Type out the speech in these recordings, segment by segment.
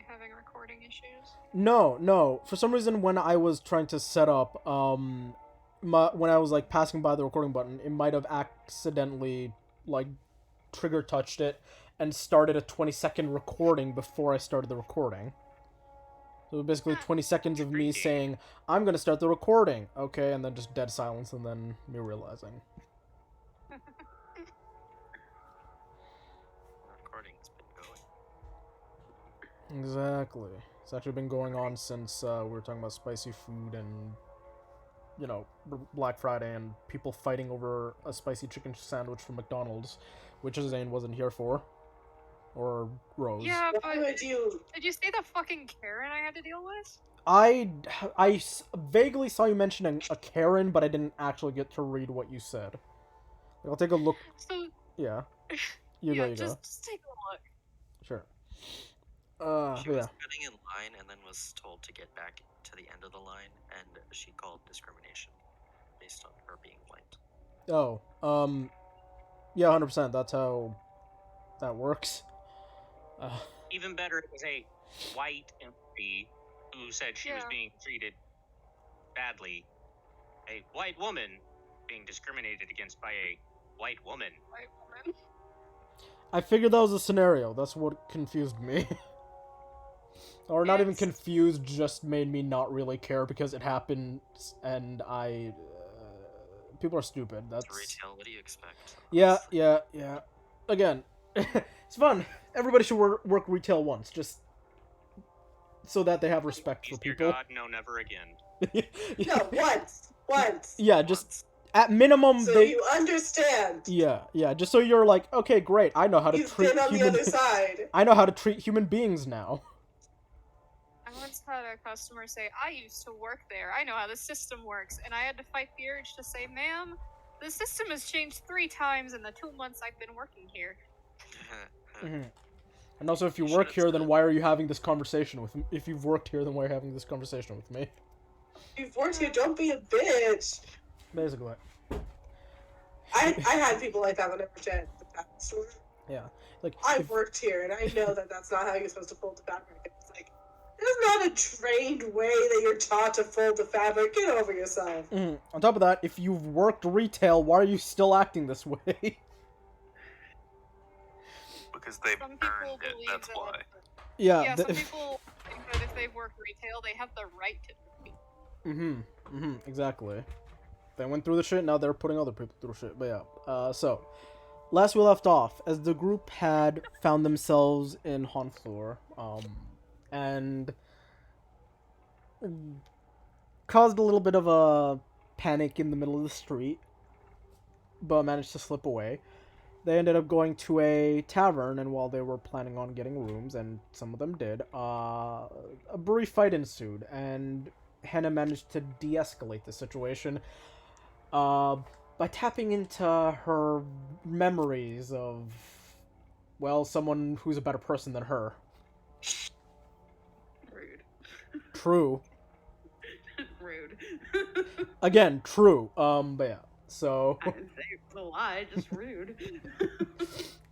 having recording issues? No. For some reason, when I was trying to set up, when I was like passing by the recording button, it might have accidentally like trigger touched it and started a 20-second recording before I started the recording. So basically 20 seconds of me saying, I'm going to start the recording. Okay, and then just dead silence, and then me realizing. Recording's been going. Exactly. It's actually been going on since we were talking about spicy food and, you know, Black Friday and people fighting over a spicy chicken sandwich from McDonald's, which Zane wasn't here for. Or Rose. Yeah, but did you see the fucking Karen I had to deal with? I vaguely saw you mentioning a Karen, but I didn't actually get to read what you said. I'll take a look. So yeah, you go. Just take a look. Sure. She was cutting in line and then was told to get back to the end of the line, and she called discrimination based on her being white. Oh, yeah, 100%. That's how that works. Even better, it was a white employee who said she was being treated badly. A white woman being discriminated against by a white woman. I figured that was a scenario. That's what confused me. Or not even confused, just made me not really care because it happened and people are stupid. That's retail. What do you expect? Yeah. Again, it's fun. Everybody should work retail once, just so that they have respect for people. God, no, never again. No, once. Yeah, just at minimum. So you understand. Yeah, just so you're like, okay, great. I know how to treat. You've been on the other side. I know how to treat human beings now. I once had a customer say, I used to work there. I know how the system works. And I had to fight the urge to say, ma'am, the system has changed 3 times in the 2 months I've been working here. And also, if you work here, then why are you having this conversation with me? If you've worked here, then why are you having this conversation with me? If you've worked here, don't be a bitch. Basically. I had people like that when I worked at the fabric store. Yeah. Like, I've worked here, and I know that that's not how you're supposed to fold the fabric. It's like, there's not a trained way that you're taught to fold the fabric. Get over yourself. On top of that, if you've worked retail, why are you still acting this way? Because they've earned it, that's why. Yeah, some people think that if they've worked retail, they have the right to. Exactly. They went through the shit, now they're putting other people through shit. But yeah, so last we left off, as the group had found themselves in Honfleur, and caused a little bit of a panic in the middle of the street, but managed to slip away. They ended up going to a tavern, and while they were planning on getting rooms, and some of them did, a brief fight ensued, and Hannah managed to de-escalate the situation by tapping into her memories of, well, someone who's a better person than her. Rude. True. Rude. Again, true. But yeah. So. I didn't say it was a lie, just rude.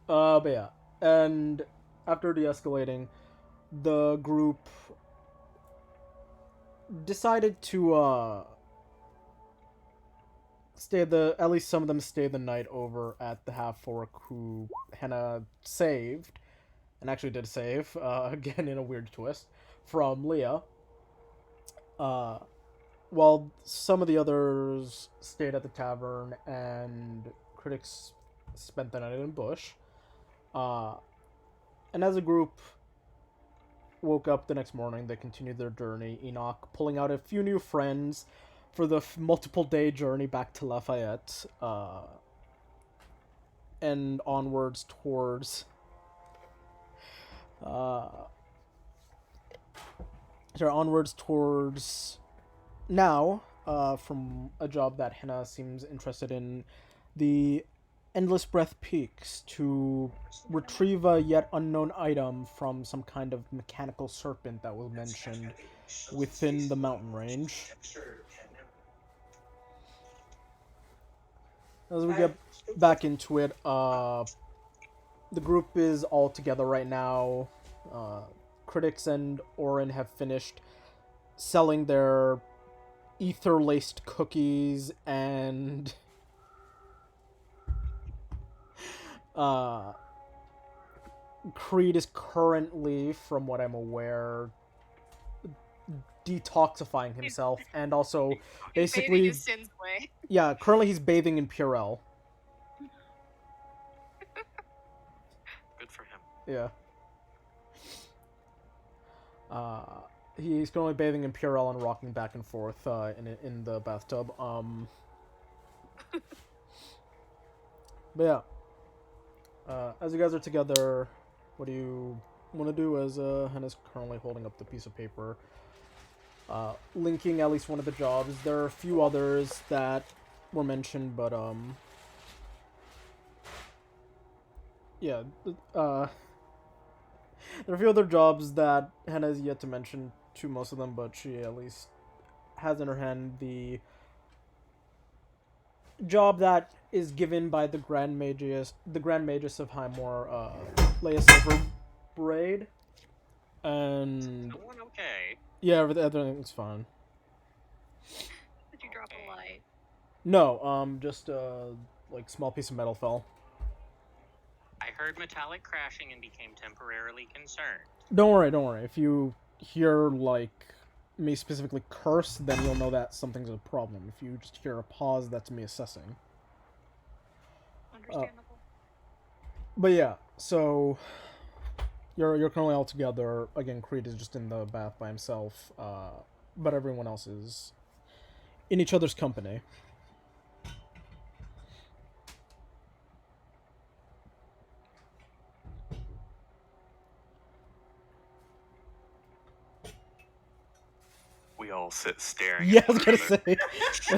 But yeah. And after de-escalating, the group decided to at least some of them stay the night over at the half-orc who Hannah saved, and actually did save, again in a weird twist, from Leah. While some of the others stayed at the tavern and critics spent the night in a bush. And as a group woke up the next morning, they continued their journey, Enoch pulling out a few new friends for the multiple-day journey back to Lafayette, and onwards towards now, from a job that Hannah seems interested in, the Endless Breath Peaks, to retrieve a yet unknown item from some kind of mechanical serpent that was mentioned within the mountain range. As we get back into it, the group is all together right now. Critics and Orin have finished selling their ether-laced cookies and Creed is currently, from what I'm aware, detoxifying himself and also basically bathing his sins away. Yeah, currently he's bathing in Purell. Good for him. Yeah. He's currently bathing in Purell and rocking back and forth in the bathtub. But yeah. As you guys are together, what do you want to do? As Hannah's currently holding up the piece of paper, linking at least one of the jobs. There are a few others that were mentioned, but yeah, there are a few other jobs that Hannah has yet to mention to most of them, but she at least has in her hand the job that is given by the Grand Magus of Highmore, Leia Silverbraid, and Someone okay? yeah, everything's fine. Did you drop a light? No, just like small piece of metal fell. I heard metallic crashing and became temporarily concerned. Don't worry. If you hear like me specifically curse, then you'll know that something's a problem. If you just hear a pause, that's me assessing. Understandable. But yeah, so you're currently all together. Again, Creed is just in the bath by himself, but everyone else is in each other's company. We all sit staring. Yeah, at I was one gonna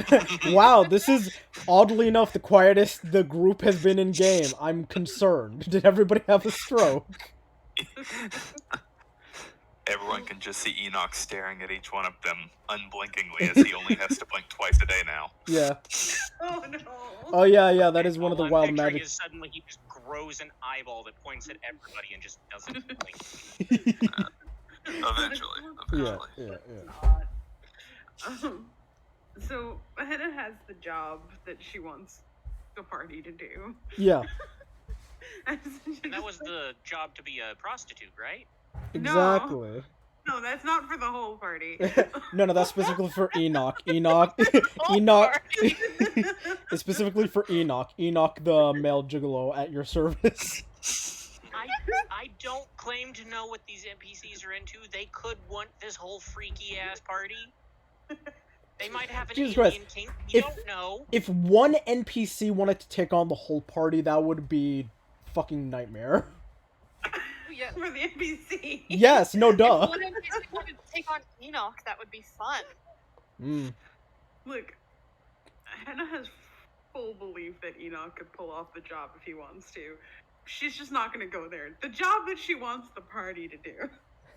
another. say. Wow, this is oddly enough the quietest the group has been in game. I'm concerned. Did everybody have a stroke? Everyone can just see Enoch staring at each one of them unblinkingly, as he only has to blink twice a day now. Yeah. Oh no. Oh yeah, that is one of the All I'm wild picturing magic. is suddenly he just grows an eyeball that points at everybody and just doesn't blink. Eventually. Yeah. So Hannah has the job that she wants the party to do. Yeah, And that was the job to be a prostitute, right? exactly. No, that's not for the whole party. No, that's specifically for Enoch. Enoch it's specifically for Enoch. Enoch, the male gigolo at your service. I don't claim to know what these NPCs are into. They could want this whole freaky ass party. They might have an Jesus alien Christ. kink. You If- don't know. If one NPC wanted to take on the whole party, that would be fucking nightmare. Yeah. For the NPC. Yes, no duh. If one NPC wanted to take on Enoch, that would be fun. Mm. Look, Hannah has full belief that Enoch could pull off the job if he wants to. She's just not going to go there. The job that she wants the party to do.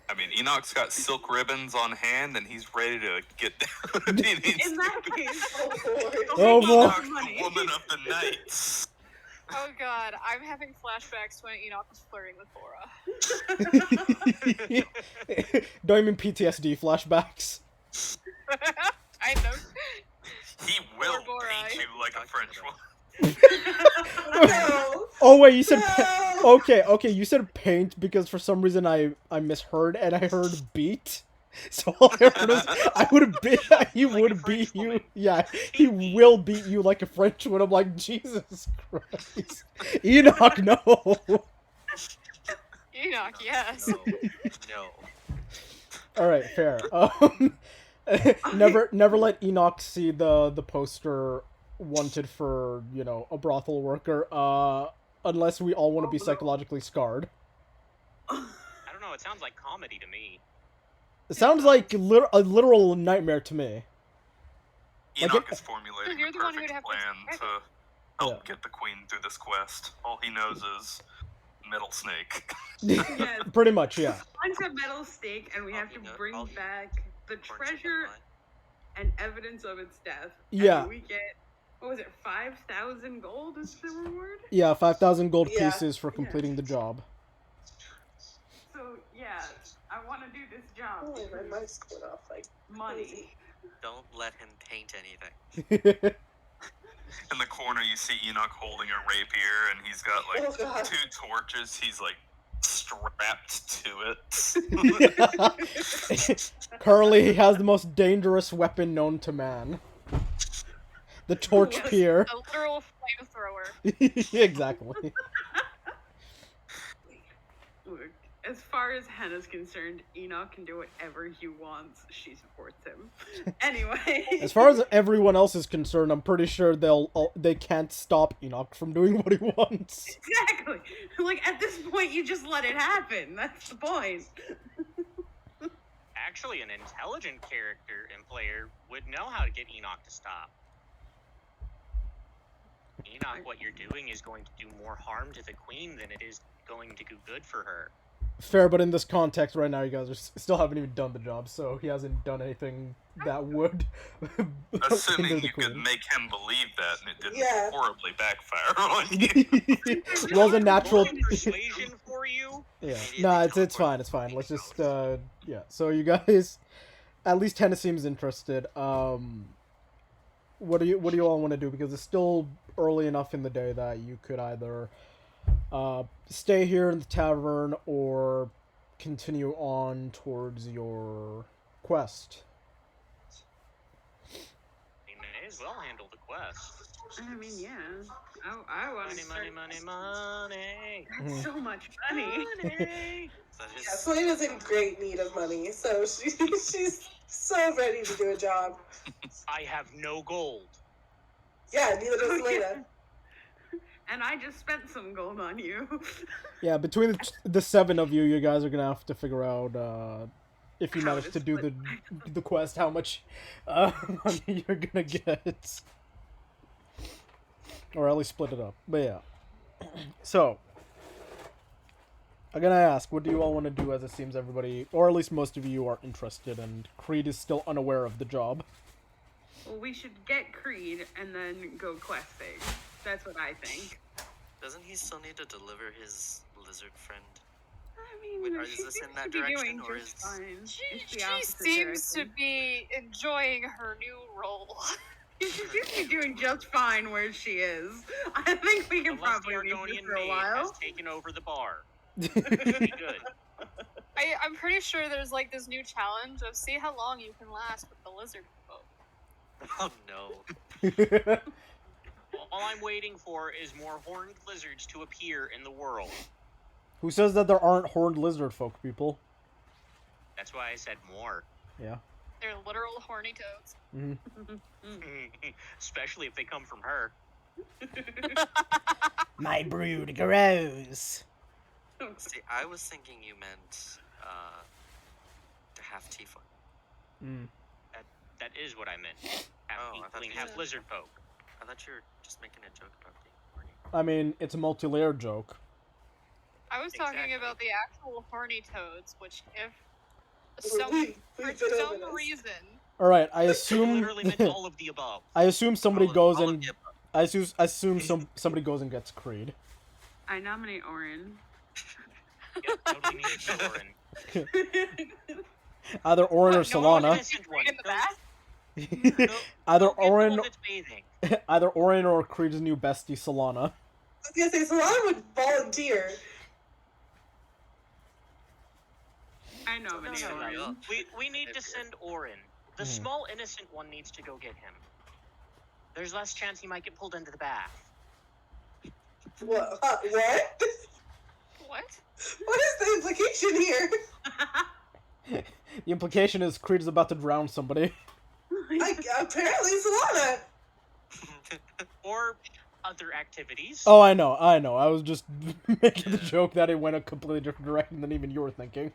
I mean, Enoch's got silk ribbons on hand, and he's ready to get down. I mean, In that case, Oh, boy. Enoch's the woman of the night. Oh god, I'm having flashbacks when Enoch was flirting with Laura. Don't even PTSD flashbacks. I know. He will Poor boy. paint you like a French woman. No. Oh wait, you said No. okay, you said paint because for some reason I misheard and I heard beat. So all I heard was I would beat he Like a would French beat you. woman. Yeah, he will beat you like a French woman. I'm like, Jesus Christ. Enoch, no. Enoch, yes. No. Alright, fair. Never let Enoch see the poster wanted for, a brothel worker, unless we all want to be psychologically scarred. I don't know. It sounds like comedy to me. It sounds like a literal nightmare to me. Like Enoch it- is formulating You're the the one who'd perfect have to plan describe to help get the queen through this quest. All he knows is Metal Snake. yes, Pretty much, yeah. finds a metal stake, and we have to bring I'll- back the Orange treasure line. and evidence of its death. Yeah. And we get, what was it, 5,000 gold is the reward? Yeah, 5,000 gold Yeah. pieces for completing the job. So, yeah, I want job. Oh, my mic's going off like Money. crazy. Don't let him paint anything. In the corner, you see Enoch holding a rapier, and he's got like Oh god. 2 torches. He's like strapped to it. Currently, he has the most dangerous weapon known to man. The torch Yes. pier. A literal flamethrower. Exactly. Look, as far as Henna's concerned, Enoch can do whatever he wants. She supports him. Anyway. As far as everyone else is concerned, I'm pretty sure they can't stop Enoch from doing what he wants. Exactly. Like, at this point, you just let it happen. That's the point. Actually, an intelligent character and player would know how to get Enoch to stop. Enoch, what you're doing is going to do more harm to the queen than it is going to do good for her. Fair, but in this context right now, you guys still haven't even done the job, so he hasn't done anything that would Assuming hinder the you could queen. make him believe that, and it didn't Yeah. horribly backfire on you. Rolls a natural. Rolling persuasion for you? Yeah. Immediately Nah, it's teleport fine. It's fine. Let's just yeah. So you guys, at least Tennis seems interested. What do you all want to do? Because it's still early enough in the day that you could either stay here in the tavern or continue on towards your quest. You may as well handle the quest. I mean, yeah. I want Money, to money, money, money. That's so much money. Money. That is Yeah, Selena's in great need of money, so she's so ready to do a job. I have no gold. Yeah, neither does Selena. And I just spent some gold on you. Yeah, between the 7 of you, you guys are gonna have to figure out if you How manage to to do split. the quest, how much money you're gonna get, or at least split it up. But yeah, so I'm gonna ask, what do you all want to do? As it seems everybody, or at least most of you, are interested, and Creed is still unaware of the job. Well, we should get Creed and then go questing. That's what I think. Doesn't he still need to deliver his lizard friend? I mean, Wait, she is this in seems that to be direction, doing or just is- fine. She It's the opposite seems to direction. be enjoying her new role. She seems to be doing just fine where she is. I think we can Unless the probably leave this Argonian for a maid while. has taken over the bar. Be good. I'm pretty sure there's like this new challenge of see how long you can last with the lizard folk. Oh no. All I'm waiting for is more horned lizards to appear in the world. Who says that there aren't horned lizard folk, people? That's why I said more. Yeah. They're literal horny toads. hmm Especially if they come from her. My brood grows. See, I was thinking you meant half tiefling. Mm. That is what I meant. Half Oh, I thought tiefling, you half said- lizard folk. I thought you were just making a joke about being horny. I mean, it's a multi-layered joke. I was talking Exactly. about the actual horny toads, which if We've for been over some this. reason All right, I I assume literally meant all of the above. I assume somebody All of- goes all of and the above. I assume somebody goes and gets Creed. I nominate Orin. Yep, totally need to Orin. Either Orin or What, no Solana. one wants Innocent Creed one. in the bath? Either Go get the Orin, one that's bathing. either Orin or Creed's new bestie Solana. I was gonna say Solana would volunteer. I nominate No, no, Orin. no. We need to send Orin. The Mhm. small innocent one needs to go get him. There's less chance he might get pulled into the bath. What? What? What? What is the implication here? The implication is Creed is about to drown somebody. Apparently Solana. Or other activities. Oh, I know. I was just making the joke that it went a completely different direction than even you were thinking.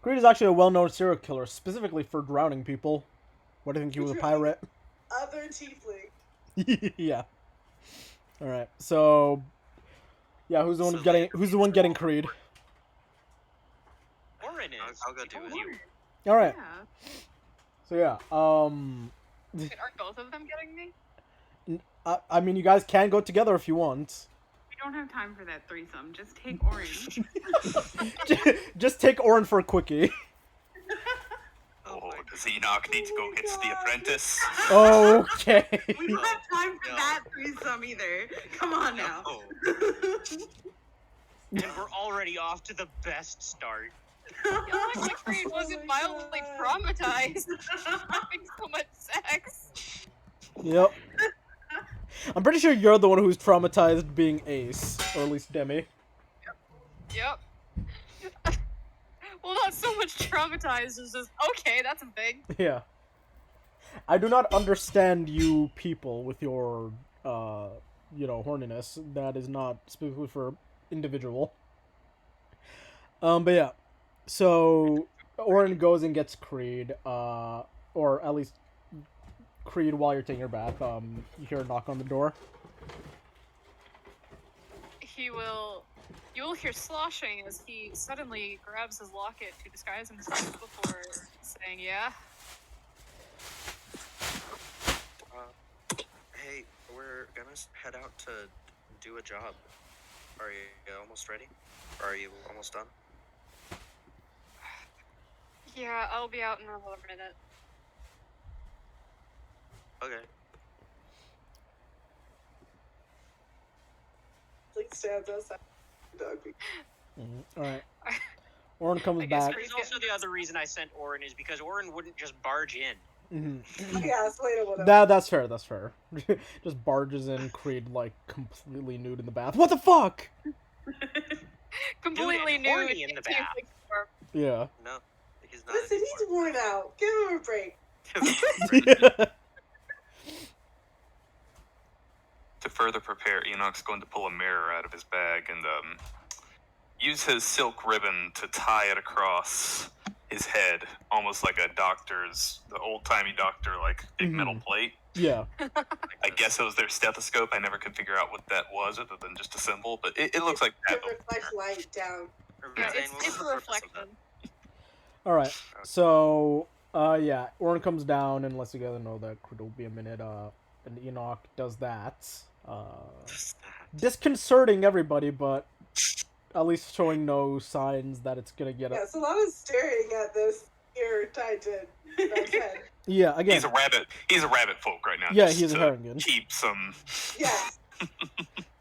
Creed is actually a well-known serial killer, specifically for drowning people. What do you think, he was a pirate? Other tiefling. Yeah. All right. So, yeah, who's the one So getting? they- Who's the one getting Creed? Orin is. I'll go do Told it. you. All right. Yeah. So yeah. Wait, aren't both of them getting me? I mean, you guys can go together if you want. We don't have time for that threesome. Just take Orange. Just take Orin for a quickie. Oh, does Enoch need to go get the apprentice? Okay. We don't have time for that threesome either. Come on now. No. And we're already off to the best start. Young Creed wasn't mildly traumatized having so much sex. Yep. I'm pretty sure you're the one who's traumatized being Ace, or at least Demi. Yep. Well, not so much traumatized, it's just, okay, that's a thing. Yeah. I do not understand you people with your, horniness. That is not specifically for individual. But yeah. So, Orin goes and gets Creed, or at least Creed while you're taking your bath. You hear a knock on the door. You will hear sloshing as he suddenly grabs his locket to disguise himself before saying, yeah. Hey, we're gonna head out to do a job. Are you almost ready? Or are you almost done? Yeah, I'll be out in another minute. Okay. Please stand outside. Alright. Orin comes I guess back. There's also the other reason I sent Orin is because Orin wouldn't just barge in. Yeah, Selena would have. That's fair, that's fair. Just barges in Creed, like, completely nude in the bath. What the fuck? Completely and nude. horny in the bath. Yeah. No, he's not. Listen, he's worn out. Give him a break. To further prepare, Enoch's going to pull a mirror out of his bag and use his silk ribbon to tie it across his head, almost like the old-timey doctor, like big metal plate. Yeah. I guess it was their stethoscope. I never could figure out what that was, other than just a symbol. But it looks like To that. reflect light down. Yeah, it's a reflection. Alright, so, yeah, Orin comes down and lets you guys know that Creed will be a minute, and Enoch does that. Disconcerting everybody, but at least showing no signs that it's gonna get Yeah, Solana's staring at this ear tied to Enoch's head. Yeah, again. He's a rabbit folk right now. Yeah, just he's a to Haringen. keep some. Yes.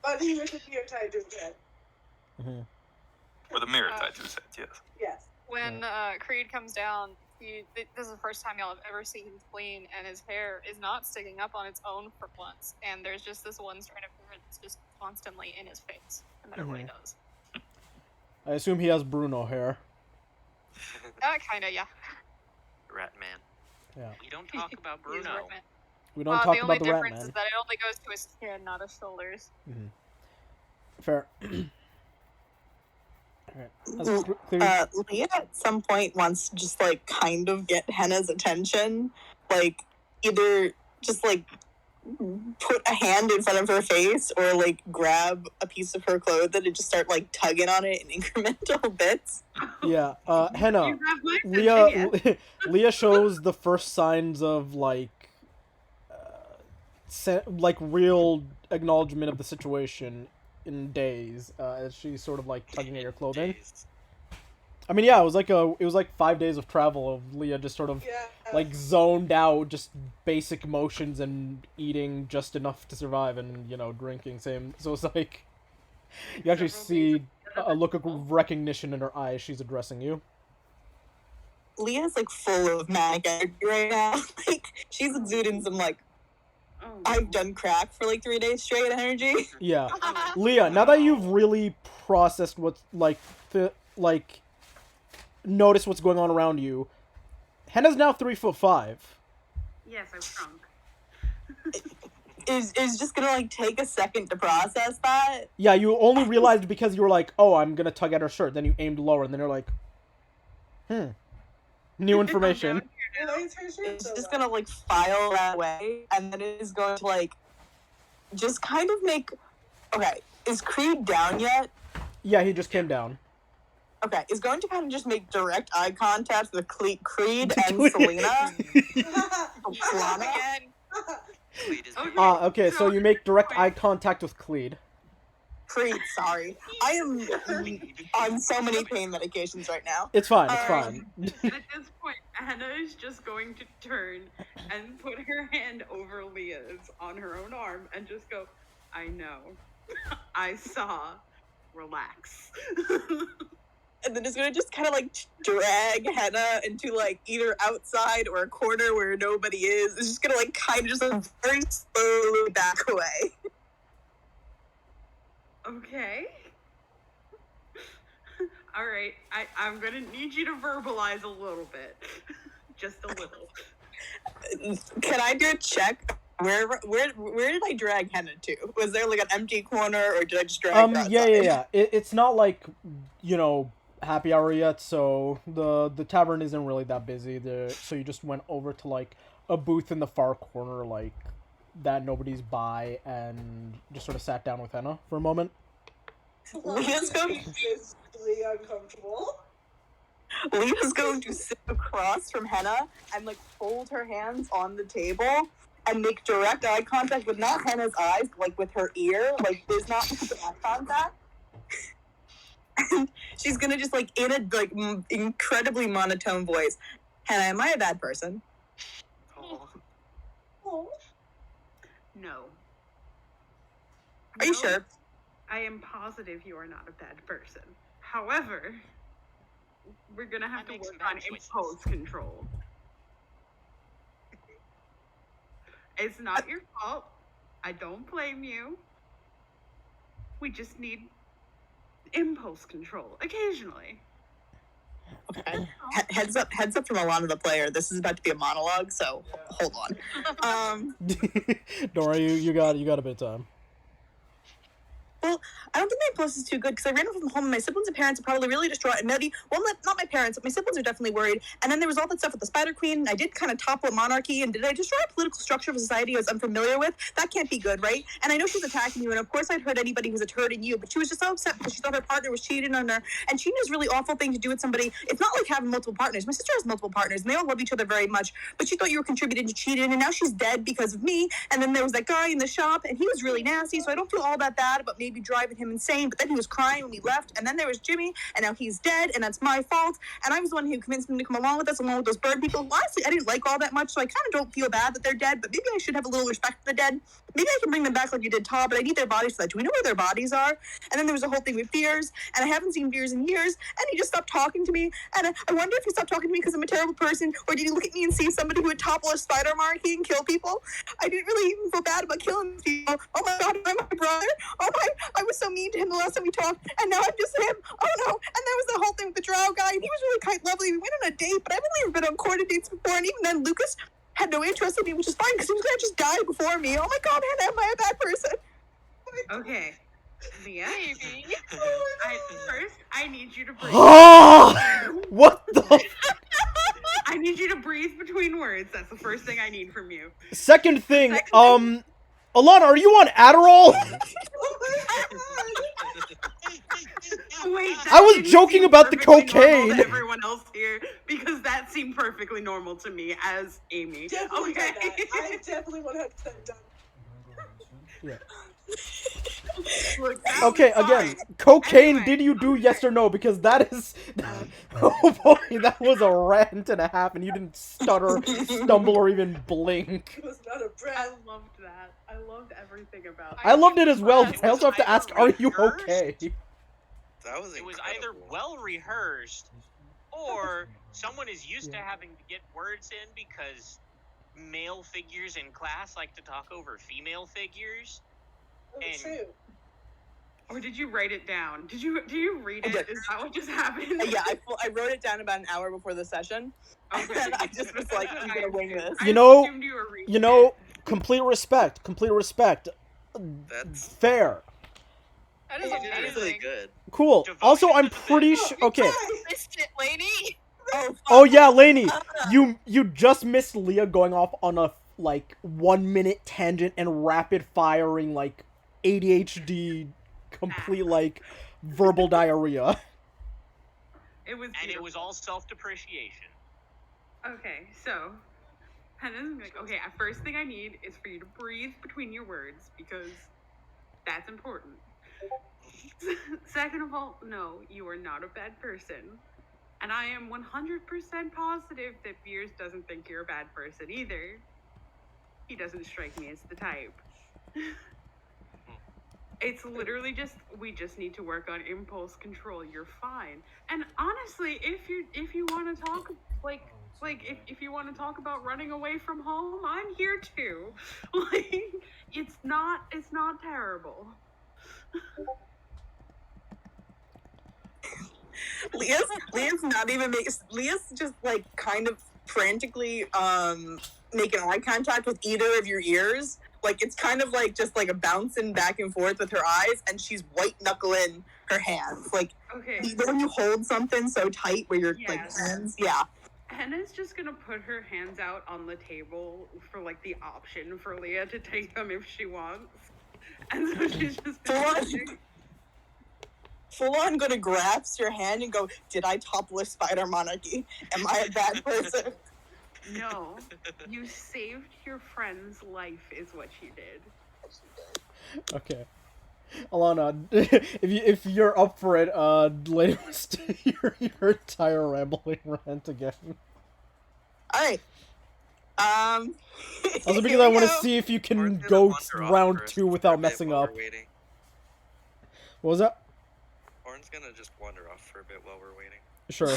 But he was an ear tied to his head. Mm-hmm. Or the mirror tied to his head, yes. Yes. When Creed comes down, this is the first time y'all have ever seen him clean, and his hair is not sticking up on its own for once, and there's just this one strand of hair that's just constantly in his face, no matter what he does. I assume he has Bruno hair. Kinda, yeah. Rat man. Yeah. We don't talk about He's Bruno. Ratman. We don't talk the only about the Rat difference is Man. that it only goes to his chin, not his shoulders. Fair. Alright. Leah at some point wants to just, like, kind of get Henna's attention. Like, either just, like, put a hand in front of her face or, like, grab a piece of her clothes and just start, like, tugging on it in incremental bits. Yeah, Henna, You have my attention, yes. Leah shows the first signs of, like, real acknowledgement of the situation in days, as she's sort of, like, tugging at your clothing. I mean, yeah, it was like 5 days of travel of Leah just sort of, like, zoned out, just basic motions and eating just enough to survive and, drinking, same. So it's like, you actually see a look of recognition in her eyes. She's addressing you. Leah's, like, full of manic energy right now. Like, she's exuding some, like, I've done crack for, like, 3 days straight energy. Yeah. Leah, now that you've really processed what's, notice what's going on around you, Henna's now 3'5". Yes, I'm drunk. Is just gonna, like, take a second to process that. Yeah, you only realized because you were like, oh, I'm gonna tug at her shirt, then you aimed lower, and then you're like, new information. It's just gonna, like, file that way, and then it is going to, like, just kind of make... Okay, is Creed down yet? Yeah, he just came down. Okay, is going to kind of just make direct eye contact with Creed and Selena. Okay, so you make direct eye contact with Cleed. Preet, sorry. I am on so many pain medications right now. It's fine. It's fine. At this point, Anna is just going to turn and put her hand over Leah's on her own arm and just go, I know. I saw. Relax. And then is gonna just kind of like drag Henna into like either outside or a corner where nobody is. It's just gonna like kind of just very slowly back away. Okay. All right. I'm gonna need you to verbalize a little bit, just a little. Can I do a check? Where did I drag Henna to? Was there like an empty corner, or did I just drag her outside? Yeah. It's not like, happy hour yet, so the tavern isn't really that busy. So you just went over to like a booth in the far corner, like that nobody's by, and just sort of sat down with Henna for a moment. Leah's going physically uncomfortable. Leah's going to sit across from Henna and like fold her hands on the table and make direct eye contact with not Henna's eyes, but like with her ear. Like there's not eye contact. And she's gonna just like in a like incredibly monotone voice, Henna, am I a bad person? Oh. No. Are you sure? I am positive you are not a bad person. However, we're gonna have to work on impulse control. It's not your fault. I don't blame you. We just need impulse control occasionally. Okay. Heads up from Alana the player. This is about to be a monologue, so hold on. Don't worry, you got a bit of time. Well, I don't think my impulse is too good because I ran from home and my siblings and parents are probably really distraught and nutty. Well, not my parents, but my siblings are definitely worried. And then there was all that stuff with the Spider Queen. And I did kind of topple a monarchy. And did I destroy a political structure of a society I was unfamiliar with? That can't be good, right? And I know she's attacking you. And of course, I'd hurt anybody who's hurting you. But she was just so upset because she thought her partner was cheating on her. And cheating is a really awful thing to do with somebody. It's not like having multiple partners. My sister has multiple partners and they all love each other very much. But she thought you were contributing to cheating. And now she's dead because of me. And then there was that guy in the shop and he was really nasty. So I don't feel all that bad about maybe driving him insane. But then he was crying when we left, and then there was Jimmy, and now he's dead, and that's my fault. And I was the one who convinced him to come along with us, along with those bird people. Well, honestly, I didn't like all that much, so I kind of don't feel bad that they're dead. But maybe I should have a little respect for the dead. Maybe I can bring them back like you did Todd, but I need their bodies for that. Do we know where their bodies are? And then there was a whole thing with Fears, and I haven't seen Fears in years, and he just stopped talking to me. And I wonder if he stopped talking to me because I'm a terrible person, or did he look at me and see somebody who would topple a spider marquee and kill people? I didn't really even feel bad about killing people. Oh my god, am I my brother? Oh my, I was so mean to him the last time we talked, and now I'm just him. Oh no. And there was the whole thing with the drow guy, and he was really quite lovely. We went on a date, but I've only ever been on court dates before, and even then Lucas had no interest in me, which is fine, because he was going to just die before me. Oh my god, Hannah, am I a bad person? Okay. Leah, first, I need you to breathe. What the? I need you to breathe between words. That's the first thing I need from you. Second thing, Alana, are you on Adderall? Wait, I was joking about the cocaine. To everyone else here, because that seemed perfectly normal to me as Amy. Definitely okay. done that. I definitely 100% done. Yeah. Look, that Okay, was again, fine. cocaine, Anyway. did you do yes or no? Because that is... Oh boy, that was a rant and a half, and you didn't stutter, stumble, or even blink. It was not a I breath. loved that. I loved everything about I loved it as well, It but I also was have to ask, are you rehearsed. okay? That was It was incredible. either well rehearsed or someone is used to having to get words in because male figures in class like to talk over female figures. And- True. Or did you write it down? Did you read I it? did. Is that what just happened? Yeah, I wrote it down about an hour before the session. Okay. And I just was like, I'm gonna wing this. I You know- assumed you were reading You know, it. complete respect. That's Fair. That is you did amazing. really good. Cool. Devotion Also, I'm to the pretty bit. sure... Okay. Missed it, lady. Oh yeah, Lainey, you just missed Leah going off on a, 1 minute tangent and rapid firing, ADHD, complete, verbal diarrhea. It was And beautiful. it was all self-depreciation. Okay, so Hannah's like, okay, first thing I need is for you to breathe between your words because that's important. Second of all, no, you are not a bad person. And I am 100% positive that Veers doesn't think you're a bad person either. He doesn't strike me as the type. It's literally just, we just need to work on impulse control. You're fine. And honestly, if you want to talk if you want to talk about running away from home, I'm here too. Like, it's not terrible. Leah's not even Leah's just like kind of frantically making eye contact with either of your ears. Like, it's kind of like just like a bouncing back and forth with her eyes, and she's white knuckling her hands. Like, Okay. when you hold something so tight where your like Yes. hands, yeah. Henna's just gonna put her hands out on the table for like the option for Leah to take them if she wants. And so she's just full on gonna grasp your hand and go, "Did I topple Spider Monarchy? Am I a bad person?" No, you saved your friend's life is what you did. Okay. Alana, if you're up for it, lay your entire rambling rant again. Alright. Also because I want to see if you can go round 2 without messing up. What was that? Horn's gonna just wander off for a bit while we're waiting. Sure.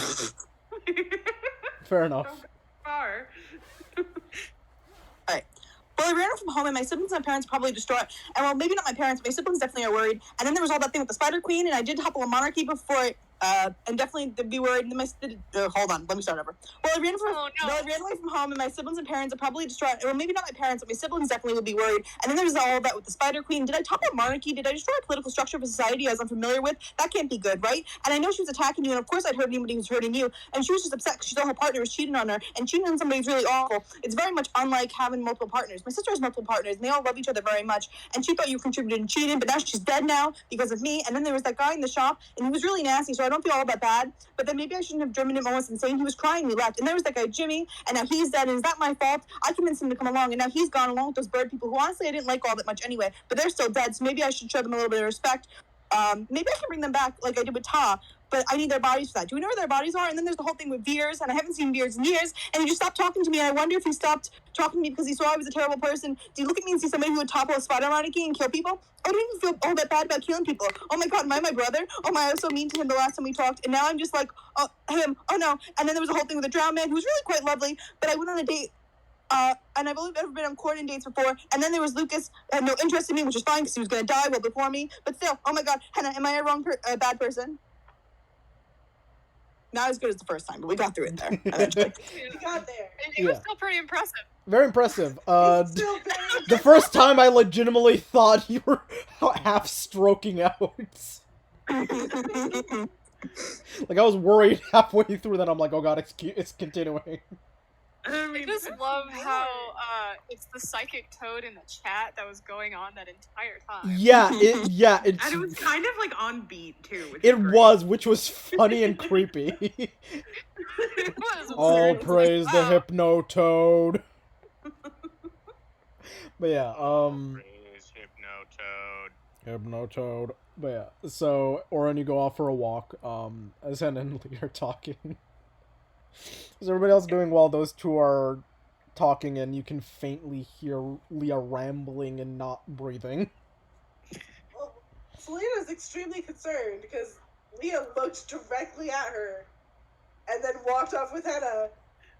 Fair enough. Don't go far. Alright. Well, I ran away from home, and my siblings and my parents probably distraught. And well, maybe not my parents, but my siblings definitely are worried. And then there was all that thing with the Spider Queen, and I did topple a monarchy before, and definitely they'd be worried. And hold on, let me start over. Well, I ran away from home, and my siblings and parents are probably distraught. Well, maybe not my parents, but my siblings definitely would be worried. And then there was all that with the Spider Queen. Did I topple a monarchy? Did I destroy a political structure of a society I was unfamiliar with? That can't be good, right? And I know she was attacking you, and of course I'd hurt anybody who's hurting you. And she was just upset because she thought her partner was cheating on her, and cheating on somebody is really awful. It's very much unlike having multiple partners. My sister has multiple partners, and they all love each other very much. And she thought you contributed in cheating, but now she's dead now because of me. And then there was that guy in the shop, and he was really nasty, so I don't feel all that bad. But then maybe I shouldn't have driven him almost insane. He was crying, we left. And there was that guy Jimmy, and now he's dead, and is that my fault? I convinced him to come along, and now he's gone along with those bird people who honestly I didn't like all that much anyway, but they're still dead, so maybe I should show them a little bit of respect. Maybe I can bring them back like I did with Ta, but I need their bodies for that. Do we know where their bodies are? And then there's the whole thing with Veers, and I haven't seen Veers in years, and he just stopped talking to me, and I wonder if he stopped talking to me because he saw I was a terrible person. Do you look at me and see somebody who would topple a spider monarchy and kill people? I don't even feel all that bad about killing people. Oh my god, am I my brother? Oh my, I was so mean to him the last time we talked, and now I'm just like, oh, him, oh no. And then there was a whole thing with a drowned man who was really quite lovely, but I went on a date, and I've only ever been on courting dates before. And then there was Lucas, had no interest in me, which is fine because he was going to die well before me. But still, oh my god, Henna, am I a bad person? Not as good as the first time, but we got through it there. Eventually. We got there. It was still pretty impressive. Very impressive. Still very The first time I legitimately thought you were half stroking out. Like, I was worried halfway through that. I'm like, oh god, it's continuing. I just love how it's the psychic toad in the chat that was going on that entire time. Yeah, And it was kind of like on beat too. It was, which was funny and creepy. It was All weird. It's praise like, the wow. Hypno Toad. But yeah, Praise Hypno Toad. But yeah, so Oren, you go off for a walk. As Hen and Lee are talking. Is everybody else doing while those two are talking and you can faintly hear Leah rambling and not breathing? Well, Selena's extremely concerned because Leah looked directly at her and then walked off with Henna.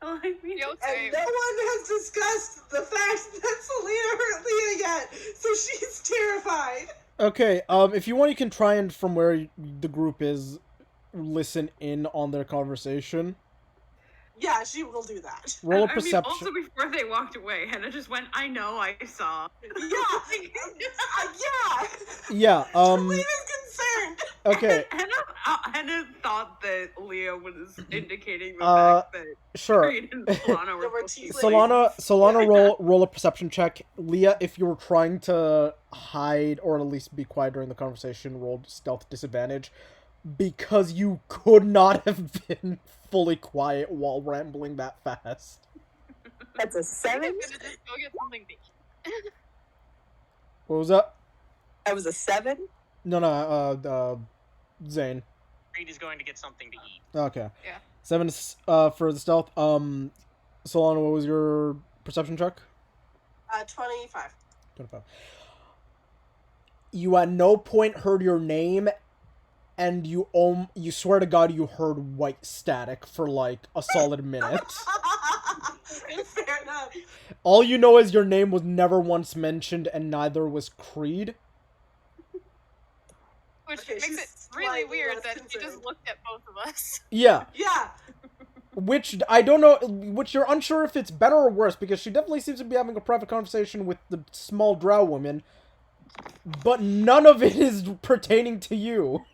Oh, I mean, Yo, And same. no one has discussed the fact that Selena hurt Leah yet, so she's terrified. Okay, if you want, you can try and, from where the group is, listen in on their conversation. Yeah, she will do that. Roll a I mean, perception. also before they walked away, Henna just went, I know, I saw. Yeah, yeah. Yeah, Selena's concerned. okay, Henna thought that Leah was indicating the fact that sure. Creed and Solana There were were supposed to be Solana, roll a perception check. Leah, if you were trying to hide or at least be quiet during the conversation, rolled stealth disadvantage. Because you could not have been fully quiet while rambling that fast. That's a I'm 7. gonna just go get something to eat. What was that? That was a 7. No, Zane. Creed is going to get something to eat. Okay. Yeah. 7 for the stealth. Solana, what was your perception check? 25. 25. You at no point heard your name, and you swear to God you heard white static for like a solid minute. Fair enough. All you know is your name was never once mentioned, and neither was Creed. Which Okay, makes she's it really slightly weird less that she concerned. just looked at both of us. Yeah. Yeah. Which I don't know, which you're unsure if it's better or worse, because she definitely seems to be having a private conversation with the small drow woman, but none of it is pertaining to you.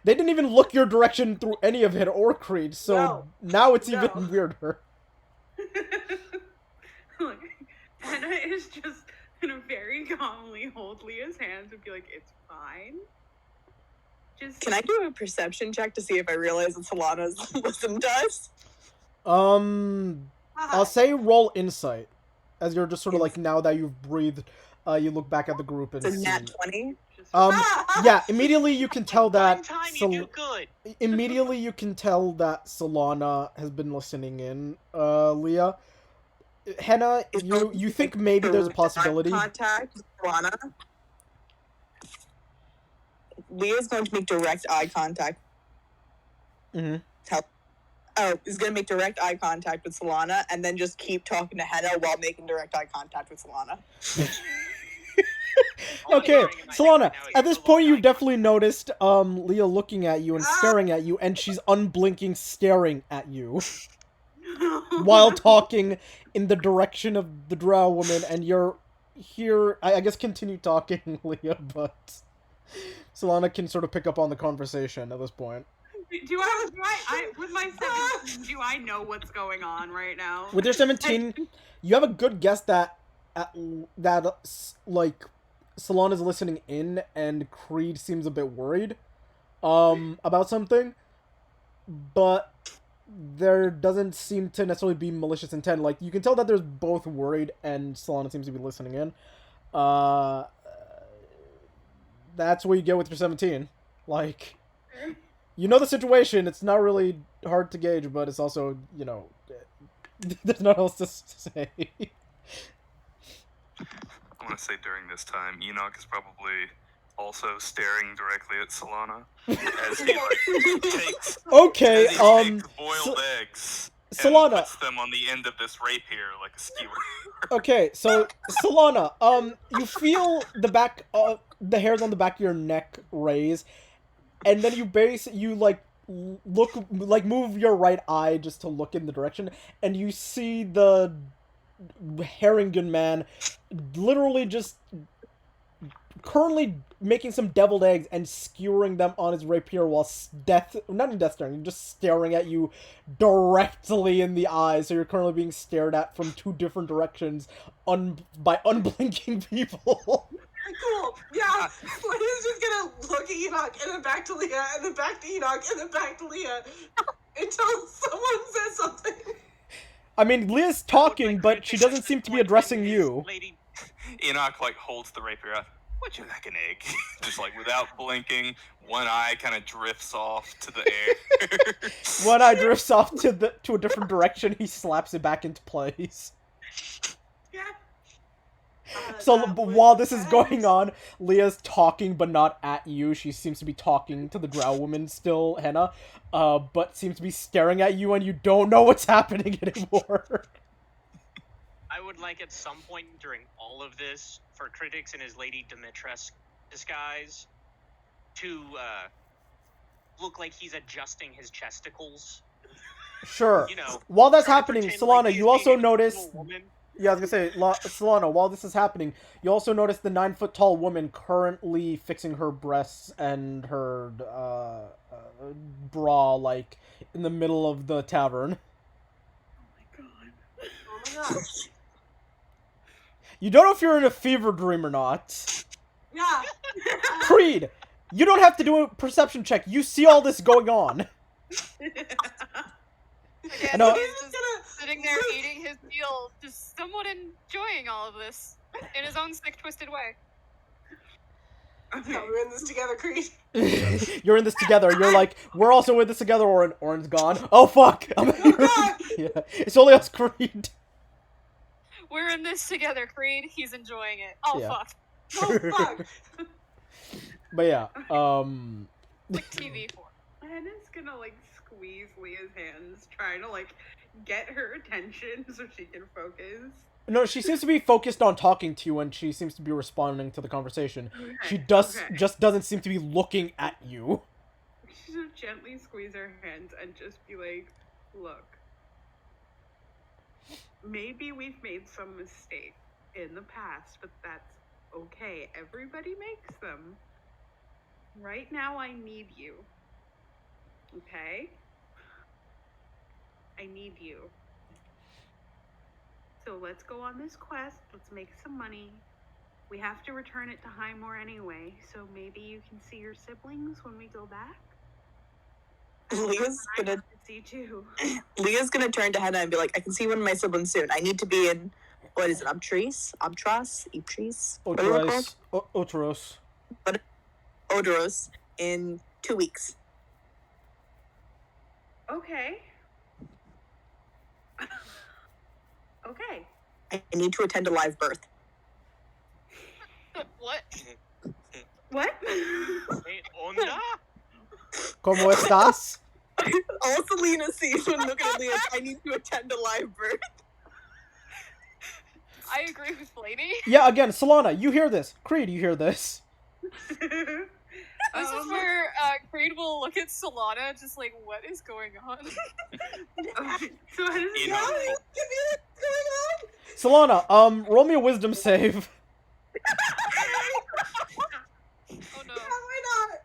They didn't even look your direction through any of it or Creed, so No. now it's No. even weirder. Look, Anna is just gonna very calmly hold Leah's hands and be like, "It's fine." Just Can I do a perception check to see if I realize that Solana's listened to us? I'll say roll insight, as you're just sort of like, now that you've breathed, you look back at the group and It's a see. nat 20. Yeah, immediately you can tell that. One time you do good. Immediately you can tell that Solana has been listening in, Leah. Henna, you think maybe there's a possibility? Contact with Solana. Leah's going to make direct eye contact. Mm-hmm. Is going to make direct eye contact with Solana and then just keep talking to Henna while making direct eye contact with Solana. Okay, Solana, at this point you've definitely noticed Leah looking at you and staring at you, and she's unblinking staring at you while talking in the direction of the drow woman, and you're here. I guess continue talking, Leah, but Solana can sort of pick up on the conversation at this point. Do I with my 17, do I know what's going on right now? With your 17, you have a good guess that like Solana's listening in, and Creed seems a bit worried about something, but there doesn't seem to necessarily be malicious intent. Like, you can tell that there's both worried and Solana seems to be listening in. That's what you get with your 17. Like, you know the situation, it's not really hard to gauge, but it's also, you know, there's nothing else to say. I want to say during this time, Enoch is probably also staring directly at Solana as he takes Okay, takes boiled eggs and Solana. puts them on the end of this rapier like a skewer. Okay, so Solana, you feel the hairs on the back of your neck raise, and then you move your right eye just to look in the direction, and you see the Harringen man literally just currently making some deviled eggs and skewering them on his rapier while just staring at you directly in the eyes. So you're currently being stared at from two different directions by unblinking people. Cool. Yeah. Leah's just gonna look at Enoch and then back to Leah and then back to Enoch and then back to Leah until someone says something. I mean, Leah's talking, but she doesn't seem to be addressing you. Enoch like holds the rapier out. Would you like an egg? Just like without blinking, one eye kind of drifts off to the air. One eye drifts off to a different direction. He slaps it back into place. Yeah. So while this is going on, Leah's talking, but not at you. She seems to be talking to the drow woman still, Henna, but seems to be staring at you, and you don't know what's happening anymore. I would like at some point during all of this for Critics in his Lady Dimitrescu disguise to look like he's adjusting his chesticles. Sure. You know, While that's try to happening, pretend Solana, like he's you also being a notice... little woman. Yeah, I was gonna say, Solana, while this is happening, you also notice the 9-foot-tall woman currently fixing her breasts and her bra, like, in the middle of the tavern. Oh my god. You don't know if you're in a fever dream or not. Yeah. Creed, you don't have to do a perception check. You see all this going on. Again, know- he's just sitting there eating his meal, just somewhat enjoying all of this in his own sick, twisted way. Okay. Yeah, we're in this together, Creed. You're in this together. You're like, we're also in this together. Orin's gone. Oh fuck! Yeah, it's only us, Creed. We're in this together, Creed. He's enjoying it. Oh Yeah. fuck. Oh fuck. But yeah, Like TV form. Hannah's gonna like squeeze Leah's hands, trying to like get her attention so she can focus. no, she seems to be focused on talking to you, and she seems to be responding to the conversation. She Okay, okay. just doesn't seem to be looking at you. She'll gently squeeze her hands and just be like, look, maybe we've made some mistakes in the past, but that's okay. Everybody makes them. Right now, I need you. Okay? I need you. So let's go on this quest. Let's make some money. We have to return it to Highmore anyway, so maybe you can see your siblings when we go back. Leah's I gonna have to see too. Leah's gonna turn to Henna and be like, I can see one of my siblings soon. I need to be in, what is it, Obtris? Whatever called? Oteros. Odoros in 2 weeks. Okay. Okay. I need to attend a live birth. What? What? Hey, onda? ¿Cómo estás? All Selena sees when looking at Leah is, I need to attend a live birth. I agree with Lady. Yeah, again, Solana, you hear this. Creed, you hear this. This is where Creed will look at Solana, just like, what is going on? Okay, so how does it You know, go? Give me what's going on. Solana, roll me a wisdom save. Oh no. Yeah, why not?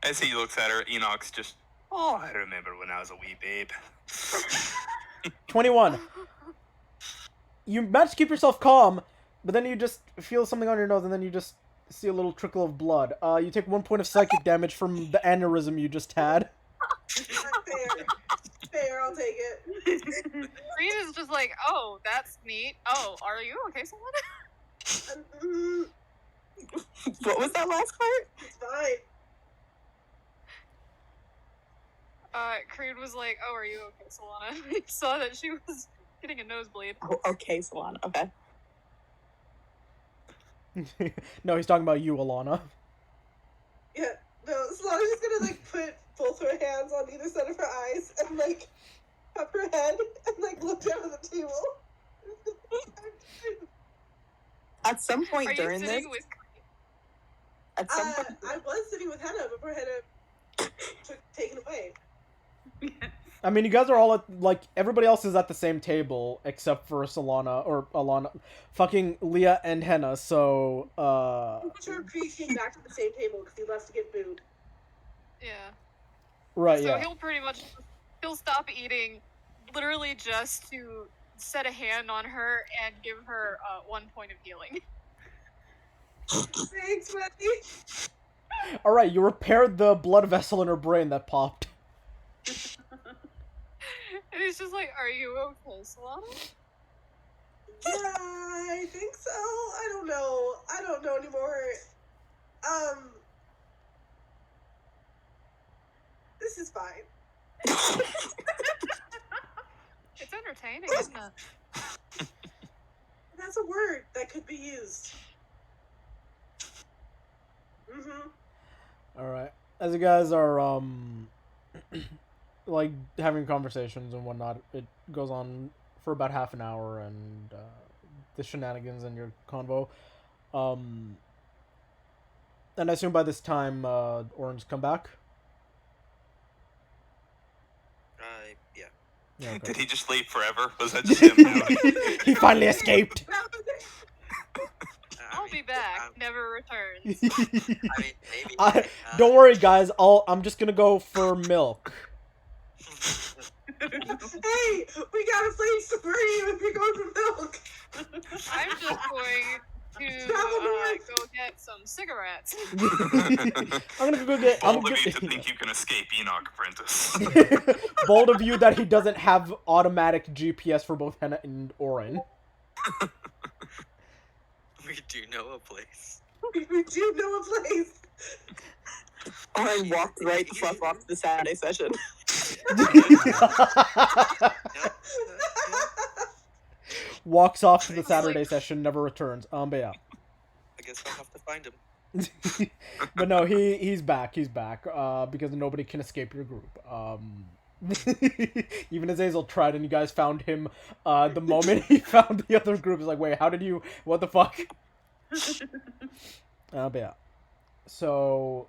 as he looks at her, Enoch's just, oh, I remember when I was a wee babe. 21. You manage to keep yourself calm, but then you just feel something on your nose, and then you just see a little trickle of blood. You take 1 point of psychic damage from the aneurysm you just had. Fair. Fair, I'll take it. Creed is just like, oh, that's neat. Oh, are you okay, Solana? What was that last part? It's fine. Creed was like, oh, are you okay, Solana? He saw that she was getting a nosebleed. Oh, okay, Solana. Okay. No, he's talking about you, Alana. Yeah, no, Solana's just gonna like put both her hands on either side of her eyes and like cup her head and like look down at the table. At some Are point you during this, sitting with Creed? at some point, I was sitting with Hannah before Hannah took taken away. I mean, you guys are all at, like, everybody else is at the same table, except for Solana, or Alana, fucking Leah and Henna, so, I'm sure Creed came back to the same table because he left to get food. Yeah. right, So yeah. he'll pretty much, he'll stop eating, literally just to set a hand on her and give her 1 point of healing. Thanks, Wendy. Alright, you repaired the blood vessel in her brain that popped. And he's just like, are you okay, Solana? Yeah, I think so. I don't know. I don't know anymore. This is fine. It's entertaining, isn't it? That's a word that could be used. Mm-hmm. Alright. As you guys are, like, having conversations and whatnot, it goes on for about half an hour, and, the shenanigans in your convo. And I assume by this time, Orange come back? Yeah. Yeah, okay. Did he just leave forever? Was that just him now? He finally escaped! I'll be back. Never returns. I mean, maybe. Don't worry, guys. I'm just gonna go for milk. Hey, we got a place for you if you're going for milk. I'm just going to go get some cigarettes. I'm gonna go get. Bold of you to think you can escape Enoch Apprentice. Bold of you that he doesn't have automatic GPS for both Henna and Orin. We do know a place. We do know a place. Oren walked right the fuck off to the Saturday session. Walks off to the It's Saturday like- session, never returns. But yeah. I guess I'll have to find him. But no, he's back. He's back. Because nobody can escape your group. Even Azazel tried, and you guys found him. The moment he found the other group, he's like, "Wait, how did you? What the fuck?" But yeah. So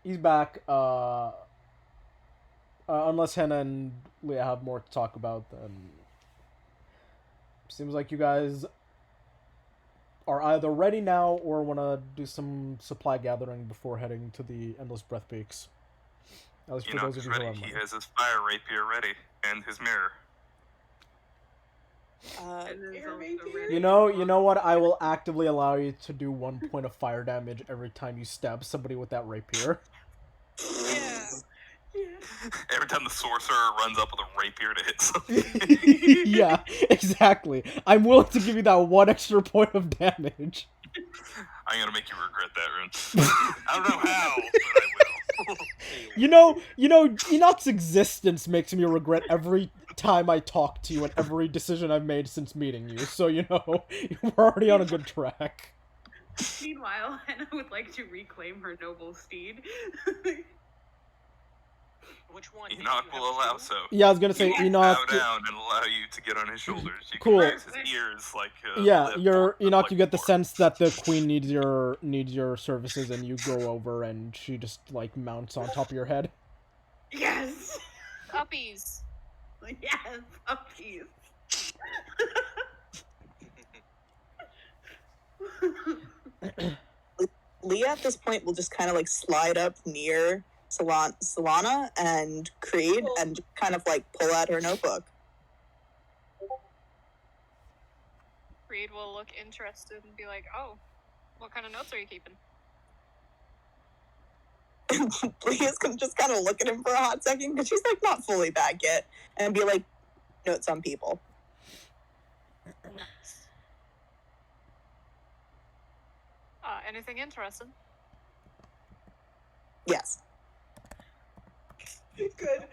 he's back. Unless Hannah and Leah have more to talk about, then seems like you guys are either ready now or want to do some supply gathering before heading to the Endless Breath Peaks. At least for those of you who ready. are He money. has his fire rapier ready and his mirror. And there's Air also rapier? red- You know what? I will actively allow you to do 1 point of fire damage every time you stab somebody with that rapier. Yeah. Every time the sorcerer runs up with a rapier to hit something. Yeah, exactly. I'm willing to give you that 1 extra point of damage. I'm gonna make you regret that, Rune. I don't know how, but I will. You know, Enoch's existence makes me regret every time I talk to you and every decision I've made since meeting you. So, you know, we're already on a good track. Meanwhile, Hannah would like to reclaim her noble steed. Which one? Did you Enoch have will allow two? so. Yeah, I was gonna say He will Enoch. bow down and allow you to get on his shoulders. You Cool. can raise his ears like. Yeah, lift you're or- Enoch. like You get the fork. sense that the queen needs your services, and you go over, and she just like mounts on top of your head. Yes! Puppies. Yes, puppies. Leah at this point will just kind of like slide up near Solana and Creed and kind of like pull out her notebook. Reed will look interested and be like, "Oh, what kind of notes are you keeping?" Leah's gonna just kind of look at him for a hot second because she's like not fully back yet and be like, notes on people. Nice. Anything interesting? Yes. Good.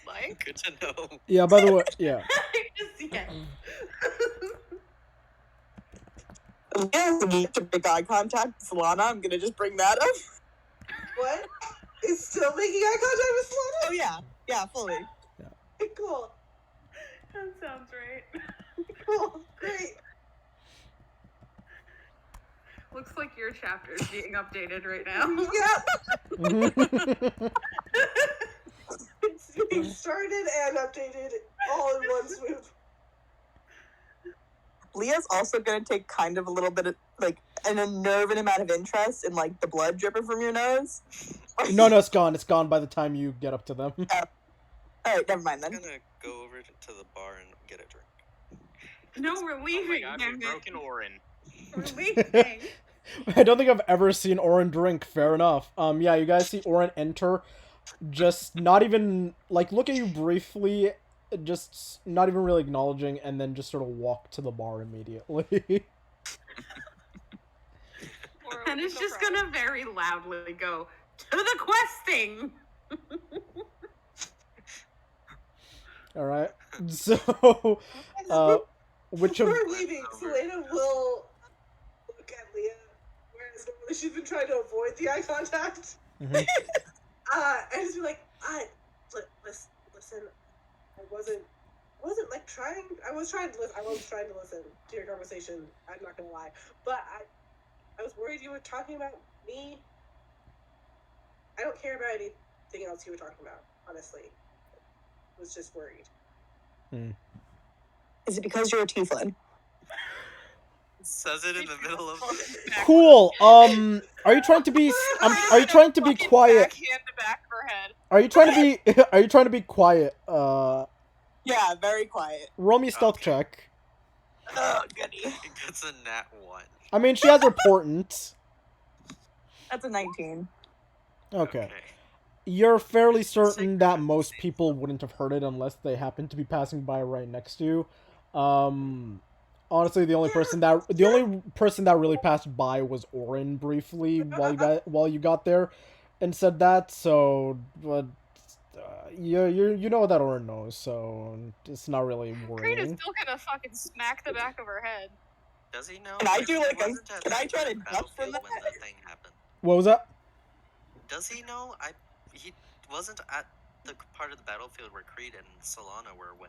Like? Good to know. Yeah. By the way, yeah. Just, yes. Leah has a need to make eye contact with Solana. I'm gonna just bring that up. What? Is still making eye contact with Oh yeah, yeah, fully. Solana? Cool. That sounds right. Cool. Great. Looks like your chapter is being updated right now. Yeah. It's being started and updated all in one swoop. Leah's also gonna take kind of a little bit of like an unnerving amount of interest in like the blood dripping from your nose. No, it's gone. It's gone by the time you get up to them. Alright, never mind I'm then. gonna go over to the bar and get a drink. No, we're Oh my leaving. god, damn we've it. broken Orin. We're leaving. I don't think I've ever seen Orin drink. Fair enough. Yeah, you guys see Orin enter, just not even like look at you briefly, just not even really acknowledging, and then just sort of walk to the bar immediately. Or And we it's go just for gonna very loudly go, to the questing! All right. So, which of Before leaving, Selena will look at Leah, whereas normally she's been trying to avoid the eye contact. Mhm. And just be like, listen, I wasn't like trying. I was trying to listen to your conversation. I'm not gonna lie, but I was worried you were talking about me. I don't care about anything else you were talking about, honestly. I was just worried. Is it because you're a tiefling? Says it in the middle of. Cool. Are you trying to be? Are you trying to be Fucking quiet? backhand to back of her head. Are you trying to be? Are you trying to be quiet? Yeah, very quiet. Roll me a stealth Okay. check. Oh, goody. It gets a nat 1. I mean, she has her portent. That's a 19. Okay. You're fairly certain Sacred that is most safe. people wouldn't have heard it unless they happened to be passing by right next to you. Honestly, the only person that really passed by was Orin briefly while you got there, and said that. So, but you know that Orin knows, so it's not really Creed is worrying. still gonna fucking smack the back of her head. Does he know? Can I do, He like, wasn't at can I the try to duck from battlefield when that? the thing happened. What was that? Does he know? He wasn't at the part of the battlefield where Creed and Solana were when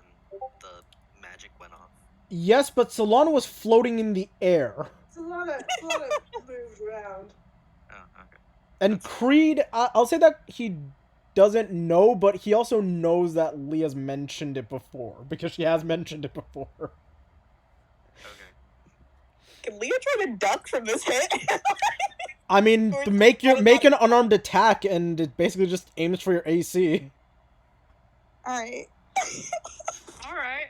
the magic went off. Yes, but Solana was floating in the air. Solana moved around. Oh, okay. And Creed, I'll say that he doesn't know, but he also knows that Leah's mentioned it before, because she has mentioned it before. Okay. Can Leah try to duck from this hit? I mean, make an unarmed attack, and it basically just aims for your AC. Alright. Alright.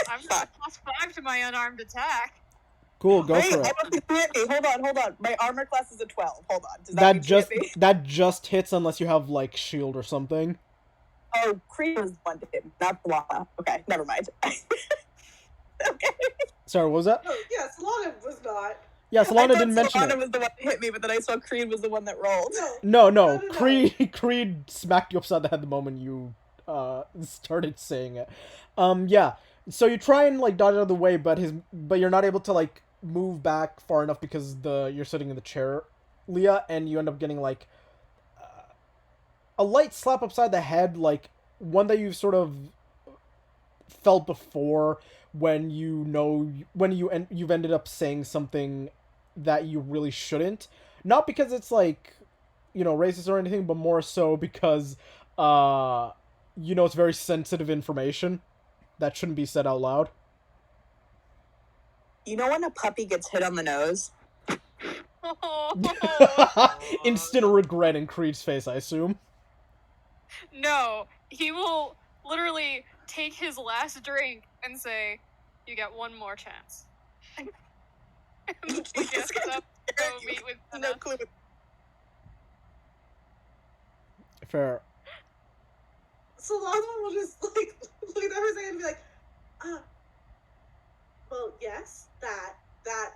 I've got a +5 to my unarmed attack. Cool, go Wait, for it. I don't think you hit me. Hold on. My armor class is a 12. Hold on. Does that mean you hit me? That just hits unless you have like shield or something. Oh, Creed was the one to hit me, not Solana. Okay, never mind. Okay. Sorry, what was that? Oh, yeah, Solana was not. Yeah, I Solana thought didn't mention Solana it. was the one that hit me, but then I saw Creed was the one that rolled. No. Creed smacked you upside the head the moment you started saying it. Yeah. So you try and like dodge out of the way, but you're not able to like move back far enough because you're sitting in the chair, Leah, and you end up getting like a light slap upside the head, like one that you've sort of felt before when you've ended up saying something that you really shouldn't. Not because it's like, racist or anything, but more so because it's very sensitive information that shouldn't be said out loud. You know when a puppy gets hit on the nose? Instant regret in Creed's face, I assume. No, he will literally take his last drink and say, "You get one more chance." And he gets up to go meet with No clue. Fair. Solana will just like look at her and be like, well, yes, that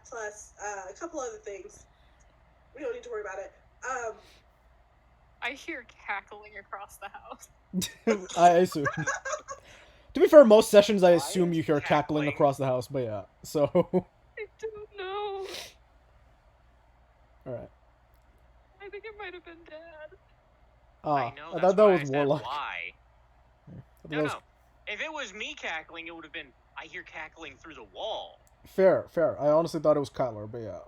plus a couple other things. We don't need to worry about it. I hear cackling across the house. I assume. To be fair, most sessions I assume is you hear cackling cackling? across the house, but yeah. So. I don't know. Alright. I think it might have been Dad. I know. I That's thought that why was I said Warlock. why. That No, was no. If it was me cackling, it would have been, I hear cackling through the wall. fair. I honestly thought it was Kyler, but yeah.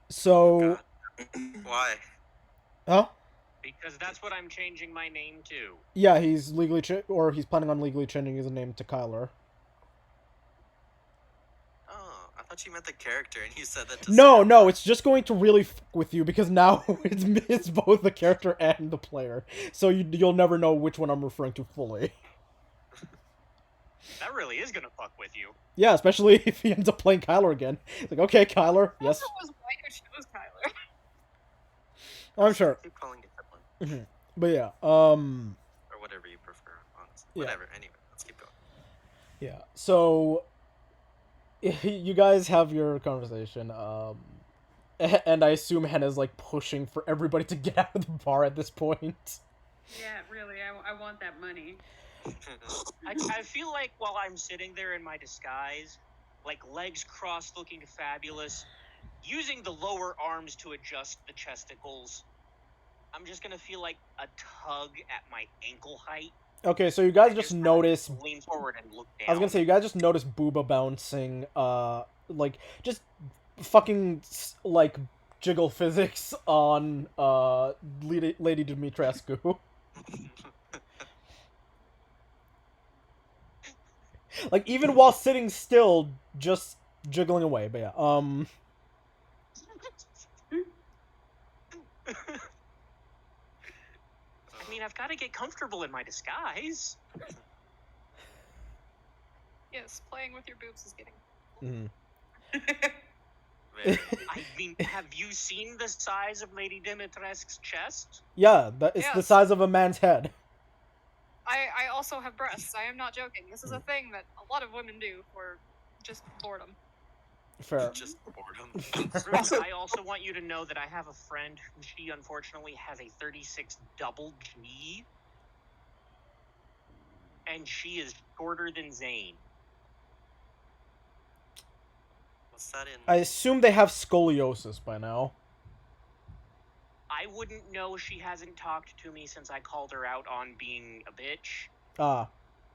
So. Why? Huh? Because that's what I'm changing my name to. Yeah, he's he's planning on legally changing his name to Kyler. Oh, I thought you meant the character, and you said that to No, it's just going to really fuck with you because now it's both the character and the player, so you'll never know which one I'm referring to fully. That really is gonna fuck with you. Yeah, especially if he ends up playing Kyler again. It's like, okay, Kyler, yes, It was White who chose Kyler. I'm sure. Keep calling it Turbulent, But yeah, or whatever you prefer, honestly. Yeah. Whatever. Anyway, let's keep going. yeah. So you guys have your conversation, and I assume Henna's like pushing for everybody to get out of the bar at this point. Yeah, really, I want that money. I feel like while I'm sitting there in my disguise, like legs crossed looking fabulous, using the lower arms to adjust the chesticles, I'm just gonna feel like a tug at my ankle height. Okay, so you guys I just kinda notice. lean forward and look down. I was gonna say you guys just notice Booba bouncing, like just fucking like jiggle physics on Lady Dimitrescu. Like even while sitting still, just jiggling away. But yeah, I mean, I've got to get comfortable in my disguise. Yes, playing with your boobs is getting. Very. I mean, have you seen the size of Lady Dimitrescu's chest? yeah, it's the Yes. size of a man's head. I also have breasts. I am not joking. This is a thing that a lot of women do for Just boredom. Fair. Just boredom. Also- I also want you to know that I have a friend who she unfortunately has a 36 double G, and she is shorter than Zane. What's that in? I assume they have scoliosis by now. I wouldn't know. She hasn't talked to me since I called her out on being a bitch. Ah.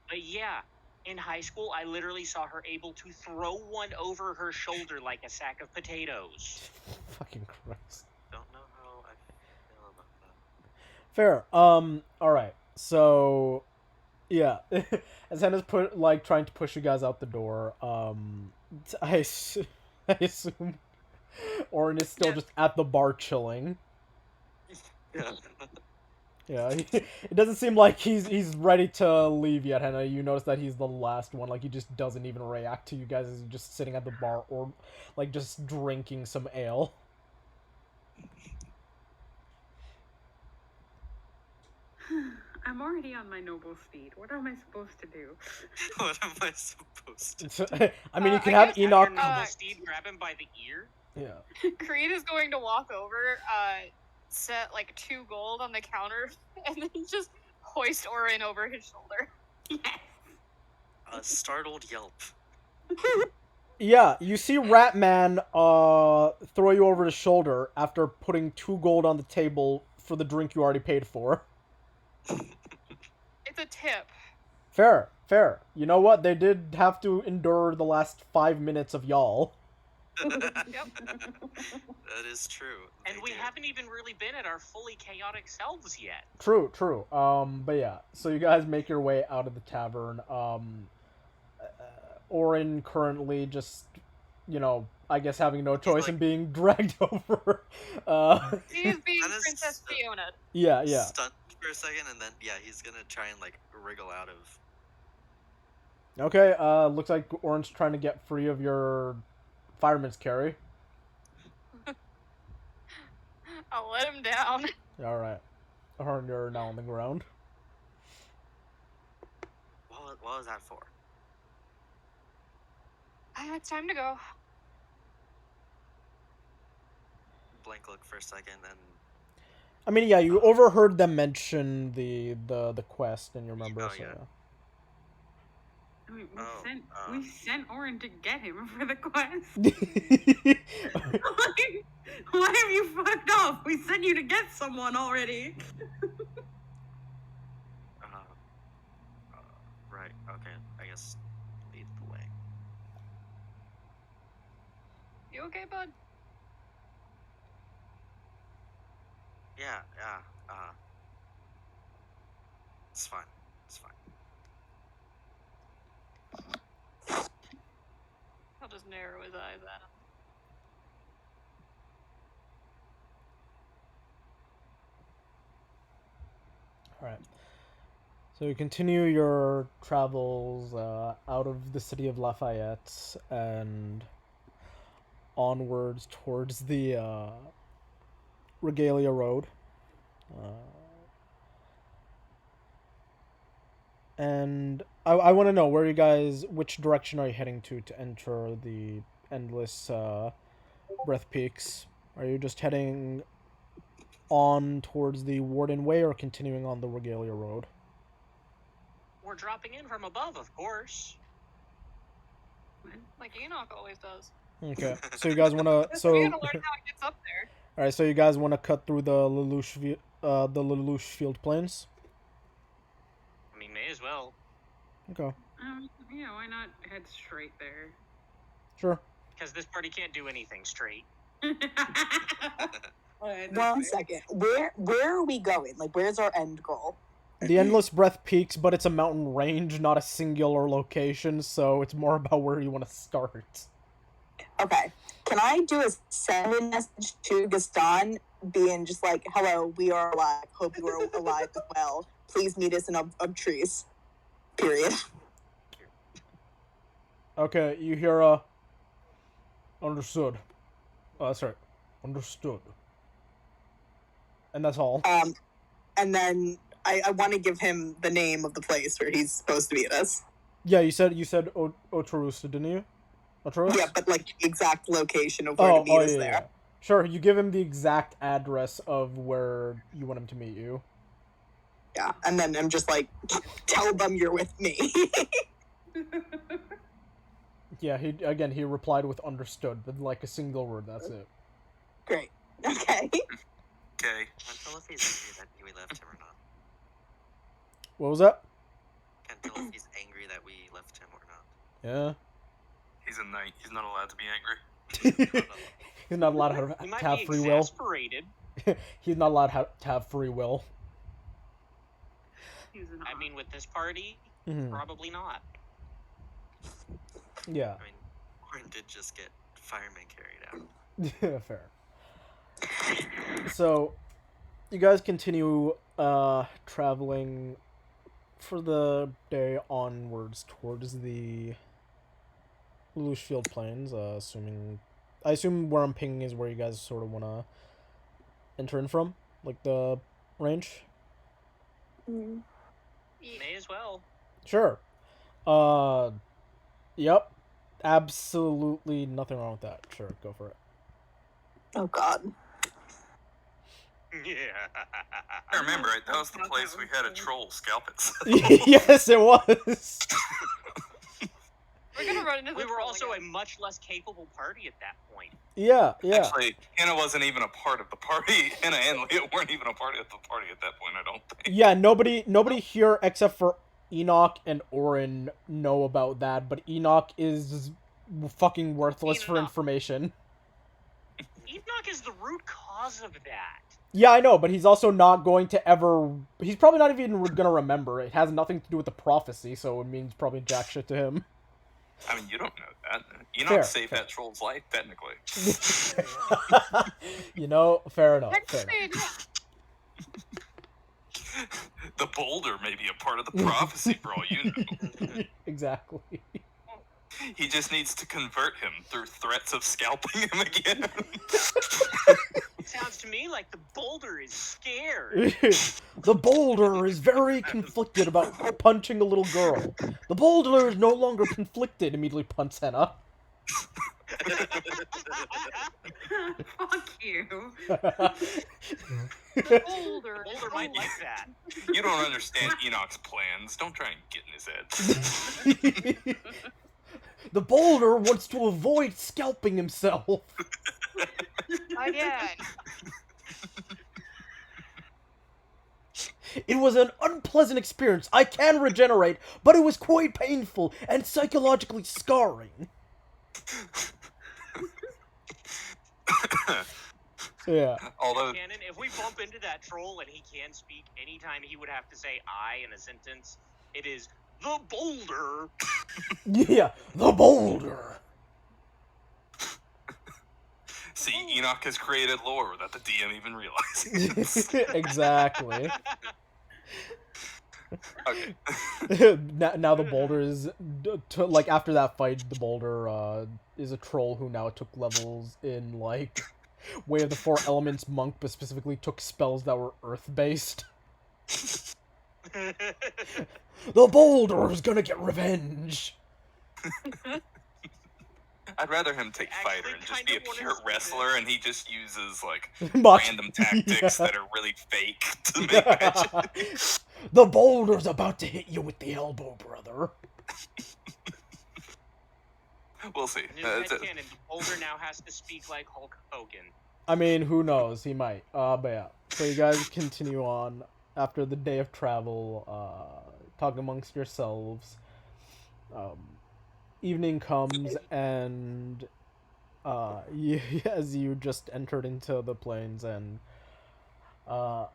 But yeah, in high school, I literally saw her able to throw one over her shoulder like a sack of potatoes. Fucking Christ. Don't know how I feel about that. Fair. Alright. So, yeah. As Henna's trying to push you guys out the door, I assume Orin is still Yeah. just at the bar chilling. Yeah. Yeah, it doesn't seem like he's ready to leave yet, Henna. You notice that he's the last one. Like, he just doesn't even react to you guys as he's just sitting at the bar or, like, just drinking some ale. I'm already on my noble steed. What am I supposed to do? What am I supposed to? I mean, you can I have guess Enoch. Your noble steed, grab him by the ear. Yeah. Creed is going to walk over, set like 2 gold on the counter, and then just hoist Orin over his shoulder. Yes. A startled yelp. Yeah, you see Ratman throw you over his shoulder after putting 2 gold on the table for the drink you already paid for. It's a tip. Fair, fair. You know what? They did have to endure the last 5 minutes of y'all. Yep. That is true. And They we did. haven't even really been at our fully chaotic selves yet. True, true. But yeah, so you guys make your way out of the tavern. Orin currently just, you know, I guess having no choice like- and being dragged over. He is being That is Princess the- Fiona. Yeah, yeah. Stunned for a second, and then he's gonna try and like wriggle out of. Okay, looks like Orin's trying to get free of your fireman's carry. I'll let him down. Alright. Orin, you're now on the ground. What was that for? It's time to go. Blank look for a second, and I mean, yeah, you overheard them mention the quest, and you remember, Oh, so yeah. yeah. I mean, Oh, we sent Orin to get him for the quest. Why have you fucked off? We sent you to get someone already. right. Okay. I guess lead the way. You okay, bud? Yeah. It's fine. It's fine. I'll just narrow his eyes at him. Alright. So you continue your travels out of the city of Lafayette and onwards towards the Regalia Road. And I want to know which direction are you heading to enter the endless Breath Peaks? Are you just heading on towards the Warden Way or continuing on the Regalia Road? We're dropping in from above, of course. Like Enoch always does. Okay, so you guys want to We gotta learn how it gets up there. all right, so you guys want to cut through the Lelouch Field Plains? I mean, may as well. Okay, Yeah, why not head straight there? sure. Because this party can't do anything straight. One second. Where are we going? Like, where's our end goal? The Endless Breath Peaks, but it's a mountain range, not a singular location, so it's more about where you want to start. Okay. Can I do a send message to Gaston being just like, hello, we are alive. Hope you are alive as well. Please meet us in Obtrees. Period. Okay, you hear understood. Sorry. Understood. And that's all. And then I want to give him the name of the place where he's supposed to meet us. Yeah, you said Otarusa, didn't you? Atreus? Yeah, but like the exact location of where to meet us yeah, there. yeah. Sure, you give him the exact address of where you want him to meet you. Yeah, and then I'm just like, tell them you're with me. Yeah, he replied with understood, but like a single word, that's it. Great. Okay. Okay. Can't tell if he's angry that we left him or not. What was that? Can't tell if he's angry that we left him or not. Yeah. He's a knight. He's not allowed to be angry. He's not allowed He to might have be free will. exasperated. He's not allowed to have free will. I mean, with this party, probably not. Yeah. I mean, Warren did just get fireman carried out. Yeah, fair. So, you guys continue traveling for the day onwards towards the Lelouchfield Plains, I assume where I'm pinging is where you guys sort of want to enter in from? Like the range? May as well. Sure. Yep. Absolutely nothing wrong with that. Sure, go for it. Oh God. Yeah. I remember it. That was the place we had a troll scalp it. Yes, it was. We're gonna run into the We were troll also again. a much less capable party at that point. Yeah. Actually, Hannah wasn't even a part of the party. Hannah and Leah weren't even a part of the party at that point, I don't think. Yeah, nobody here except for Enoch and Orin know about that, but Enoch is fucking worthless for Enoch. information. Enoch is the root cause of that. Yeah, I know, but he's also not going to ever... He's probably not even gonna remember. It has nothing to do with the prophecy, so it means probably jack shit to him. I mean, you don't know that. Enoch Fair, saved fair. that troll's life, technically. You know, fair enough. Fair Actually, enough. The Boulder may be a part of the prophecy, for all you know. Exactly. He just needs to convert him through threats of scalping him again. It sounds to me like the Boulder is scared. The Boulder is very conflicted about punching a little girl. The Boulder is no longer conflicted, immediately punts Henna. Fuck you. the Boulder. Boulder might like that. You don't understand Enoch's plans. Don't try and get in his head. The Boulder wants to avoid scalping himself. Again. It was an unpleasant experience. I can regenerate, but it was quite painful and psychologically scarring. Yeah. Although, Cannon, if we bump into that troll and he can speak, anytime he would have to say I in a sentence, it is the Boulder. Yeah, the Boulder. see, Enoch has created lore that the DM even realizes. Exactly. Okay. Now the Boulder is... like, after that fight, the Boulder is a troll who now took levels in, like, Way of the Four Elements monk, but specifically took spells that were earth-based. The Boulder is gonna get revenge! I'd rather him take Actually, fighter and just kind be a of wanna pure see wrestler, and he just uses, like, Much- random tactics Yeah. that are really fake to make magic. The Boulder's about to hit you with the elbow, brother. We'll see. New headcanon, the Boulder now has to speak like Hulk Hogan. I mean, who knows? He might. But yeah. So you guys continue on after the day of travel, talk amongst yourselves. Evening comes, and as you just entered into the plains and are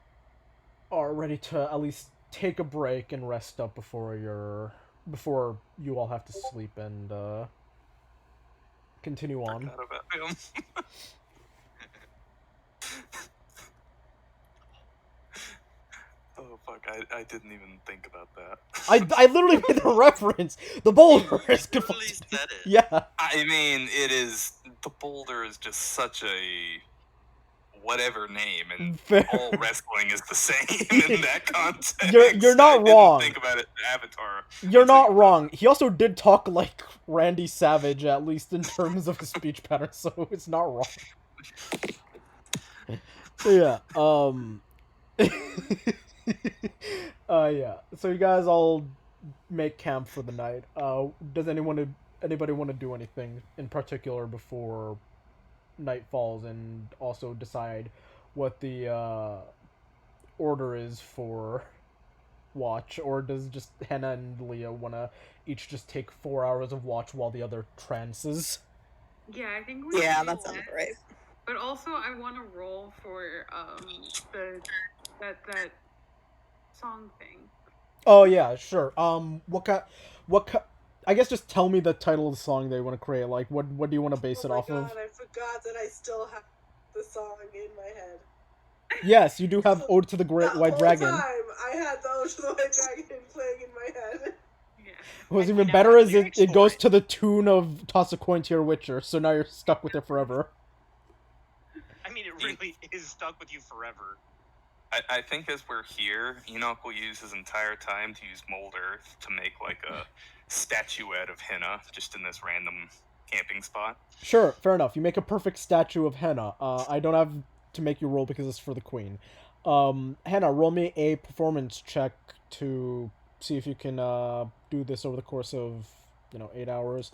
ready to at least take a break and rest up before you all have to sleep and continue on. Forgot about him. Oh fuck! I didn't even think about that. I literally made the reference. The Boulder is You good. literally said it. Yeah. I mean, it is the Boulder is just such a whatever name, and Fair. all wrestling is the same in that context. You're not I didn't wrong. think about it in Avatar. You're not wrong. He also did talk like Randy Savage, at least in terms of his speech pattern, so it's not wrong. Yeah. Yeah. So you guys all make camp for the night. Does anybody want to do anything in particular before night falls, and also decide what the order is for watch, or does just Henna and Leah want to each just take 4 hours of watch while the other trances? Yeah, I think we Yeah, should that do sounds right. But also, I want to roll for that song thing. Oh yeah, sure. I guess just tell me the title of the song they want to create. Like, what do you want to base it off God, of? I forgot that I still have the song in my head. Yes, you do have Ode to the Great White Dragon. The whole time I had the Ode to the White Dragon playing in my head. Yeah. What's And even we now better have is lyrics it for goes it. to the tune of Toss a Coin to Your Witcher, so now you're stuck with it forever. I mean, it really is stuck with you forever. I think as we're here, Enoch will use his entire time to use Boulder to make like a statuette of Henna just in this random camping spot. Sure, fair enough. You make a perfect statue of Henna. I don't have to make you roll because it's for the queen. Henna, roll me a performance check to see if you can do this over the course of 8 hours.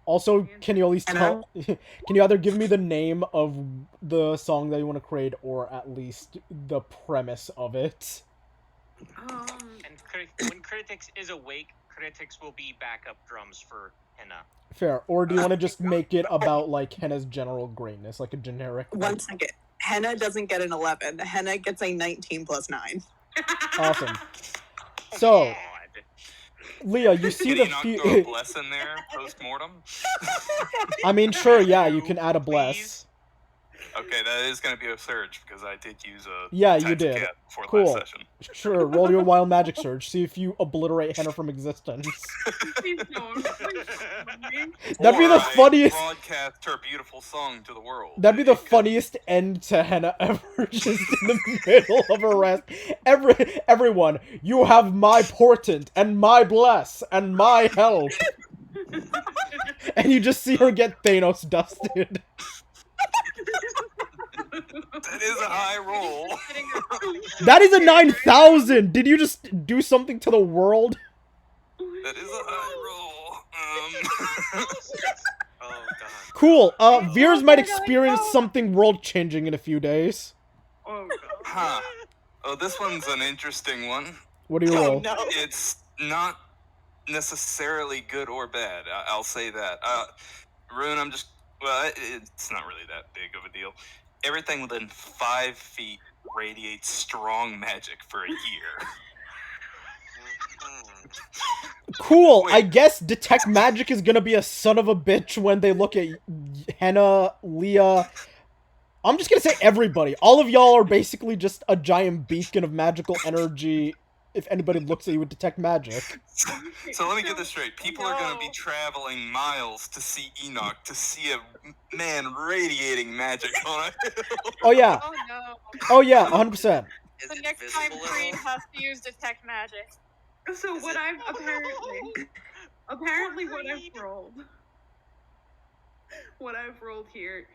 Also, can you at least tell? Can you either give me the name of the song that you want to create, or at least the premise of it? And when Critics is awake, Critics will be backup drums for Henna. Fair. Or do you want to just make it about like Henna's general greatness, like a generic? One second. Henna doesn't get an 11. Henna gets a 19 plus 9. Awesome. So, God. Leah, you see Can the Enoch throw a bless in there post-mortem? I mean, sure, yeah, you can add a bless. Okay, that is going to be a surge, because I did use a Yeah, you tactic did. cat before Cool. last session. Sure, roll your wild magic surge. See if you obliterate Henna from existence. Please don't. Please don't. That'd be Or the I funniest. broadcast her beautiful song to the world. That'd be the It could- funniest end to Henna ever, just in the middle of a rest. Everyone, you have my portent, and my bless, and my help. And you just see her get Thanos dusted. That is a high roll. That is a 9,000! Did you just do something to the world? That is a high roll. Oh god. Cool, Veers might experience something world-changing in a few days. Oh god. Huh. Oh, this one's an interesting one. What do you Oh roll? no. It's not necessarily good or bad. I'll say that. Rune, it's not really that big of a deal. Everything within 5 feet radiates strong magic for a year. Cool, Wait. I guess Detect Magic is gonna be a son of a bitch when they look at Henna, Leah. I'm just gonna say everybody. All of y'all are basically just a giant beacon of magical energy if anybody looks at you with Detect Magic. So let me get this straight. People are going to be No. traveling miles to see Enoch, to see a man radiating magic on a hill. Oh yeah, Oh no. oh yeah, 100%. Is The it next time visible at Queen all? has to use Detect Magic. So Is what it- I've apparently what I've rolled here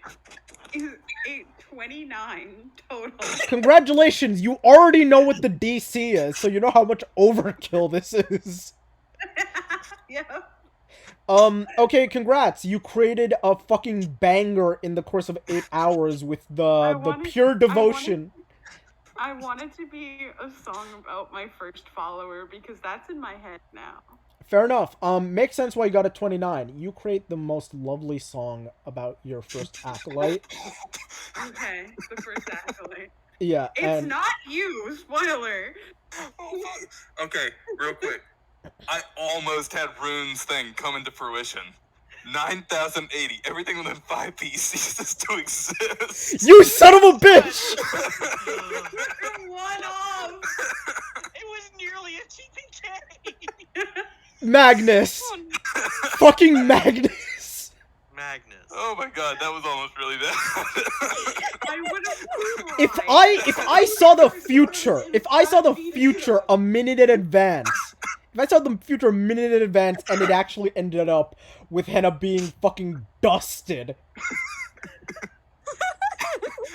is a 29 total. Congratulations, you already know what the DC is, so you know how much overkill this is. Yeah. Okay, congrats. You created a fucking banger in the course of 8 hours with the pure devotion. I want it to be a song about my first follower because that's in my head now. Fair enough. Makes sense why you got a 29. You create the most lovely song about your first acolyte. Okay, the first acolyte. Yeah, It's and not you, spoiler. Oh, fuck. Okay, real quick. I almost had Rune's thing come into fruition. 9,080. Everything within 5 feet ceases to exist. you son of a bitch! One off. It was nearly a TPK. Magnus! Fucking Magnus! Magnus. Oh my god, that was almost really bad. I if I saw the future, a minute in advance, if I saw the future a minute in advance and it actually ended up with Henna being fucking dusted.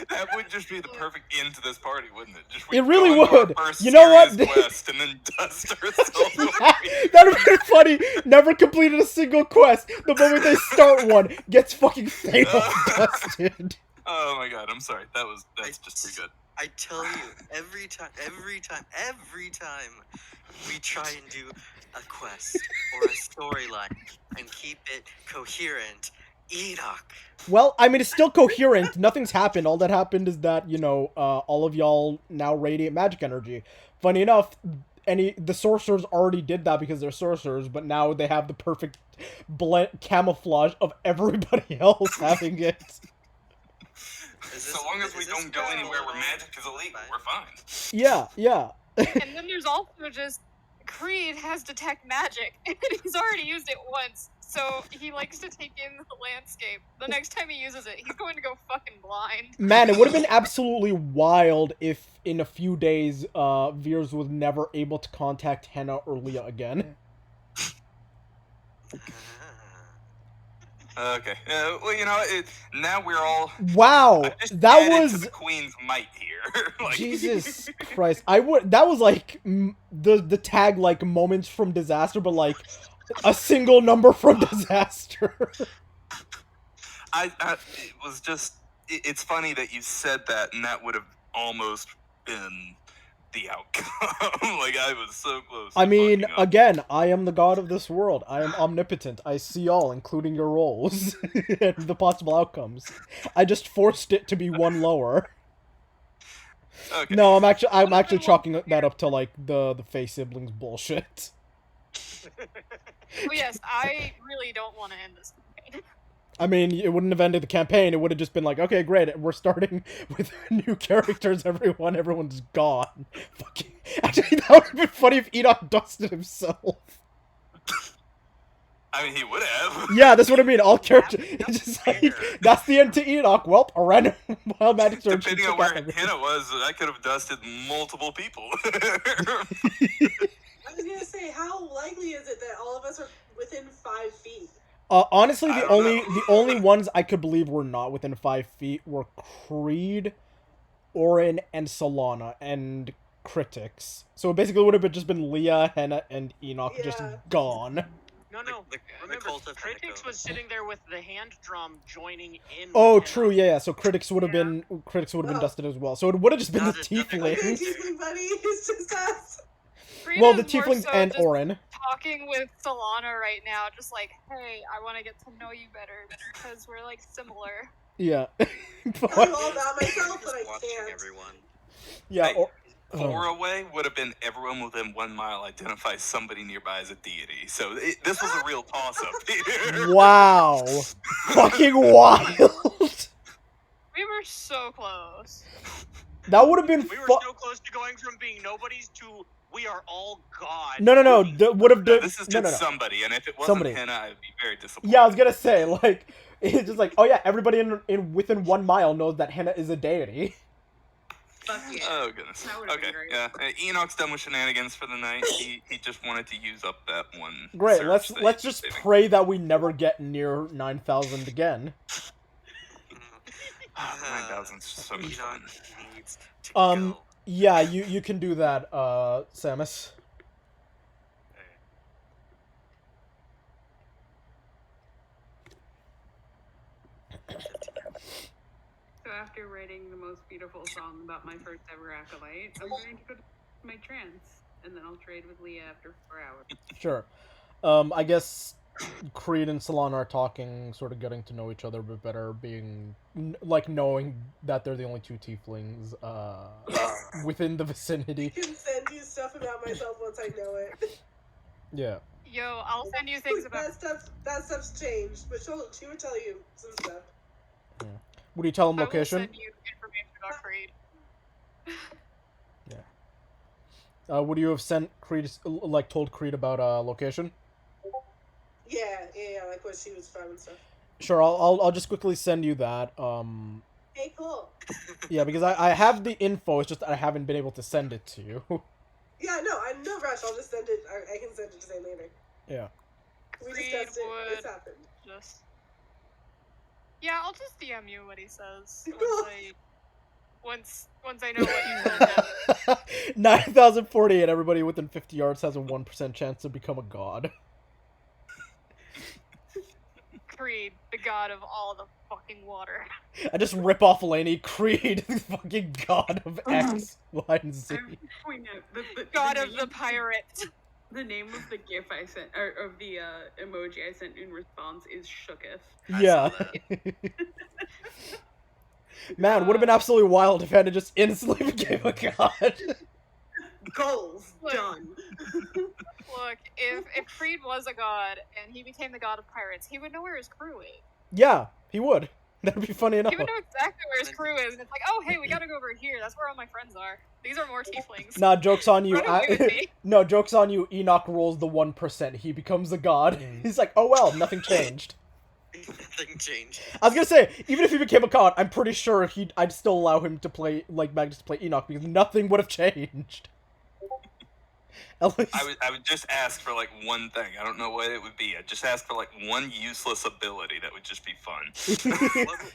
That would just be the perfect end to this party, wouldn't it? Just It really go into our would. first You know what? serious quest and then dust ourselves. Yeah, that'd be funny. Never completed a single quest. The moment they start one, gets fucking fatal dusted. Oh my god, I'm sorry. That's just pretty good. I tell you, every time we try and do a quest or a storyline and keep it coherent, Enoch. Well, I mean, it's still coherent. Nothing's happened. All that happened is that, all of y'all now radiate magic energy. Funny enough, the sorcerers already did that because they're sorcerers, but now they have the perfect camouflage of everybody else having it. So long as we don't go anywhere where magic is illegal, we're fine. Yeah. And then there's also just Creed has detect magic, and he's already used it once, so he likes to take in the landscape. The next time he uses it, he's going to go fucking blind. Man, it would have been absolutely wild if in a few days, Veers was never able to contact Henna or Leah again. Okay. Well, now we're all. Wow, I just that added was to the Queen's might here. Like, Jesus Christ. That was like the tag like moments from Disaster, but like a single number from Disaster. It was just. It's funny that you said that, and that would have almost been the outcome. Like, I was so close. I mean, fucking up. again, I am the god of this world. I am omnipotent. I see all, including your rolls and the possible outcomes. I just forced it to be one lower. Okay. No, I'm actually chalking that up to like the Fae siblings bullshit. Oh yes, I really don't want to end this campaign. I mean, it wouldn't have ended the campaign. It would have just been like, okay, great. We're starting with new characters. Everyone's gone. Fucking. Actually, that would have been funny if Enoch dusted himself. I mean, he would have. Yeah, that's what I mean. All characters. It's just like, that's the end to Enoch. Well, a random wild magic search. Depending on where Hannah was, I could have dusted multiple people. I was gonna say, how likely is it that all of us are within 5 feet? Honestly, I the don't only know. the only ones I could believe were not within 5 feet were Creed, Orin, and Solana, and Critics. So it basically would have just been Leah, Henna, and Enoch just Yeah. gone. No. The Remember, cult of Critics Henneko. was sitting there with the hand drum joining in. Oh, with true, Henna. yeah. So Critics would have been Oh. dusted as well. So it would have just been Not the a different Okay, tieflings. tiefling buddy, it's just us. Well, the Frida's more tieflings so and just Orin. talking with Solana right now, just like, hey, I want to get to know you better because we're like similar. Yeah. I'm all about myself, but Just I watching can't. everyone. Yeah. Hey, Oh. 4 away would have been everyone within 1 mile identifies somebody nearby as a deity. So this was a real toss-up here. Wow. Fucking wild. We were so close. That would have been We were fun. so close to going from being nobodies to we are all God. No. That would have No, done. this is No. just somebody, and if it wasn't Somebody. Hannah, I'd be very disappointed. Yeah, I was gonna say, like, it's just like, oh yeah, everybody in within 1 mile knows that Henna is a deity. Fuck yeah. Oh goodness. That would've been Okay, great. yeah. Enoch's done with shenanigans for the night. He just wanted to use up that one. Great. surge Let's that let's he was just saving. pray that we never get near 9,000 again. 9,000's so much fun. Enoch needs to go. Yeah, you can do that, Samus. So after writing the most beautiful song about my first ever acolyte, I'm going to go to my trance, and then I'll trade with Leah after 4 hours. Sure. I guess Creed and Solana are talking, sort of getting to know each other a bit better, like knowing that they're the only 2 tieflings within the vicinity. I can send you stuff about myself once I know it. Yeah. Yo, I'll send you things about. That stuff's changed, but she would tell you some stuff. Would you tell them I will location? send you information about Creed. Would you have sent Creed, like, told Creed about location? Yeah, like what she was from and stuff. Sure, I'll just quickly send you that. Hey, cool. Yeah, because I have the info, it's just that I haven't been able to send it to you. Yeah, no, I'm no rush. I'll just send it. I can send it to Zay later. Yeah. We Creed discussed it. would It's happened. just. Yeah, I'll just DM you what he says once I know what you told him. 9,048, everybody within 50 yards has a 1% chance to become a god. Creed, the god of all the fucking water. I just rip off Lainey, Creed, the fucking god of X, Y, and Z. I have to point out the God the of the name- pirate. The name of the GIF I sent, or of the emoji I sent in response is Shooketh. Yeah. Man, would have been absolutely wild if Hannah just instantly became a god. Goals Look. done. Look, if Creed was a god and he became the god of pirates, he would know where his crew is. Yeah, he would. That'd be funny enough. He would know exactly where his crew is, and it's like, oh, hey, we gotta go over here. That's where all my friends are. These are more tieflings. Nah, joke's on you. Run away with me. No, joke's on you. Enoch rolls the 1%. He becomes a god. He's like, oh well, nothing changed. Nothing changed. I was gonna say, even if he became a god, I'm pretty sure I'd still allow him to play, like, Magnus to play Enoch, because nothing would have changed. At least... I would just ask for, like, one thing. I don't know what it would be. I'd just ask for, like, one useless ability that would just be fun.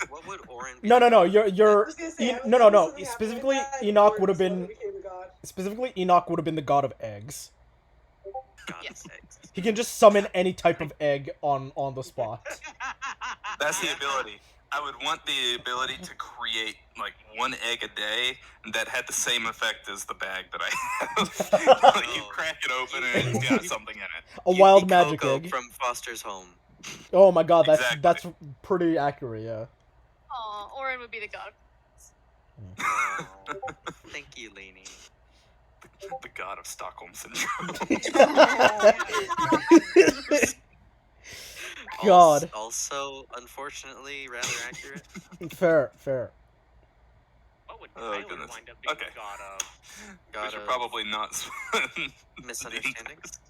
What would Orin be? No, you're... Say, No, specifically, Enoch would have been... God. Specifically, Enoch would have been the god of eggs. God, Yes. eggs. He can just summon any type of egg on the spot. That's the ability. I would want the ability to create, like, one egg a day that had the same effect as the bag that I have. Like, you crack it open and it's got something in it. A You'd wild be magic Coco egg. from Foster's Home. Oh my god, Exactly. that's pretty accurate, yeah. Aw, Orin would be the god. Aw, thank you, Lainey. The god of Stockholm Syndrome. God. Also, unfortunately, rather accurate. Fair. What would Oh, Tyler goodness. wind up being Okay. god of? We God should of probably not... misunderstandings.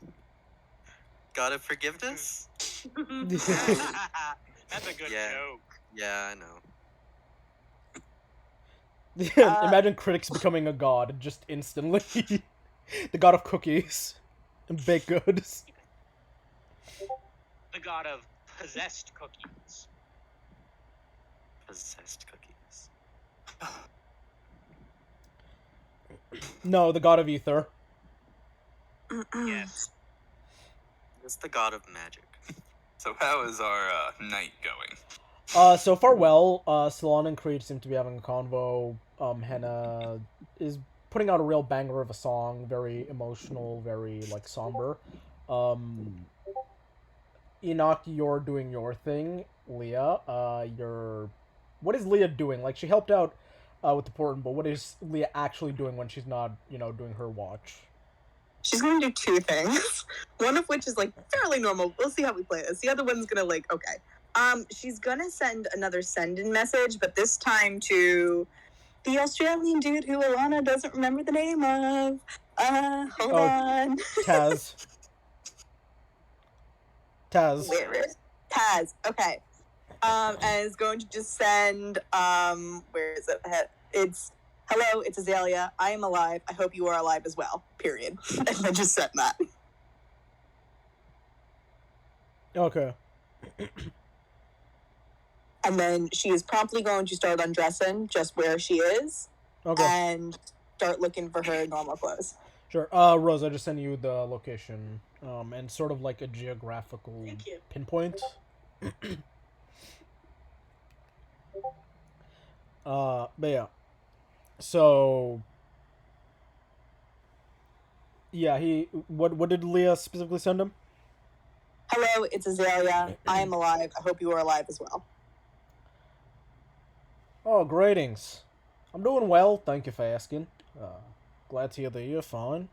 God of forgiveness. That's a good Yeah. joke. Yeah, I know. Imagine critics becoming a god just instantly. The god of cookies and baked goods. The god of possessed cookies. Possessed cookies. No, the god of ether. Yes. It's the god of magic. So how is our night going? So far well. Salon and Creed seem to be having a convo. Henna is putting out a real banger of a song, very emotional, very like somber. Enoch, you're doing your thing. Leah, what is Leah doing? Like, she helped out with the portent, but what is Leah actually doing when she's not, doing her watch? She's gonna do two things. One of which is like fairly normal. We'll see how we play this. The other one's gonna she's gonna send another send-in message, but this time to the Australian dude who Alana doesn't remember the name of. Hold on. Taz. Where is Taz? Okay. And is going to just send where is it? It's hello, it's Azalea. I am alive. I hope you are alive as well. Period. And then just send that. Okay. And then she is promptly going to start undressing just where she is. Okay. And start looking for her normal clothes. Sure. Rose, I just sent you the location, and sort of like a geographical Thank you. pinpoint. But yeah. So, yeah, what did Leah specifically send him? Hello, it's Azalea. I am alive. I hope you are alive as well. Oh, greetings. I'm doing well, thank you for asking. Glad to hear that you're fine.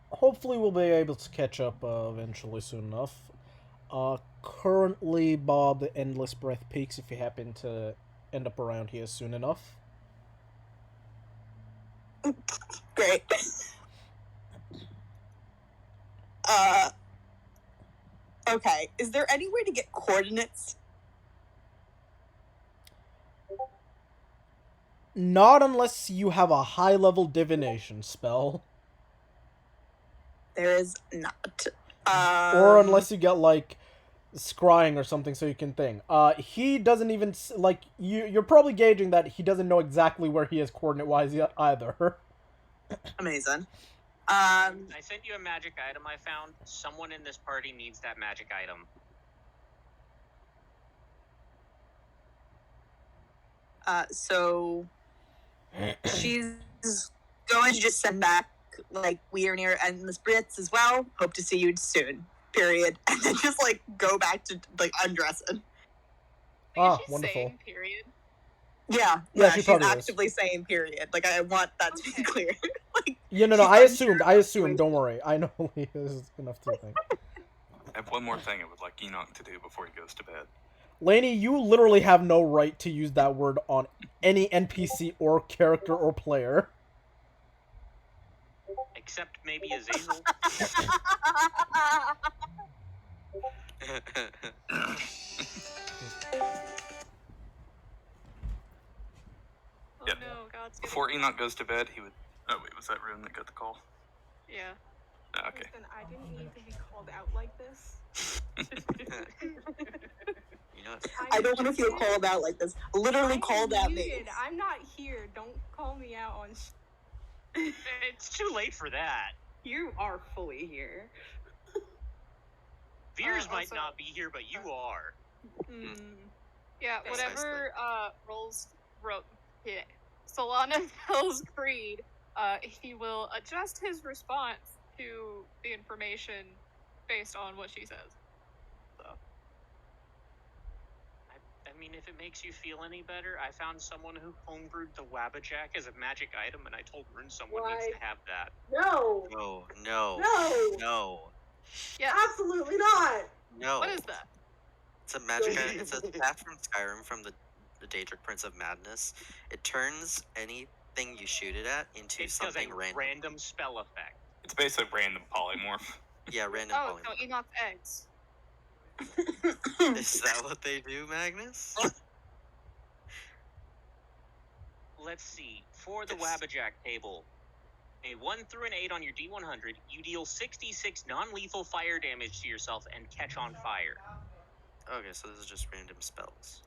Hopefully we'll be able to catch up eventually soon enough. Currently, Bob, the Endless Breath peaks if you happen to end up around here soon enough. Great. Okay. Is there any way to get coordinates? Not unless you have a high-level divination spell. There is not. Or unless you get, like, scrying or something so you can think. He doesn't even, like, you're probably gauging that he doesn't know exactly where he is coordinate-wise yet either. Amazing. I sent you a magic item I found. Someone in this party needs that magic item. So she's going to just send back, like, we are near endless Brits as well. Hope to see you soon. Period. And then just, like, go back to, like, undressing. Ah, She's wonderful. saying period. Yeah, Yeah, she she's probably is. actively saying period. Like, I want that to be Okay. clear. Like, Yeah, no, she's I unsure assumed. about the situation. Don't worry. I know Leah is enough to think. I have one more thing I would like Enoch to do before he goes to bed. Lainey, you literally have no right to use that word on any NPC or character or player. Except maybe Azazel. Oh Yep. no, God's getting Before Enoch goes to bed, he would... Oh, wait, was that Rune that got the call? Yeah. Ah, okay. Listen, I didn't need to be called out like this. You know, I don't want to feel called out like this. Literally called out me. muted. I'm not here. Don't call me out on It's too late for that. You are fully here. Veers might also- not be here, but you are. Yeah, Precisely. whatever Solana tells Creed, he will adjust his response to the information based on what she says. So I mean, if it makes you feel any better, I found someone who homebrewed the Wabbajack as a magic item, and I told Rune someone needs Why? to have that. No! no, no, No! no, yeah, Absolutely not! no. what is that? It's a magic item. It's a staff from Skyrim from the Daedric Prince of Madness. It turns anything you shoot it at into It does something a random. random spell effect. It's basically random polymorph. Yeah, random Oh, polymorph. so Enoch's eggs. Is that what they do, Magnus? Let's see. For the Yes. Wabbajack table, a 1 through an 8 on your D100, you deal 66 non-lethal fire damage to yourself and catch on fire. Okay, so this is just random spells.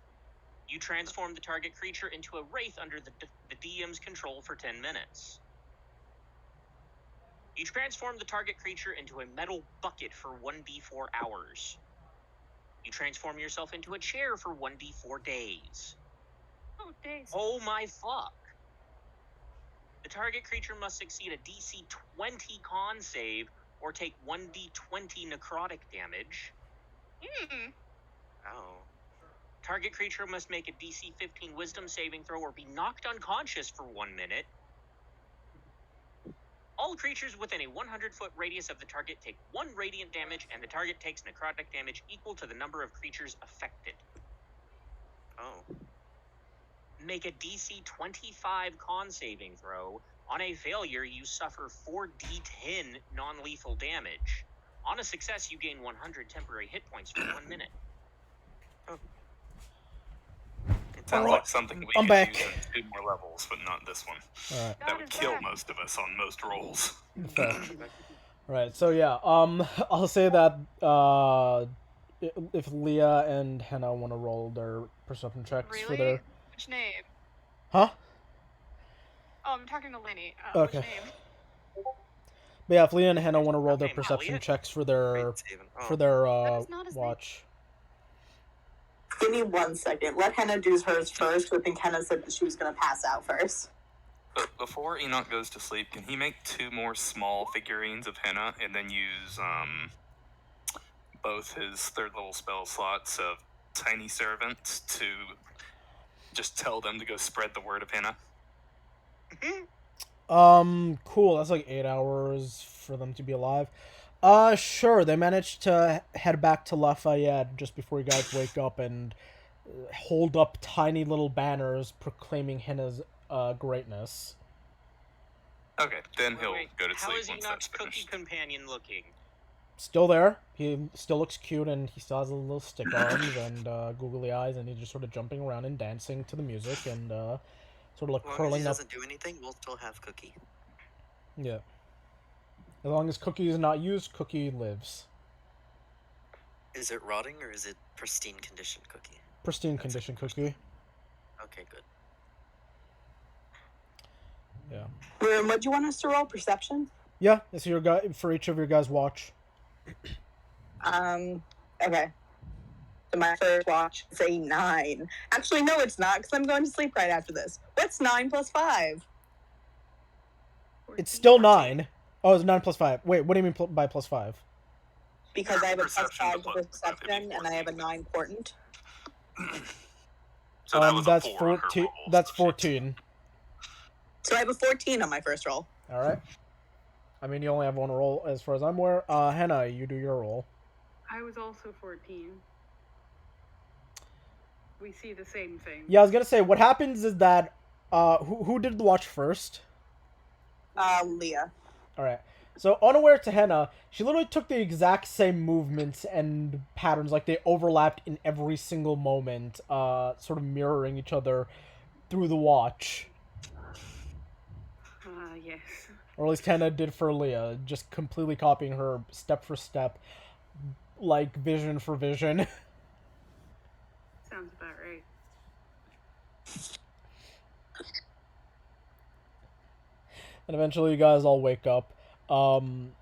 You transform the target creature into a wraith under the DM's control for 10 minutes. You transform the target creature into a metal bucket for 1d4 hours. You transform yourself into a chair for 1d4 days. Oh, days. Oh my fuck. The target creature must succeed a DC 20 con save or take 1d20 necrotic damage. Hmm. Oh. Target creature must make a DC 15 wisdom saving throw or be knocked unconscious for 1 minute. All creatures within a 100-foot radius of the target take 1 radiant damage, and the target takes necrotic damage equal to the number of creatures affected. Oh. Make a DC 25 con saving throw. On a failure, you suffer 4d10 non-lethal damage. On a success, you gain 100 temporary hit points for 1 minute. It Sounds Alright. like something we I'm could back. use on 2 more levels, but not this one. Alright. That would kill most of us on most rolls. Fair. Right, so yeah, I'll say that, if Leah and Henna want to roll their perception checks for Really? their... Which name? Huh? Oh, I'm talking to Lenny. Okay. Which name? But yeah, if Leah and Henna want to roll their Okay, perception Elliot. checks for their, Great saving. Oh. for their, That is not his name. watch. Give me 1 second. Let Henna do hers first. I think Henna said that she was going to pass out first. But before Enoch goes to sleep, can he make 2 more small figurines of Henna and then use both his 3rd level spell slots of Tiny Servant to just tell them to go spread the word of Henna? Cool, that's like 8 hours for them to be alive. Sure, they managed to head back to Lafayette just before you guys wake up and hold up tiny little banners proclaiming Henna's, greatness. Okay, then he'll Wait, go to how sleep is once Enoch's that's cookie finished. companion looking? Still there. He still looks cute, and he still has a little stick arms and googly eyes, and he's just sort of jumping around and dancing to the music, and sort of like As long as he curling up. doesn't do anything, we'll still have Cookie. Yeah. As long as Cookie is not used, Cookie lives. Is it rotting or is it pristine condition Cookie? Pristine That's condition a good question. Cookie. Okay, good. Yeah. What do you want us to roll? Perception? Yeah, it's your guy for each of your guys' watch. Okay. So my first watch is a 9. Actually, no, it's not, because I'm going to sleep right after this. What's 9 plus 5? It's still 14. 9. Oh, it's 9 plus 5. Wait, what do you mean by plus 5? Because I have a plus Perception 5 plus to 5 perception, and I have a 9 portent. So that was that's a 4 on her 14. roll, That's so she- 14. So I have a 14 on my first roll. All right. I mean, you only have one roll as far as I'm aware. Henna, you do your roll. I was also 14. We see the same thing. Yeah, I was gonna say what happens is that who did the watch first? Leah. All right. So unaware to Henna, she literally took the exact same movements and patterns, like they overlapped in every single moment, sort of mirroring each other through the watch. Yes. Or at least Henna did for Leah, just completely copying her step for step, like vision for vision. Sounds about right. And eventually you guys all wake up. Wrong?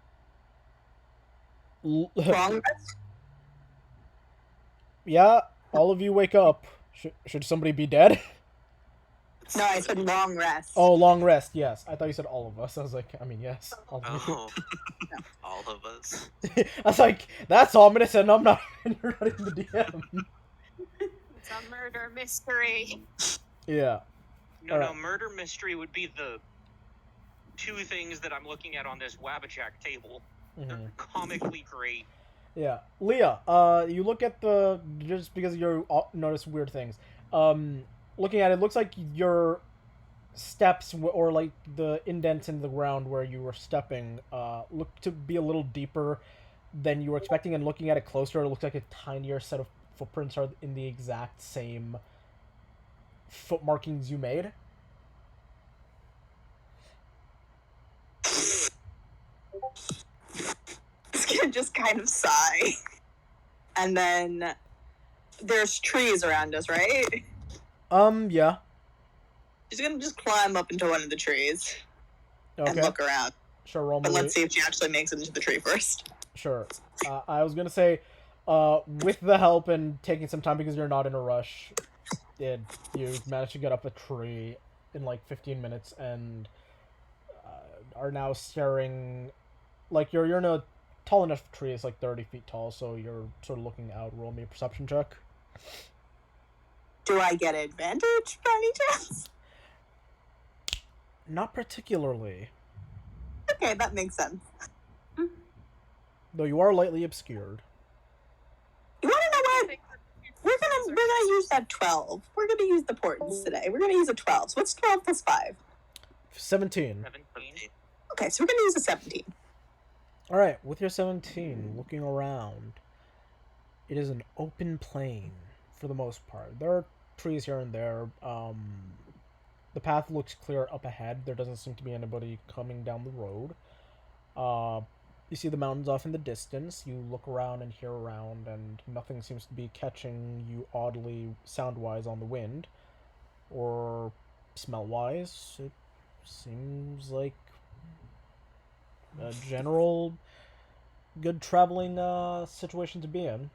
Yeah, all of you wake up. Should somebody be dead? No, I said long rest. Oh, long rest, yes. I thought you said all of us. I was like, I mean, yes. All of you. Oh, all of us. I was like, that's ominous, and I'm not, and you're not in the DM. It's a murder mystery. Yeah. No, Alright. murder mystery would be the 2 things that I'm looking at on this Wabachak table. They're comically great. Yeah. Leah, you look at just because you notice weird things. Looking at it, looks like your steps or like the indents in the ground where you were stepping look to be a little deeper than you were expecting, and looking at it closer, it looks like a tinier set of footprints are in the exact same foot markings you made. It's gonna just kind of sigh. And then there's trees around us, right? Yeah. She's gonna just climb up into one of the trees and Okay. look around. Sure, roll me. But let's see if she actually makes it into the tree first. Sure. I was gonna say, with the help and taking some time because you're not in a rush, you managed to get up a tree in like 15 minutes and are now staring, like you're in a tall enough tree. It's like 30 feet tall, so you're sort of looking out. Roll me a perception check. Do I get advantage by any chance? Not particularly, Okay, that makes sense. though you are lightly obscured. You wanna know I what? think that We're gonna use that 12. We're gonna use the portents today. We're gonna use a 12. So what's 12 plus 5? 17. 17. Okay, so we're gonna use a 17. All right, with your 17, looking around, it is an open plain for the most part. There are trees here and there. The path looks clear up ahead. There doesn't seem to be anybody coming down the road. You see the mountains off in the distance. You look around and hear around, and nothing seems to be catching you oddly sound-wise on the wind. Or smell-wise. It seems like a general good traveling situation to be in.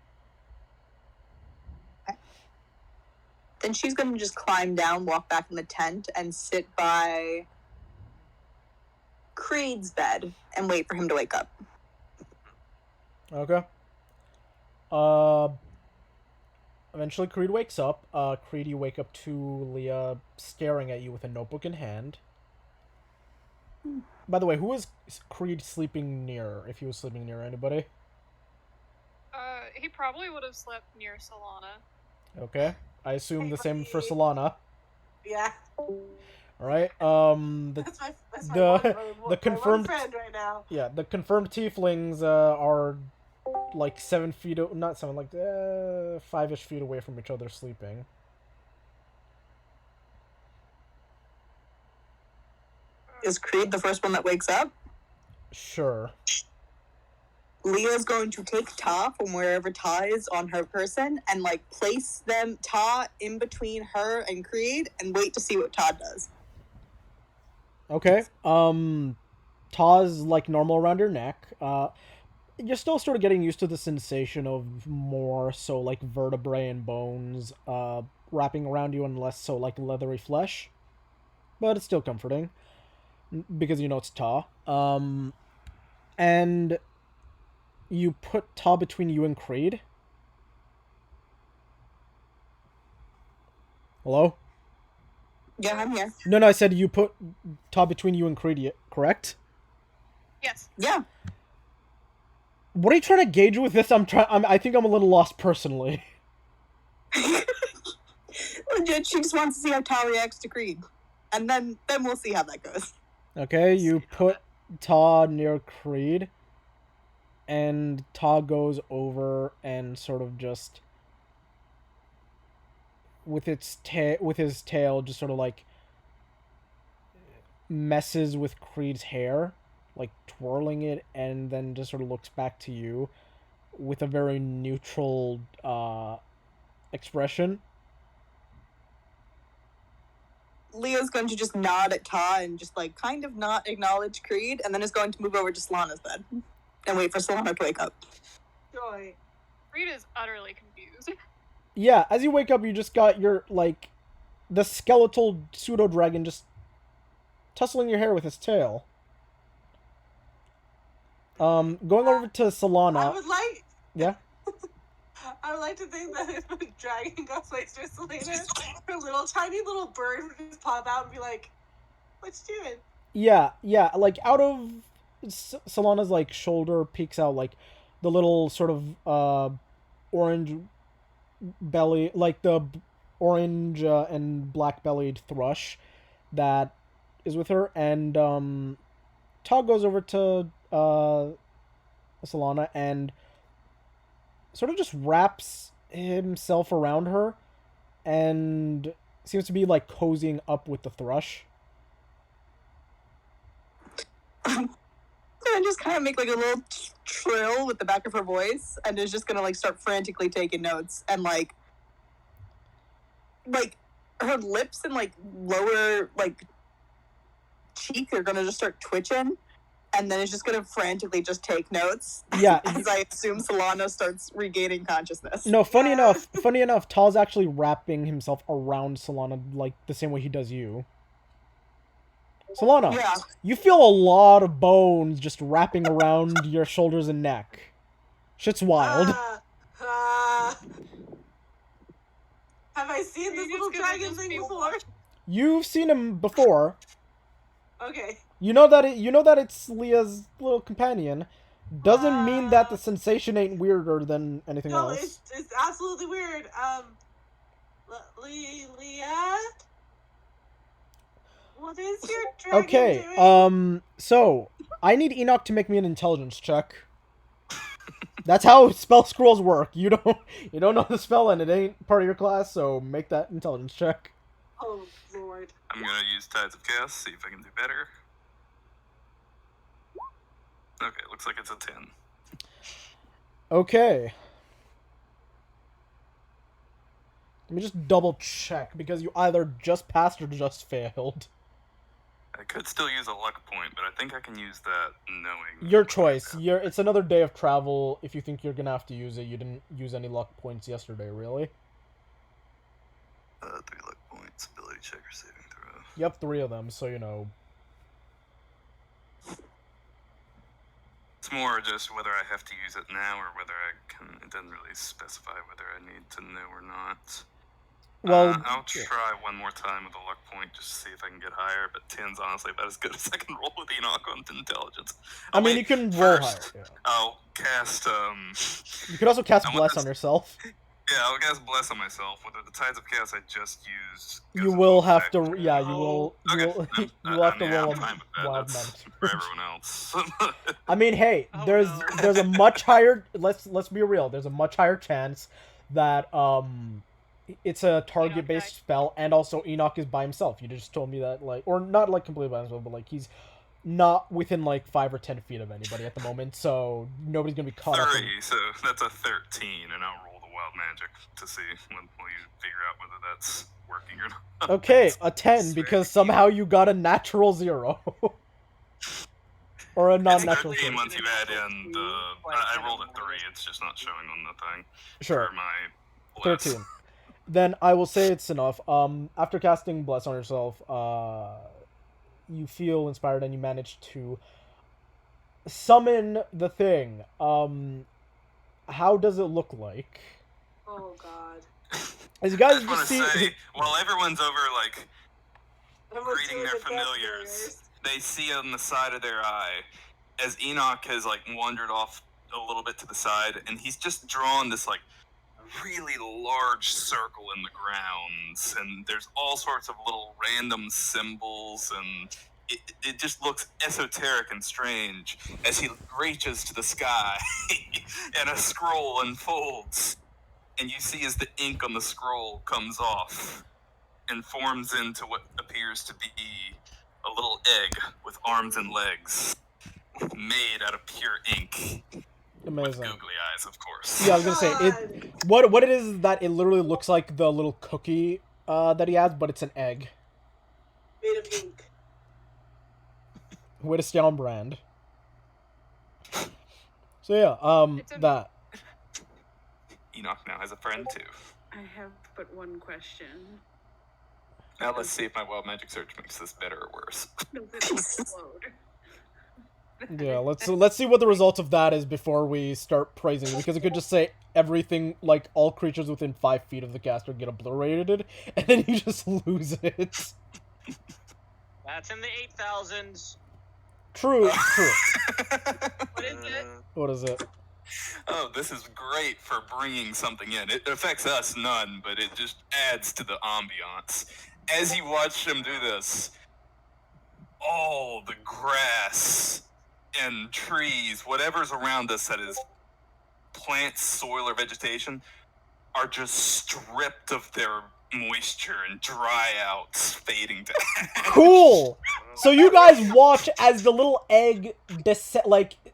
Then she's gonna just climb down, walk back in the tent, and sit by Creed's bed and wait for him to wake up. Okay. Eventually Creed wakes up. Creed, you wake up to Leah staring at you with a notebook in hand. By the way, who is Creed sleeping near, if he was sleeping near anybody? he probably would have slept near Solana. Okay. I assume the same for Solana. Yeah. Alright, That's my the confirmed friend right now. yeah, the confirmed tieflings are like 7 feet, not 7, like 5-ish feet away from each other sleeping. is Creed the first one that wakes up? Sure. Leah's going to take Ta from wherever Ta is on her person and, like, place Ta in between her and Creed and wait to see what Ta does. Okay. Ta's, like, normal around your neck. You're still sort of getting used to the sensation of more so, like, vertebrae and bones, wrapping around you and less so, like, leathery flesh. But it's still comforting. Because you know it's Ta. And you put Ta between you and Creed. Hello? Yeah, I'm here. No, I said you put Ta between you and Creed, correct? Yes. Yeah. What are you trying to gauge with this? I think I'm a little lost personally. Legit, she just wants to see how Ta reacts to Creed. And then we'll see how that goes. Okay, you put Ta near Creed, and Ta goes over and sort of just with his tail just sort of like messes with Creed's hair, like twirling it, and then just sort of looks back to you with a very neutral expression. Leah's going to just nod at Ta and just, like, kind of not acknowledge Creed, and then is going to move over to Solana's bed and wait for Solana to wake up. Joy. Creed is utterly confused. Yeah, as you wake up, you just got your, like, the skeletal pseudo-dragon just tussling your hair with his tail. Going over to Solana. I would like... Yeah? I would like to think that if a dragon goes right through Selena, her little tiny little bird would just pop out and be like, "What you doing?" Yeah, like, out of Solana's, like, shoulder peeks out, like, the little sort of, orange belly, like, the orange and black-bellied thrush that is with her, and, Ta goes over to, Solana and sort of just wraps himself around her and seems to be, like, cozying up with the thrush. And just kind of make, like, a little trill with the back of her voice, and is just gonna, like, start frantically taking notes, and, like, her lips and, like, lower, like, cheek are gonna just start twitching, and then it's just gonna frantically just take notes. Yeah. As I assume Solana starts regaining consciousness. No, funny enough, Tal's actually wrapping himself around Solana, like, the same way he does you. Solana, Yeah. you feel a lot of bones just wrapping around your shoulders and neck. Shit's wild. Have I seen this little dragon thing before? You've seen him before. Okay. You know that it's Leah's little companion. Doesn't mean that the sensation ain't weirder than anything No, else. it's absolutely weird. Leah? What is your dragon Okay, doing? so I need Enoch to make me an intelligence check. That's how spell scrolls work. You don't know the spell and it ain't part of your class, so make that intelligence check. Oh, Lord. I'm gonna use Tides of Chaos, see if I can do better. Okay, looks like it's a 10. Okay. Let me just double check, because you either just passed or just failed. I could still use a luck point, but I think I can use that knowing... Your choice. It's another day of travel. If you think you're gonna have to use it, you didn't use any luck points yesterday, really? 3 luck points, ability check or saving throw. You have 3 of them, so you know. It's more just whether I have to use it now or whether I can... It doesn't really specify whether I need to know or not. Well, I'll try one more time with a luck point just to see if I can get higher, but 10's honestly about as good as I can roll with Enoch on intelligence. I mean, you can roll higher. Yeah. I'll cast, You could also cast Bless on yourself. Yeah, I'll cast Bless on myself. With the Tides of Chaos I just used... You will have to, yeah, you will have to roll a wild magic magic. for everyone else. I mean, hey, there's a much higher, let's be real, there's a much higher chance that, it's a target-based spell, and also Enoch is by himself. You just told me that, like, or not like completely by himself, but like he's not within like 5 or 10 feet of anybody at the moment, so nobody's gonna be caught up. 30, so that's a 13, and I'll roll the wild magic to see when you figure out whether that's working or not. Okay, a 10 because somehow you got a natural 0. Or a non-natural It's 3. once you add in the... I rolled a 3, it's just not showing on the thing. Sure. For my bless. 13. Then I will say it's enough. After casting Bless on yourself, you feel inspired and you manage to summon the thing. How does it look like? Oh god. As you guys I just want just to see... say, while everyone's over, like, Everyone's greeting doing their the death familiars, prayers. they see on the side of their eye, as Enoch has, like, wandered off a little bit to the side, and he's just drawn this, like, really large circle in the grounds, and there's all sorts of little random symbols, and it just looks esoteric and strange as he reaches to the sky, and a scroll unfolds, and you see as the ink on the scroll comes off and forms into what appears to be a little egg with arms and legs, made out of pure ink. Amazing. With googly eyes, of course. Yeah, I was gonna say, what it is that it literally looks like the little cookie that he has, but it's an egg. Made of ink. Way to stay on brand. So yeah, that. Enoch now has a friend too. I have but one question. Now let's see if my wild magic search makes this better or worse. Does it explode? Yeah, let's see what the result of that is before we start praising it, because it could just say everything, like all creatures within 5 feet of the caster get obliterated, and then you just lose it. That's in the 8,000s. True. What is it? What is it? Oh, this is great for bringing something in. It affects us none, but it just adds to the ambiance. As you watch him do this, all the grass and trees, whatever's around us that is plants, soil, or vegetation, are just stripped of their moisture and dry out, fading to ash. Cool! So you guys watch as the little egg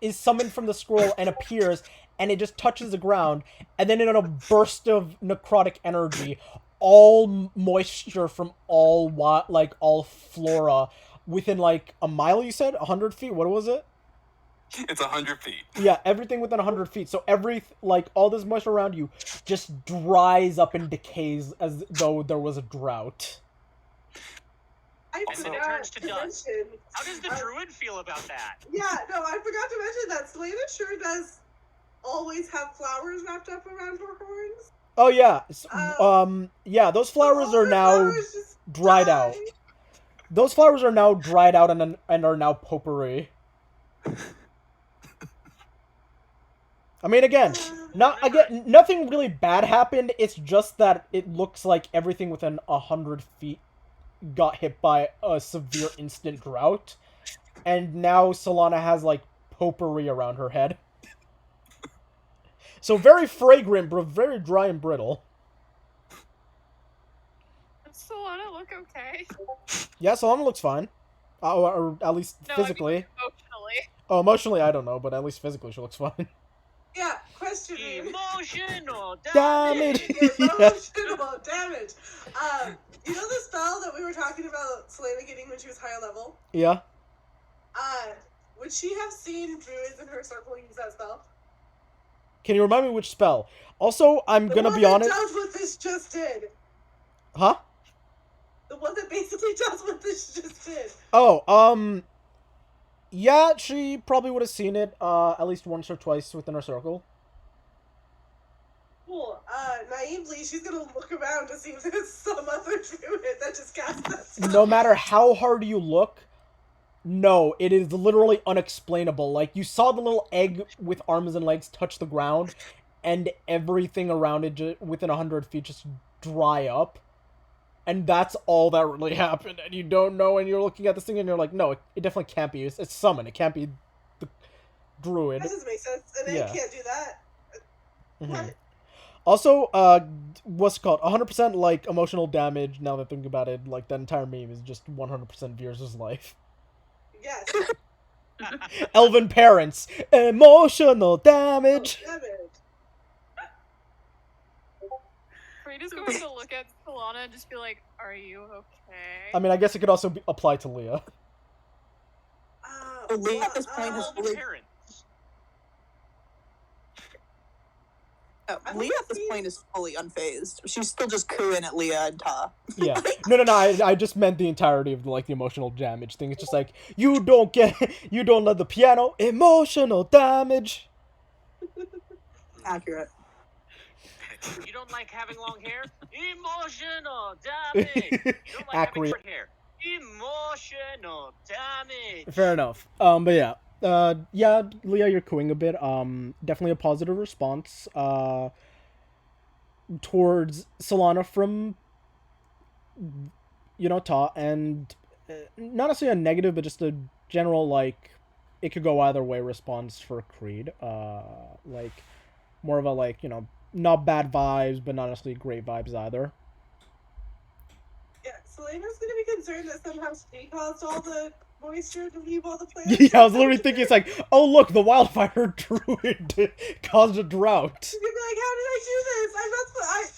is summoned from the scroll and appears, and it just touches the ground, and then in a burst of necrotic energy, all moisture from all flora within like a mile, you said? 100 feet? What was it? It's 100 feet. Yeah, everything within 100 feet. So all this moisture around you just dries up and decays as though there was a drought. I And then it forgot turns to dust. mention- How does the druid feel about that? Yeah, no, I forgot to mention that Selena sure does always have flowers wrapped up around her horns. Oh yeah. Yeah, those flowers All are her now flowers just dried die. out. Those flowers are now dried out and are now potpourri. I mean, again, nothing really bad happened. It's just that it looks like everything within 100 feet got hit by a severe instant drought, and now Solana has like potpourri around her head. So very fragrant, but very dry and brittle. Does Solana look okay? Yeah, Solana looks fine, or at least physically. I mean, emotionally. Oh, emotionally, I don't know, but at least physically, she looks fine. Yeah, question. Emotional Damage. Emotional damage. You know the spell that we were talking about Selena getting when she was higher level? Yeah. Would she have seen druids in her circle use that spell? Can you remind me which spell? Also, I'm gonna be honest. The one that does what this just did. Huh? The one that basically does what this just did. Oh, yeah, she probably would have seen it, at least once or twice within her circle. Cool. Naively, she's gonna look around to see if there's some other druid that just cast that spell. No matter how hard you look, no, it is literally unexplainable. Like, you saw the little egg with arms and legs touch the ground, and everything around it within 100 feet just dry up. And that's all that really happened, and you don't know, and you're looking at this thing, and you're like, no, it definitely can't be. It's summon. It can't be the druid. That doesn't make sense, and Yeah. it can't do that. Mm-hmm. What? Also, what's it called? 100% like emotional damage. Now that I think about it, like that entire meme is just 100% Veers' life. Yes. Elven parents, emotional damage. Oh, damn it. Freda's going to look at Solana and just be like, "Are you okay?" I mean, I guess it could also apply to Leah. Leah at this point has All the fully. parents. Leah at this point is fully unfazed. She's still just cooing at Leah and Ta. Yeah. No. I just meant the entirety of the emotional damage thing. It's just like you don't let the piano emotional damage. Accurate. You don't like having long hair? Emotional damage. You don't like having short hair? Emotional damage. Fair enough. But yeah. Yeah, Leah, you're cooing a bit. Definitely a positive response. Towards Solana from, Ta, and not necessarily a negative, but just a general like, it could go either way response for Creed. Like, more of a like, not bad vibes, but not necessarily great vibes either. Yeah, Selena's gonna be concerned that somehow she caused all the moisture to leave all the plants. Yeah, I was literally thinking, it's like, oh look, the wildfire druid caused a drought. She's gonna be like, how did I do this? I'm not.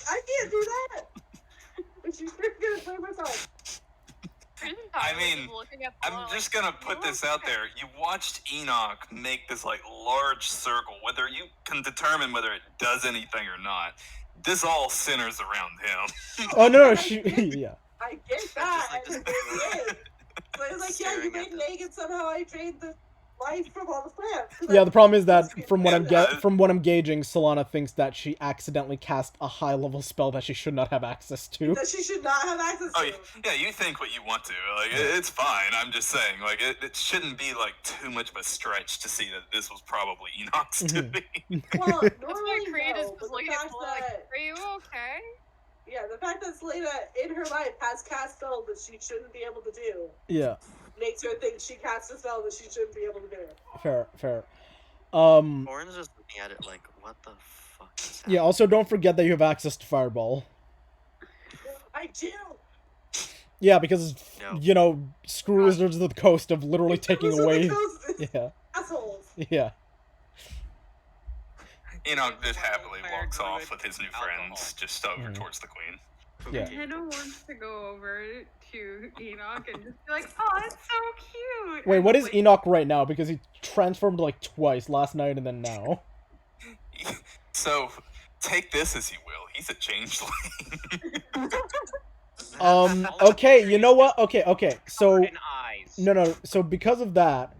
I can't do that. But she's gonna blame herself. I mean, I'm just gonna put this out there. You watched Enoch make this like large circle. Whether you can determine whether it does anything or not, this all centers around him. Oh no, yeah. I get that. Like And it is. But it's like, yeah, you made an egg and somehow I drained the life from all the plants. Yeah, the problem is that from what I'm gauging, Solana thinks that she accidentally cast a high level spell that she should not have access to. That she should not have access to. Oh yeah, you think what you want to. Like it's fine. I'm just saying, like it shouldn't be like too much of a stretch to see that this was probably Enoch's doing. Well, That's why normally Creed is no, but looking the at fact Solana like, that "Are you okay?" yeah, the fact that Selena in her life has cast spells that she shouldn't be able to do Yeah. makes her think she cast a spell that she shouldn't be able to do. Fair. Orin's just looking at it like, what the fuck is happening? Yeah, also don't forget that you have access to Fireball. I do. Yeah, because No. screw Wizards of the Coast of literally taking away. Yeah. Assholes. Yeah. Enoch just happily walks off with his new friends, just over towards the queen. Yeah. Hannah wants to go over to Enoch and just be like, "Oh, it's so cute." Wait, and what is like, Enoch right now? Because he transformed like twice, last night and then now. So, take this as you will. He's a changeling. Okay, you know what? Okay. So, Covered in eyes. no. So because of that,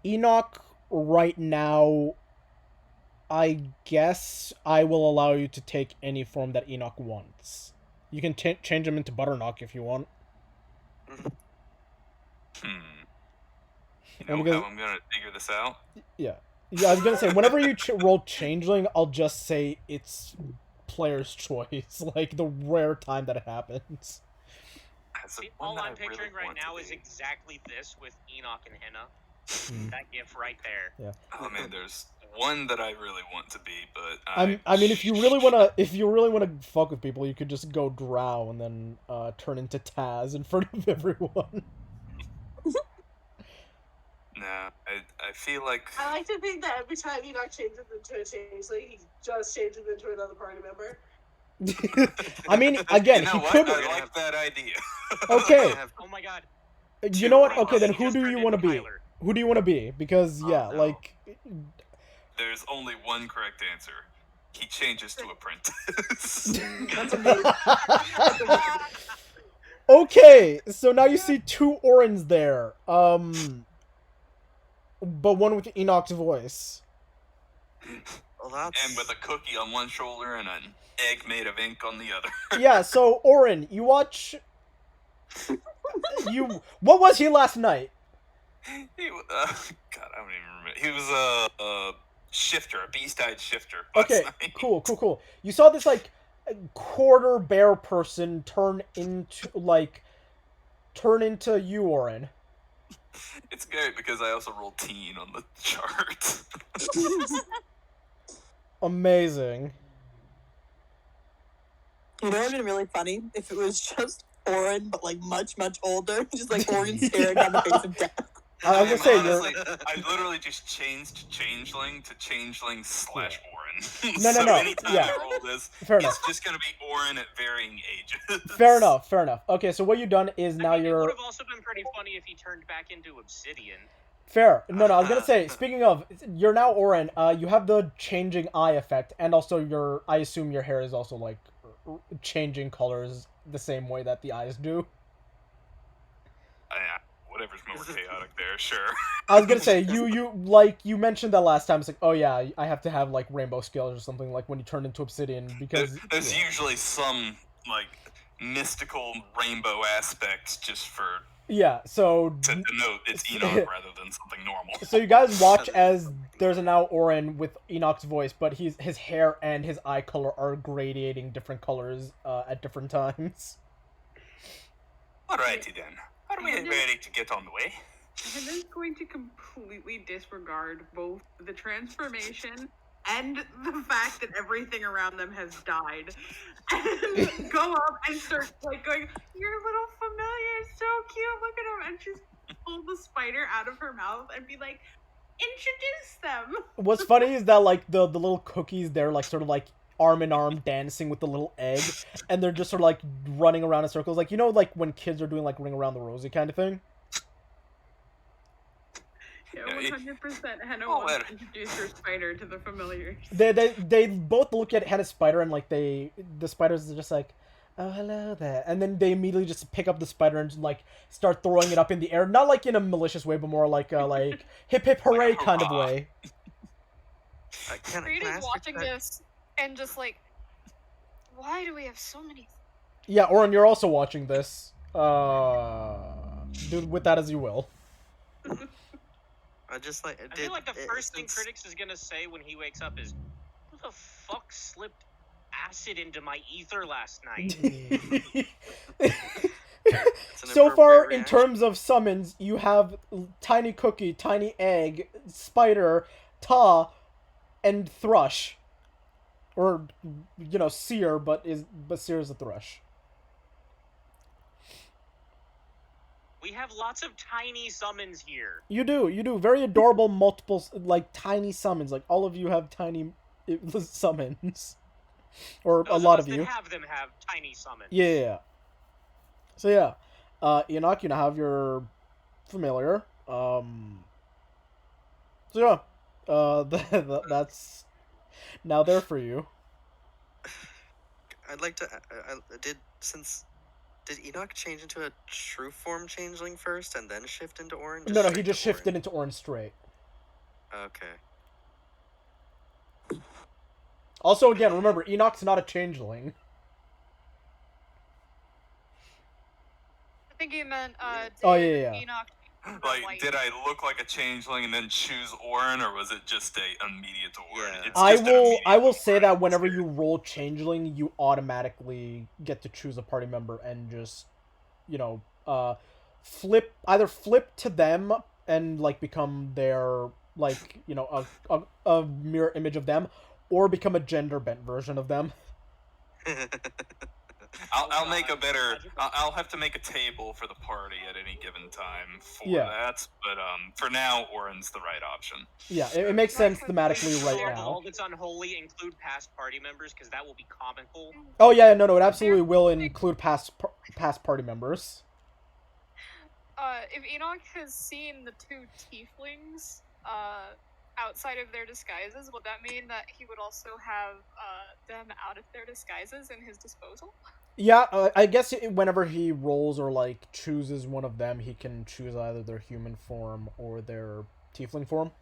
Enoch right now, I guess I will allow you to take any form that Enoch wants. You can change him into Butternut if you want. You know how I'm gonna figure this out? Yeah, I was gonna say, whenever you roll Changeling, I'll just say it's player's choice, like the rare time that it happens. All I'm picturing right now is exactly this with Enoch and Henna. That gif right there. Yeah. Oh man, there's one that I really want to be, but I mean, if you really wanna fuck with people, you could just go Drow and then turn into Taz in front of everyone. Nah, I feel like I like to think that every time Enoch changes into a changeling, he just changes into another party member. I mean, again, you know he what? could. I like that idea. Okay. Oh my god. You know what? Okay, then He who just do turned you want to into be? Tyler. Who do you want to be? Because yeah, no. like. There's only one correct answer. He changes to apprentice. That's amazing. Okay, so now you see two Orins there. But one with Enoch's voice. Well, that's... And with a cookie on one shoulder and an egg made of ink on the other. Yeah, so Orin, you watch. What was he last night? God, I don't even remember. He was a shifter, a beast-eyed shifter. Okay, night. cool. You saw this like quarter bear person turn into you, Orin. It's great because I also rolled teen on the chart. Amazing. You know what would have been really funny? If it was just Orin, but like much, much older. Just like Orin staring down the face of death. I was gonna say, honestly, I literally just changed changeling to changeling / Orin. No, so no. anytime Yeah. I roll this, Fair it's enough. just gonna be Orin at varying ages. Fair enough. Okay, so what you've done is now I mean, it you're would have also been pretty funny if he turned back into obsidian. fair. No, I was gonna say. Speaking of, you're now Orin. You have the changing eye effect, and also I assume your hair is also like changing colors the same way that the eyes do. Yeah, whatever's more chaotic there, sure. I was gonna say you mentioned that last time. It's like, oh yeah, I have to have like rainbow scales or something like when you turn into obsidian because there's usually some like mystical rainbow aspects just for so to denote it's Enoch rather than something normal. So you guys watch as there's a now Orin with Enoch's voice, but his hair and his eye color are gradiating different colors at different times. Alrighty then. Are we ready to get on the way? Henna's going to completely disregard both the transformation and the fact that everything around them has died, and go up and start like going, "Your little familiar is so cute. Look at him!" And just pull the spider out of her mouth and be like, "Introduce them." What's funny is that like the little cookies, they're like sort of like arm in arm dancing with the little egg, and they're just sort of like running around in circles, like like when kids are doing like ring around the rosy kind of thing. Yeah, 100%. Henna wants to introduce her spider to the familiars. They both look at Henna's spider and like the spiders are just like, oh hello there, and then they immediately just pick up the spider and like start throwing it up in the air, not like in a malicious way, but more like like hip hip hooray kind of way. Creed is watching this and just like, why do we have so many? Yeah, Orin, you're also watching this. Do with that as you will. I just like. I feel like the first thing Critics is gonna say when he wakes up is, "Who the fuck slipped acid into my ether last night?" So far, in terms of summons, you have Tiny Cookie, Tiny Egg, Spider, Ta, and Thrush. Or, Seer, but Seer is a Thrush. We have lots of tiny summons here. You do. Very adorable, multiple, like, tiny summons. Like, all of you have tiny summons. Or Those a lot of of you. Have them have tiny summons. Yeah. So, yeah. Enoch, you now have your familiar. So, yeah. That's now there for you. I'd like to. Did Enoch change into a true form changeling first and then shift into Orin? No, he just shifted into Orin straight. Okay. Also, again, remember, Enoch's not a changeling. I think he meant, yeah. Enoch. Like, did I look like a changeling and then choose Orin, or was it just a immediate Orin? Yeah. I will say that whenever you roll changeling, you automatically get to choose a party member and just, flip to them and like become their like a mirror image of them, or become a gender bent version of them. I'll make a better. I'll have to make a table for the party at any given time for that. But for now, Orin's the right option. Yeah, it makes sense thematically right now. All that's unholy include past party members because that will be comical. Oh yeah, no, it absolutely will include past party members. If Enoch has seen the two tieflings, outside of their disguises, would that mean that he would also have them out of their disguises in his disposal? Yeah, I guess whenever he rolls or like chooses one of them, he can choose either their human form or their tiefling form.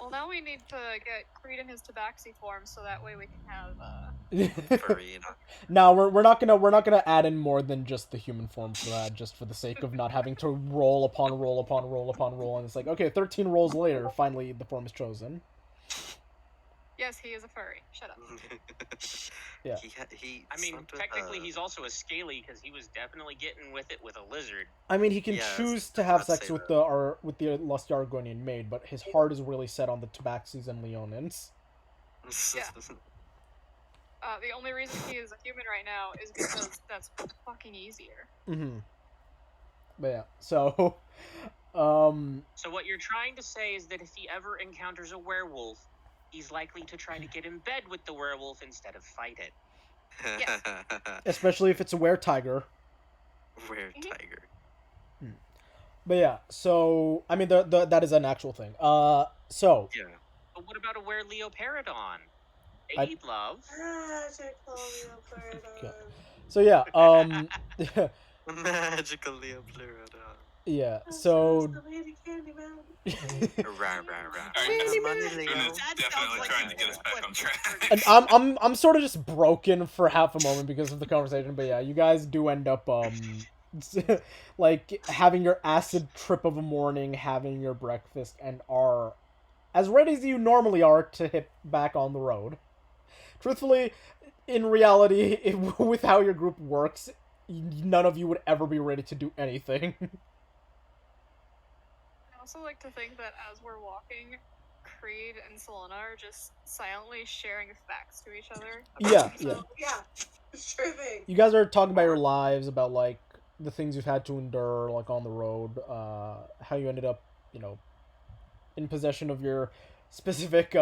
Well, now we need to get Creed in his tabaxi form, so that way we can have furry Enoch. No, we're not gonna add in more than just the human form for that, just for the sake of not having to roll upon roll upon roll upon roll, and it's like, okay, 13 rolls later, finally the form is chosen. Yes, he is a furry. Shut up. Yeah. I mean, technically, he's also a scaly because he was definitely getting with it with a lizard. I mean, he can choose to have sex with the lusty Argonian maid, but his heart is really set on the Tabaxis and Leonins. Yeah. The only reason he is a human right now is because that's fucking easier. Mm-hmm. But yeah, so, So what you're trying to say is that if he ever encounters a werewolf, he's likely to try to get in bed with the werewolf instead of fight it. Yes. especially if it's a were-tiger. Were-tiger. But yeah, so, I mean, that is an actual thing. So... Yeah. But what about a were-leoparadon? They I- need love. Okay. So yeah, Magical Leoplerodon. yeah, so... Rah, rah, rah. Alright, Money, Luna Leo. is definitely trying to get us back on track. And I'm sort of just broken for half a moment because of the conversation, but yeah, you guys do end up like having your acid trip of a morning, having your breakfast, and are as ready as you normally are to hit back on the road. Truthfully, in reality, with how your group works, none of you would ever be ready to do anything. I also like to think that as we're walking, Creed and Selena are just silently sharing facts to each other. Yeah, So, Yeah, sure thing. You guys are talking about your lives, about like the things you've had to endure, like on the road, how you ended up, in possession of your specific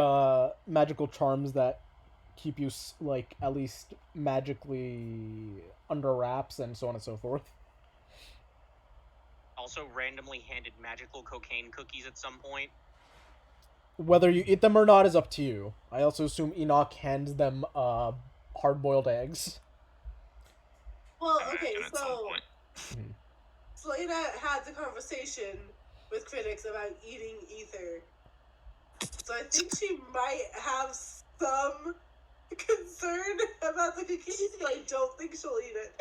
magical charms that keep you like at least magically under wraps, and so on and so forth. Also randomly handed magical cocaine cookies at some point. Whether you eat them or not is up to you. I also assume Enoch hands them hard-boiled eggs. Well, I okay, imagine at some so point. Selena had the conversation with critics about eating ether. So I think she might have some concern about the cookies, but I don't think she'll eat it.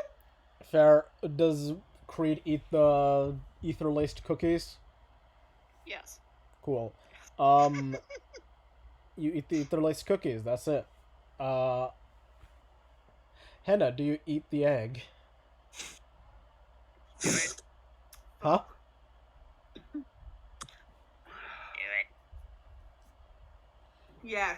Fair. Does Creed eat the ether-laced cookies? yes. Cool. You eat the ether-laced cookies, that's it. Henna, do you eat the egg? Do it. Huh? Do it. Yes.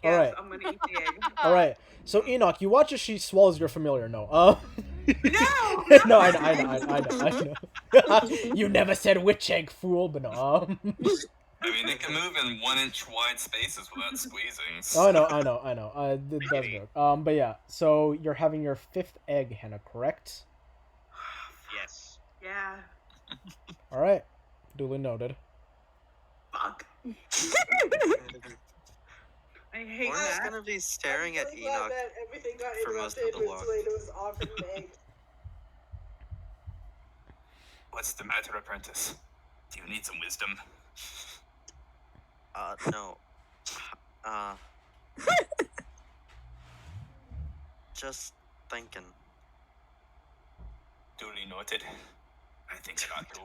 All Yes, right. I'm gonna eat the egg. Alright, so Enoch, you watch as she swallows your familiar. No. No! No, I know. You never said which egg, fool, but no. I mean, it can move in 1-inch wide spaces without squeezing. I know. It does work. But yeah, so you're having your 5th egg, Henna, correct? Yes. Yeah. Alright. Duly noted. Fuck. I hate Lauren's that. gonna be staring at I'm really glad Enoch. that everything got for most of interrupted the when walk. Selena was offering an egg. What's the matter, apprentice? Do you need some wisdom? No. Just thinking. Duly noted. I think I ought to.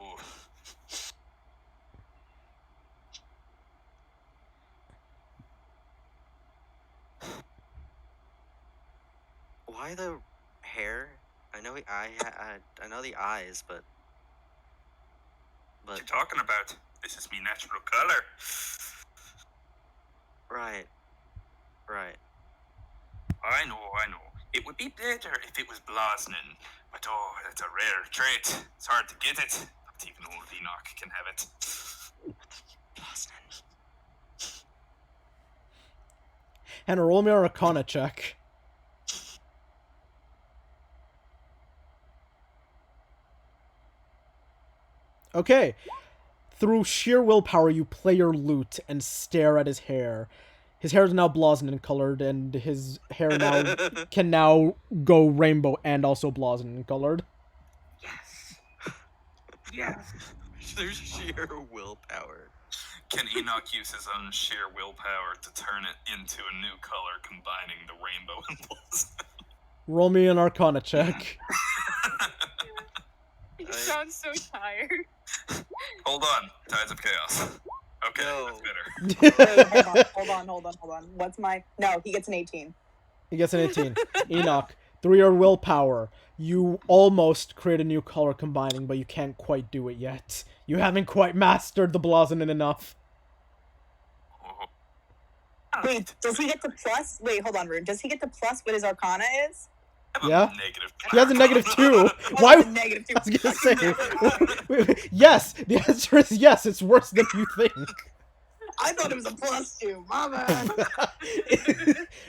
Why the hair? I know I know the eyes, but What you talking about? This is me natural color. right. I know. It would be better if it was Blosnin, but oh, that's a rare trait. It's hard to get it. Not even old Enoch can have it. Blosnin. Henna, roll me a Arcana check. Okay. Through sheer willpower, you play your lute and stare at his hair. His hair is now blossom colored, and his hair now can now go rainbow and also blossom colored. Yes. Yes. There's sheer willpower. Can Enoch use his own sheer willpower to turn it into a new color, combining the rainbow and blossom? Roll me an Arcana check. You sound so tired. Hold on, Tides of Chaos. Okay, No. that's better. Wait, hold on. What's my... No, he gets an 18. He gets an 18. Enoch, through your willpower, you almost create a new color combining, but you can't quite do it yet. You haven't quite mastered the blossom enough. Oh, Wait, does he get the plus? Wait, hold on, Rune. Does he get the plus what his Arcana is? Yeah. Negative. He has a -2. Oh, Why? it's a -2. I was gonna say. Yes, the answer is yes. It's worse than you think. I thought it was a +2. My bad.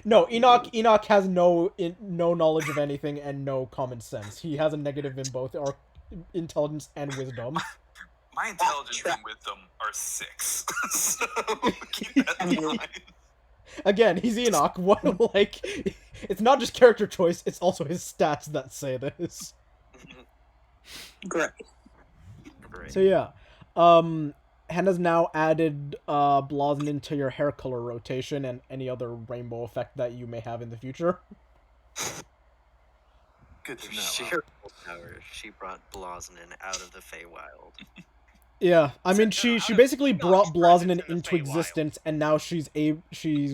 No, Enoch has no knowledge of anything and no common sense. He has a negative in both our intelligence and wisdom. My intelligence and wisdom are 6. So keep that in mind. Again, he's Enoch. What, like, it's not just character choice, it's also his stats that say this. Great. So yeah. Henna's now added Blosnin to your hair color rotation and any other rainbow effect that you may have in the future. Good to know. Sheer power. She brought Blosnin out of the Feywild. Yeah, I mean, she basically brought Blosnin into the into Feywild. existence, and now she's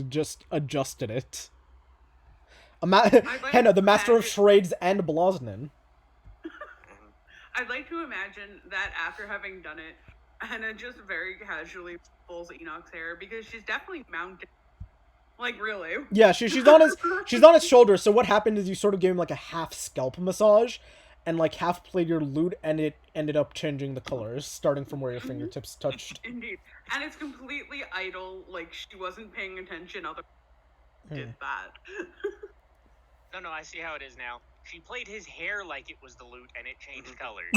just adjusted it. Henna, the master of charades and Blosnin. I'd like to imagine that after having done it, Henna just very casually pulls Enoch's hair because she's definitely mounted. Like, really. Yeah, she's on his shoulder. So what happened is you sort of gave him like a half scalp massage, and like half played your lute, and it ended up changing the colors, starting from where your fingertips touched. Indeed. And it's completely idle, like she wasn't paying attention, other did that. No, I see how it is now. She played his hair like it was the lute, and it changed colors.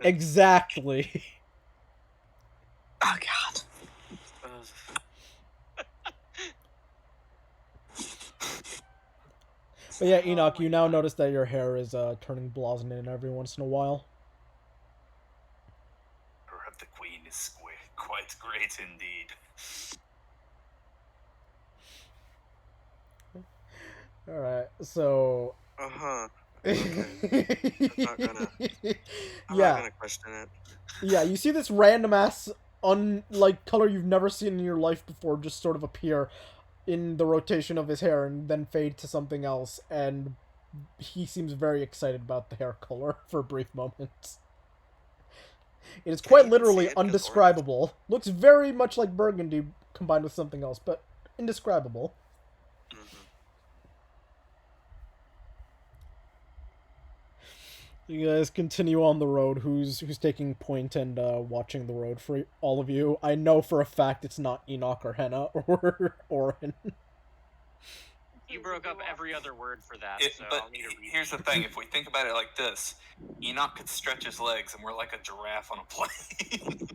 Exactly. Oh god. But yeah, Enoch, you now notice that your hair is turning Blosnin every once in a while. Her of the Queen is quite great indeed. Alright, so... Uh-huh. Okay. I'm not gonna question it. Yeah, you see this random ass color you've never seen in your life before just sort of appear in the rotation of his hair and then fade to something else, and he seems very excited about the hair color for a brief moment. It is quite literally undescribable. Looks very much like burgundy combined with something else, but indescribable. You guys continue on the road. Who's taking point and watching the road for all of you? I know for a fact it's not Enoch or Henna or Orin. You broke up every other word for that, so But I'll need a reason. here's the thing: if we think about it like this, Enoch could stretch his legs, and we're like a giraffe on a plane.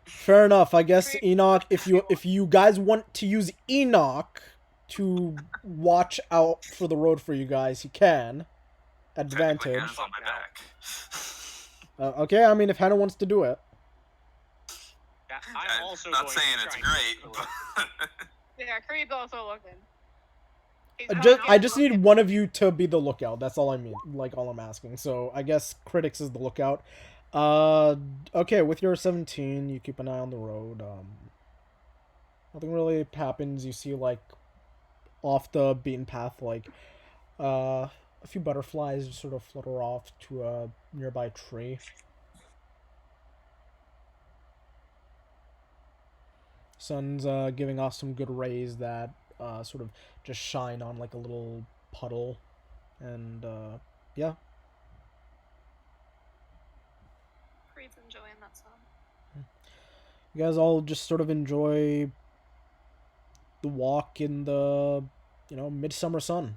Fair enough. I guess Enoch. If you guys want to use Enoch to watch out for the road for you guys, you can. Advantage. Henna's on my back. Okay, I mean, if Henna wants to do it. Yeah, I'm also not going saying to it's try and great, do it. but Yeah, Creed's also looking. I just need one of you to be the lookout. That's all I mean. Like, all I'm asking. So, I guess Critics is the lookout. Okay, with your 17, you keep an eye on the road. Nothing really happens. You see, like, off the beaten path, like, a few butterflies just sort of flutter off to a nearby tree. Sun's giving off some good rays that sort of just shine on like a little puddle, and yeah. Creed's enjoying that sun. You guys all just sort of enjoy the walk in the, midsummer sun.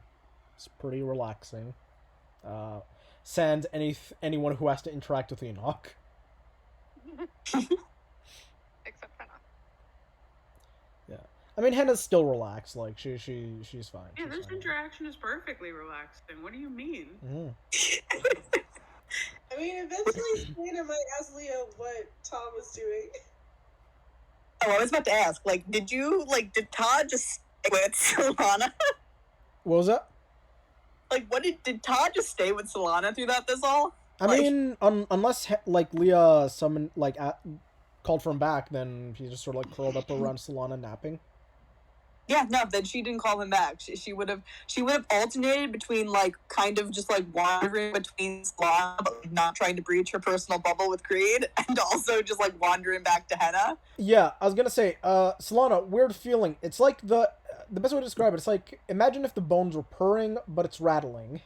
It's pretty relaxing. Sans anyone who has to interact with Enoch. Except Henna. Yeah, I mean Henna's still relaxed. Like she's fine. Yeah, she's this fine. interaction is perfectly relaxing. What do you mean? Mm. I mean, eventually Santa might ask Leah what Tom was doing. Oh, I was about to ask, did Todd just stay with Solana? What was that? Did Todd just stay with Solana throughout this all? I mean, unless Leah summoned called from back, then he just sort of curled up around Solana napping. Yeah, no, then she didn't call him back. She would have alternated between like kind of just like wandering between Solana, but like, not trying to breach her personal bubble with Creed, and also just like wandering back to Henna. Yeah, I was gonna say, Solana, weird feeling. It's like the best way to describe it. It's like imagine if the bones were purring, but it's rattling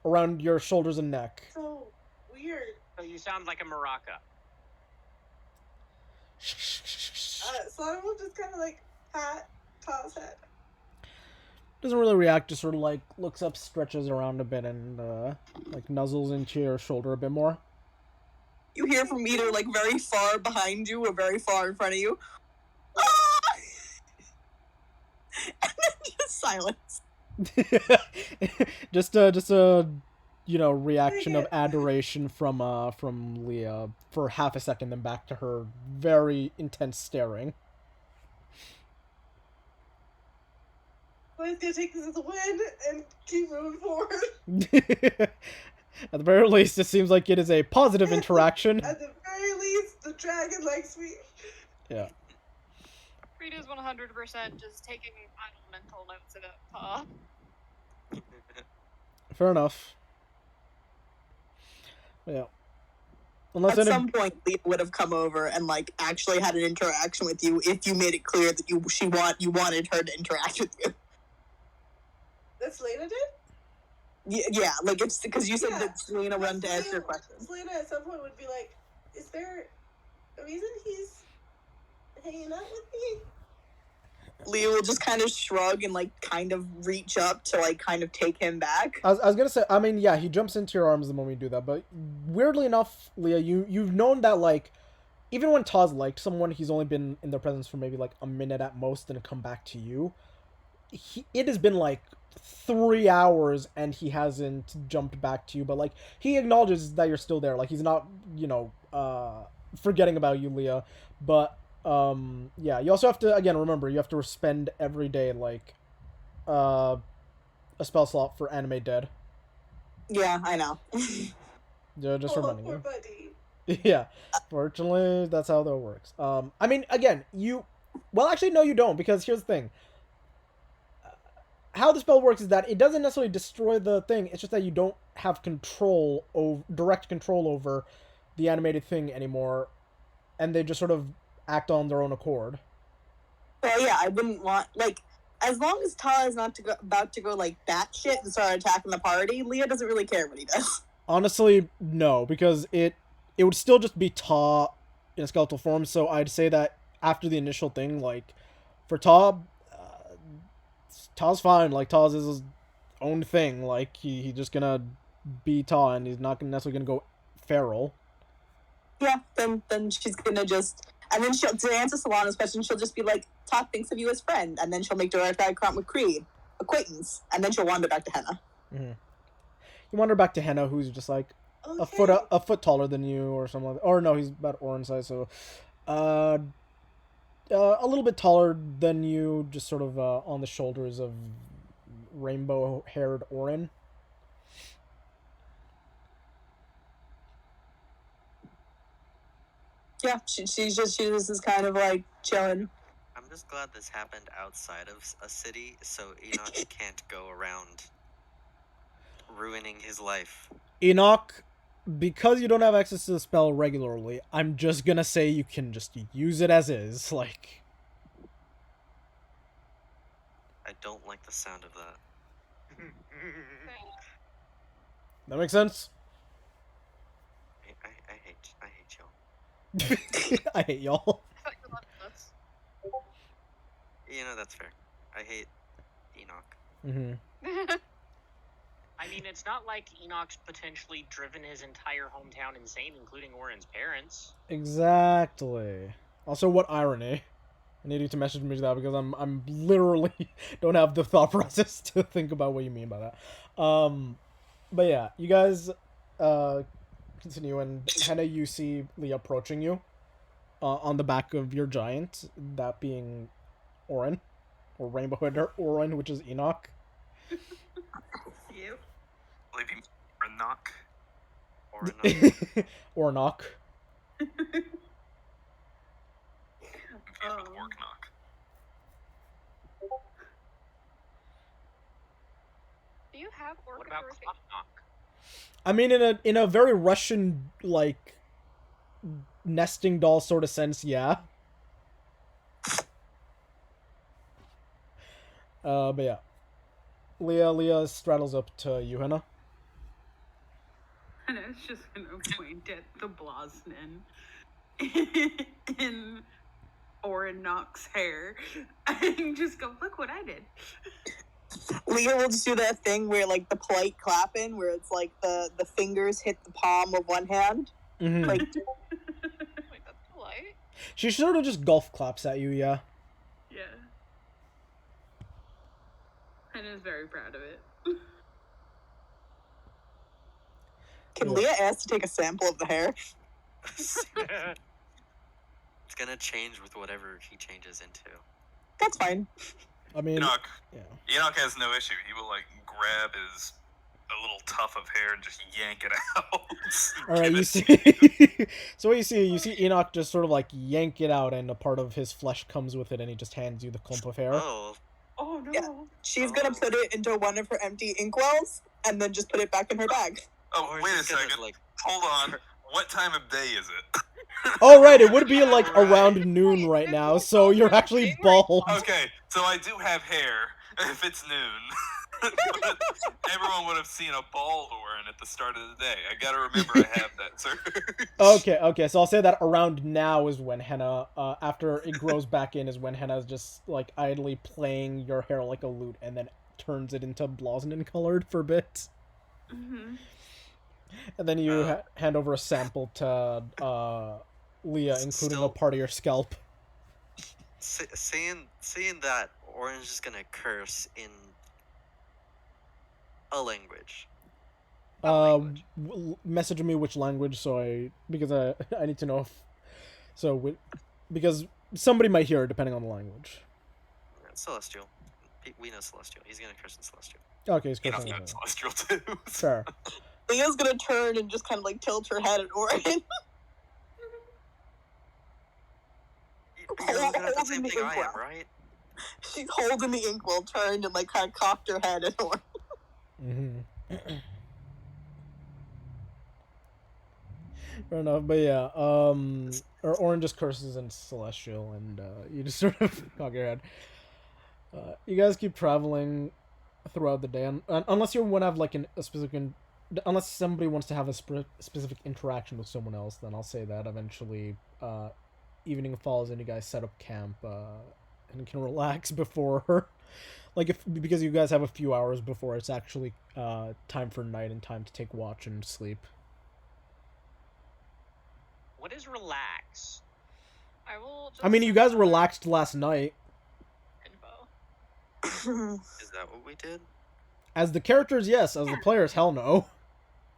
around your shoulders and neck. So weird. So you sound like a maraca. Solana will just kind of like pat Ta's head. Doesn't really react, just sort of like looks up, stretches around a bit, and like nuzzles into your shoulder a bit more. You hear from either like very far behind you or very far in front of you. Ah! And then just silence. just a reaction of adoration from Leah for half a second, then back to her very intense staring. Leah's gonna take this as a win and keep moving forward. At the very least, it seems like it is a positive interaction. At the very least, the dragon likes me. Yeah. Rita's 100% just taking final mental notes of it, Pa. Fair enough. Yeah. Unless at some point, Leah would have come over and like actually had an interaction with you if you made it clear that you wanted her to interact with you. That Selena did? Yeah, like it's because you said that Selena wanted to ask your question. Selena at some point would be like, "Is there a reason he's hanging out with me?" Leah will just kind of shrug and like kind of reach up to like kind of take him back. I was gonna say, I mean, yeah, he jumps into your arms the moment you do that, but weirdly enough, Leah, you've known that like even when Taz liked someone, he's only been in their presence for maybe like a minute at most and come back to you. It has been like 3 hours and he hasn't jumped back to you, but like he acknowledges that you're still there. Like he's not, forgetting about you, Leah. But yeah, you also have to again remember you have to spend every day like a spell slot for Anime Dead. Yeah, I know. Yeah, just reminding you. Buddy. Yeah, fortunately, that's how that works. I mean, again, well, actually, no, you don't, because here's the thing. How the spell works is that it doesn't necessarily destroy the thing, it's just that you don't have direct control over the animated thing anymore, and they just sort of act on their own accord. Well, yeah, I wouldn't want, like, as long as Ta is not about to go, like, batshit and start attacking the party, Leah doesn't really care what he does. Honestly, no, because it would still just be Ta in a skeletal form, so I'd say that after the initial thing, like, for Ta, Ta's fine, like, Ta's is his own thing, like, he's just gonna be Ta, and he's not necessarily gonna go feral. Yeah, then she's gonna just, and then to answer Solana's question, she'll just be like, Ta thinks of you as friend, and then she'll make direct eye contact with Creed, acquaintance, and then she'll wander back to Henna. Mm-hmm. You wander back to Henna, who's just like a foot taller than you, or something like that. Or no, he's about Orin size, so a little bit taller than you, just sort of on the shoulders of rainbow-haired Orin. Yeah, she just is kind of like chilling. I'm just glad this happened outside of a city, so Enoch can't go around ruining his life. Enoch, because you don't have access to the spell regularly, I'm just gonna say you can just use it as is, like... I don't like the sound of that. That makes sense? I hate y'all. I hate y'all. I thought you loved us. You know, that's fair. I hate Enoch. Mm-hmm. I mean, it's not like Enoch's potentially driven his entire hometown insane, including Orin's parents. Exactly. Also, what irony. I need you to message me that because I'm literally don't have the thought process to think about what you mean by that. But yeah, you guys continue, and Henna, you see Lee approaching you on the back of your giant, that being Orin, or Rainbow Hood Orin, which is Enoch. You? I believe you mean knock. Or knock. Confused with orc knock. you have What orca about birthing? Knock? I mean, in a very Russian like nesting doll sort of sense, yeah. But yeah, Leah straddles up to you, Hannah. And I was just gonna point at the Blosnin in Orin Knox hair and just go, look what I did. Leah will just do that thing where, like, the polite clapping, where it's like the fingers hit the palm of one hand. Mm-hmm. Like, Wait, that's polite. She sort of just golf claps at you, yeah. Yeah. And is very proud of it. can Yeah. Leah ask to take a sample of the hair? It's gonna change with whatever he changes into. That's fine. I mean, Enoch. yeah. Enoch has no issue. He will like grab his a little tuft of hair and just yank it out. All right, Give you it see. to you. So what you see Enoch just sort of like yank it out, and a part of his flesh comes with it, and he just hands you the clump of hair. Oh, Oh no. Yeah. She's gonna put it into one of her empty inkwells and then just put it back in her bag. Oh, or wait a he's gonna, second. like, Hold on. What time of day is it? Oh right, it would be like Right. around noon right now, so you're actually bald. Okay, so I do have hair. If it's noon, but everyone would have seen a bald Orin at the start of the day. I gotta remember I have that, sir. Okay, so I'll say that around now is when Henna, after it grows back in, is when Henna's just like idly playing your hair like a lute, and then turns it into Blosnin colored for a bit. Mm-hmm. And then you hand over a sample to Leah, including Still- a part of your scalp. Seeing that Orange is gonna curse in a language. Message me which language, because I need to know if because somebody might hear it depending on the language. Celestial. We know Celestial. He's gonna curse in Celestial. Okay, it's Enoch cursing. knows Celestial too. Fair. Leah's gonna turn and just kind of like tilt her head at Orin. You're looking at the same thing I am, Inkwell. right? She's holding the inkwell, turned and like kind of cocked her head at Orin. Mm-hmm. Fair enough, but yeah, Orin just curses in Celestial, and you just sort of cock your head. You guys keep traveling throughout the day, unless you want to have like a specific, unless somebody wants to have a specific interaction with someone else, then I'll say that eventually, evening falls and you guys set up camp, and can relax before, because you guys have a few hours before it's actually time for night and time to take watch and sleep. What is relax? I will. Just I mean, you guys relaxed last night. Info. Is that what we did? As the characters, yes. As the players, hell no.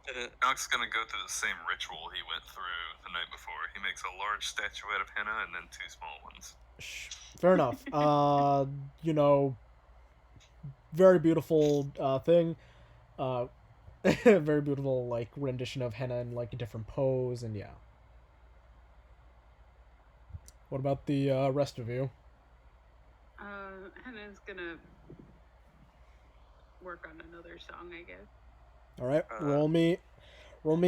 Enoch's gonna go through the same ritual he went through the night before. He makes a large statuette of Henna and then 2 small ones. Fair enough. Very beautiful thing. Very beautiful, like, rendition of Henna in, like, a different pose, and yeah. What about the rest of you? Hannah's gonna work on another song, I guess. All right, roll me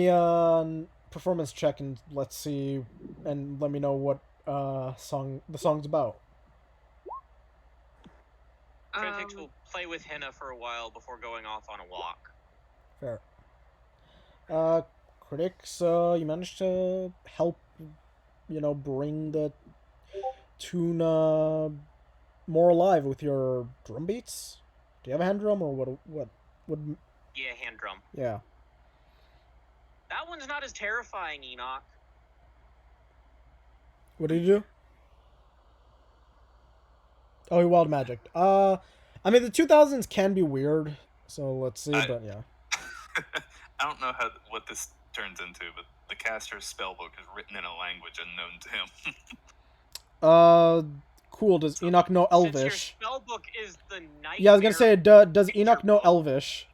a performance check, and let's see, and let me know what the song's about. Trentix will play with Henna for a while before going off on a walk. Fair. Critics, you managed to help, bring the tune more alive with your drum beats. Do you have a hand drum, or what would? Yeah, hand drum. Yeah. That one's not as terrifying, Enoch. What did you do? Oh, he wild magic. I mean, the 2000s can be weird, so let's see. But yeah. I don't know what this turns into, but the caster's spellbook is written in a language unknown to him. Cool. Does Enoch know Elvish? Since your spellbook is the nightmare. Yeah, I was gonna say, does Enoch know Elvish?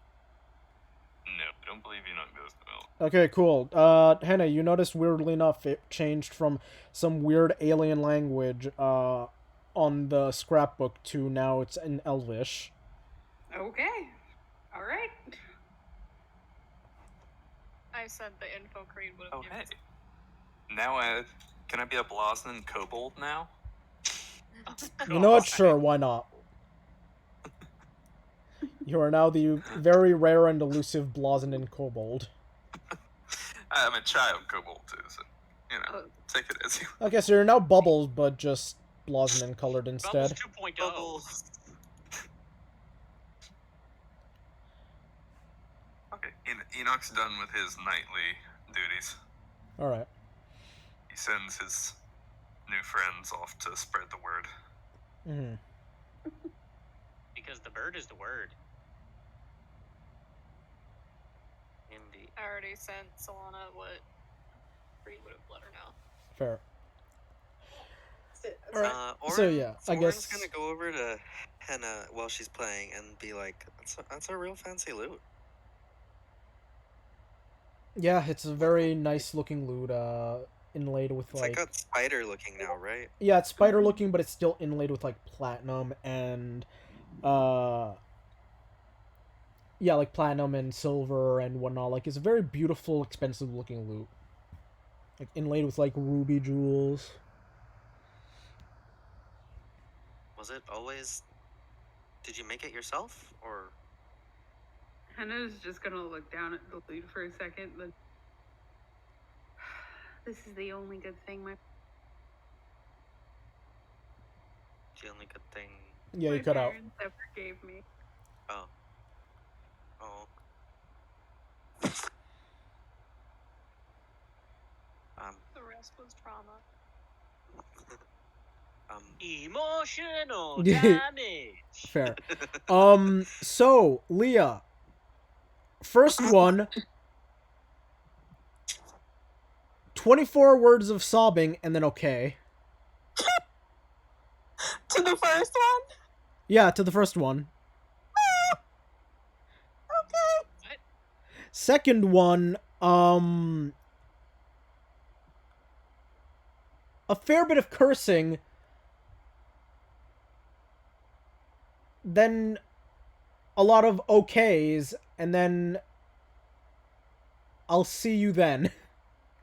No, I don't believe Enoch knows the Elvish. Okay, cool. Hannah, you noticed weirdly enough it changed from some weird alien language on the scrapbook to now it's in Elvish. Okay. All right. I said the info Creed would have Oh, given. hey. Now, can I be a Blosnin kobold now? You know what? Sure, why not? You are now the very rare and elusive Blosnin kobold. I'm a child kobold too, so you know, take it as you. Okay, so you're now Bubbles, but just Blosnin colored Bubbles instead. 2.0. Bubbles. Okay, Enoch's done with his nightly duties. Alright. He sends his new friends off to spread the word. Mm-hmm. Because the bird is the word. Indeed. I already sent Solana what Creed would have let her know. Fair. Alright. So, Orin, yeah, I Orin's guess- gonna go over to Henna while she's playing and be like, "That's a real fancy loot." Yeah, it's a very nice looking loot, inlaid with It's like got spider looking now, right? Yeah, it's spider looking, but it's still inlaid with like platinum and yeah, like platinum and silver and whatnot. Like it's a very beautiful, expensive looking loot. Like inlaid with like ruby jewels. Was it always? Did you make it yourself, or? Hannah's just gonna look down at the loot for a second. Then, this is the only good thing my The only good thing. Yeah, my you cut out. parents ever gave me. Oh. Oh. The rest was trauma. Emotional damage. Fair. So Leah, first one. 24 words of sobbing and then okay. To the first one? Yeah, to the first one. Okay. What? Second one, a fair bit of cursing. Then a lot of okays, and then I'll see you then.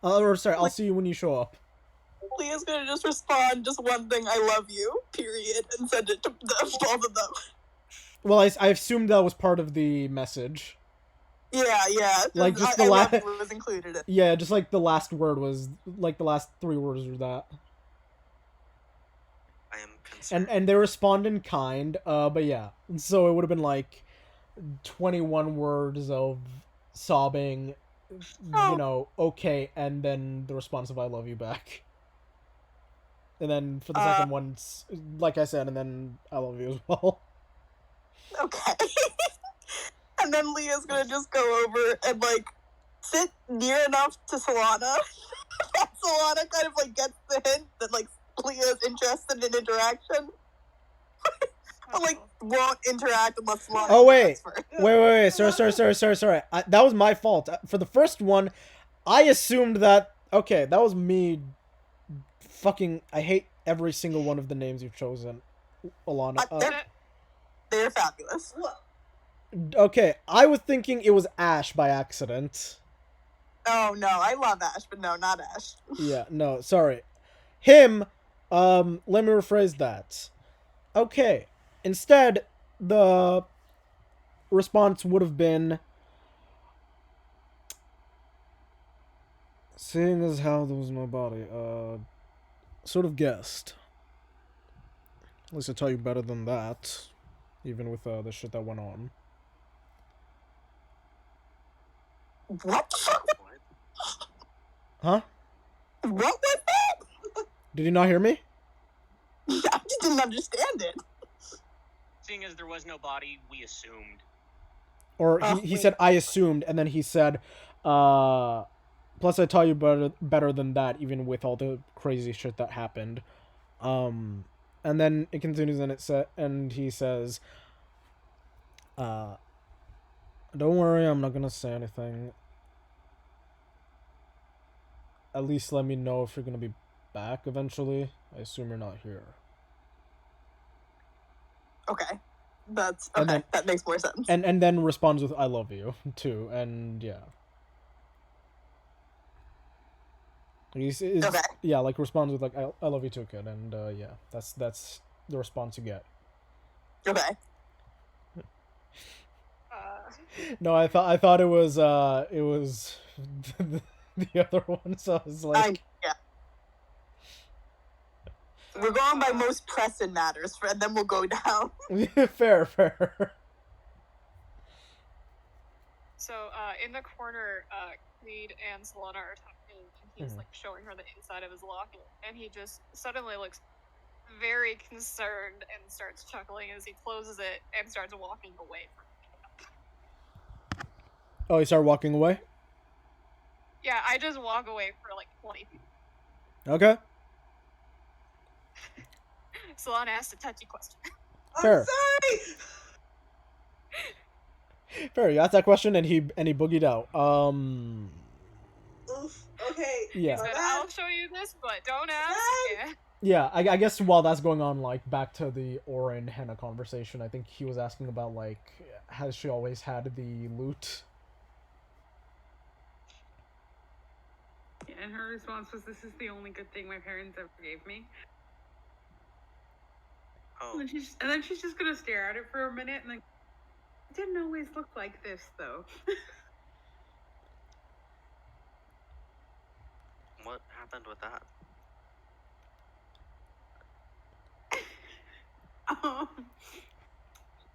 Or sorry, I'll see you when you show up. Leah's gonna just respond, just one thing, I love you, period, and send it to both of them. Well, I assumed that was part of the message. Yeah. Like, just I the love last... you was included in. Yeah, just like the last word was... Like, the last 3 words were that. I am concerned. And they respond in kind, but yeah. So it would have been like 21 words of sobbing, you know, okay, and then the response of I love you back. And then for the second one, like I said, and then I love you as well. Okay. And then Leah's gonna just go over and, like, sit near enough to Solana. Solana kind of, like, gets the hint that, like, Leah's interested in interaction. But, like, won't interact unless Solana Oh, wait. interacts first. Wait. Sorry. That was my fault. For the first one, I assumed that... Okay, that was me fucking... I hate every single one of the names you've chosen, Alana. They're fabulous. Okay, I was thinking it was Ash by accident. Oh, no, I love Ash, but no, not Ash. Yeah, no, sorry. Him, let me rephrase that. Okay, instead, the response would have been... Seeing as how there was no body, sort of guessed. At least I tell you better than that, even with, the shit that went on. What the fuck? Huh? What was that? Did you not hear me? I just didn't understand it. Seeing as there was no body, we assumed. Or he said, I assumed, and then he said, plus I tell you better than that, even with all the crazy shit that happened. And then it continues, and he says, don't worry, I'm not gonna say anything. At least let me know if you're gonna be back eventually. I assume you're not here. Okay. That's And okay. then- That makes more sense. And then responds with "I love you" too, and yeah. Okay. Yeah, like responds with like I love you too, kid, and yeah, that's the response you get. Okay. No, I thought it was the other one, so I was like, Yeah. We're going by most pressing matters, and then we'll go down. fair. So, in the corner, Creed and Solana are talking, and he's like showing her the inside of his locket, and he just suddenly looks very concerned and starts chuckling as he closes it and starts walking away from it. Oh, you start walking away? Yeah, I just walk away for like 20 feet. Okay. Solana asked a touchy question. Fair. I'm sorry. Fair, you asked that question and he boogied out. Oof. Okay. Yeah. He said, I'll show you this, but don't ask. Yeah. Yeah, I guess while that's going on, like, back to the Aura and Henna conversation, I think he was asking about, like, has she always had the loot? Yeah, and her response was, "This is the only good thing my parents ever gave me." Oh, And then she's just gonna stare at it for a minute, and then it didn't always look like this, though. what happened with that?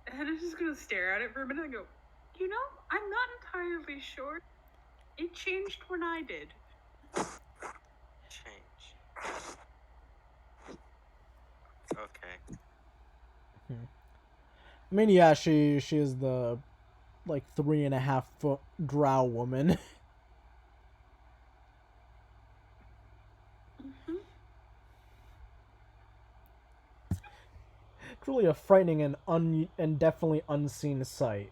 And I'm just gonna stare at it for a minute and go, "You know, I'm not entirely sure. It changed when I did." Change. Okay. I mean, yeah, she is the, like, 3.5-foot drow woman. Truly a frightening and definitely unseen sight.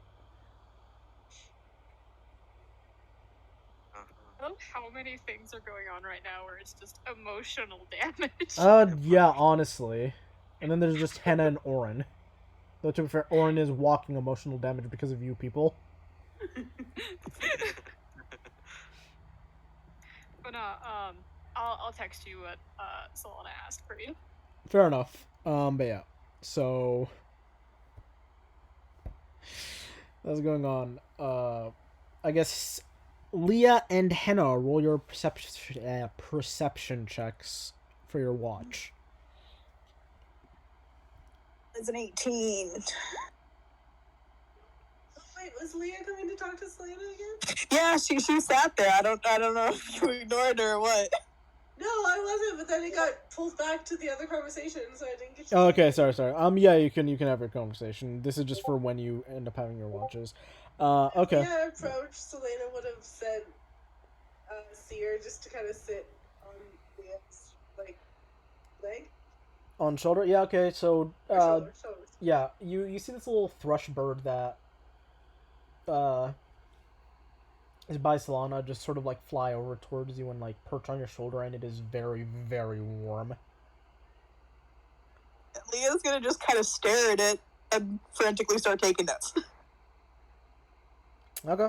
I love how many things are going on right now where it's just emotional damage. Yeah, honestly. And then there's just Henna and Orin. Though, to be fair, Orin is walking emotional damage because of you people. But I'll text you what Solana asked for you. Fair enough. But yeah. So that's going on. I guess Leah and Henna, roll your perception checks for your watch. It's an 18. Wait, was Leah coming to talk to Selena again? Yeah, she sat there. I don't know if you ignored her or what. No, I wasn't, but then it got pulled back to the other conversation, so I didn't get to Oh, okay, sorry. Yeah, you can have your conversation. This is just for when you end up having your watches. Okay. If Leah approached, Selena would have said, Seer just to kind of sit on Leah's, like, leg. On shoulder? Yeah, okay, so Shoulder. yeah, you see this little thrush bird that is by Solana just sort of like fly over towards you and like perch on your shoulder, and it is very, very warm. Leah's gonna just kind of stare at it and frantically start taking notes. Okay.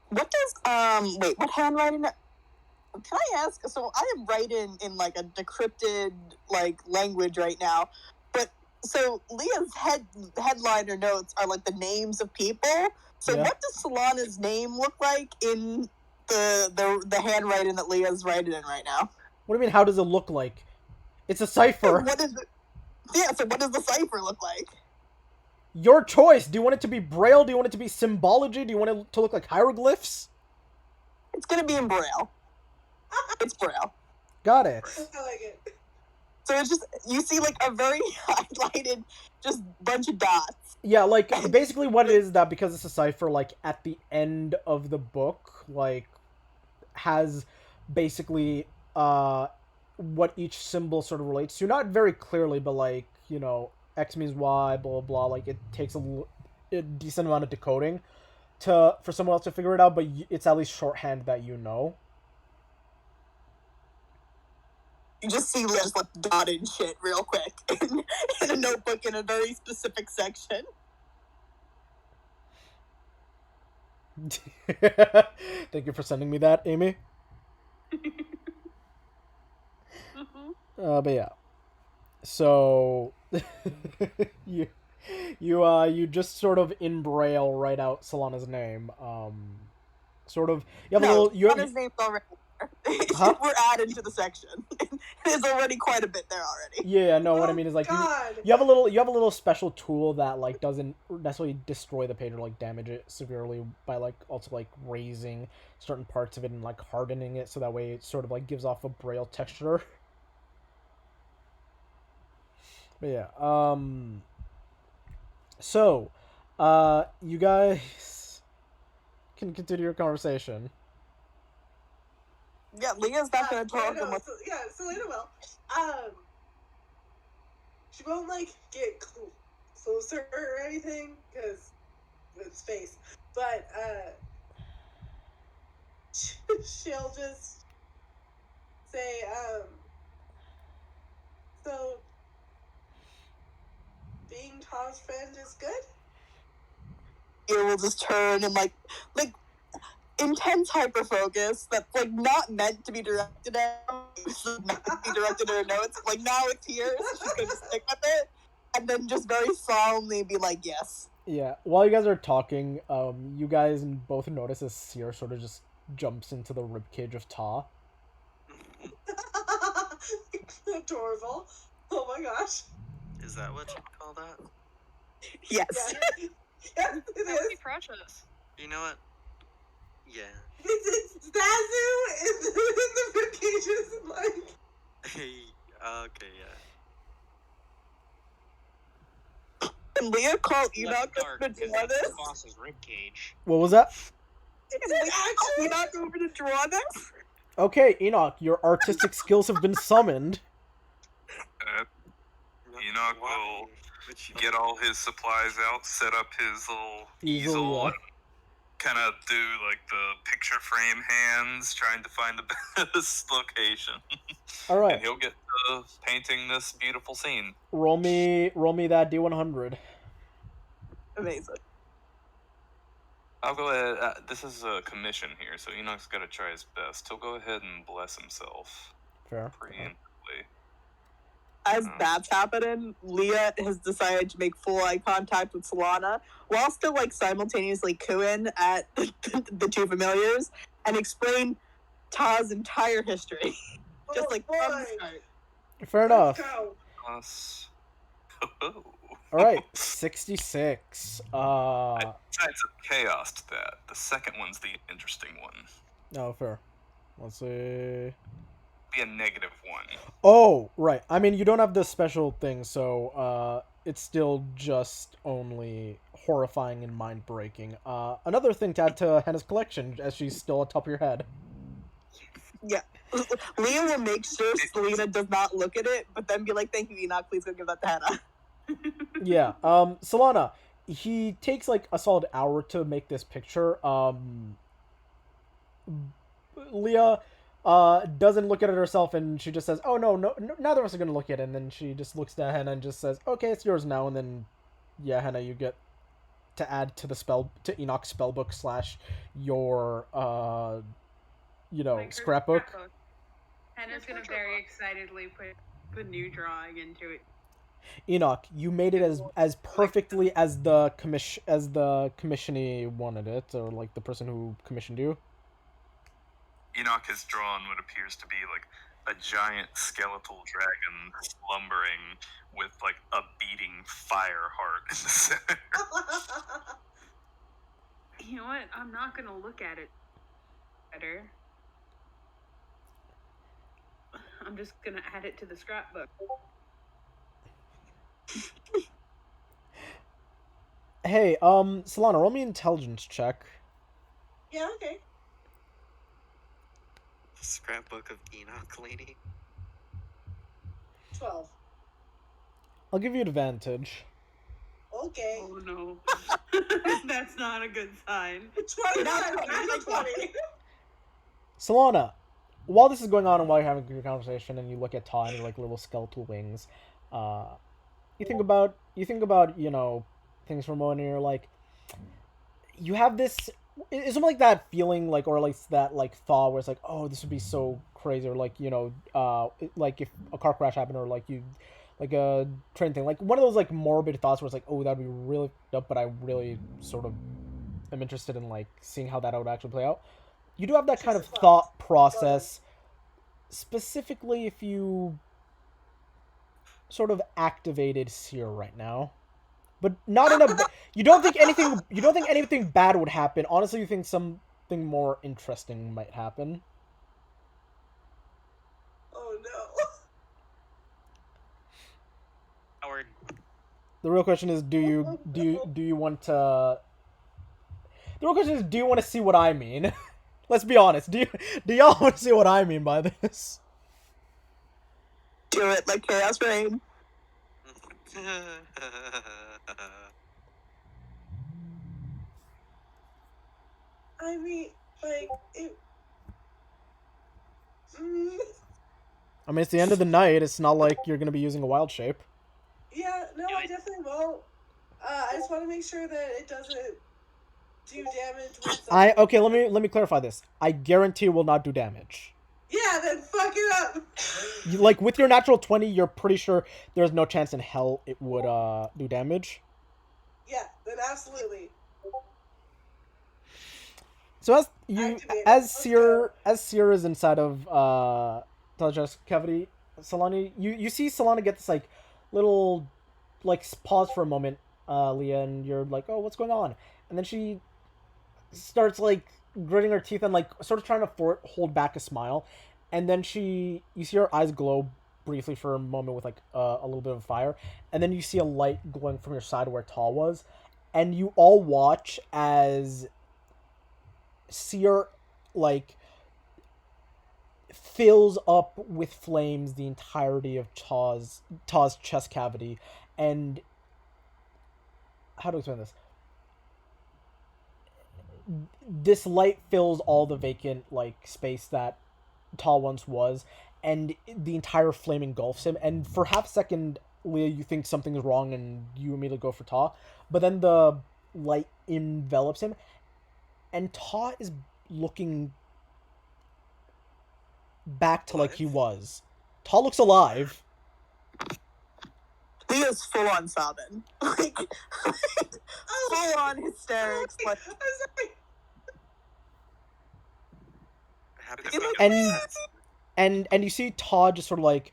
What does wait, what handwriting? Can I ask? So I am writing in like a decrypted like language right now, but so Leah's headliner notes are like the names of people. So Yeah. what does Solana's name look like in the handwriting that Leah's writing in right now? What do you mean? How does it look like? It's a cipher. What is it? Yeah. So what does the cipher look like? Your choice. Do you want it to be Braille? Do you want it to be symbology? Do you want it to look like hieroglyphs? It's gonna be in Braille. It's Braille. Got it. I like it. So it's just, you see like a very highlighted, just bunch of dots. Yeah, like, basically what it is that because it's a cipher, like, at the end of the book, like, has basically, what each symbol sort of relates to. Not very clearly, but, like, you know, X means Y, blah, blah, blah. Like, it takes a decent amount of decoding for someone else to figure it out, but it's at least shorthand that you know. You just see Liz like dotting shit real quick in a notebook in a very specific section. Thank you for sending me that, Amy. But yeah. So you just sort of in Braille write out Solana's name. Sort of you have a little you have Solana's name's already there. Huh? We're added to the section. There's already quite a bit there already. Yeah, no, what I mean is like you have a little special tool that like doesn't necessarily destroy the page or like damage it severely by like also like raising certain parts of it and like hardening it so that way it sort of like gives off a Braille texture. But yeah, so, you guys can continue your conversation. Yeah, Leah's not gonna talk about. Selena will. She won't like get closer or anything because it's space, but she'll just say, so being Tom's friend is good? Leah will just turn and like intense hyper focus that's like not meant to be directed at him, not to be directed at her notes. Like now it's here, so she's gonna stick with it, and then just very solemnly be like, "Yes." Yeah. While you guys are talking, you guys both notice as Seer sort of just jumps into the ribcage of Ta. Adorable. Oh my gosh. Is that what you call that? Yes. Yeah. Yes, it That would be is. precious. You know what? Yeah. It's Zazu in the rib cages and like. Okay, yeah. Can Leah call Left Enoch dark, over to 'cause draw that's this? the boss's ribcage. What was that? Can Leah call Enoch over to draw this? Okay, Enoch, your artistic skills have been summoned. Enoch will get all his supplies out, set up his little easel, yeah. and kind of do like the picture frame hands, trying to find the best location. All right. And he'll get to painting this beautiful scene. Roll me that D100. Amazing. I'll go ahead. This is a commission here, so Enoch's got to try his best. He'll go ahead and bless himself. Fair. Preemptively. As that's happening, Leah has decided to make full eye contact with Solana while still like simultaneously cooing at the two familiars and explain Ta's entire history. Just like from the start. Fair enough. Go. Us. All right, 66. Besides a chaos to that, the second one's the interesting one. Oh, fair. Let's see. Be a -1. Oh, right. I mean, you don't have the special thing, so it's still just only horrifying and mind-breaking. Another thing to add to Hannah's collection, as she's still atop your head. Yeah. Leah will make sure Selena does not look at it, but then be like, "Thank you, Enoch. Please go give that to Hannah." Yeah. Solana, he takes like a solid hour to make this picture. Leah doesn't look at it herself, and she just says, "Oh no, neither of us are gonna look at it." And then she just looks at Hannah and just says, "Okay, it's yours now." And then, yeah, Hannah, you get to add to to Enoch's spellbook / your Like her scrapbook. Hannah's gonna very excitedly put the new drawing into it. Enoch, you made it as perfectly as the commissionee wanted it, or like the person who commissioned you. Enoch has drawn what appears to be like a giant skeletal dragon slumbering with like a beating fire heart in the center. You know what? I'm not gonna look at it better. I'm just gonna add it to the scrapbook. Hey, Solana, roll me an intelligence check. Yeah, okay. The scrapbook of Enoch lady. 12. I'll give you advantage. Okay. Oh no. That's not a good sign. 29. Natural 20. Solana, while this is going on and while you're having your conversation, and you look at Todd and your like little skeletal wings, uh, you think about things for a moment, and you're like, you have this. It's something like that feeling, like, or like that like thought where it's like, oh, this would be so crazy, or like like if a car crash happened, or like you, like a train thing, like one of those like morbid thoughts where it's like, oh, that'd be really f***ed up, but I really sort of am interested in like seeing how that would actually play out. You do have that kind of thought process, specifically if you sort of activated Seer right now. But not in a. You don't think anything. You don't think anything bad would happen. Honestly, you think something more interesting might happen. Oh no. Howard, The real question is, do you want to? The real question is, do you want to see what I mean? Let's be honest. Do y'all want to see what I mean by this? Do it like Chaos Rain. I mean, like it. I mean, it's the end of the night. It's not like you're gonna be using a wild shape. Yeah, no, I definitely won't. I just want to make sure that it doesn't do damage. With Okay. Let me clarify this. I guarantee it will not do damage. Yeah, then fuck it up. Like with your natural 20, you're pretty sure there's no chance in hell it would do damage. Yeah, then absolutely. So Activate as it. Seer is inside of Talaja's cavity, Solana, you see Solana get this like little like pause for a moment, Leah, and you're like, oh, what's going on? And then she starts like gritting her teeth and like sort of trying to hold back a smile, and then you see her eyes glow briefly for a moment with like a little bit of fire, and then you see a light glowing from your side where Tal was, and you all watch as Seer like fills up with flames the entirety of Taw's chest cavity, and how to explain this? This light fills all the vacant like space that Taw once was, and the entire flame engulfs him. And for half a second, Leah, you think something's wrong, and you immediately go for Taw, but then the light envelops him, and Taw is looking back to like he was. Taw looks alive. Leah's full on sobbing. Like full on hysterics. Like, I'm sorry. And you see Todd just sort of like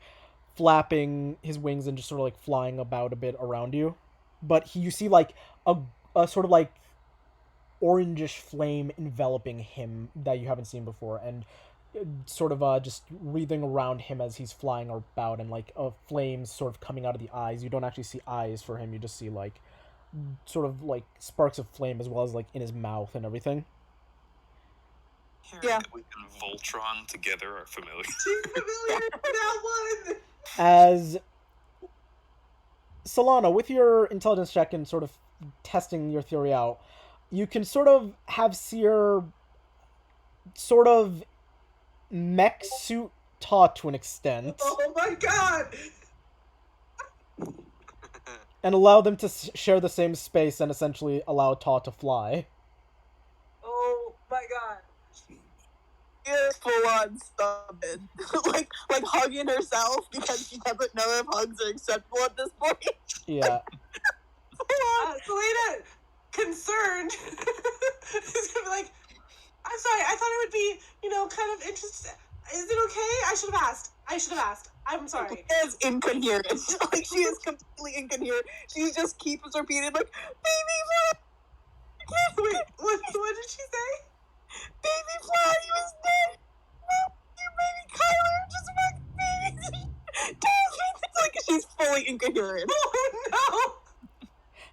flapping his wings and just sort of like flying about a bit around you, but you see like a sort of like orangish flame enveloping him that you haven't seen before, and sort of just wreathing around him as he's flying about, and like flames sort of coming out of the eyes. You don't actually see eyes for him, you just see like sort of like sparks of flame as well as like in his mouth and everything. Yeah. We and Voltron together are familiar. She's familiar with that one. As Solana, with your intelligence check and sort of testing your theory out, you can sort of have Seer sort of mech suit Taw to an extent. Oh my god! And allow them to share the same space and essentially allow Taw to fly. Oh my god. Leah's full on stubborn. like hugging herself because she doesn't know if hugs are acceptable at this point. Yeah. Selena, concerned, is gonna be like, I'm sorry, I thought it would be, kind of interesting. Is it okay? I should have asked. I'm sorry. Leah's incoherent. Like, she is completely incoherent. She just keeps repeating, like, baby fly! Wait, what did she say? Baby fly, he was dead! No, you baby Kyler, just fucking baby! It's like she's fully incoherent. Oh no!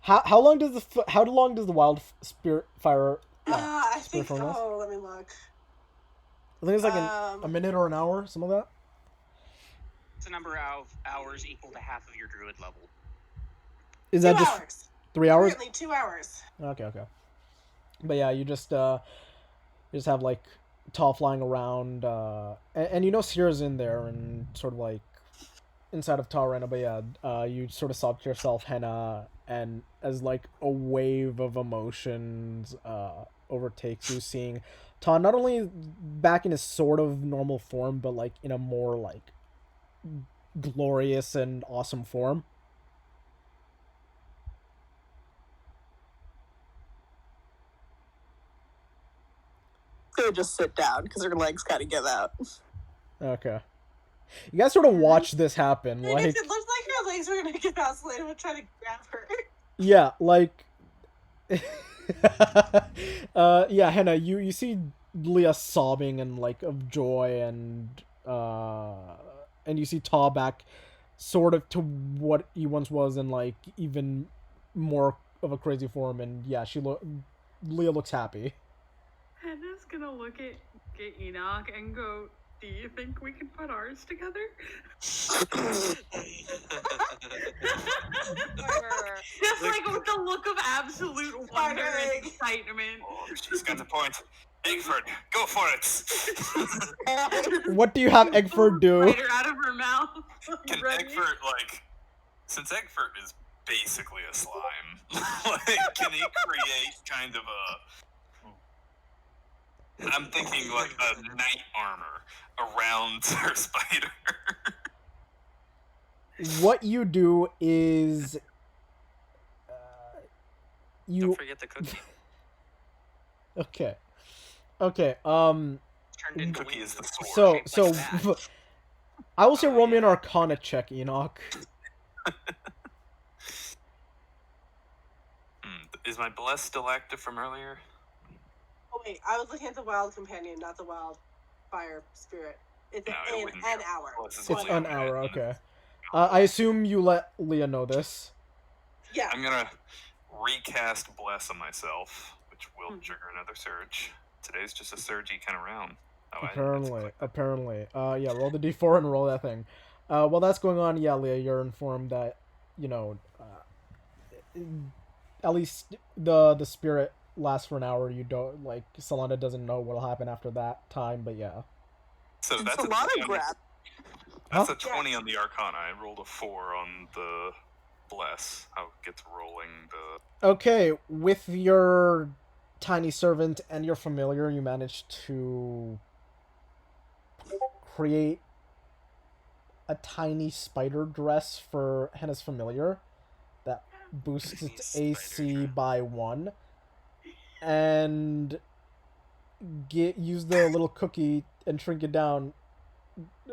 How long does the wild spirit fire? I spirit think. form last? Oh, let me look. I think it's like a minute or an hour, something like that. It's a number of hours equal to half of your druid level. Is that 2 just hours? 3 hours? Apparently 2 hours. Okay. But yeah, you just have like Ta flying around, and you know Sierra's in there and sort of like inside of Ta right now, but yeah, you sort of saw to yourself Henna, and as like a wave of emotions overtakes you, seeing Ta not only back in his sort of normal form, but like in a more like glorious and awesome form. So just sit down because her legs kind of give out. Okay. You guys sort of watch this happen, It like looks like her legs were gonna give out, so they would try to grab her. yeah, like yeah, Henna, you see Leah sobbing and like of joy and you see Ta back sort of to what he once was and like even more of a crazy form, and yeah, Leah looks happy. Hannah's gonna look at Enoch and go, "Do you think we can put ours together?" Just like with the look of absolute wonder and excitement. Oh, she's got the point. Eggford, go for it. What do you have Eggford do? Right her out of her mouth. Can Eggford, like, since Eggford is basically a slime, like, can he create kind of a, I'm thinking like a knight armor around her spider? What you do is you Don't forget the cookie. okay. Turned into Cookie is the sword. So shaped like that. I will say roll me an Arcana check, Enoch. Is my bless still active from earlier? Oh wait, I was looking at the wild companion, not the wild fire spirit. It's No, it an wouldn't be. hour. Well, this is It's only an a hour, minute. okay. I assume you let Leah know this. Yeah. I'm gonna recast bless on myself, which will trigger another surge. Today's just a surgy kind of round. Oh, Apparently. Yeah, roll the d4 and roll that thing. While that's going on, yeah, Leah, you're informed that, you know, at least the spirit lasts for an hour. You don't, like, Solana doesn't know what'll happen after that time, but yeah. So It's that's a lot of 20. grab. That's Huh? a 20 on the Arcana. I rolled a 4 on the bless. I'll get to rolling the. Okay, with your tiny servant and your familiar, you managed to create a tiny spider dress for Henna's familiar that boosts its Tiny AC spider dress. by 1, and use the little cookie and shrink it down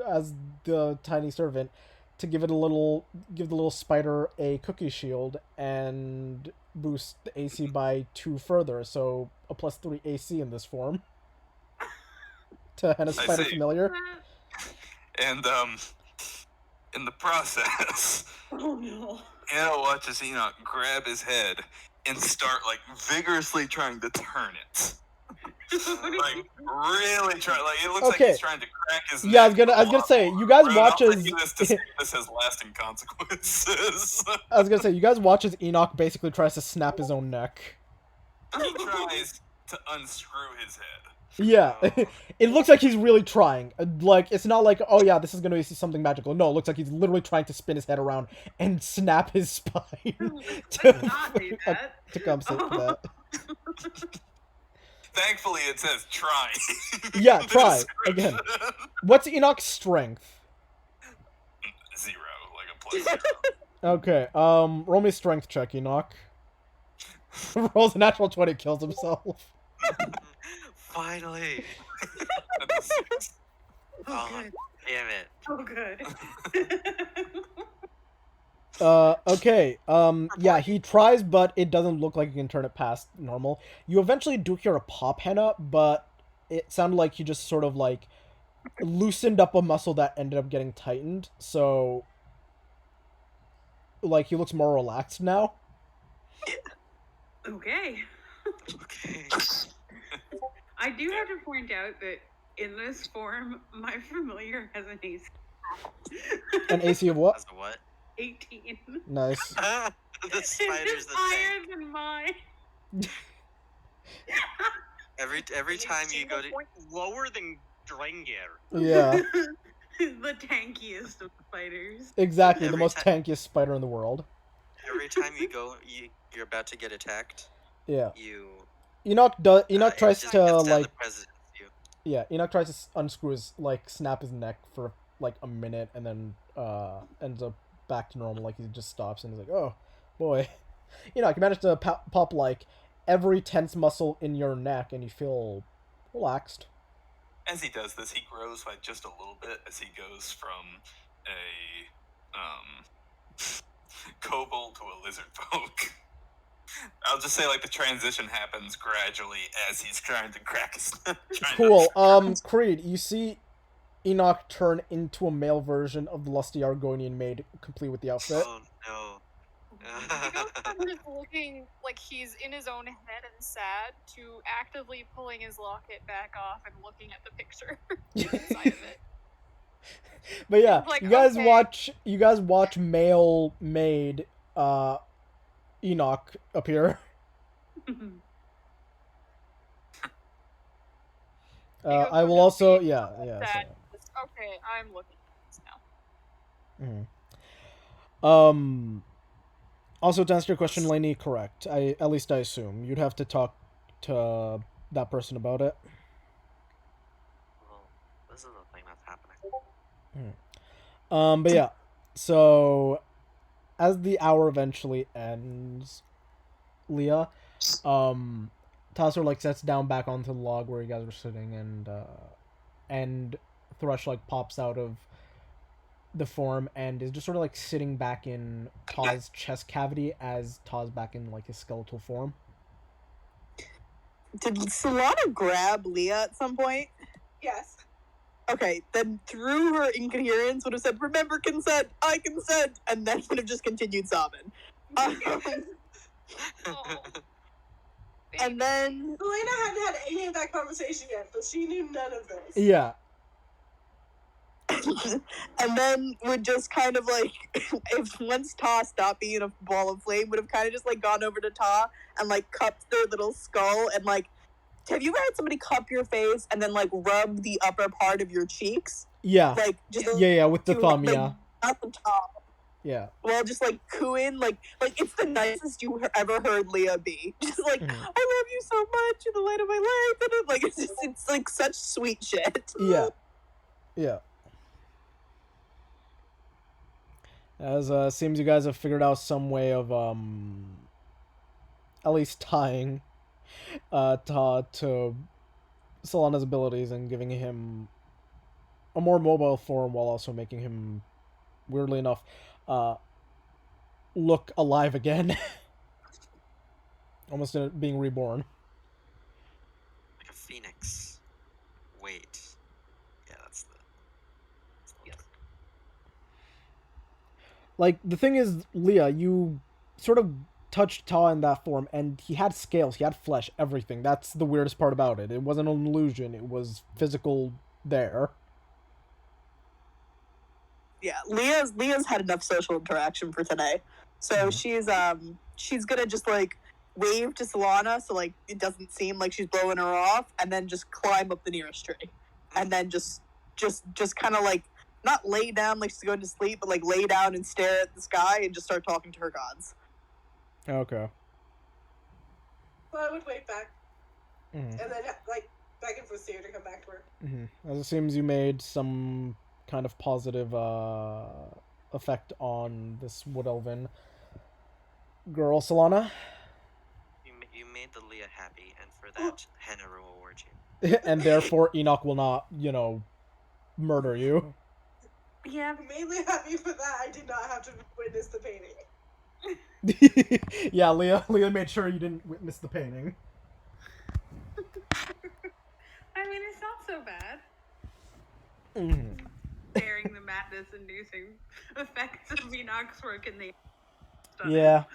as the tiny servant to give the little spider a cookie shield and boost the AC by 2 further, so a +3 AC in this form. To Henna's I spider see. familiar. And, in the process, Oh no. Anna watches Enoch grab his head and start, like, vigorously trying to turn it. Like, really try. Like, it looks like Okay. he's trying to crack his Yeah, I neck. was gonna say, you guys Right, watch I'll as take you this to see if this has lasting consequences. I was gonna say, you guys watch as Enoch basically tries to snap his own neck. He tries to unscrew his head. Yeah, it looks like he's really trying. Like, it's not like, oh yeah, this is gonna be something magical. No, it looks like he's literally trying to spin his head around and snap his spine Not do that. to compensate for that. Thankfully, it says try. Yeah, The try. description. Again. What's Enoch's strength? 0, like a +0. Okay, roll me a strength check, Enoch. Rolls a natural 20, kills himself. Finally. That's a 6. Oh, damn it. Oh good. Okay, yeah, he tries, but it doesn't look like he can turn it past normal. You eventually do hear a pop, Henna, but it sounded like he just sort of, like, loosened up a muscle that ended up getting tightened, so, like, he looks more relaxed now. Okay. Okay. I do have to point out that in this form, my familiar has an AC. An AC of what? That's a what? 18. Nice. The spider's It's the higher tank. than mine. Every time you go to point lower than Drengir. Yeah, The tankiest of spiders. exactly. The Every most ti- tankiest spider in the world. every time you go, you're about to get attacked. Yeah. You Enoch it tries just to gets down like the president's view. yeah, Enoch tries to unscrew his like snap his neck for like a minute and then ends up back to normal. Like he just stops and he's like, oh boy, Enoch, you managed to pop like every tense muscle in your neck and you feel relaxed. As he does this, he grows by just a little bit as he goes from a kobold to a lizard folk. I'll just say, like, the transition happens gradually as he's trying to crack his. Cool. Creed, you see Enoch turn into a male version of the lusty Argonian maid, complete with the outfit. Oh no. He goes from looking like he's in his own head and sad to actively pulling his locket back off and looking at the picture inside of it. But yeah, Like, you guys okay. watch male maid Enoch appear. I will also yeah. Okay, I'm looking at this now. Mm-hmm. Also, to answer your question, Lainey, correct. At least I assume you'd have to talk to that person about it. Well, this is the thing that's happening. But yeah, so as the hour eventually ends, Leah, Tasser like sets down back onto the log where you guys were sitting, and Thrush like pops out of the form and is just sort of like sitting back in Taw's chest cavity as Taw's back in like his skeletal form. Did Solana grab Leah at some point? Yes. Okay, then through her incoherence would have said, "Remember consent, I consent," and then would have just continued sobbing. And then Selena hadn't had any of that conversation yet, so she knew none of this. Yeah. And then would just kind of like, if once Ta stopped being a ball of flame, would have kind of just like gone over to Ta and like cupped their little skull and like, have you ever had somebody cup your face and then like rub the upper part of your cheeks? Yeah. Like just yeah, with the thumb, like, yeah. not the top. Yeah. Well, just like cooing, like it's the nicest you ever heard Leah be. Just like, I love you so much, you're the light of my life, and like it's like such sweet shit. Yeah. Yeah. As seems you guys have figured out some way of at least tying Ta to Solana's abilities and giving him a more mobile form while also making him, weirdly enough, look alive again. Almost being reborn. Like a phoenix. Wait. Yeah, that's the Yes. Like, the thing is, Leah, you sort of touched Ta in that form, and he had scales, he had flesh, everything. That's the weirdest part about it. It wasn't an illusion, it was physical there. Yeah, Leah's had enough social interaction for today, so she's gonna just like wave to Solana so like it doesn't seem like she's blowing her off, and then just climb up the nearest tree, and then just kind of like not lay down like she's going to sleep, but like lay down and stare at the sky and just start talking to her gods. Okay. So I would wait back, and then like back and forth to come back to her. As it seems you made some kind of positive effect on this wood elven girl, Solana. You made the Leah happy, and for that, Henna will reward you. And therefore Enoch will not, murder you. Yeah, I'm mainly happy for that. I did not have to witness the painting. Yeah, Leah made sure you didn't witness the painting. I mean, it's not so bad. Mm-hmm. Bearing the madness-inducing effects of Enoch's work in the... Yeah.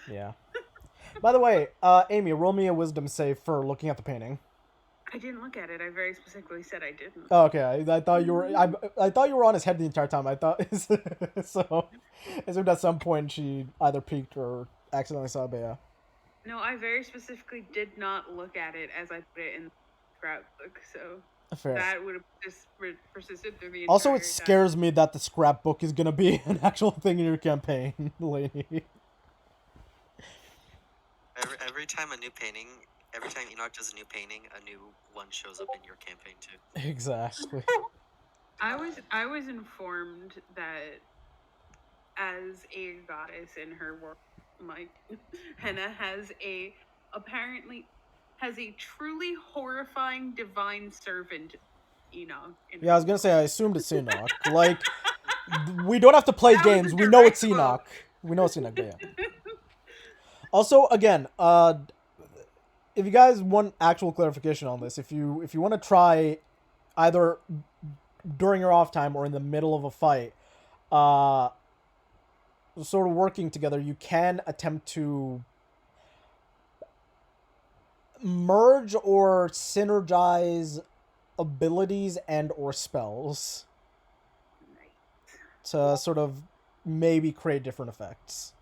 By the way, Amy, roll me a wisdom save for looking at the painting. I didn't look at it. I very specifically said I didn't. Oh, okay, I thought you were. I thought you were on his head the entire time. I thought so. I assumed at some point she either peeked or accidentally saw, but yeah. No, I very specifically did not look at it as I put it in. scrapbook, so Fair. that would have just persisted through the entire Also, it time. scares me that the scrapbook is gonna be an actual thing in your campaign, lady. Every time Enoch does a new painting, a new one shows up in your campaign too. Exactly. I was informed that as a goddess in her world, like Henna apparently has a truly horrifying divine servant, Enoch. Yeah, I was gonna say, I assumed it's Enoch. Like, we don't have to play That was a games. We know it's direct Enoch. We know it's Enoch, but yeah. Also, again, if you guys want actual clarification on this, if you want to try either during your off time or in the middle of a fight, sort of working together, you can attempt to merge or synergize abilities and or spells to sort of maybe create different effects.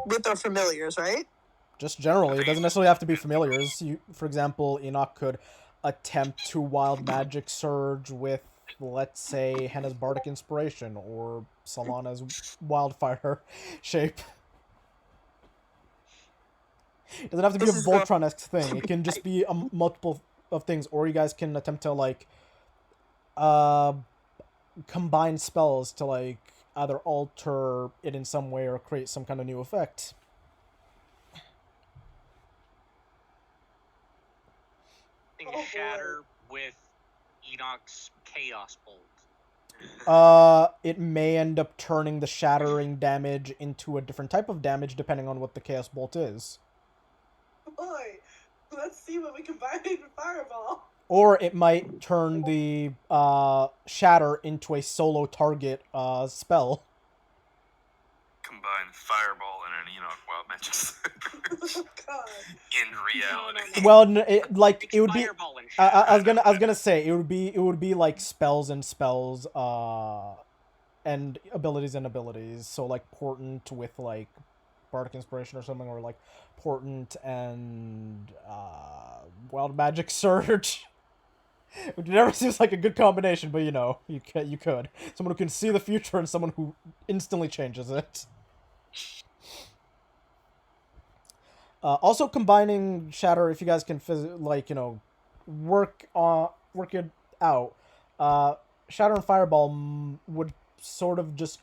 With our familiars, right? Just generally, it doesn't necessarily have to be familiars. You, for example, Enoch could attempt to wild magic surge with, let's say, Henna's bardic inspiration or Solana's wildfire shape. It doesn't have to be a Voltron-esque thing. It can just be a multiple of things, or you guys can attempt to like combine spells to like either alter it in some way or create some kind of new effect. Shatter with Enoch's Chaos Bolt. It may end up turning the shattering damage into a different type of damage depending on what the Chaos Bolt is. Boy, let's see what we combine with Fireball. Or it might turn the shatter into a solo target spell. Combine Fireball and an Enoch Wild Magic Surge. Oh, God. In reality. Well, it would be. Fireball and I was gonna say it would be like spells and spells, and abilities and abilities. So like Portent with like Bardic Inspiration or something, or like Portent and Wild Magic Surge. Which never seems like a good combination, but you know, you could. Someone who can see the future and someone who instantly changes it. Also combining Shatter, if you guys can work it out. Shatter and Fireball would sort of just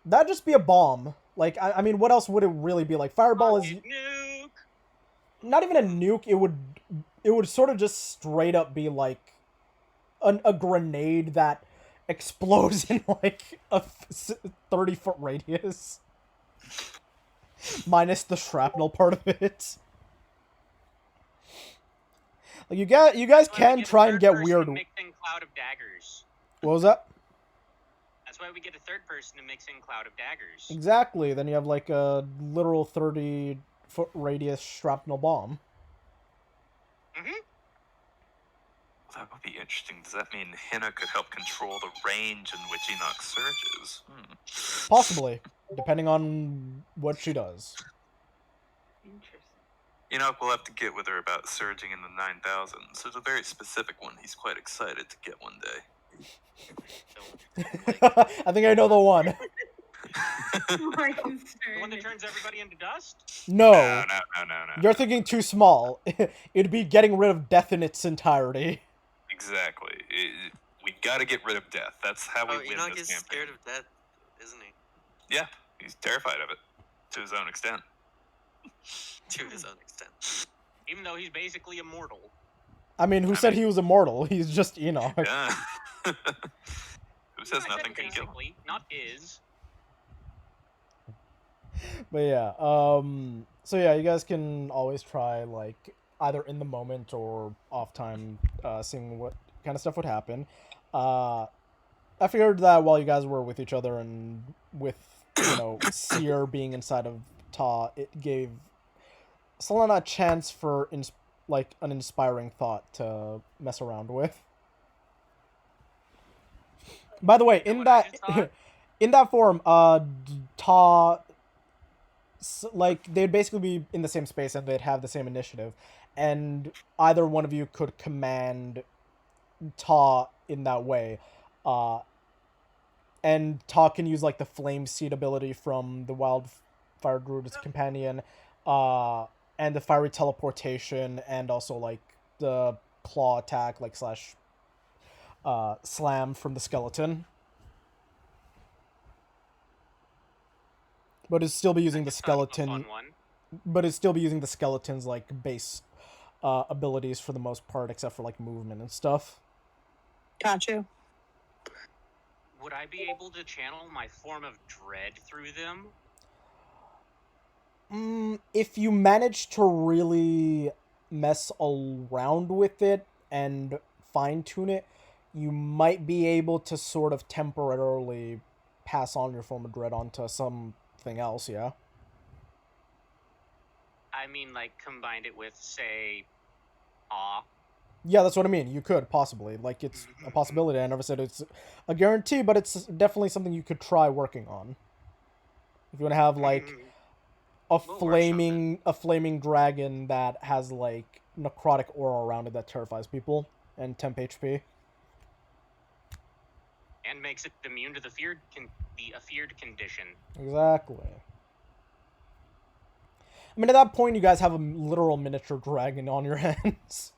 that'd just be a bomb. Like I mean, what else would it really be? Like Fireball is nuke. Not even a nuke. It would sort of just straight up be like a grenade that explodes in like a 30-foot radius. Minus the shrapnel part of it. Like you guys can try and get weird. Mixing Cloud of Daggers. What was that? That's why we get a third person to mix in Cloud of Daggers. Exactly. Then you have like a literal 30-foot radius shrapnel bomb. Mm-hmm. That would be interesting. Does that mean Henna could help control the range in which Enoch surges? Possibly, depending on what she does. Interesting. Enoch will have to get with her about surging in the 9,000. So it's a very specific one. He's quite excited to get one day. I think I know the one. My concern. The one that turns everybody into dust? No. No. You're thinking too small. It'd be getting rid of death in its entirety. Exactly. We gotta get rid of death. That's how we win Enoch this is campaign. scared of death, isn't he? Yeah, he's terrified of it. To his own extent. To his own extent. Even though he's basically immortal. I mean, who said he was immortal? He's just Enoch. Yeah. Who says I nothing said can kill him? basically, not is. But yeah, so yeah, you guys can always try, like, either in the moment or off time, seeing what kind of stuff would happen. I figured that while you guys were with each other and with, Seer being inside of Ta, it gave Solana a chance for, an inspiring thought to mess around with. By the way, in that form, Ta like they'd basically be in the same space and they'd have the same initiative, and either one of you could command Ta in that way, and Ta can use like the flame seed ability from the wildfire druid's companion, and the fiery teleportation, and also like the claw attack like slash slam from the skeleton. But it'd still be using the Just thought of a skeleton. fun one. But it'd still be using the skeleton's like base abilities for the most part, except for like movement and stuff. Gotcha. Would I be able to channel my form of dread through them? If you manage to really mess around with it and fine tune it, you might be able to sort of temporarily pass on your form of dread onto something else, yeah? I mean, like, combined it with, say, awe. Yeah, that's what I mean. You could, possibly. Like, it's a possibility. I never said it's a guarantee, but it's definitely something you could try working on. If you want to have, like, a flaming dragon that has, like, necrotic aura around it that terrifies people, and temp HP. And makes it immune to the feared condition. Exactly. I mean, at that point, you guys have a literal miniature dragon on your hands.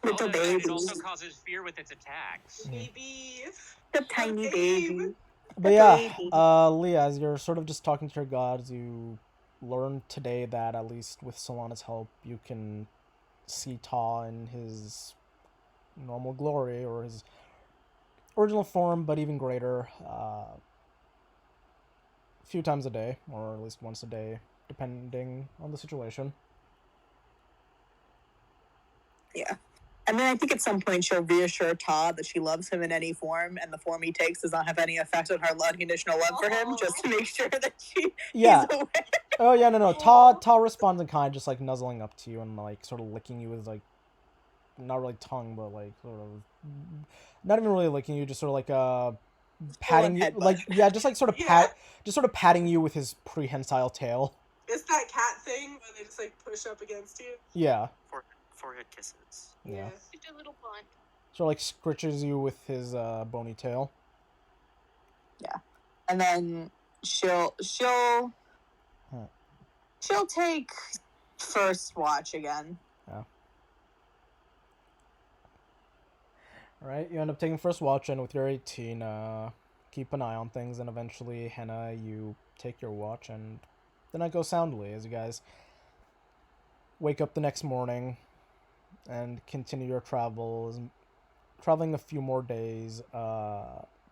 Little baby. It also causes fear with its attacks. Baby. The tiny baby. But yeah, Leah, as you're sort of just talking to your gods, you learned today that at least with Solana's help, you can see Ta in his normal glory, or his original form, but even greater, a few times a day, or at least once a day, depending on the situation. Yeah. And then I think at some point she'll reassure Todd that she loves him in any form, and the form he takes does not have any effect on her unconditional love for him, just to make sure that he's aware. Oh, yeah, no. Ta responds in kind, just, like, nuzzling up to you and, like, sort of licking you with, like, not really tongue, but, like, sort of, not even really licking you, just sort of, like, patting you, like, yeah, just, like, sort of patting you with his prehensile tail. It's that cat thing where they just, like, push up against you. Yeah. Forehead kisses. Yeah. Just a little blunt. So, like, scritches you with his bony tail. Yeah. And then she'll take first watch again. Yeah. Alright, you end up taking first watch, and with your 18, keep an eye on things, and eventually, Henna, you take your watch, and the night goes soundly as you guys wake up the next morning and continue your travels, traveling a few more days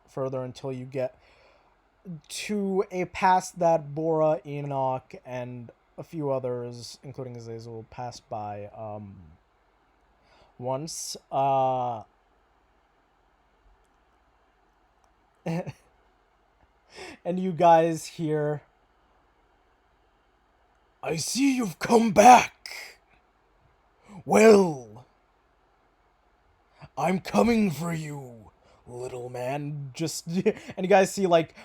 further until you get to a pass that Bora, Enoch, and a few others, including Azazel, passed by once. And you guys hear, "I see you've come back. Well, I'm coming for you, little man." Just, and you guys see, like,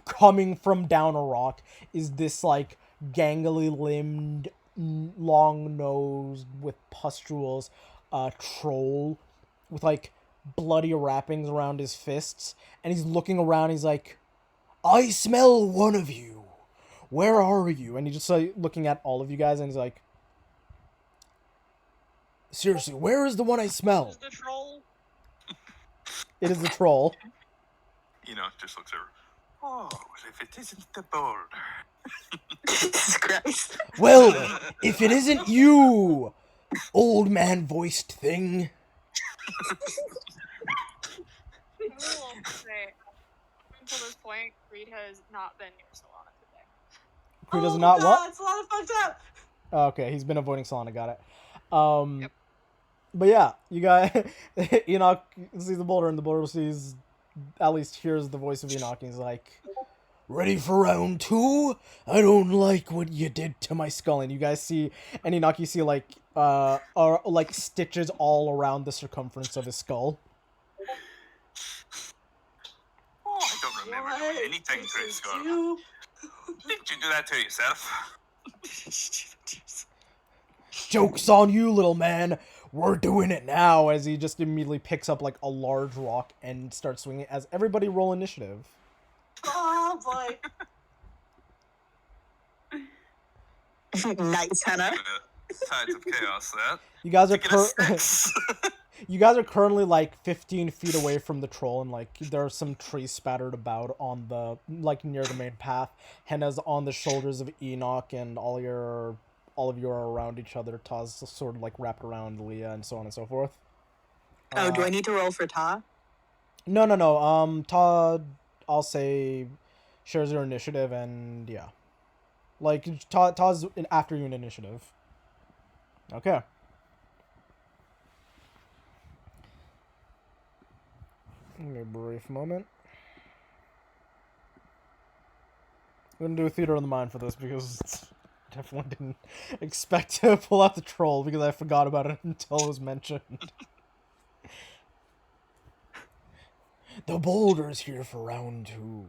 coming from down a rock is this, like, gangly limbed, long-nosed, with pustules, troll with, like, bloody wrappings around his fists, and he's looking around. He's like, "I smell one of you. Where are you?" And he's just, like, looking at all of you guys, and he's like, "Seriously, where is the one I smell?" Is the troll? It is the troll. Enoch just looks over. Oh, if it isn't the Boulder. Jesus Christ. "Well, if it isn't you, old man-voiced thing." I will say, up until this point, Creed has not been near Solana today. Creed does not what? It's a lot of fucked up. Oh, okay, he's been avoiding Solana, got it. Yep. But yeah, you guys, Enoch sees the boulder, and the boulder sees, at least hears the voice of Enoch, and he's like, "Ready for round 2? I don't like what you did to my skull." And you guys see, and Enoch, you see, like, like stitches all around the circumference of his skull. Oh, I don't remember doing anything to his skull. Did you do that to yourself? Joke's on you, little man. We're doing it now. As he just immediately picks up like a large rock and starts swinging. As everybody roll initiative. Oh boy. Nice, Hannah. Tides of chaos. That You guys are Take it a 6. you guys are currently like 15 feet away from the troll, and like there are some trees spattered about on the like near the main path. Henna's on the shoulders of Enoch, and all of you are around each other. Taz sort of like wrapped around Leah, and so on and so forth. Oh, do I need to roll for Ta? No. Todd, I'll say, shares your initiative, and yeah, like Todd's after you in initiative. Okay. Give me a brief moment. I'm gonna do a theater of the mind for this because definitely didn't expect to pull out the troll because I forgot about it until it was mentioned. The Boulder's here for round 2.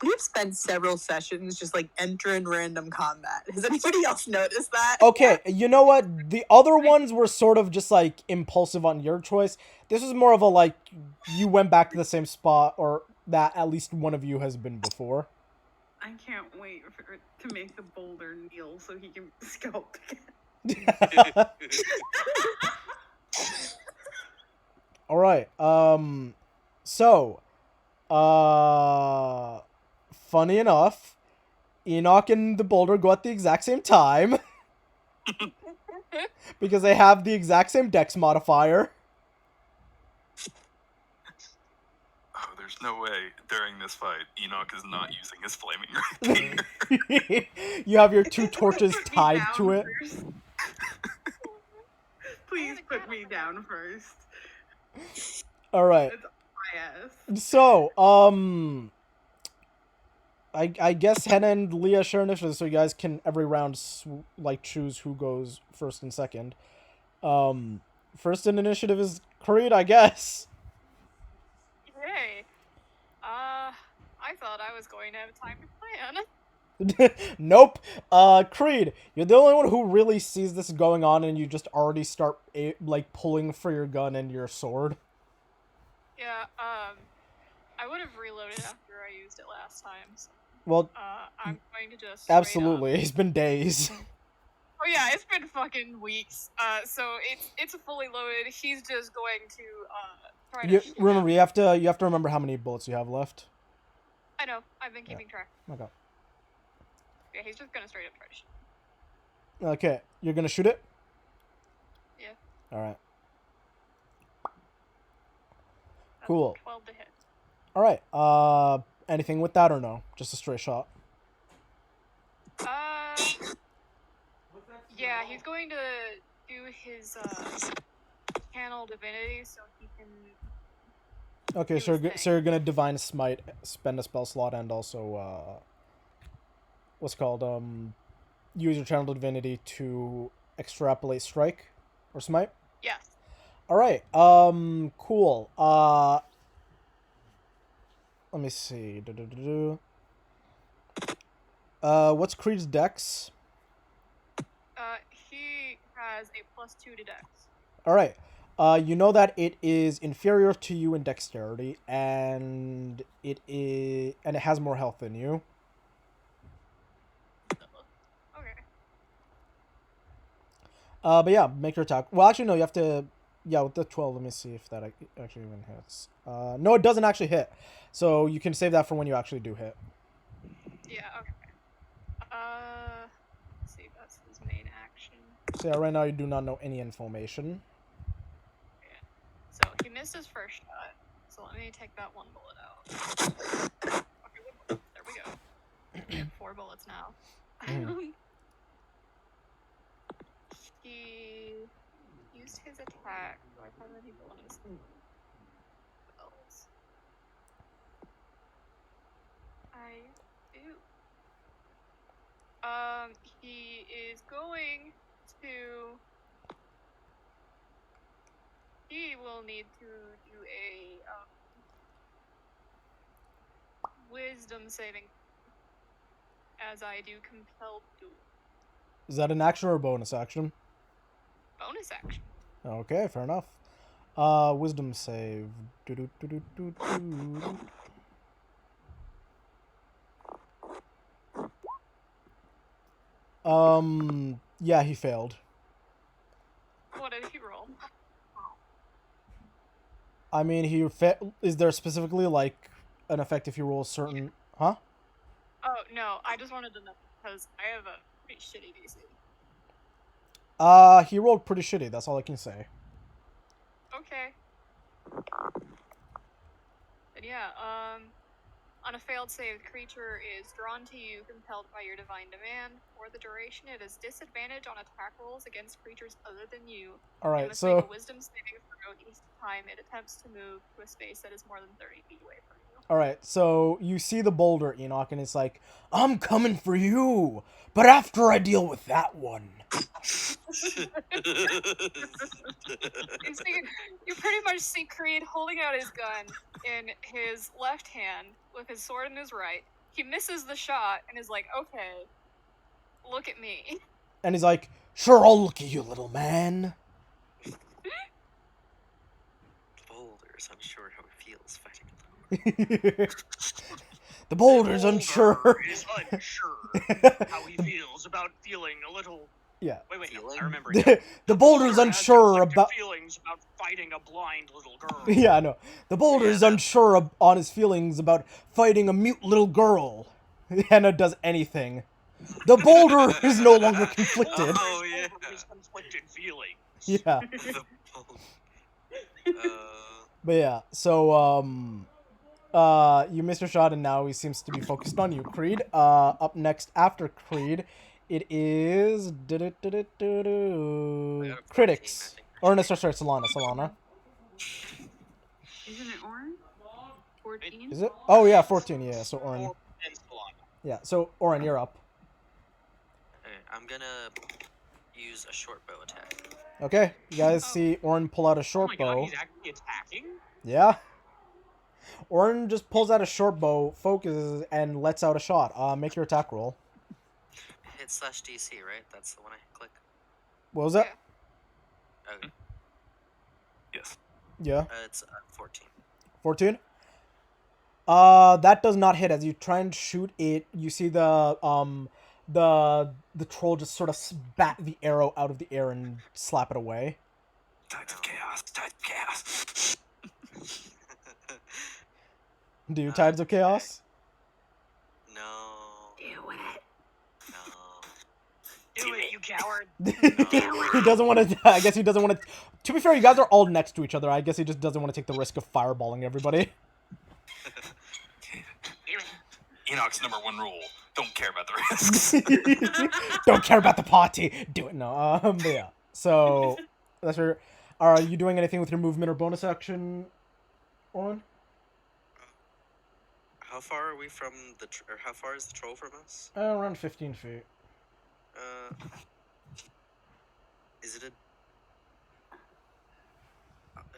We've spent several sessions just like entering random combat. Has anybody else noticed that? Okay, you know what? The other ones were sort of just like impulsive on your choice. This was more of a like you went back to the same spot, or that at least one of you has been before. I can't wait for it to make the Boulder kneel so he can scalp again. All right. So, funny enough, Enoch and the Boulder go at the exact same time because they have the exact same dex modifier. Oh, there's no way during this fight Enoch is not using his flaming rapier. You have your 2 torches Put me tied down to it. first. Please put me down first. All right. It's my ass. So, I guess Henna and Leah share initiative, so you guys can every round like choose who goes first and second. First in initiative is Creed, I guess. Hey. I thought I was going to have time to plan. Nope. Creed, you're the only one who really sees this going on, and you just already start like pulling for your gun and your sword. Yeah, I would have reloaded after I used it last time, so, Well, I'm going to just absolutely. It's been days. Oh yeah, it's been fucking weeks. So it's fully loaded. He's just going to try to shoot Remember, him. you have to remember how many bullets you have left. I know. I've been keeping track. Okay. Yeah, he's just gonna straight up try to shoot. Okay, you're gonna shoot it? Yeah. All right. That's Cool. 12 to hit. All right. Anything with that or no? Just a straight shot. Yeah, he's going to do his channel divinity so he can. Okay, so you're gonna divine smite, spend a spell slot, and also what's it called use your channel divinity to extrapolate strike or smite. Yes. All right. Cool. Let me see. What's Creed's dex? He has a +2 to dex. All right. You know that it is inferior to you in dexterity, and it has more health than you. Okay. But yeah, make your attack. Well, actually, no. You have to. Yeah, with the 12. Let me see if that actually even hits. No, it doesn't actually hit. So you can save that for when you actually do hit. Yeah. Okay. Let's see. That's his main action. So yeah, right now you do not know any information. So he missed his first shot. So let me take that one bullet out. Okay, there we go. We have 4 bullets now. He used his attack. Do I have any bonus spells? I do. He is going to. He will need to do a wisdom saving. as I do compelled duel. Is that an action or a bonus action? Bonus action. Okay, fair enough. Wisdom save. Yeah, he failed. What did he roll? I mean, is there specifically, like, an effect if you roll a certain... Huh? Oh, no, I just wanted to know, because I have a pretty shitty DC. He rolled pretty shitty, that's all I can say. Okay. But yeah, on a failed save, the creature is drawn to you, compelled by your divine demand. For the duration, it has disadvantage on attack rolls against creatures other than you. Alright, It must make a so... wisdom saving throw each time it attempts to move to a space that is more than 30 feet away from you. Alright, so you see the boulder, Enoch, and it's like, I'm coming for you, but after I deal with that one. You pretty much see Creed holding out his gun in his left hand with his sword in his right. He misses the shot and is like, okay, look at me. And he's like, sure, I'll look at you, little man. Boulder's unsure how he feels fighting. The boulder's unsure. Boulder is unsure how he feels about feeling a little... Yeah. Wait, no, Feeling? I remember. The boulder's unsure about... feelings about fighting a blind little girl. Yeah, I know. The boulder's unsure on his feelings about fighting a mute little girl. Hannah does anything. The boulder is no longer conflicted. Oh, yeah. His conflicted feelings. Yeah. The boulder. But yeah, so, you missed your shot and now he seems to be focused on you, Creed. Up next after Creed, it is... Critics. Or no, sorry, Solana. Isn't it Orin? 14? Is it? Oh, yeah, 14, yeah, so Orin. And Solana. Yeah, so Orin, you're up. Okay, I'm gonna use a short bow attack. Okay, you guys see Orin pull out a short Oh my god, bow. he's actually attacking? Yeah. Orin just pulls out a short bow, focuses, and lets out a shot. Make your attack roll. Hit slash DC, right? That's the one I click. What was that? Okay. Yes. Yeah. It's 14. 14? That does not hit. As you try and shoot it, you see the troll just sort of spat the arrow out of the air and slap it away. Tides of chaos. Tides of chaos. Do you Tides of Chaos? No. Do it. No. Do it, you coward! He doesn't want to. I guess he doesn't want to. To be fair, you guys are all next to each other. I guess he just doesn't want to take the risk of fireballing everybody. Enoch's number 1 rule: don't care about the risks. Don't care about the party. Do it. No. But yeah. So that's your. Are you doing anything with your movement or bonus action, Orin? How far are we from the... or how far is the troll from us? Around 15 feet. Is it a...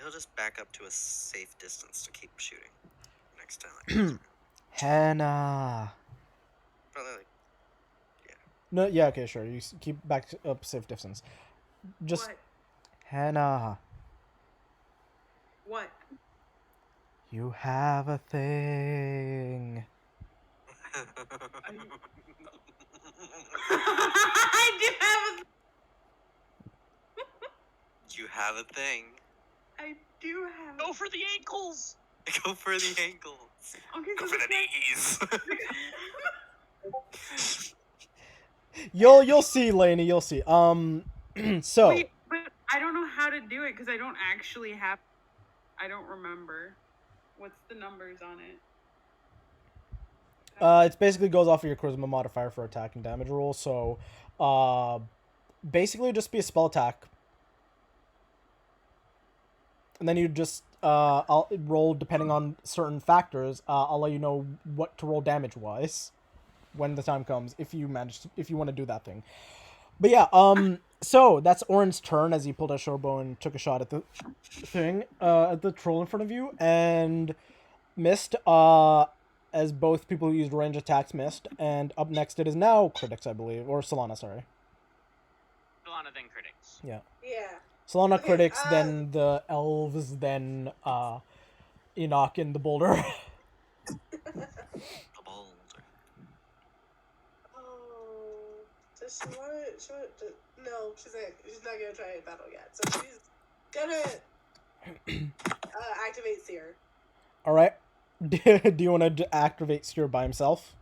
He'll just back up to a safe distance to keep shooting next time. Hannah. Probably like... No, yeah, okay, sure. You keep back up safe distance. Just What? Hannah. What? You have a thing. I do have You have a thing. I do have Go for the ankles! Go for the ankles. Okay, Go so for the knees. You'll see, Lainey, you'll see. So Wait, but I don't know how to do it because I don't actually have. I don't remember. What's the numbers on it? it basically goes off of your charisma modifier for attack and damage roll. So basically just be a spell attack. And then you just I'll roll depending on certain factors. I'll let you know what to roll damage wise when the time comes if you want to do that thing. But yeah, so that's Orin's turn as he pulled out short bow and took a shot at the thing, at the troll in front of you and missed. as both people who used range attacks missed, and up next it is now Critics, I believe, or Solana, sorry. Solana, then Critics. Yeah. Yeah. Solana, Okay, Critics, then the Elves, then Enoch and the Boulder. The Boulder. Oh, does she want to? No, she's not gonna try a battle yet. So she's gonna activate Seer. All right. Do you want to activate Seer by himself?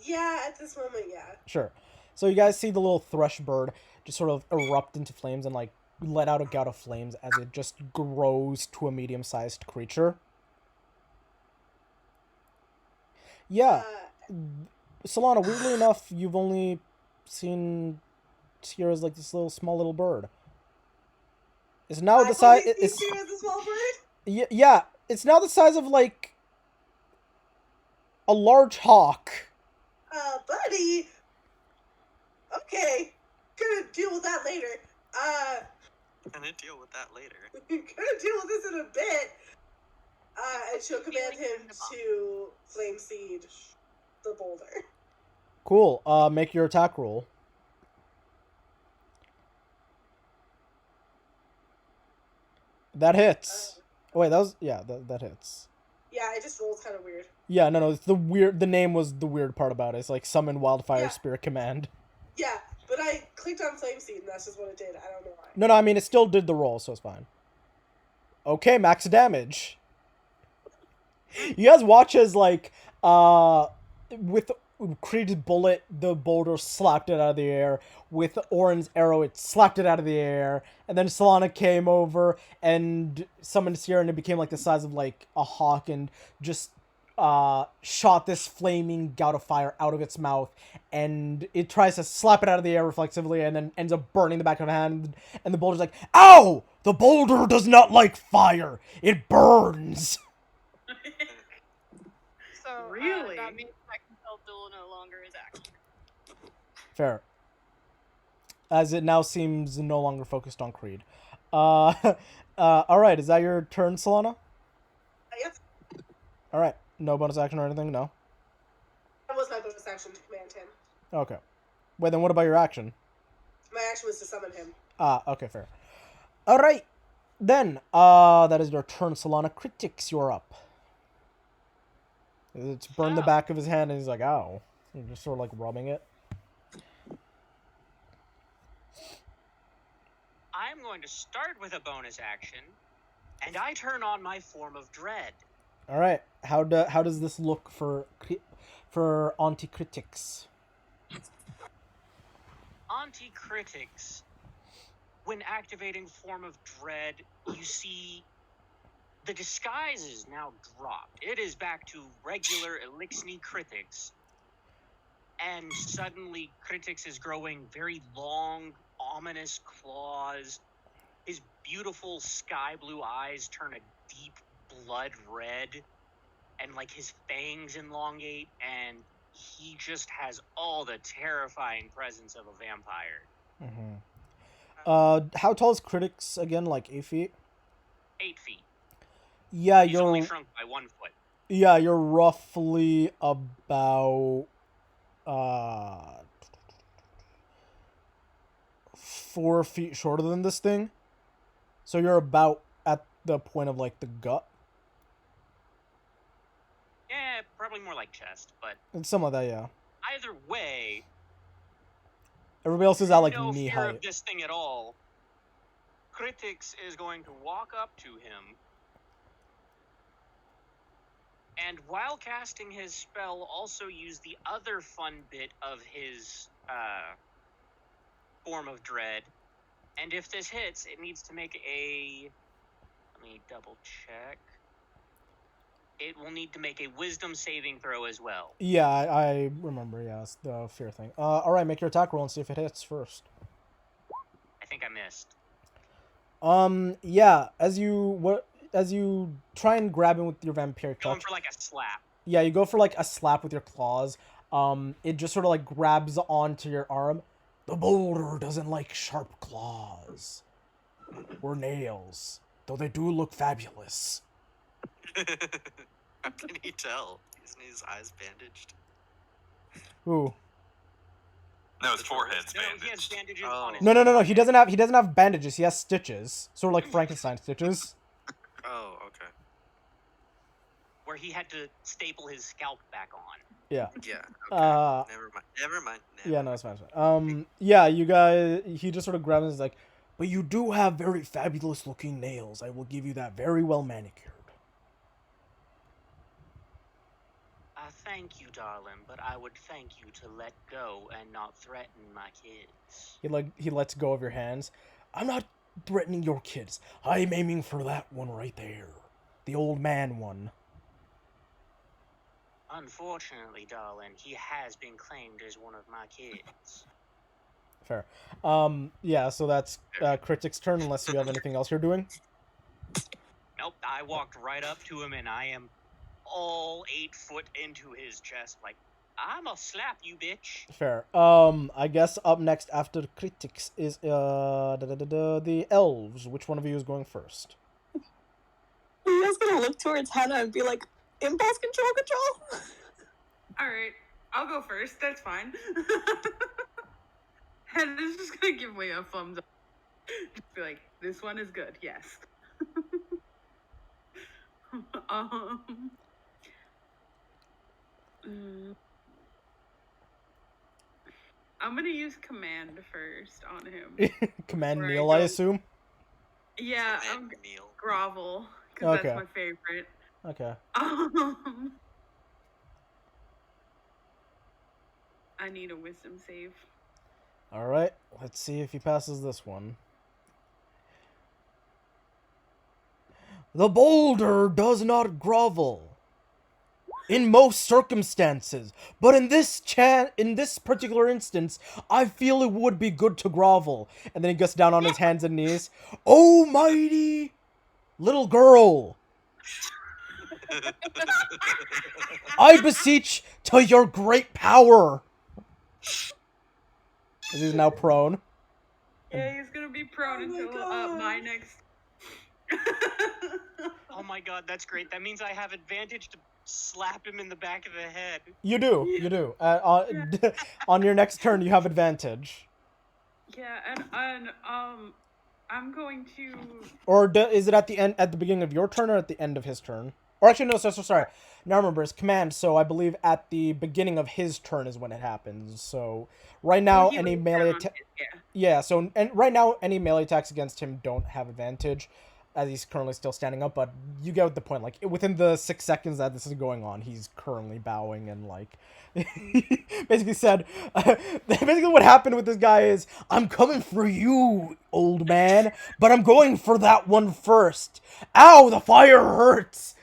Yeah, at this moment, yeah. Sure. So you guys see the little thrush bird just sort of erupt into flames and like let out a gout of flames as it just grows to a medium-sized creature. Yeah. Solana, weirdly enough, you've only seen Seer as like this little small little bird. It's now the size. It's Seer as a small bird. Yeah. It's now the size of like a large hawk. Buddy. Okay, gonna deal with that later. Gonna deal with that later. Gonna deal with this in a bit. And she'll command him to flame seed the boulder. Cool. Make your attack roll. That hits. Oh, wait, that was that hits. Yeah, it just rolls kind of weird. Yeah, no, it's the weird. The name was the weird part about it. It's like summon wildfire spirit command. Yeah, but I clicked on flame seed and that's just what it did. I don't know why. No, I mean it still did the roll, so it's fine. Okay, max damage. You guys watch as like with Creed's bullet, the boulder slapped it out of the air. With Orin's arrow, it slapped it out of the air. And then Solana came over and summoned Seer, and it became like the size of like a hawk, and just shot this flaming gout of fire out of its mouth. And it tries to slap it out of the air reflexively, and then ends up burning the back of the hand. And the boulder's like, "Ow! The boulder does not like fire. It burns." So Really? that means I can tell Duel no longer is active. Fair. As it now seems no longer focused on Creed. Alright, is that your turn, Solana? Yep. Alright, no bonus action or anything? No? That was my bonus action to command him. Okay. Wait, then what about your action? My action was to summon him. Okay, fair. Alright, then, that is your turn, Solana. Critics, you're up. It's burned the back of his hand, and he's like, ow. You're just sort of like rubbing it. I'm going to start with a bonus action, and I turn on my form of dread. All right. How does this look for anti-critics? Anti-critics, when activating form of dread, you see the disguise is now dropped. It is back to regular Elixni critics, and suddenly critics is growing very long, ominous claws. His beautiful sky blue eyes turn a deep blood red, and like his fangs elongate, and he just has all the terrifying presence of a vampire. Mm-hmm. How tall is critics again? Like 8 feet? 8 feet. Yeah, He's only shrunk by 1 foot. Yeah, you're roughly about 4 feet shorter than this thing. So you're about at the point of like the gut. Yeah, probably more like chest, but It's something like that, yeah. either way, Everybody else is at like no knee fear height. of this thing at all. Critics is going to walk up to him, and while casting his spell, also use the other fun bit of his form of dread. And if this hits, it needs to make a... Let me double check. It will need to make a wisdom saving throw as well. Yeah, I remember, yeah, it's the fear thing. Alright, make your attack roll and see if it hits first. I think I missed. Yeah, as you try and grab him with your vampiric touch. Going for like a slap. Yeah, you go for like a slap with your claws. It just sort of like grabs onto your arm. The boulder doesn't like sharp claws or nails, though they do look fabulous. How can he tell? He's Isn't his eyes bandaged? Ooh. No, his forehead's No, he has bandaged. bandages Oh. on his No. He forehead. doesn't have bandages. He has stitches, sort of like Frankenstein stitches. Oh, okay. Where he had to staple his scalp back on. Yeah. Yeah. Okay. Uh. Never mind. Yeah, no, it's fine. It's fine. Yeah, you guys. He just sort of grabs and is like, "But you do have very fabulous looking nails. I will give you that. Very well manicured." Thank you, darling, but I would thank you to let go and not threaten my kids. He lets go of your hands. I'm not threatening your kids. I'm aiming for that one right there, the old man one. Unfortunately, darling, he has been claimed as one of my kids. Fair. Yeah. So that's Critic's turn. Unless you have anything else you're doing. Nope, I walked right up to him and I am all 8 foot into his chest, like, I'ma slap you, bitch. Fair. I guess up next after Critics is the elves. Which one of you is going first? Leah's gonna look towards Hannah and be like, impulse control. Alright, I'll go first. That's fine. Hannah's just gonna give me a thumbs up. Just be like, this one is good, yes. I'm gonna use command first on him. Command Where Neil, I go- assume. Yeah, I'm Neil. grovel, because Okay. that's my favorite. Okay. I need a wisdom save. All right. Let's see if he passes this one. The boulder does not grovel. In most circumstances, but in this particular instance, I feel it would be good to grovel. And then he gets down on his hands and knees. Oh, mighty little girl, I beseech to your great power. As he's now prone. Yeah, he's gonna be prone Oh my until God. my next. Oh my god, that's great. That means I have advantage to slap him in the back of the head. You do. On your next turn, you have advantage. Yeah, and I'm going to. Or is it at the beginning of your turn or at the end of his turn? Or actually, no, sorry. Now remember, it's command, so I believe at the beginning of his turn is when it happens. So right now, Well, he any was melee down on attack. his- Yeah. Yeah, so and right now, any melee attacks against him don't have advantage, as he's currently still standing up. But you get the point. Like within the 6 seconds that this is going on, he's currently bowing and like basically said. Basically, what happened with this guy is, I'm coming for you, old man, but I'm going for that one first. Ow, the fire hurts.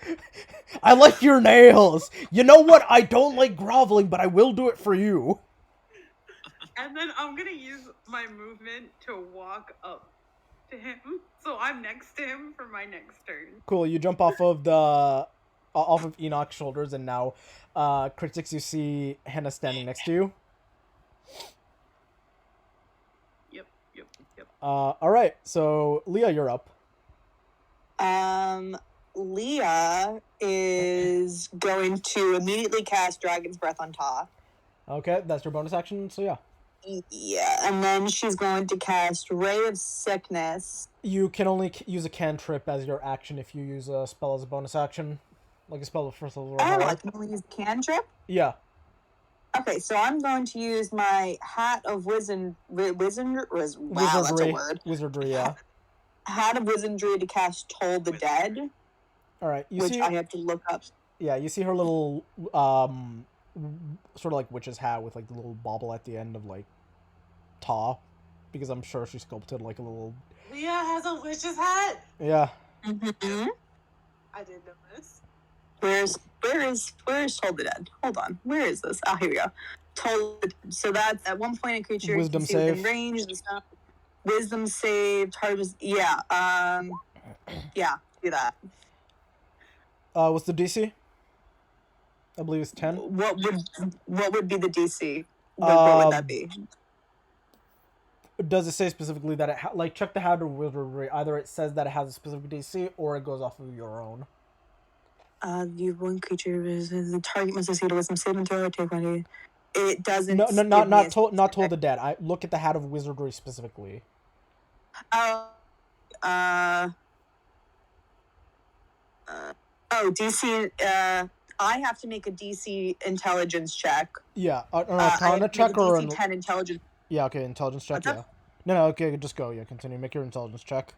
I like your nails. You know what? I don't like groveling, but I will do it for you. And then I'm gonna use my movement to walk up to him, so I'm next to him for my next turn. Cool. You jump off of Enoch's shoulders, and now, Critics, you see Hannah standing next to you. Yep. All right. So Leah, you're up. Leah is going to immediately cast Dragon's Breath on Ta. Okay, that's your bonus action. So yeah. Yeah, and then she's going to cast Ray of Sickness. You can only use a cantrip as your action if you use a spell as a bonus action, like a spell of first level. Oh, I can only use cantrip? Yeah. Okay, so I'm going to use my Hat of Wizardry. Wow, that's a word. Wizardry, yeah. Hat of Wizardry to cast Toll the Dead. All right, which I have to look up. Yeah, you see her little, sort of like witch's hat with like the little bauble at the end of like Ta, because I'm sure she sculpted like a little. Leah has a witch's hat. Yeah. Mm-hmm. I didn't know this. Where is Toll the Dead? Hold on, where is this? Oh, here we go. Toll. So that's at one point a creature Wisdom can see save. within range. Wisdom save. Yeah. Yeah. Do that. What's the DC? I believe it's 10. What would be the DC? What would that be? Does it say specifically that it check the Hat of Wizardry? Either it says that it has a specific DC or it goes off of your own. You one creature the target must succeed with some saving throw or take 1d. It doesn't. No, give me not a Toll the specific- Dead. I look at the Hat of Wizardry specifically. DC. I have to make a DC intelligence check. Yeah, an I have Arcana to check make a or DC 10 intelligence. Yeah, okay, intelligence check. What's Yeah. up? No, okay, just go. Yeah, continue. Make your intelligence check.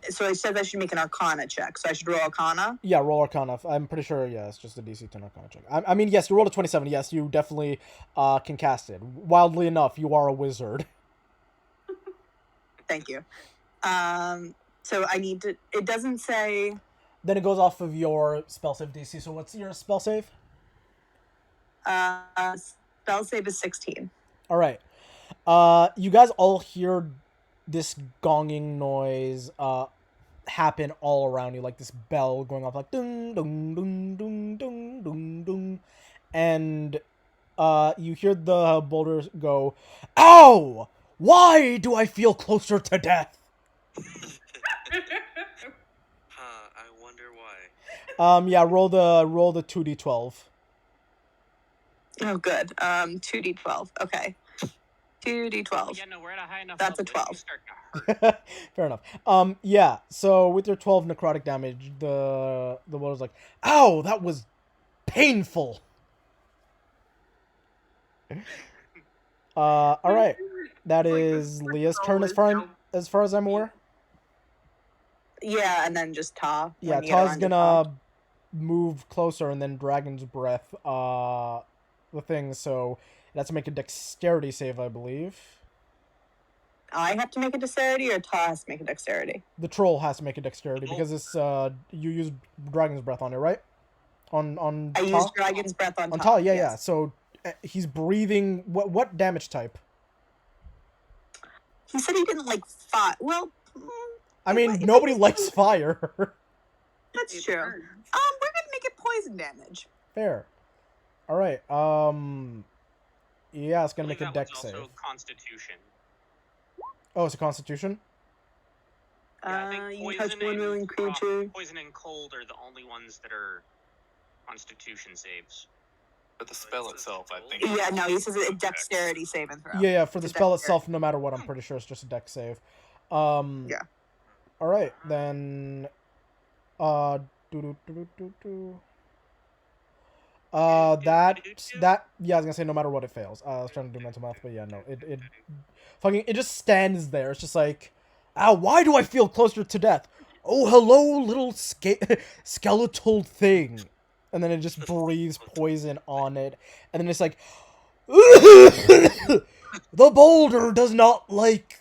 So it says I should make an Arcana check. So I should roll Arcana. Yeah, roll Arcana. I'm pretty sure. Yeah, it's just a DC 10 Arcana check. I mean, yes, you rolled a 27. Yes, you definitely can cast it. Wildly enough, you are a wizard. Thank you. So I need to. It doesn't say. Then it goes off of your spell save DC. So what's your spell save? Spell save is 16. All right. You guys all hear this gonging noise happen all around you, like this bell going off, like dung dung dung dung dung dung dung, and you hear the boulders go, "Ow! Why do I feel closer to death?" I wonder why. Yeah, roll the 2d12. Oh, good. 2d12. Okay. 2d12. Yeah, no, we're at a high enough That's a level. 12. You start to hurt. Fair enough. Yeah. So with your 12 necrotic damage, the boulder's like, "Ow, that was painful." All right. That It's like is this Leah's control turn is so- as far as I'm aware. Yeah, and then just Ta. Yeah, when you get Ta's around to gonna move closer and then Dragon's Breath the thing, so it has to make a dexterity save, I believe. I have to make a dexterity, or Ta has to make a dexterity? The troll has to make a dexterity because it's you use Dragon's Breath on it, right? On I Ta? used Dragon's Breath on On Ta. Ta, yeah, yes. yeah. So he's breathing. What damage type? He said he didn't like fire. Well, I mean, if nobody it's- likes fire. that's It true. burns. We're gonna make it poison damage. Fair. All right. Yeah, it's gonna I believe make a that dex one's save. also Constitution. Oh, it's a Constitution. Yeah, I think You touch poison one and willing creature. Poison and cold are the only ones that are Constitution saves. But the spell itself, I think. Yeah, no, he says a dexterity save and throw. Yeah, for the It's a spell dexterity. itself, no matter what, I'm pretty sure it's just a dex save. Yeah. All right, then. That yeah, I was gonna say no matter what it fails. I was trying to do mental math, but yeah, no, it just stands there. It's just like, ow, why do I feel closer to death? Oh, hello, little skeletal thing. And then it just breathes poison on it, and then it's like, the boulder does not like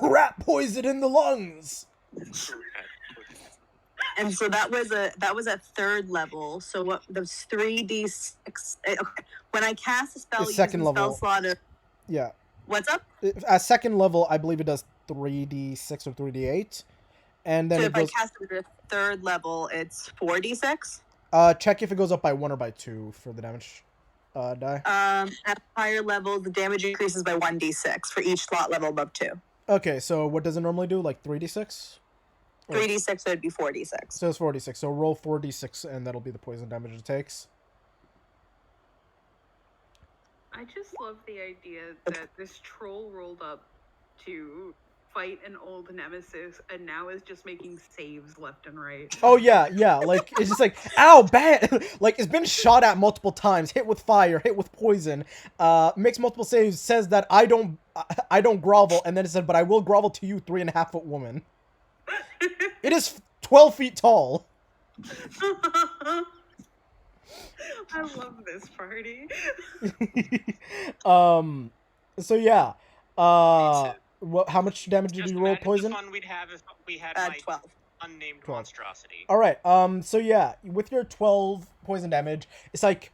rat poison in the lungs. And so that was at third level. So what? Those 3d6. Okay. When I cast a spell, It's second using level. spell slot. Yeah. What's up? At second level, I believe it does 3d6 or 3d8, and then So it if goes. I cast it at third level, it's 4d6. Check if it goes up by 1 or by 2 for the damage die. At higher level, the damage increases by 1d6 for each slot level above 2. Okay, so what does it normally do? Like 3d6? 3d6 would be 4d6. So it's 4d6. So roll 4d6, and that'll be the poison damage it takes. I just love the idea that this troll rolled up to fight an old nemesis and now is just making saves left and right. Oh yeah, like it's just like, ow, bad. Like it's been shot at multiple times, hit with fire, hit with poison, makes multiple saves, says that I don't grovel, and then it said, but I will grovel to you, 3.5-foot woman. It is 12 feet tall. I love this party. So yeah, how much damage did Just you roll imagine poison? the fun we'd have if we had 12. unnamed 12. monstrosity. All right. So yeah, with your 12 poison damage, it's like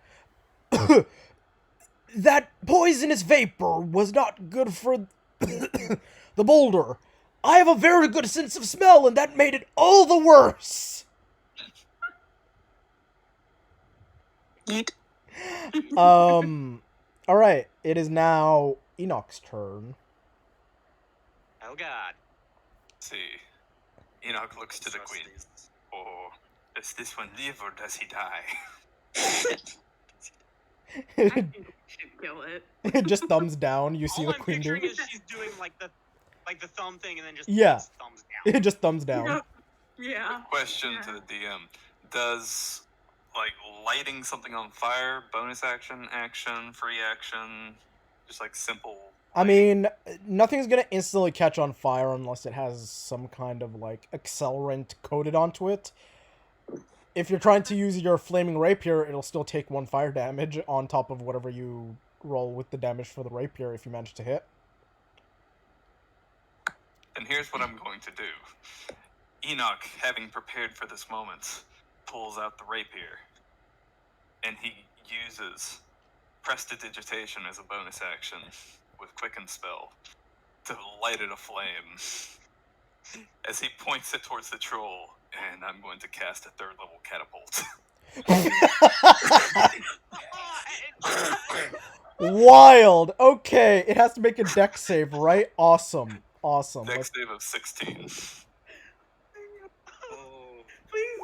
that poisonous vapor was not good for the boulder. I have a very good sense of smell, and that made it all the worse. Yeet. All right. It is now Enoch's turn. Oh god. Let's see. Enoch looks to the queen. Oh, Does this one live or does he die? I think we should kill it. It just thumbs down. You see All the I'm queen do. picturing is she's doing like the thumb thing and then just Yeah. puts thumbs down. It just thumbs down. Yeah. Question Yeah. to the DM: does like lighting something on fire bonus action, free action, just like simple? I mean, nothing's gonna instantly catch on fire unless it has some kind of like accelerant coated onto it. If you're trying to use your flaming rapier, it'll still take 1 fire damage on top of whatever you roll with the damage for the rapier if you manage to hit. And here's what I'm going to do. Enoch, having prepared for this moment, pulls out the rapier, and he uses Prestidigitation as a bonus action with Quicken Spell to light it aflame. As he points it towards the troll, and I'm going to cast a 3rd level catapult. Wild. Okay, it has to make a dex save, right? Awesome. Awesome. Dex save of 16. Please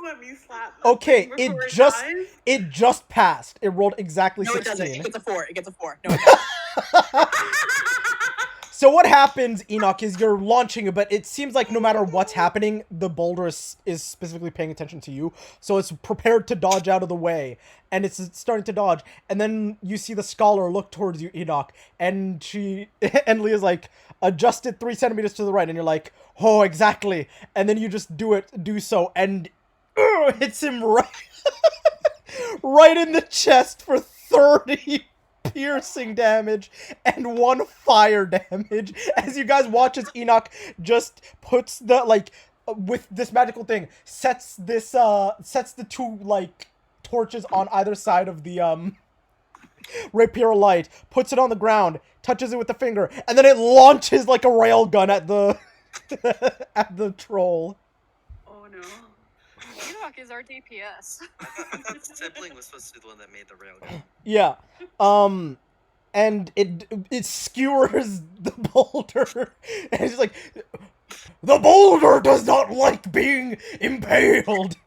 let me slap. this Okay, thing it before just- dies. It just passed. It rolled exactly No, it 16. doesn't. It gets a 4. It gets a 4. No, it doesn't. So what happens, Enoch, is you're launching it, but it seems like no matter what's happening, the boulder is specifically paying attention to you. So it's prepared to dodge out of the way. And it's starting to dodge. And then you see the scholar look towards you, Enoch. And and Leah's like, adjusted 3 centimeters to the right. And you're like, oh, exactly. And then you just do so. And hits him right, right in the chest for 30 piercing damage and 1 fire damage as you guys watch as Enoch just puts the with this magical thing sets the 2 torches on either side of the rapier light, puts it on the ground, touches it with the finger, and then it launches like a railgun at the at the troll. Oh no. Enoch is our DPS. I thought Sibling was supposed to be the one that made the railgun. Yeah. And it skewers the boulder. And it's like, the boulder does not like being impaled.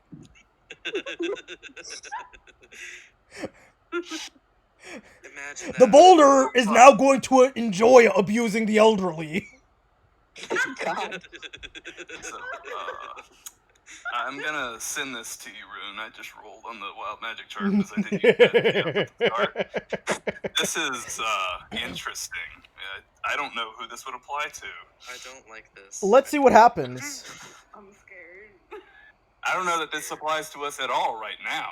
Imagine The that. boulder is now going to enjoy abusing the elderly. God. So, I'm gonna send this to you, Rune. I just rolled on the wild magic chart because I didn't use it at the start. This is interesting. I don't know who this would apply to. I don't like this. Let's see what happens. I'm scared. I don't know that this applies to us at all right now,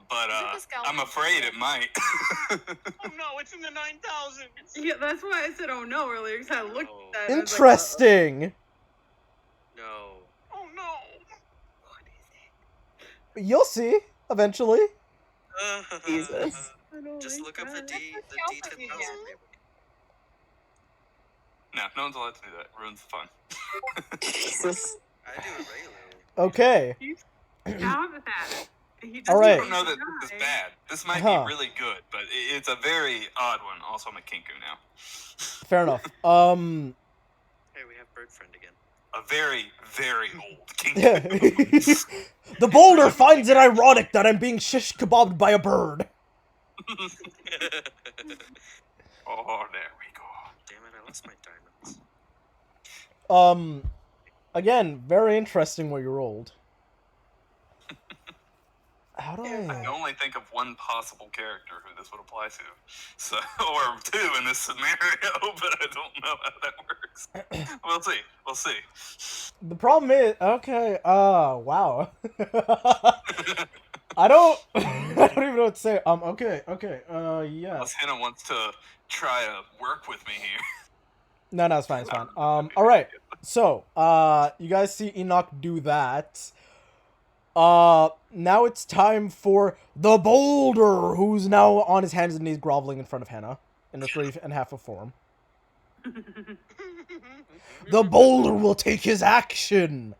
but Is it the skeleton? I'm afraid it might. Oh no, it's in the 9,000. Yeah, that's why I said oh no earlier, because I looked at it. and I was like, Interesting. No. Oh no. You'll see eventually. Jesus. I don't Just like look up the that. D10,000 table. No, no one's allowed to do that. Rune's fun. Jesus. I do it regularly. Okay. Stop that. He All right. I don't know that this is bad. This might Uh-huh. be really good, but it's a very odd one. Also, I'm a kinku now. Fair enough. Hey, we have Bird Friend again. A very, very old kinku. The boulder finds it ironic that I'm being shish kebabbed by a bird. Oh, there we go. Damn it, I lost my diamonds. Again, very interesting what you rolled. How do I can I... only think of one possible character who this would apply to. So, or 2 in this scenario, but I don't know how that works. We'll see. We'll see. The problem is... Okay, wow. I don't even know what to say. Okay, yeah. Unless Hannah wants to try to work with me here. No, it's fine, alright. So, you guys see Enoch do that. Now it's time for the boulder, who's now on his hands and knees groveling in front of Hannah in a 3.5 form. The boulder will take his action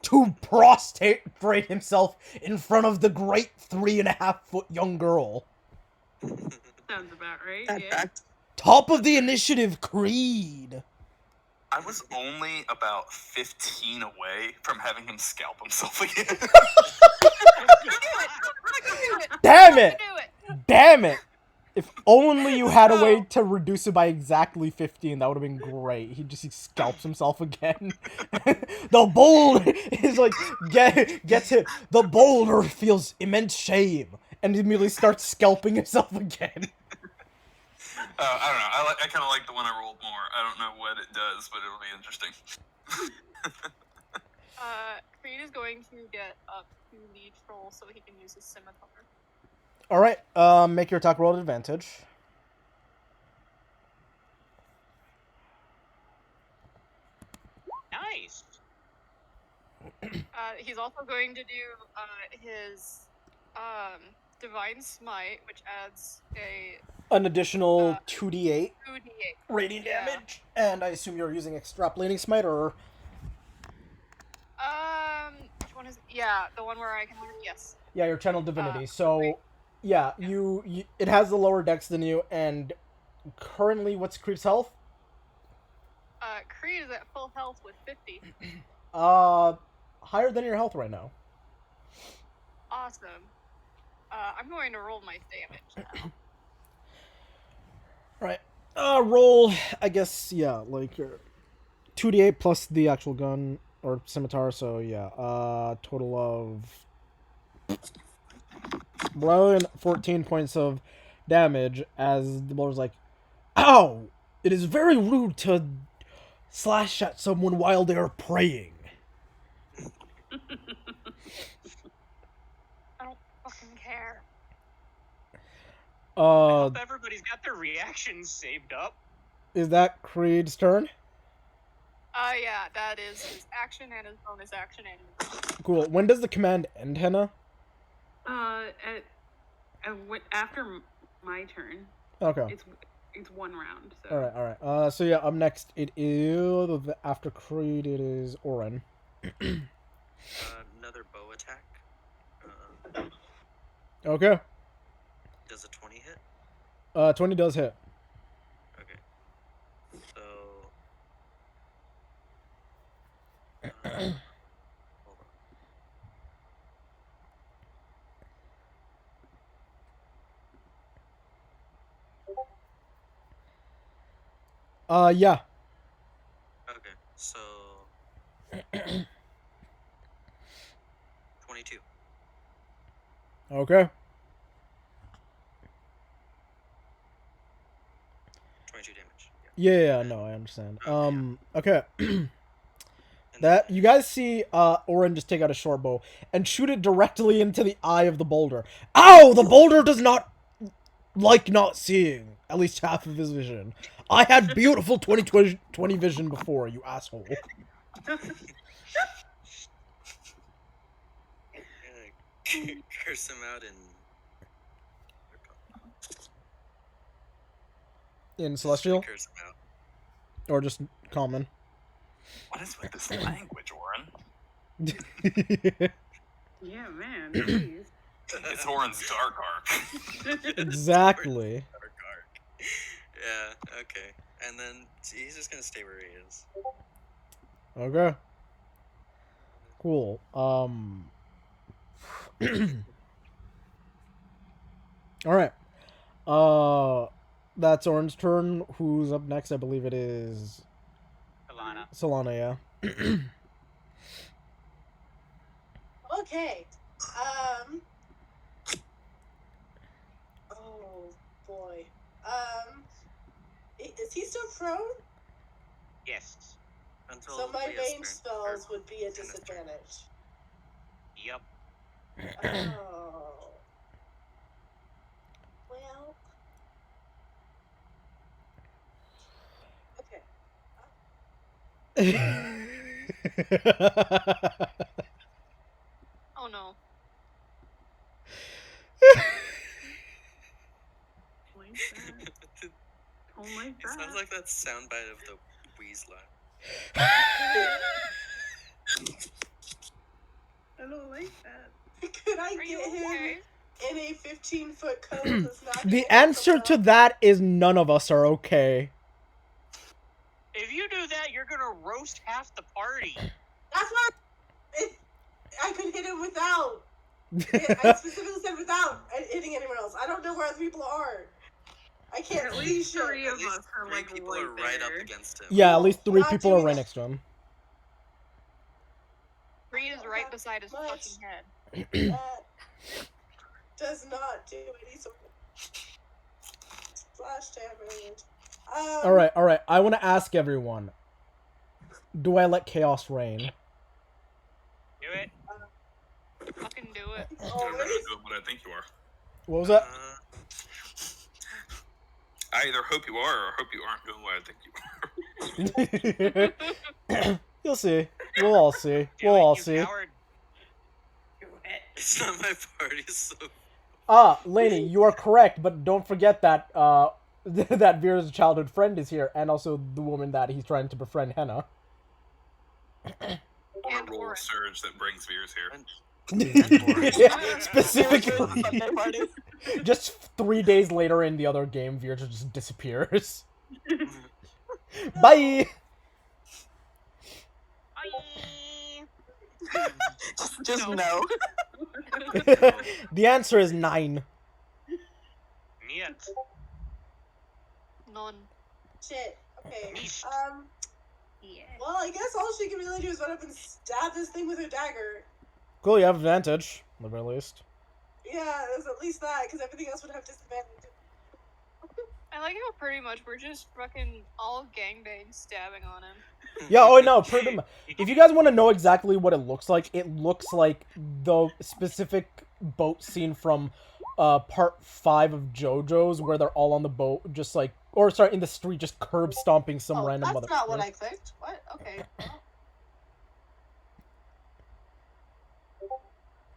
to prostrate himself in front of the great 3.5-foot young girl. Sounds about right. That Yeah. fact. Top of the initiative, Creed. I was only about 15 away from having him scalp himself again. Damn it! Damn it! If only you had a way to reduce it by exactly 15, that would have been great. He scalps himself again. The boulder is like, gets hit. The boulder feels immense shame. And immediately starts scalping himself again. I don't know. I kind of like the one I rolled more. I don't know what it does, but it'll be interesting. Creed is going to get up to the troll so he can use his scimitar. Alright, make your attack roll at advantage. Nice. He's also going to do his divine smite, which adds An additional 2d8 2d8 radiant damage. And I assume you're using extrapolating smite, or... which one is it? Yeah, the one where I can learn. Yes. Yeah, your channel divinity. So, yeah, you it has the lower dex than you, and currently, what's Creed's health? Creed is at full health with 50. Higher than your health right now. Awesome. I'm going to roll my damage now. Right. Roll, I guess, yeah, like your 2d8 plus the actual gun or scimitar, so yeah, total of brilliant 14 points of damage as the boulder's like, ow! It is very rude to slash at someone while they are praying. I don't fucking care. I hope everybody's got their reactions saved up. Is that Creed's turn? Yeah, that is his action and his bonus action and Cool. When does the command end, Henna? After my turn. Okay. It's one round. So. Alright. So yeah, up next it is, after Creed, it is Oren. Another bow attack. Okay. Does a 20 hit? 20 does hit. Okay. So. Hold on. Yeah. Okay, so. 22. Okay. 22 damage. Yeah, no, I understand. Okay. And That you guys see Oren just take out a short bow and shoot it directly into the eye of the boulder. Ow! The boulder does not like not seeing at least half of his vision. I had beautiful 20/20 vision before, you asshole. Curse him out In Celestial? Curse him out. Or just common? What is with this language, Oren? Yeah, man. Jeez. It's Oren's dark arc. Exactly. Dark arc. Yeah, okay. And then he's just gonna stay where he is. Okay. Cool. Alright. That's Oren's turn. Who's up next? I believe it is Solana, yeah. Okay. Oh boy. Is he still prone? Yes. Until So my Leah's main turn, spells or would be a Henna's turn. disadvantage. Yep. Oh. Well. Okay. Oh no. Like that. Oh my It god. sounds like that soundbite of the wheeze laugh. I don't like that. Could I Are you get him okay? in a 15-foot cone that's not The answer to that is none of us are okay. If you you do that, you're gonna roast half the party. That's why I could hit him without. I specifically said without hitting anyone else. I don't know where other people are. I can't At see least shit. three At of least us are three like people right are right there. up against him. Yeah, at least 3 Not people are doing right that. next to him. Bree is right beside his Much. fucking head. That does not do any sort of splash damage. All right. I want to ask everyone: do I let chaos reign? Do it. Fucking do it. You're Always. not doing what I think you are. What was that? I either hope you are or hope you aren't doing what I think you are. You'll see. We'll all see. Do We'll it, all you see. coward. Do it. It's not my party, so Lainey, you are correct, but don't forget that that Vera's childhood friend is here, and also the woman that he's trying to befriend, Henna. Or And roll a Orin. surge that brings Veers here. Specifically, Sunday party. just 3 days later in the other game, Veer just disappears. Bye. Just No. no. The answer is 9. Niet. None. Shit. Okay. Yeesh. Yeah. Well, I guess all she can really do is run up and stab this thing with her dagger. Cool, you have advantage, at the very least. Yeah, there's at least that, because everything else would have disadvantage. I like how pretty much we're just fucking all gangbang stabbing on him. Yeah, oh no, pretty much. If you guys want to know exactly what it looks like the specific boat scene from part 5 of JoJo's, where they're all on the boat, just like, or sorry, in the street, just curb stomping some random that's not what motherfucker. I clicked. What? Okay.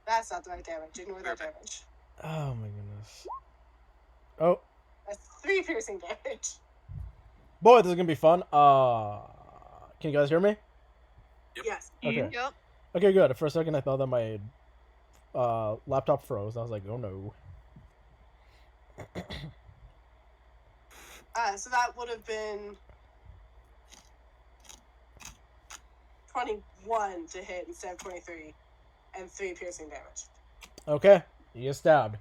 That's not the right damage. Ignore that damage. Oh my goodness. Oh, That's 3 piercing damage. boy, this is gonna be fun. Can you guys hear me? Yes. Okay. Yep. Okay, good. For a second, I thought that my laptop froze. I was like, oh no. So that would have been 21 to hit instead of 23, and 3 piercing damage. Okay, you get stabbed.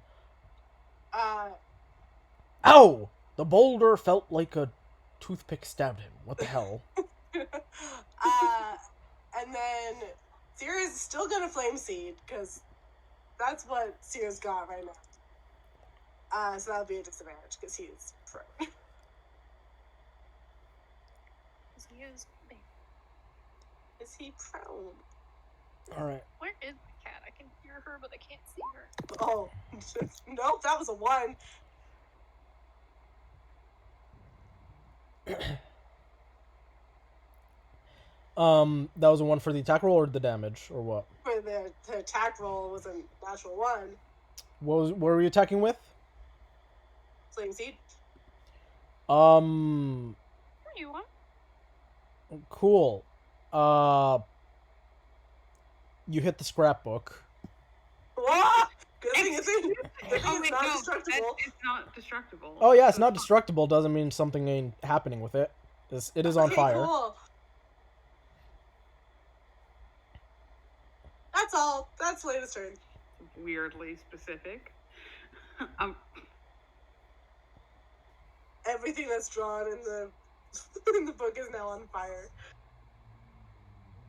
Uh, Ow! The boulder felt like a toothpick stabbed him. What the hell? and then Sierra's still gonna flame seed because that's what Sierra's got right now. So that'll be a disadvantage because he's prone. 'Cause he is. Is he prone? All right. Where is the cat? I can hear her, but I can't see her. Oh, nope, that was a 1. That was a 1 for the attack roll or the damage or what? For the attack roll was a natural 1. What were you attacking with? Flame seed. Um, Where you want? cool. You hit the scrapbook. Ah! Good thing it's in. Good thing Oh, it's wait, not no, destructible. it's not destructible. Oh yeah, it's not destructible. Doesn't mean something ain't happening with it. It is on Okay, fire. Cool. That's all. That's latest turn. Weirdly specific. Everything that's drawn in the in the book is now on fire.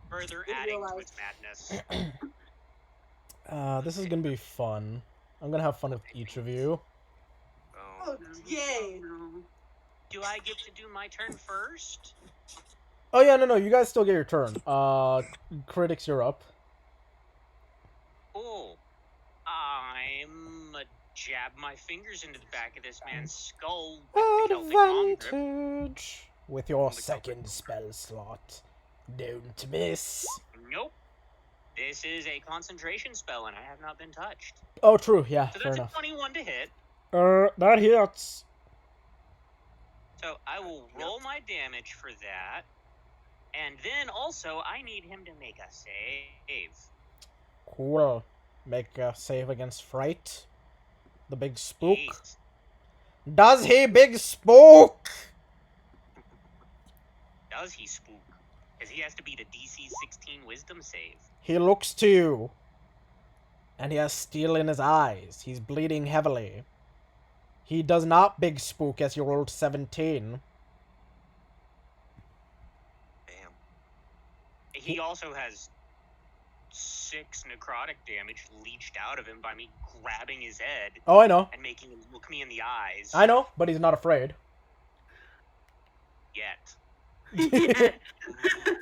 Further In adding real to life. its madness. This is gonna be fun. I'm gonna have fun with each of you. Oh, yay! No. Do I get to do my turn first? Oh yeah, no, you guys still get your turn. Critics, you're up. Cool. I'm jab my fingers into the back of this man's skull with the Celtic bomb grip. Advantage with your second spell slot. Don't miss. Nope. This is a concentration spell, and I have not been touched. Oh, true. Yeah, So fair that's a enough. 21 to hit. That hits. So I will roll my damage for that. And then also, I need him to make a save. Cool. Make a save against fright. The big spook. 8. Does he big spook? does he spook? Because he has to beat a DC 16 Wisdom save. He looks to you. And he has steel in his eyes. He's bleeding heavily. He does not big spook as you rolled 17. Bam. He also has 6 necrotic damage leached out of him by me grabbing his head Oh, I know. and making him look me in the eyes. I know, but he's not afraid. Yet.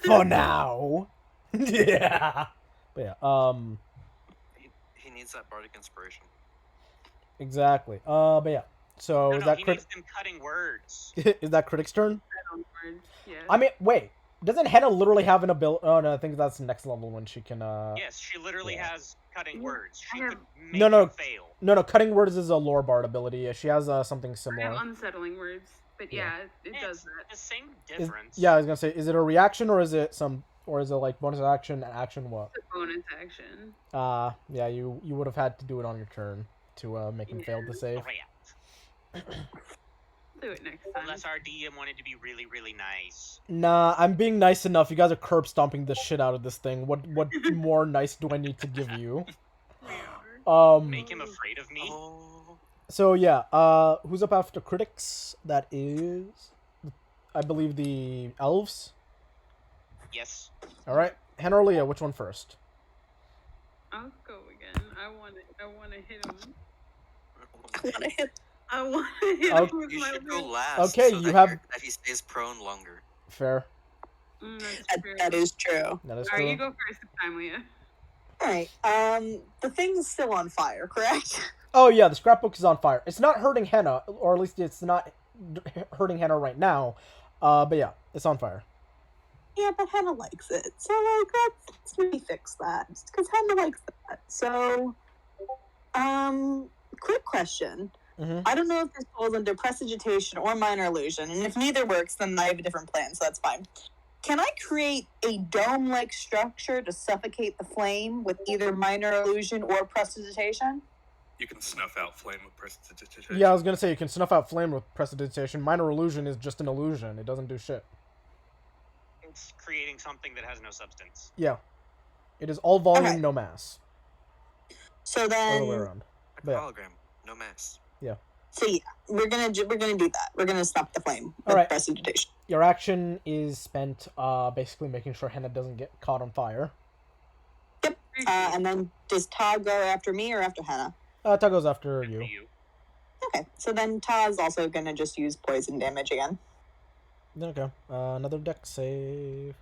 For now. Yeah. But yeah, He needs that bardic inspiration. exactly. But yeah. So No, is no, that he crit- needs them cutting words. is that Critic's turn? Yeah. I mean, wait. Doesn't Henna literally have an ability? Oh no, I think that's next level when she can. Yes, she literally yeah. has cutting words. She I have- could make No, no. him fail. No, cutting words is a lore bard ability. She has something I have similar. unsettling words, but Yeah. it Yeah, does it's that. the same Is- difference. yeah, I was gonna say, is it a reaction or is it like bonus action? Action what? It's a bonus action. Yeah, you would have had to do it on your turn to make him fail the save. Correct. Do it next time. Unless our DM wanted to be really, really nice. Nah, I'm being nice enough. You guys are curb stomping the shit out of this thing. What more nice do I need to give you? We are. Make him afraid of me? Oh. So yeah, who's up after critics? That is, I believe, the elves. Yes. All right, Henna or Leah, which one first? I'll go again. I want to hit him. I want to hit. I want to hit Oh, him with You my should go wrist. last. Okay, so you that have- that he stays prone longer. Fair. That's true. That is true. That is All right, you true. go first this time, Leah. All right. The thing's still on fire, correct? Oh yeah, the scrapbook is on fire. It's not hurting Henna, or at least it's not hurting Henna right now. But yeah, it's on fire. Yeah, but Hannah likes it. So, like, let's maybe fix that. Because Hannah likes that. So, quick question. Mm-hmm. I don't know if this falls under prestidigitation or minor illusion, and if neither works, then I have a different plan, so that's fine. Can I create a dome-like structure to suffocate the flame with either minor illusion or prestidigitation? You can snuff out flame with prestidigitation. Yeah, I was gonna say you can snuff out flame with prestidigitation. Minor illusion is just an illusion. It doesn't do shit. It's creating something that has no substance. Yeah, it is all volume, Okay. no mass. So Other way then, around. Like Yeah. a hologram, no mass. so yeah, we're gonna do that. We're gonna stop the flame with Alright. prestidigitation. Your action is spent basically making sure Henna doesn't get caught on fire. And then does Ta go after me or after Hannah? Ta goes after Good for you. you. Okay, so then Ta is also gonna just use poison damage again. Okay. Another deck save.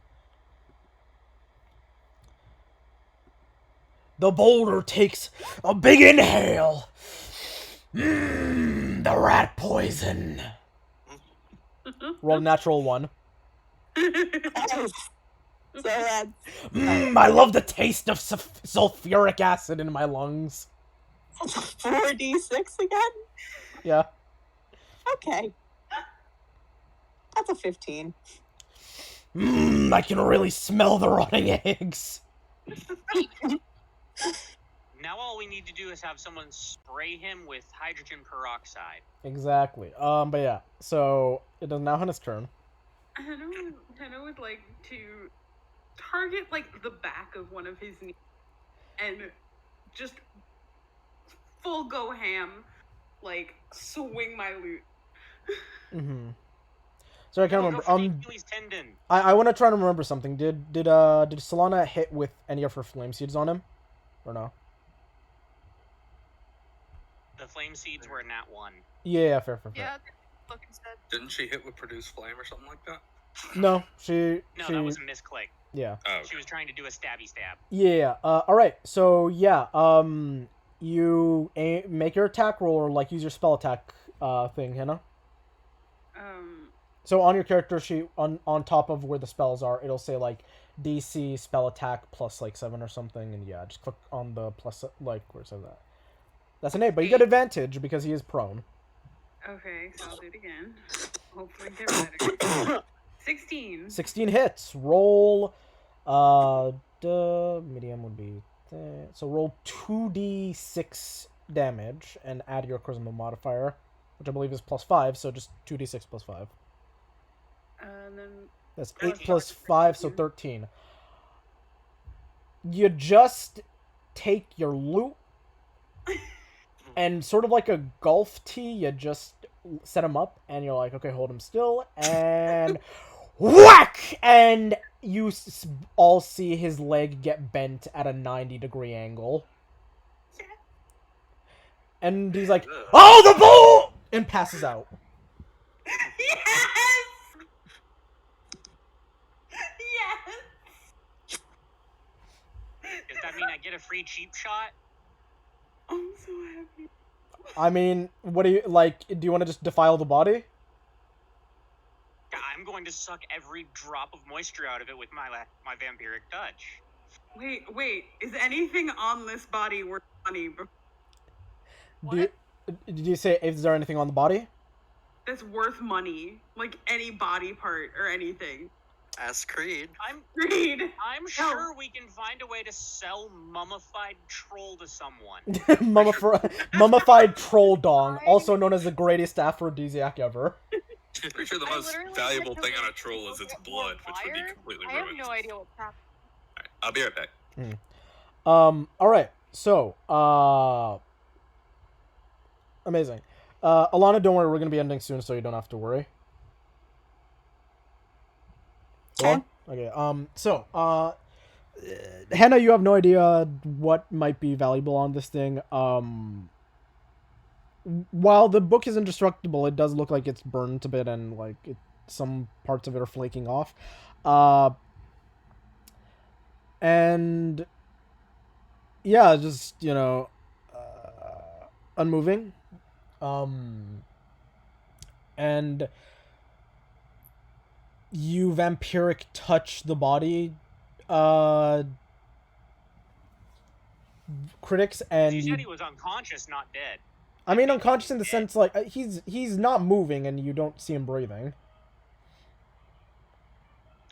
The boulder takes a big inhale. The rat poison. Roll natural 1. Nice. So that's I love the taste of sulfuric acid in my lungs. 4d6 again? Yeah. Okay. That's a 15. I can really smell the rotting eggs. Now all we need to do is have someone spray him with hydrogen peroxide. Exactly. But yeah. So it is now Henna's turn. Hannah would like to target like the back of one of his knees and just full go ham, like swing my loot. Mm-hmm. So I can't Go remember. for the Achilles tendon. I want to try to remember something. Did Solana hit with any of her flame seeds on him, or no? The flame seeds were nat 1. Yeah, fair. Yeah, look instead. Didn't she hit with produce flame or something like that? No, she. No, that was a misclick. Yeah. Oh, okay. She was trying to do a stabby stab. Yeah. All right. So yeah. You make your attack roll or like use your spell attack thing, Hannah. So on your character sheet, on top of where the spells are, it'll say like DC spell attack plus like 7 or something, and yeah, just click on the plus like where it says that. That's an 8, but you get advantage because he is prone. Okay, so I'll do it again. Hopefully get better. 16. 16 hits. Roll. The medium would be so roll 2d6 damage and add your charisma modifier, which I believe is +5. So just 2d6 +5. And then That's 8 13. plus 5, so 13. You just take your loot and sort of like a golf tee, you just set him up and you're like, okay, hold him still, and whack! And you all see his leg get bent at a 90-degree angle. And he's like, oh, the bull! And passes out. Yes! Yes! Does that mean I get a free cheap shot? I'm so happy. I mean, what do you, like, do you want to just defile the body? I'm going to suck every drop of moisture out of it with my vampiric touch. Wait. Is anything on this body worth money? Did you say, is there anything on the body? That's worth money. Like any body part or anything. Ask Creed. Creed! I'm sure we can find a way to sell mummified troll to someone. Mummified troll dong, also known as the greatest aphrodisiac ever. Pretty sure the most valuable thing on a troll is its blood, which would be completely ruined. I have no idea what's happening. Alright, I'll be right back. Alright, so, amazing. Alana, don't worry, we're gonna be ending soon, so you don't have to worry. Okay. Okay, so, Hannah, you have no idea what might be valuable on this thing. While the book is indestructible, it does look like it's burnt a bit and, like, some parts of it are flaking off. And, yeah, just, you know, unmoving. And you vampiric touch the body, critics, and She said he was unconscious, not dead. I mean, unconscious in the sense, like, he's not moving and you don't see him breathing.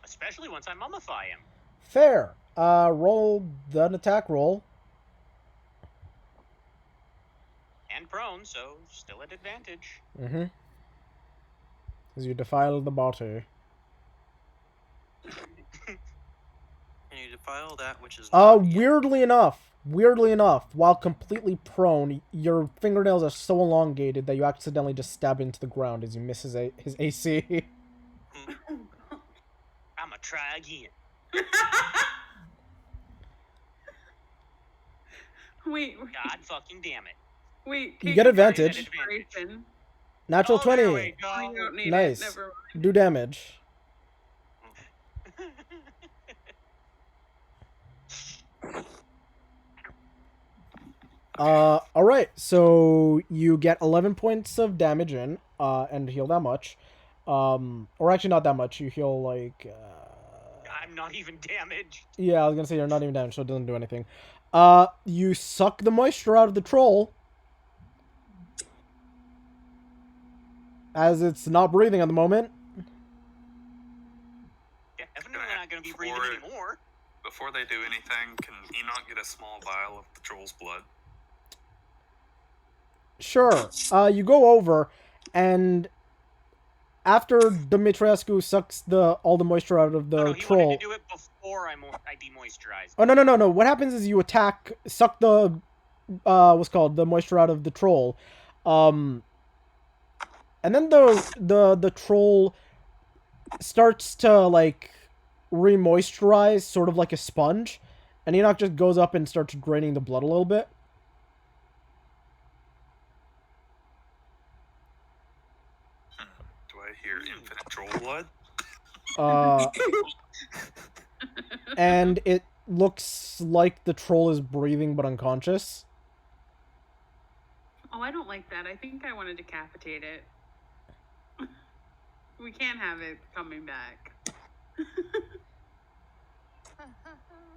Especially once I mummify him. Fair. Roll an attack roll. And prone, so still at advantage. Mm-hmm. As you defile the body. Can you defile that which is not weirdly enough, while completely prone, your fingernails are so elongated that you accidentally just stab into the ground as you miss his AC. I'ma try again. Wait. God fucking damn it. Wait. You get advantage. Inspiration. Natural Oh, 20. there we go. You don't need Nice. it. Never mind. Do damage. Alright, so you get 11 points of damage in, and heal that much. Or actually not that much, you heal like, I'm not even damaged. yeah, I was gonna say you're not even damaged, so it doesn't do anything. You suck the moisture out of the troll. As it's not breathing at the moment. Definitely not gonna be breathing anymore. Before they do anything, can Enoch get a small vial of the troll's blood? Sure. You go over, and after Dimitrescu sucks all the moisture out of the he troll. wanted to do it before I demoisturized. Oh no! What happens is you suck the the moisture out of the troll, and then the troll starts to like re-moisturize, sort of like a sponge, and Enoch just goes up and starts draining the blood a little bit. Do I hear infinite troll blood? And it looks like the troll is breathing but unconscious. Oh, I don't like that. I think I want to decapitate it. We can't have it coming back.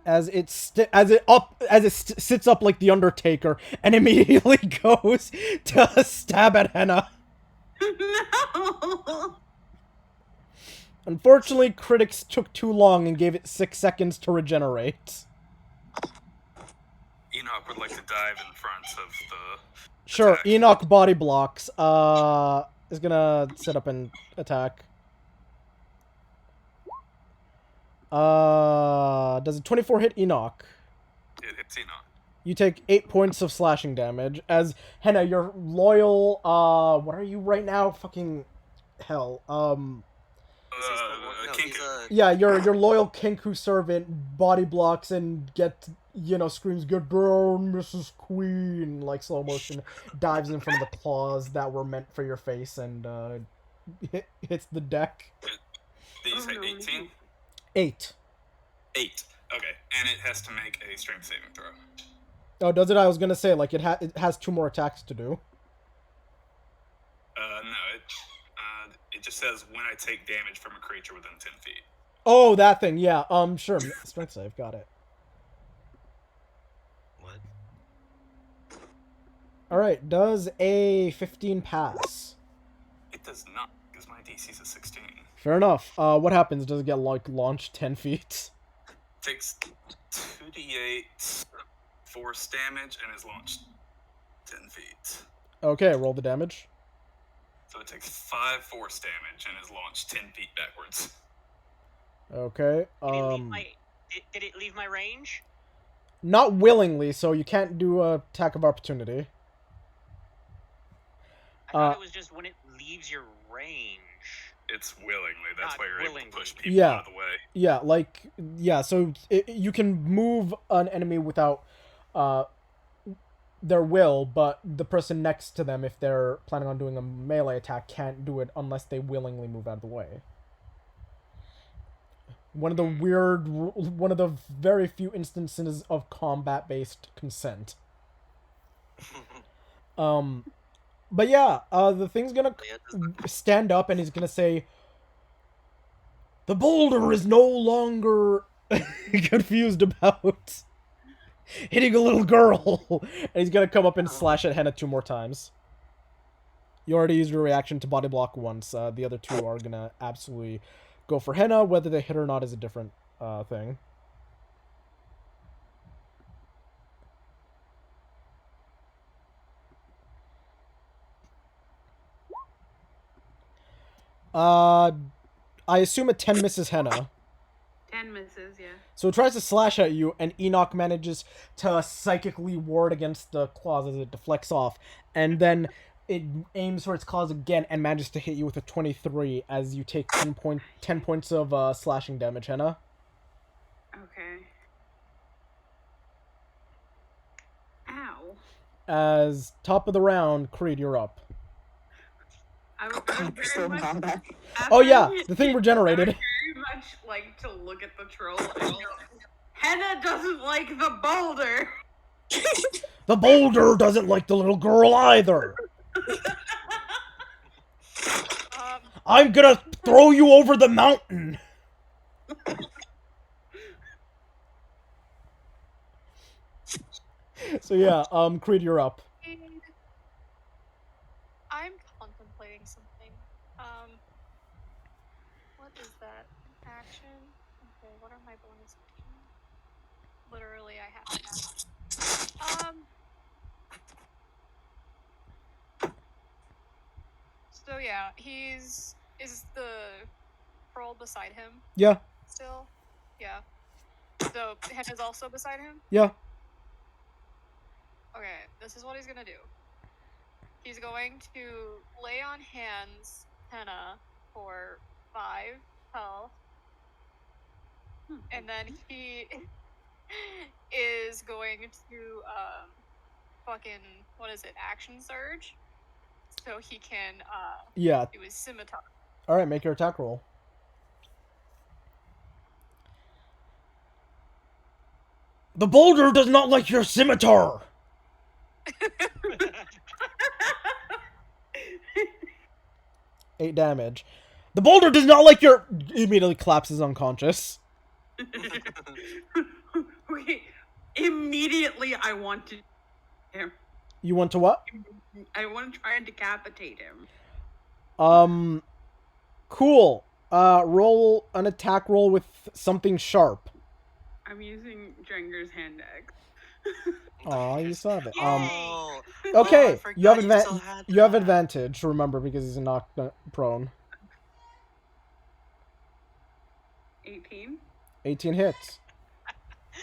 As it sits up like the Undertaker and immediately goes to stab at Henna. No! Unfortunately, critics took too long and gave it 6 seconds to regenerate. Enoch would like to dive in front of the... Sure, attack. Enoch body blocks. Is gonna set up an attack. Does a 24 hit Enoch? It hits Enoch. You take 8 points of slashing damage. As Henna, your loyal, what are you right now? Fucking hell. Yeah, your loyal Kinku servant body blocks and screams, "Get down, Mrs. Queen!" like slow motion, dives in front of the claws that were meant for your face and hits the deck. Did you say 18? 8. 8. Okay, and it has to make a strength saving throw. Oh, does it? I was gonna say, like, it has 2 more attacks to do. No, it just says when I take damage from a creature within 10 feet. Oh, that thing, yeah. Sure. Strength save, got it. What? Alright, does a 15 pass? It does not, because my DC's a 16. Fair enough. What happens? Does it get, like, launched 10 feet? Takes 2d8 force damage and is launched 10 feet. Okay, roll the damage. So it takes 5 force damage and is launched 10 feet backwards. Okay, Did it leave my range? not willingly, so you can't do a attack of opportunity. I thought it was just when it leaves your range. It's willingly. That's Not why you're able willingly. to push people Yeah. out of the way. Yeah, so you can move an enemy without their will, but the person next to them, if they're planning on doing a melee attack, can't do it unless they willingly move out of the way. One of the very few instances of combat-based consent. But yeah, the thing's gonna stand up and he's gonna say, "The Boulder is no longer confused about hitting a little girl." And he's gonna come up and slash at Henna 2 more times. You already used your reaction to body block once. The other 2 are gonna absolutely go for Henna. Whether they hit or not is a different thing. I assume a 10 misses Henna. 10 misses, yeah. So it tries to slash at you, and Enoch manages to psychically ward against the claws as it deflects off. And then it aims for its claws again and manages to hit you with a 23 as you take 10 points of slashing damage, Henna. Okay. Ow. As top of the round, Creed, you're up. I would We're still in combat. Oh yeah, the thing regenerated. I would very much like to look at the troll and go, Henna doesn't like the boulder. The Boulder doesn't like the little girl either. I'm gonna throw you over the mountain. So yeah, Creed, you're up. I'm contemplating something. What is that? Action? Okay, what are my bonus actions? Literally, I have to ask. So yeah, is the troll beside him Yeah, still? Yeah. So Henna's also beside him? yeah. Okay, this is what he's gonna do. He's going to lay on hands Henna for 5 health. And then he is going to action surge. So he can Yeah. do his scimitar. Alright, make your attack roll. The Boulder does not like your scimitar! 8 damage. The Boulder does not like your... Immediately collapses unconscious. Okay, immediately I want to him. You want to what? I want to try and decapitate him. Cool. Roll an attack roll with something sharp. I'm using Drenger's hand axe. Aw, you still have it. Oh, Okay, I forgot you have still had you have that. advantage, remember, because he's knocked prone. 18. 18 hits.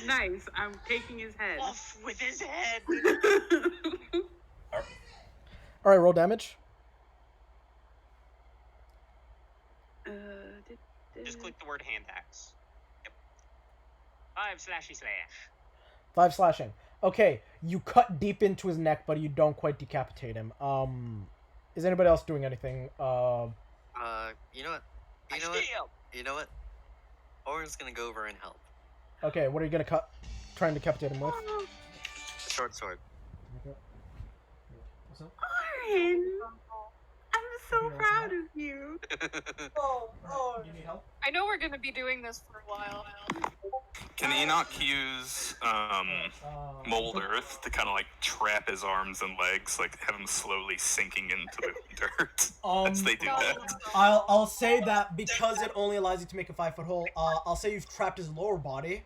Nice. I'm taking his head. Off with his head. All right, roll damage. Just click the word hand axe. Yep. 5 slashy slash. 5 slashing. Okay, you cut deep into his neck, but you don't quite decapitate him. Is anybody else doing anything? You know what? I You know what? steal. You know what? Oren's gonna go over and help. Okay, what are you gonna cut? Try and decapitate him with? The short sword. What's up? Oren, I'm so proud of you. Oh, Do you need help? I know we're gonna be doing this for a while. Can Enoch use mold earth to kind of like trap his arms and legs, like have him slowly sinking into the dirt as they do that? I'll say that because it only allows you to make a 5-foot hole. I'll say you've trapped his lower body.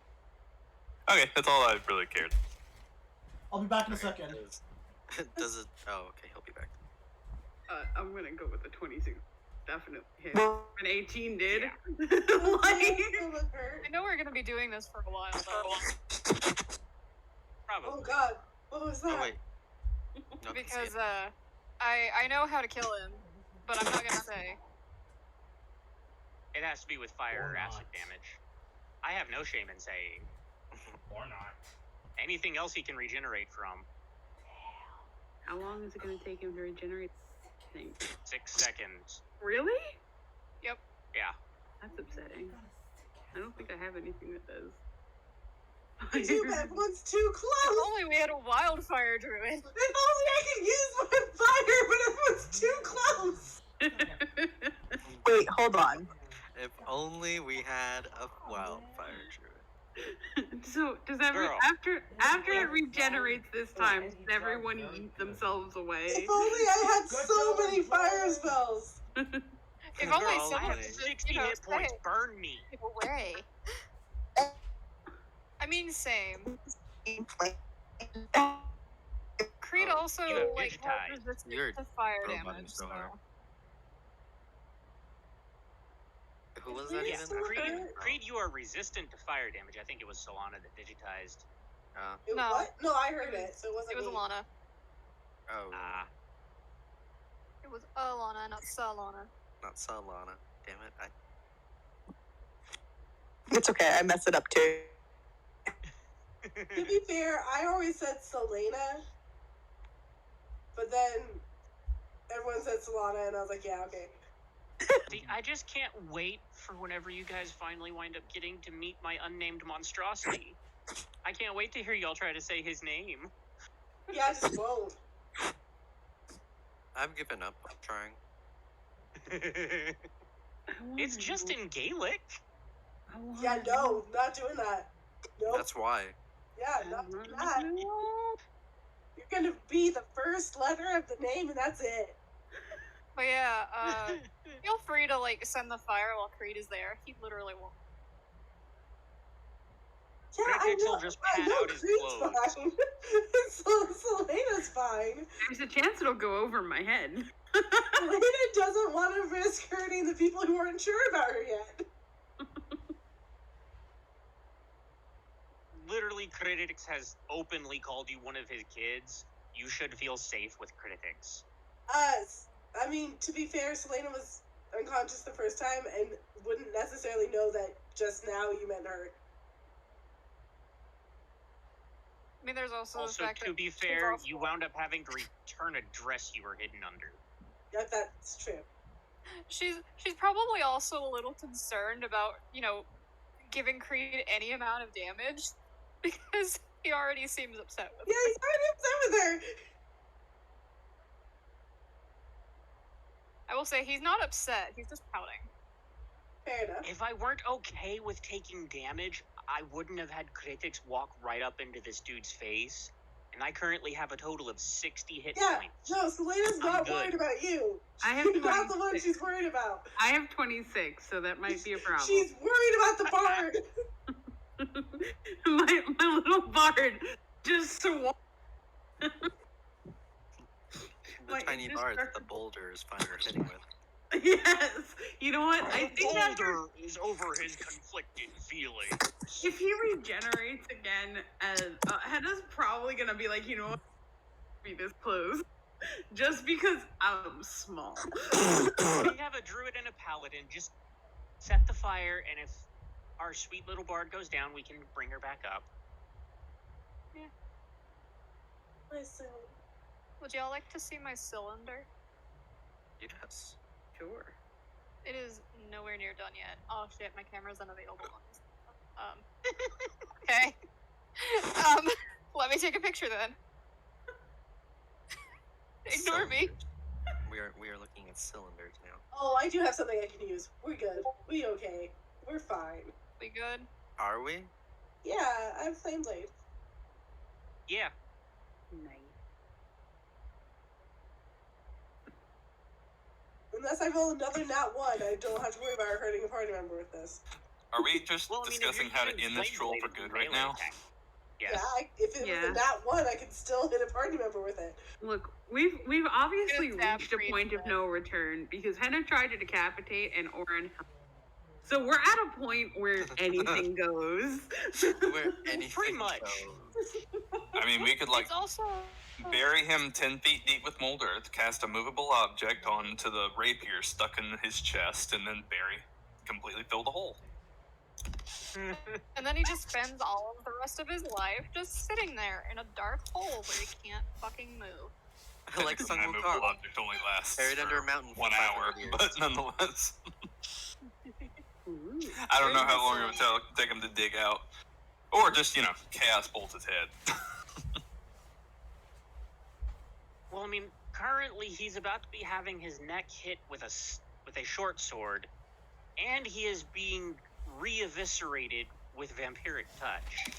Okay, that's all I really cared. I'll be back in a second. Does it? Oh, okay, he'll be back. I'm gonna go with the 22. Definitely hit. Well, An 18 did. It would hurt. I know we're gonna be doing this for a while though. Probably. Oh god, what was that? Oh wait. No, I can see Because it. I know how to kill him, but I'm not gonna say. It has to be with fire Or or acid not. damage. I have no shame in saying. Or not. Anything else he can regenerate from. How long is it gonna take him to regenerate? 6 seconds. Really? Yep. Yeah. That's upsetting. I don't think I have anything that does. Too bad, everyone's too If close. only we had a wildfire druid. If only I could use my fire, but everyone's too close. wait, hold on. If only we had a wildfire druid. So does Girl. after it regenerates this time, does everyone eat themselves away? If only I had so many fire spells. If Girl, only I someone have would, 60 you know, hit points. say Burn me. it away. I mean, same. Creed Oh, also you have like digitized. has resistance You're to fire roboting damage. so So. hard. Who was Really? that even? So Creed, hurt. Creed, you are resistant to fire damage. I think it was Solana that digitized. It, No. What? No, I heard it, so it wasn't It was me. Alana. Oh, Ah. It was Alana, not Salana. not Solana. Damn it! It's okay, I mess it up too. To be fair, I always said Selena, but then everyone said Solana, and I was like, yeah, okay. See, I just can't wait for whenever you guys finally wind up getting to meet my unnamed monstrosity. I can't wait to hear y'all try to say his name. Yeah, I just won't. I've given up on trying. It's just in Gaelic. Yeah, no, not doing that. Nope. That's why. Yeah, not doing that. You're gonna be the first letter of the name, and that's it. But yeah, feel free to like send the fire while Creed is there. He literally won't. Yeah, I Critics will know. just I pat know out his Creed's clothes. fine. Selena's fine. There's a chance it'll go over my head. Selena doesn't want to risk hurting the people who aren't sure about her yet. Literally, Critics has openly called you one of his kids. You should feel safe with Critics. I mean, to be fair, Selena was unconscious the first time and wouldn't necessarily know that just now you meant her. I mean, there's also, Also, the fact to that be she's fair, also- you wound up having to return a dress you were hidden under. Yeah, that's true. she's probably also a little concerned about, you know, giving Creed any amount of damage because he already seems upset with Yeah, he's already upset with her. I will say he's not upset, he's just pouting. Fair enough. If I weren't okay with taking damage, I wouldn't have had Critics walk right up into this dude's face. And I currently have a total of 60 hit Yeah, points. no, Selena's I'm not good. worried about you. I have You're not the one 26. she's worried about. I have 26, so that might be a problem. She's worried about the bard. my little bard just swung. The tiny bard that the Boulder is fine with hitting with. Yes. You know what? I think after Boulder is over his conflicted feelings. if he regenerates again, Henna's probably gonna be like, you know what? Be this close, just because I'm small. We have a druid and a paladin. Just set the fire, and if our sweet little bard goes down, we can bring her back up. Listen. Would y'all like to see my cylinder? Yes. Sure. It is nowhere near done yet. Oh shit, my camera's unavailable on this. Okay. Let me take a picture then. Ignore me. Cylinders. We are looking at cylinders now. Oh, I do have something I can use. We're good. We okay. We're fine. We good? Are we? Yeah, I have flame blade. Yeah. Nice. Unless I roll another nat 1, I don't have to worry about hurting a party member with this. Are we just Well, I mean, if discussing you're how to using end this flame troll blade, for it's a good right melee now? attack. Yes. Yeah, if it was a nat 1, I could still hit a party member with it. Look, we've obviously Gonna stab reached a Creed point to of death. no return because Henna tried to decapitate and Oren. So we're at a point where anything goes. Where anything Pretty much. goes. I mean, we could, like, It's also bury him 10 feet deep with molder, cast a movable object onto the rapier stuck in his chest, and then completely fill the hole. and then he just spends all of the rest of his life just sitting there in a dark hole where he can't fucking move. Like Sung My movable Wukong. object only lasts Buried under a for mountain for 1 hour, 500 years. but nonetheless. Ooh. I don't know how long it would take him to dig out. Or just, chaos bolt his head. Well, I mean, currently he's about to be having his neck hit with a short sword, and he is being re-eviscerated with vampiric touch.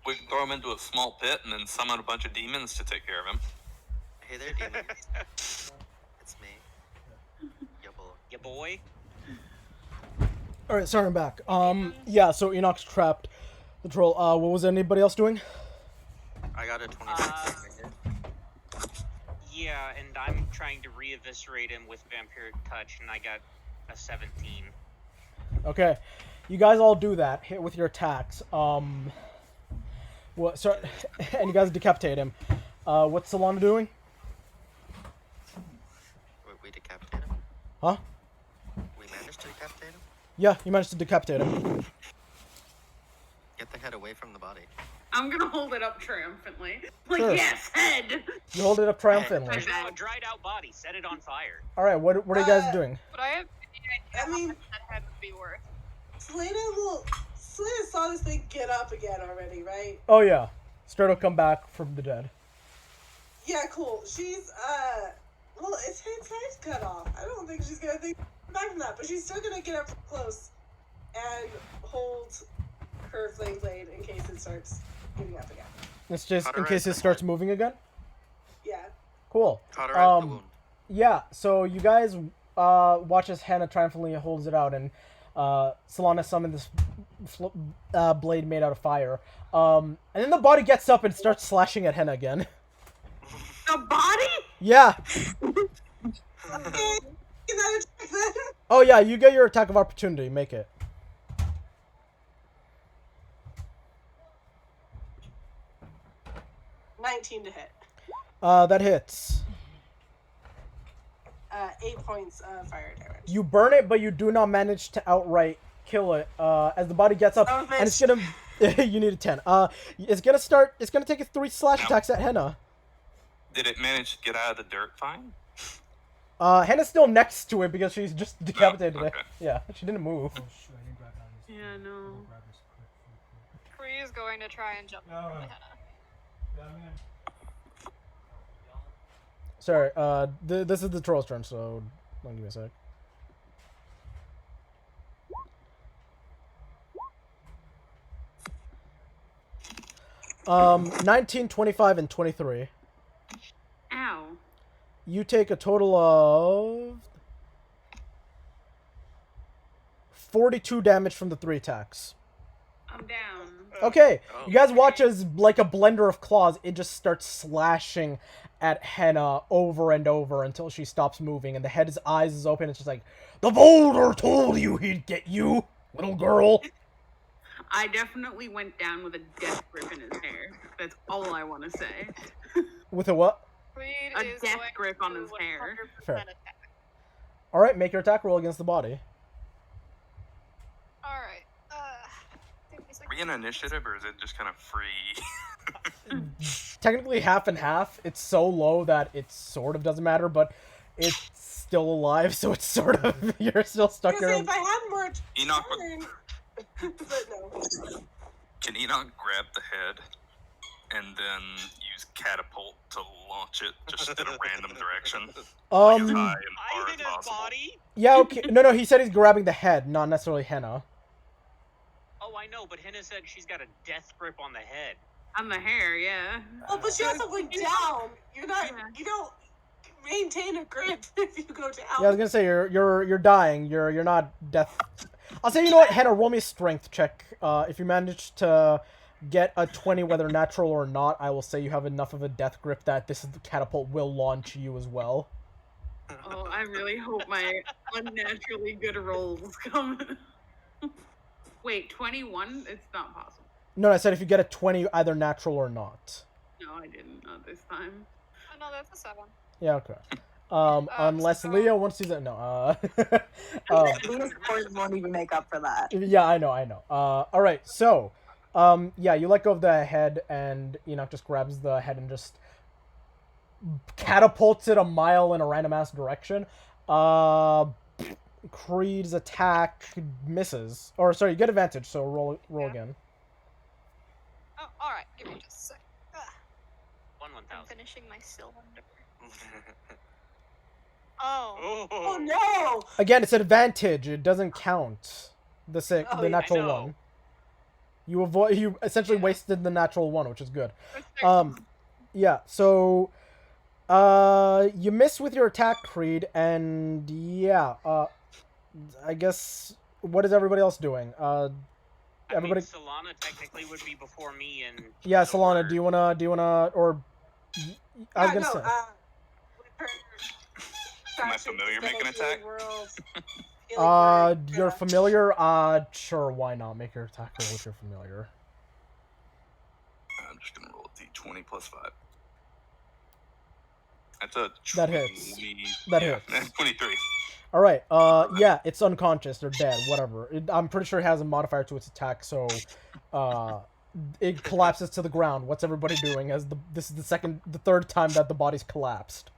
We can throw him into a small pit and then summon a bunch of demons to take care of him. Hey there, demons. It's me. Ya boy. All right, sorry, I'm back. Yeah, so Enoch's trapped the troll. What was anybody else doing? I got a 26. Yeah, and I'm trying to re-eviscerate him with vampiric touch, and I got a 17. Okay, you guys all do that. Hit with your attacks. What? So, and you guys decapitate him. What's Solana doing? We decapitate him? Huh? We managed to decapitate him? Yeah, you managed to decapitate him. Get the head away from the body. I'm gonna hold it up triumphantly. Like, Sure. yes, head! You hold it up triumphantly. There's now a dried out body. Set it on fire. All right, what are you guys doing? But I have any idea I mean- how much that head would be worth. Selena saw this thing get up again already, right? Oh yeah, Sturt will come back from the dead. Yeah, cool. She's, well, its head's cut off. I don't think she's gonna think back from that, but she's still gonna get up close and hold her flame blade in case it starts getting up again. It's just in Cauterize case the it starts moving again. Yeah. Cool. Cauterize the wound. Yeah, so you guys watch as Hannah triumphantly holds it out, and Solana summoned this blade made out of fire. And then the body gets up and starts slashing at Hannah again. The body? Yeah. Okay. Can that attack then? Oh yeah, you get your attack of opportunity. Make it. $19 to hit. That hits. 8 points of fire damage. You burn it, but you do not manage to outright kill it. As the body gets up, Oh, and it's gonna. You need a 10. It's gonna take 3 slash attacks at Henna. Did it manage to get out of the dirt fine? Henna's still next to it because she's just decapitated it. okay. Yeah, she didn't move. Oh shoot, I didn't grab that. Yeah, no. I'll grab this quick. Kree is going to try and jump over the Henna. Yeah, man. Sorry, this is the troll's turn, so give me a sec. Um, 19, 25, and 23. Ow. You take a total of 42 damage from the 3 attacks. I'm down. Okay, Oh, you guys watch as, like a blender of claws, it just starts slashing at Henna over and over until she stops moving, and the head's eyes is open. It's just like, the Boulder told you he'd get you, little girl. I definitely went down with a death grip in his hair. That's all I want to say. With a what? Creed A is death going grip to on his hair. 100% Fair. attack. Alright, make your attack roll against the body. Alright. I think he's like- Are we in initiative, or is it just kind of free? Technically half and half. It's so low that it sort of doesn't matter, but it's still alive, so it's sort of, you're still stuck Because here. if I had more Enoch, turn, but no. can Enoch grab the head and then use catapult to launch it just in a random direction? Like as high and far I as hit his possible. body. Yeah, okay. No, he said he's grabbing the head, not necessarily Henna. Oh, I know, but Henna said she's got a death grip on the head. On the hair, yeah. Well, but she also went down. You're not. You don't maintain a grip if you go down. Yeah, I was gonna say you're dying. You're not death. I'll say, you know what, Henna, roll me a strength check. If you manage to get a 20, whether natural or not, I will say you have enough of a death grip that this catapult will launch you as well. Oh, I really hope my unnaturally good rolls come. Wait, 21? It's not possible. No, I said if you get a 20, either natural or not. No, I didn't. Not this time. Oh, no, that's a 7. Yeah, okay. Unless so- Leo wants to use it. No. Leah's scores won't even make up for that. Yeah, I know. Alright, so, yeah, you let go of the head, and Enoch just grabs the head and just catapults it a mile in a random-ass direction. Creed's attack misses. Or, sorry, you get advantage, so roll Yeah. again. Oh, alright. Give me just a sec. One I'm 1,000. finishing my cylinder. Oh. Oh no! Again, it's an advantage. It doesn't count. The Oh, the yeah, I natural know. one. You essentially wasted the natural one, which is good. Okay. Yeah, so you miss with your attack, Creed, and yeah, I guess what is everybody else doing? Everybody, I mean, Solana technically would be before me, and yeah, so Solana, we're- do you wanna, or I was Yeah, gonna no, say, with her Am I fashion, familiar making an healing attack? world, healing word, you're familiar. Sure, why not? Make your attack roll if you're familiar. I'm just gonna roll a d20 plus 5. That's a That hits. 20, That yeah, hits. 23. All right. Yeah, it's unconscious or dead, whatever. I'm pretty sure it has a modifier to its attack, so it collapses to the ground. What's everybody doing? As this is the third time that the body's collapsed.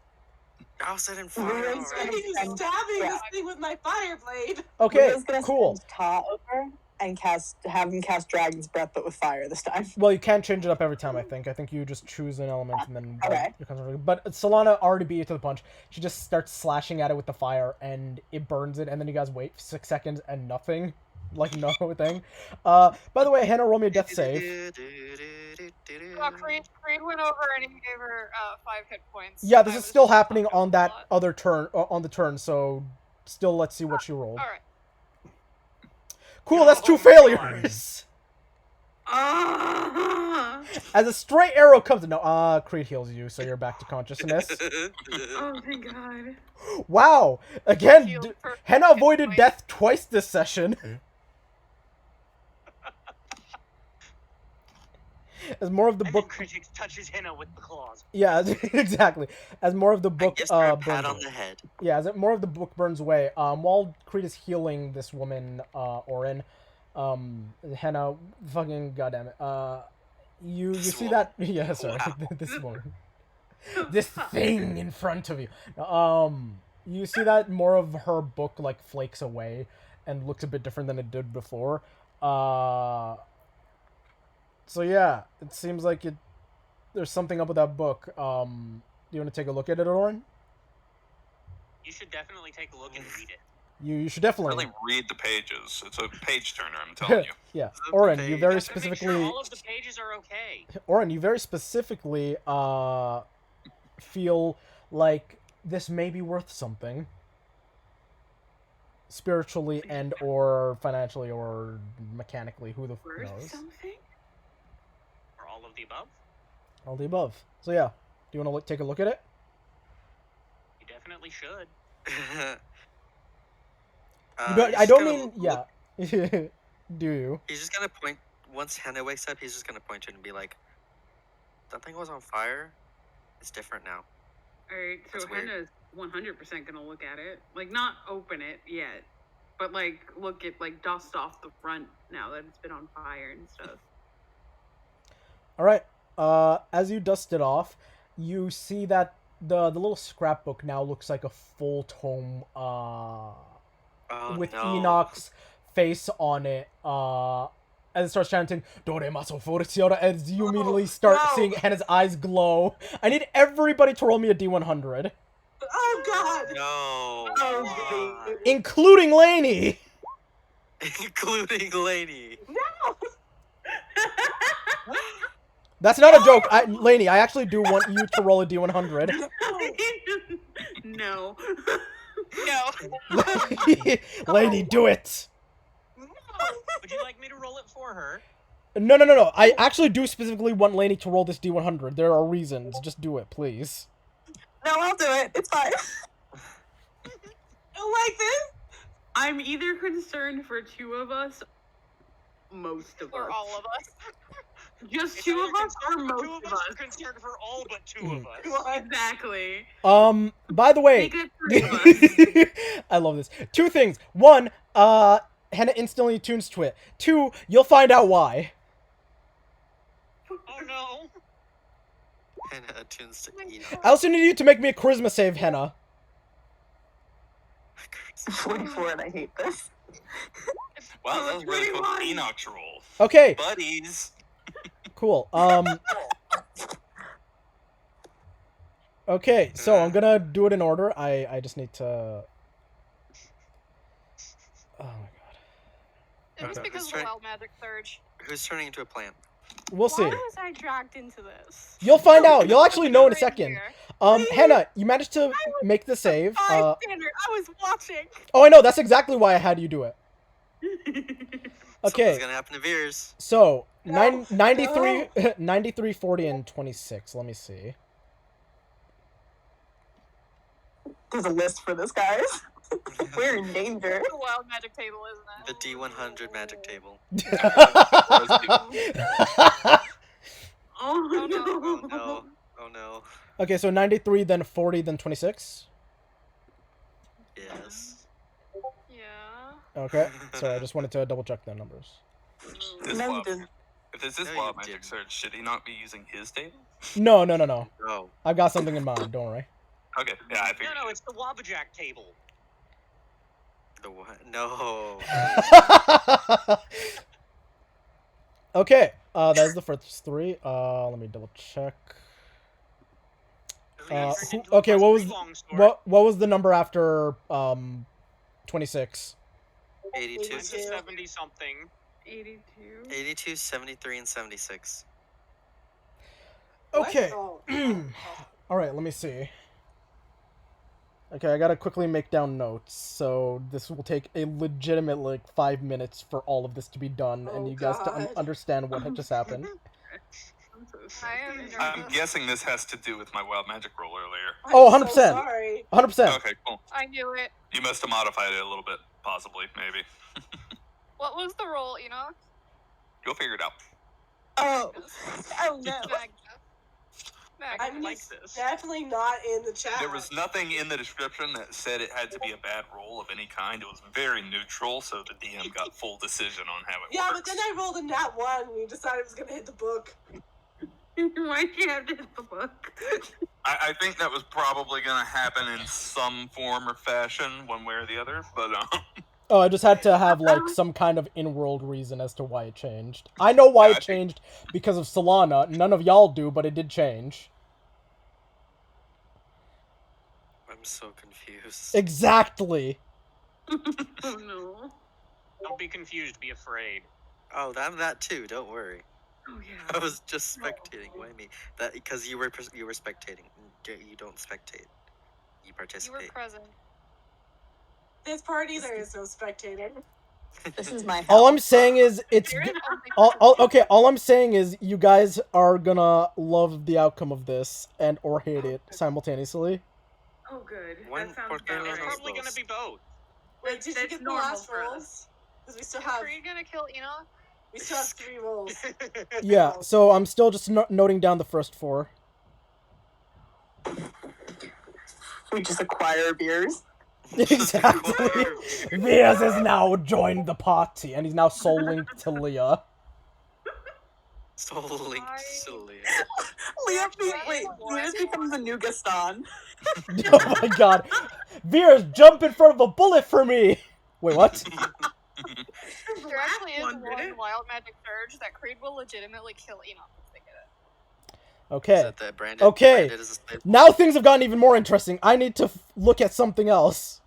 Douse it in Leah's fire gonna I'm already. spend- stabbing yeah. this thing with my fire blade. Okay, Leah's gonna cool. send Ta over and have him cast Dragon's Breath, but with fire this time. Well, you can't change it up every time. I think you just choose an element and then. Okay. But Solana already beat you to the punch. She just starts slashing at it with the fire, and it burns it. And then you guys wait 6 seconds and nothing, like no thing. By the way, Hannah, roll me a death save. Creed went over and he gave her 5 hit points. Yeah, this I is was still just happening fucked on up that a lot. other turn, on the turn. So, still, let's see what she rolled. Alright. Cool, that's 2 Oh my failures. Ah! As a stray arrow comes, no, Creed heals you, so you're back to consciousness. Oh, thank God. Wow, again, Healed for Henna hit avoided points. death twice this session. As more of the And then book, Critics touches Henna with the claws. yeah, exactly. As more of the I book guess for a burns pat on away. the head. Yeah, as more of the book burns away, while Creed is healing this woman, Orin, Henna, fucking goddamn it, you This see woman. that? Yeah, sorry, Wow. this woman, this thing in front of you. You see that more of her book like flakes away and looks a bit different than it did before. So yeah, it seems like there's something up with that book. Do you want to take a look at it, Orin? You should definitely take a look and read it. You should definitely. Really read the pages. It's a page turner, I'm telling you. Yeah, The Orin, you page. very You have to make sure specifically, all of the pages are okay. Orin, you very specifically, feel like this may be worth something, spiritually and or financially or mechanically. Who the Worth knows? something? All of the above? All the above. So yeah, do you want to take a look at it? You definitely should. I don't mean yeah. Do you? He's just gonna point. Once Henna wakes up, he's just gonna point to it and be like, "That thing was on fire. It's different now." Alright, so That's weird. Henna's 100% gonna look at it. Like, not open it yet, but, like, look at, like, dust off the front now that it's been on fire and stuff. All right. As you dust it off, you see that the little scrapbook now looks like a full tome. With no. Enoch's face on it. As it starts chanting "Dore maso fortiora," as you immediately start seeing Henna's eyes glow. I need everybody to roll me a D100, Oh God! No. Oh, including Lainey. Including Lainey. No! That's not a joke, Lainey. I actually do want you to roll a D100. No. No. Lainey, do it. Would you like me to roll it for her? No. I actually do specifically want Lainey to roll this D100. There are reasons. Just do it, please. No, I'll do it. It's fine. Like this? I'm either concerned for two of us, most of Or us. all of us. Just It's two either of us or concerned for most two of of us. us, or concerned for all but two of us. Exactly. By the way, Make it three of us. I love this. Two things. One, Henna instantly tunes to it. Two, you'll find out why. Oh no. Henna attunes to Enoch. I also need you to make me a charisma save, Henna. 44 and I hate this. Wow, that was really close to 21. Enoch's roll. Okay, Buddies. cool. Okay, so I'm gonna do it in order. I just need to. Oh my god. It was Okay, because of let's the try- wild magic surge. Who's turning into a plant? We'll see. Why was I dragged into this? You'll find out. You'll actually know in a Right second. here. Henna, you managed to make the save. Bystander, I was watching. Oh, I know. That's exactly why I had you do it. Okay. Something's gonna happen to Veers. So, No. 93, 93, 40, and 26. Let me see. There's a list for this, guys. We're in danger. The wild magic table, isn't The it? D100 magic table. Oh, no. Oh no. Oh no. Okay, so 93, then 40, then 26. Yes. Yeah. Okay, sorry, I just wanted to double check the numbers. This No, you wild- didn't. If this is No, you wild magic didn't. search, should he not be using his table? No. No. I've got something in mind, don't worry. Okay, yeah, I figured. No, it's the Wabbajack table. The what? No. Okay, that is the first three. Let me double check. Okay, what was the number after 26? 82. Mine's a 70 something. 82. 82, 73, and 76. Okay. Oh. All right, let me see. Okay, I gotta quickly make down notes, so this will take a legitimate, 5 minutes for all of this to be done, and Oh, you guys to God. understand what had just happened. I'm so I am sorry. I'm nervous. guessing this has to do with my wild magic roll earlier. Oh, I'm 100%. so sorry. 100%. Okay, cool. I knew it. You must have modified it a little bit, possibly, maybe. What was the roll, Enoch? You'll figure it out. Oh, oh no. Magda. Magda. I'm like just this. definitely not in the chat. There was nothing in the description that said it had to be a bad roll of any kind. It was very neutral, so the DM got full decision on how it Yeah, works. but then I rolled a nat 1 and you decided it was gonna hit the book. Why'd you have to hit the book? I think that was probably going to happen in some form or fashion, one way or the other, but Oh, I just had to have, some kind of in-world reason as to why it changed. I know why it changed because of Solana. None of y'all do, but it did change. I'm so confused. Exactly. Oh no. Don't be confused, be afraid. Oh, I'm that too. Don't worry. Oh yeah. I was just spectating. Why me? That because you were spectating. You don't spectate. You You were participate. present. This party, there is no spectating. This is my All hell. I'm saying is it's okay. All I'm saying is you guys are gonna love the outcome of this and or hate it simultaneously. Oh, good. When That sounds Portland better. It's knows probably gonna be both. Wait, did you That's get the normal last for us. rolls? Because we still Is have Creed gonna kill Enoch? 3 rolls. Yeah. So I'm still just noting down the first 4. We just acquire beers. Exactly. Vias has now joined the party, and he's now soul linked to Leah. Soul linked to Leah. Leah, Actually, wait, Leah becomes a new Gaston. Oh my god. Vias, jump in front of a bullet for me! Wait, what? There actually is one, did one it? wild magic surge that Creed will legitimately kill Enoch if they get it. Is Okay. it that Brandon? Okay. Brandon is a slave? Now things have gotten even more interesting. I need to look at something else.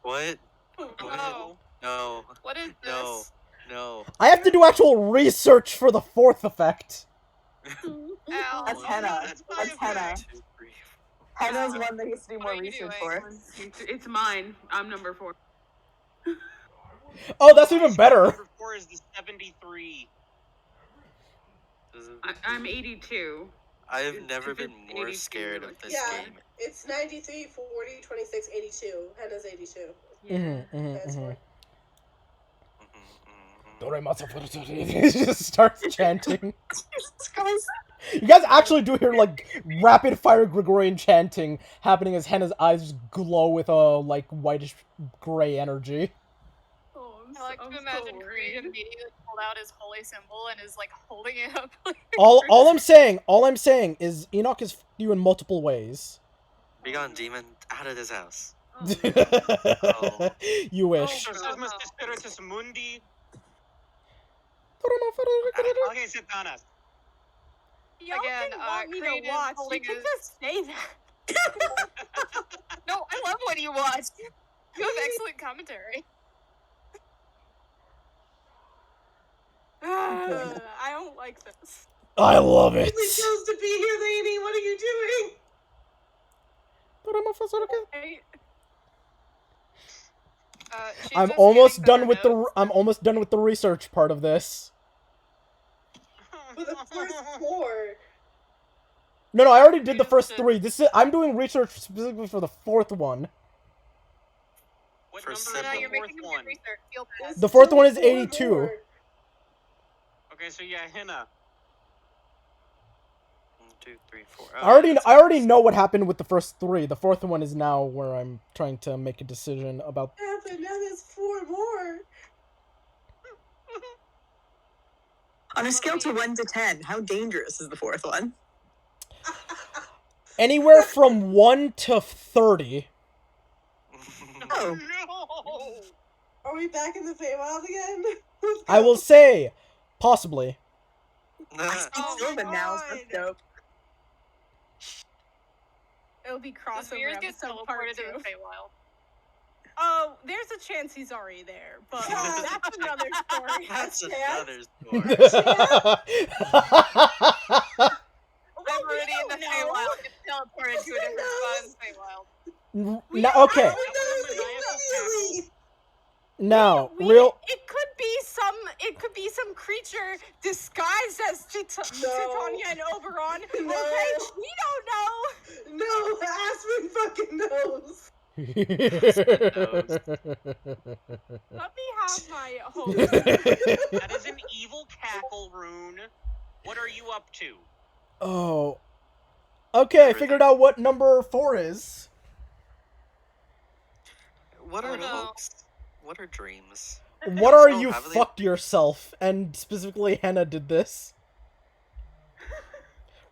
What? Oh, No. what is this? No. No. I have to do actual research for the 4th effect. Ow. That's Henna. That's That's Henna. 2, 3, Henna's Wow. one that he has to do What more are you research doing? for. It's mine. I'm number 4. Oh, that's even My better. Number 4 is the 73. I'm 82. I have It's- never if been it's more 82, scared of like- this Yeah. game. It's 93, 40, 26, 82. Henna's 82. That's Mm-hmm. fine. He just starts chanting. Jesus Christ. You guys actually do hear like rapid fire Gregorian chanting happening as Henna's eyes just glow with a like whitish gray energy. Oh, I like to imagine Creed immediately pulled out his holy symbol and is like holding it up. All I'm saying is Enoch is you in multiple ways. Be gone, demon, out of this house. Oh, You wish. Exorcismus de Spiritus Mundi. Okay, Satanas. Y'all Again, didn't want me Creed to is watch. You holding could his- just say that. No, I love when you watch. You have excellent commentary. I don't like this. I love it. We chose to be here, lady. What are you doing? I, She's I'm just almost scanning done with notes. I'm almost done with the research part of this. For the first 4. No, I already did the first Research. 3. I'm doing research specifically for the 4th one. What For number is seven. No, the you're fourth making one? good research. Feel bad. The 4th Still one is 4 82. more. Okay, so yeah, Henna. 1, 2, 3, 4. I already know what happened with the first 3. The 4th one is now where I'm trying to make a decision about. Yeah, but now there's 4 more. On a scale to 1 to 10, how dangerous is the 4th one? Anywhere from 1 to 30. Oh. No! Are we back in the Feywild again? I will say, possibly. I speak Oh Sylvan my now, so that's God. dope. it'll be Does crossover Veers get episode part teleported to 2. the Feywild? Oh, there's a chance he's already there, but that's another story. That's Yeah. another story. I'm already in the don't know. Feywild. Get teleported to a different spot in the Feywild. Now, okay. I know immediately. Now, We- real. It could be some creature disguised as Titania and Oberon. No. Okay, we don't know. No, Aspen fucking knows. Let me have my hope. That is an evil cackle rune. What are you up to? Oh. Okay, I figured out what number 4 is. What are Oh, no. hopes? What are dreams? What are Still you have they- fucked yourself? And specifically, Henna did this.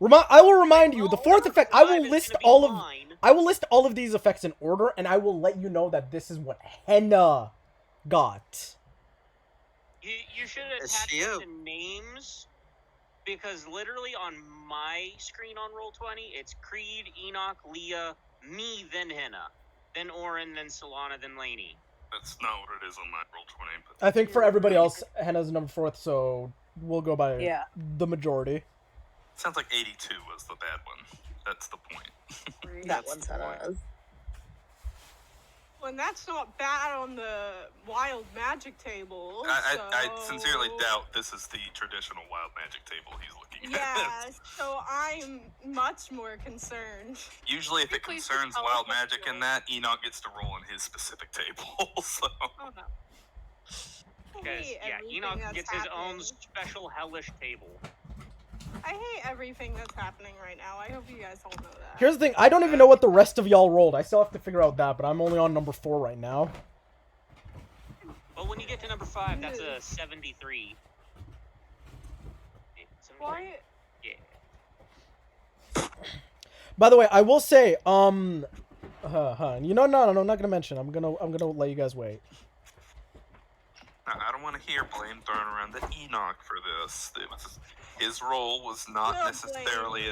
I will remind you, the Well, 4th number effect. I 5 will is list gonna be all of. mine. I will list all of these effects in order, and I will let you know that this is what Henna got. You should Is attach she it a- to names, because literally on my screen on Roll20, it's Creed, Enoch, Leah, me, then Henna, then Orin, then Solana, then Lainey. That's not what it is on my Roll20. But I think for everybody else, Henna's number 4th, so we'll go by Yeah. the majority. sounds like 82 was the bad one. That's the point. That one's Henna's. Well, and that's not bad on the wild magic table. I so- sincerely doubt this is the traditional wild magic table he's looking Yeah, at. so I'm much more concerned. Usually, if it Please just concerns tell us wild what magic you in that, Enoch gets to roll in his specific table. So. Oh no. I Because hate yeah, everything Enoch that's gets his own happening. special hellish table. I hate everything that's happening right now. I hope you guys all know that. Here's the thing. I don't even know what the rest of y'all rolled. I still have to figure out that, but I'm only on number 4 right now. Well, when you get to number 5, that's a 73. Yeah, 73? Why? Yeah. By the way, I will say, you know, no, I'm not gonna mention. I'm gonna let you guys wait. I don't want to hear blame thrown around at Enoch for this. His role was not No necessarily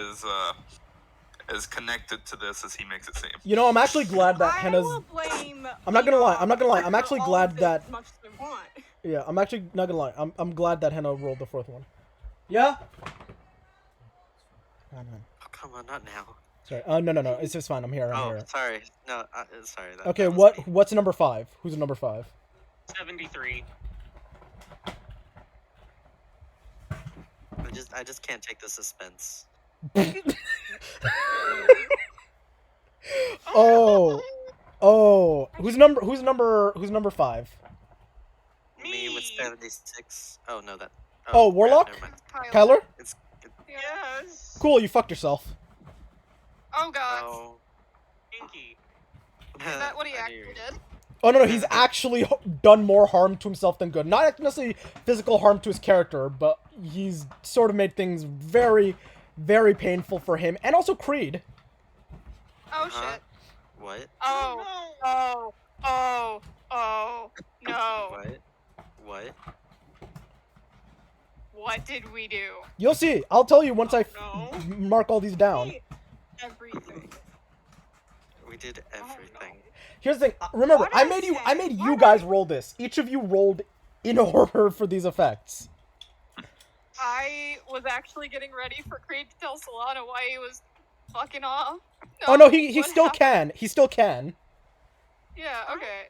as connected to this as he makes it seem. You know, I'm actually glad that I Henna's. will blame. I'm not gonna lie. Enoch I'm not gonna lie. I'm for actually all glad of it that. As much as I want. Yeah, I'm actually not gonna lie. I'm glad that Henna rolled the 4th one. Yeah. Oh, come on, not now. Sorry. No. It's just fine. I'm here. I'm here. Sorry. No, sorry. Okay. that was me. What's number 5? Who's number 5? 73. I just can't take the suspense. Oh. Who's number 5? Me with 76. Oh no, that. Oh, Warlock? Never mind. Kyler? Yes. Cool. You fucked yourself. Oh god. Oh. Pinky. Is that what he I knew actually you- did? Oh no, he's actually done more harm to himself than good. Not necessarily physical harm to his character, but he's sort of made things very, very painful for him, and also Creed. Oh Huh? shit. What? Oh no. What? What did we do? You'll see. I'll tell you once I No. mark all these down. Hate everything. We did everything. Here's the thing. Remember, What I I made you say? guys roll this. Each of you rolled in order for these effects. I was actually getting ready for Creed to tell Solana why he was fucking off. Oh no, he what still happened? can. He still can. Yeah, okay.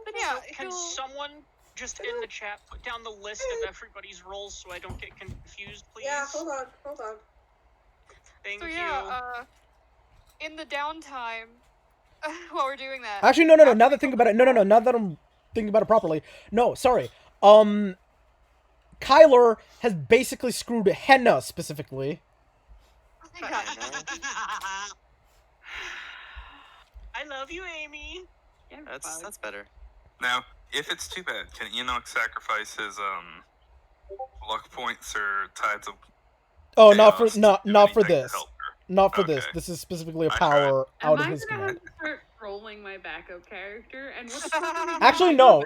But Yeah. yeah, Can he'll... someone just in the chat put down the list of everybody's roles so I don't get confused, please? Yeah, hold on. Thank So you. yeah, in the downtime, while we're doing that... Actually, no. Now that I think about it, no. Now that I'm thinking about it properly, no. Sorry. Kyler has basically screwed Henna specifically. Oh my god. I love you, Amy. That's better. Now, if it's too bad, can Enoch sacrifice his luck points or tides of Oh, not for chaos to not do not for anything to this. help her? Not for this. Okay. This is specifically a I power Am out of I his gonna command. have to start rolling my backup character? And what's Actually, no.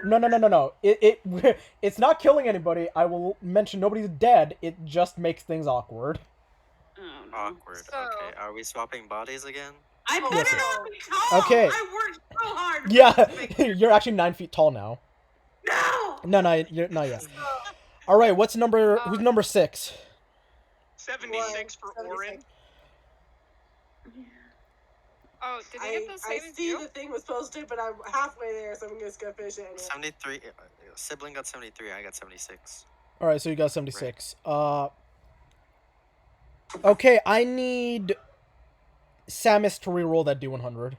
It's not killing anybody. I will mention nobody's dead. It just makes things awkward. Oh, no. Awkward. So- Okay, are we swapping bodies again? I Oh, better yes. not be tall. Okay. I worked so hard. for Yeah, this thing. you're actually 9 feet tall now. No. No, you're not yet. All right, who's number 6? 76 for 76. Orin. Oh, did he I get the same as see you? the thing was posted, but I'm halfway there, so I'm just gonna finish it anyway. 73. Sibling got 73. I got 76. All right, so you got 76. Okay, I need Samus to reroll that D100.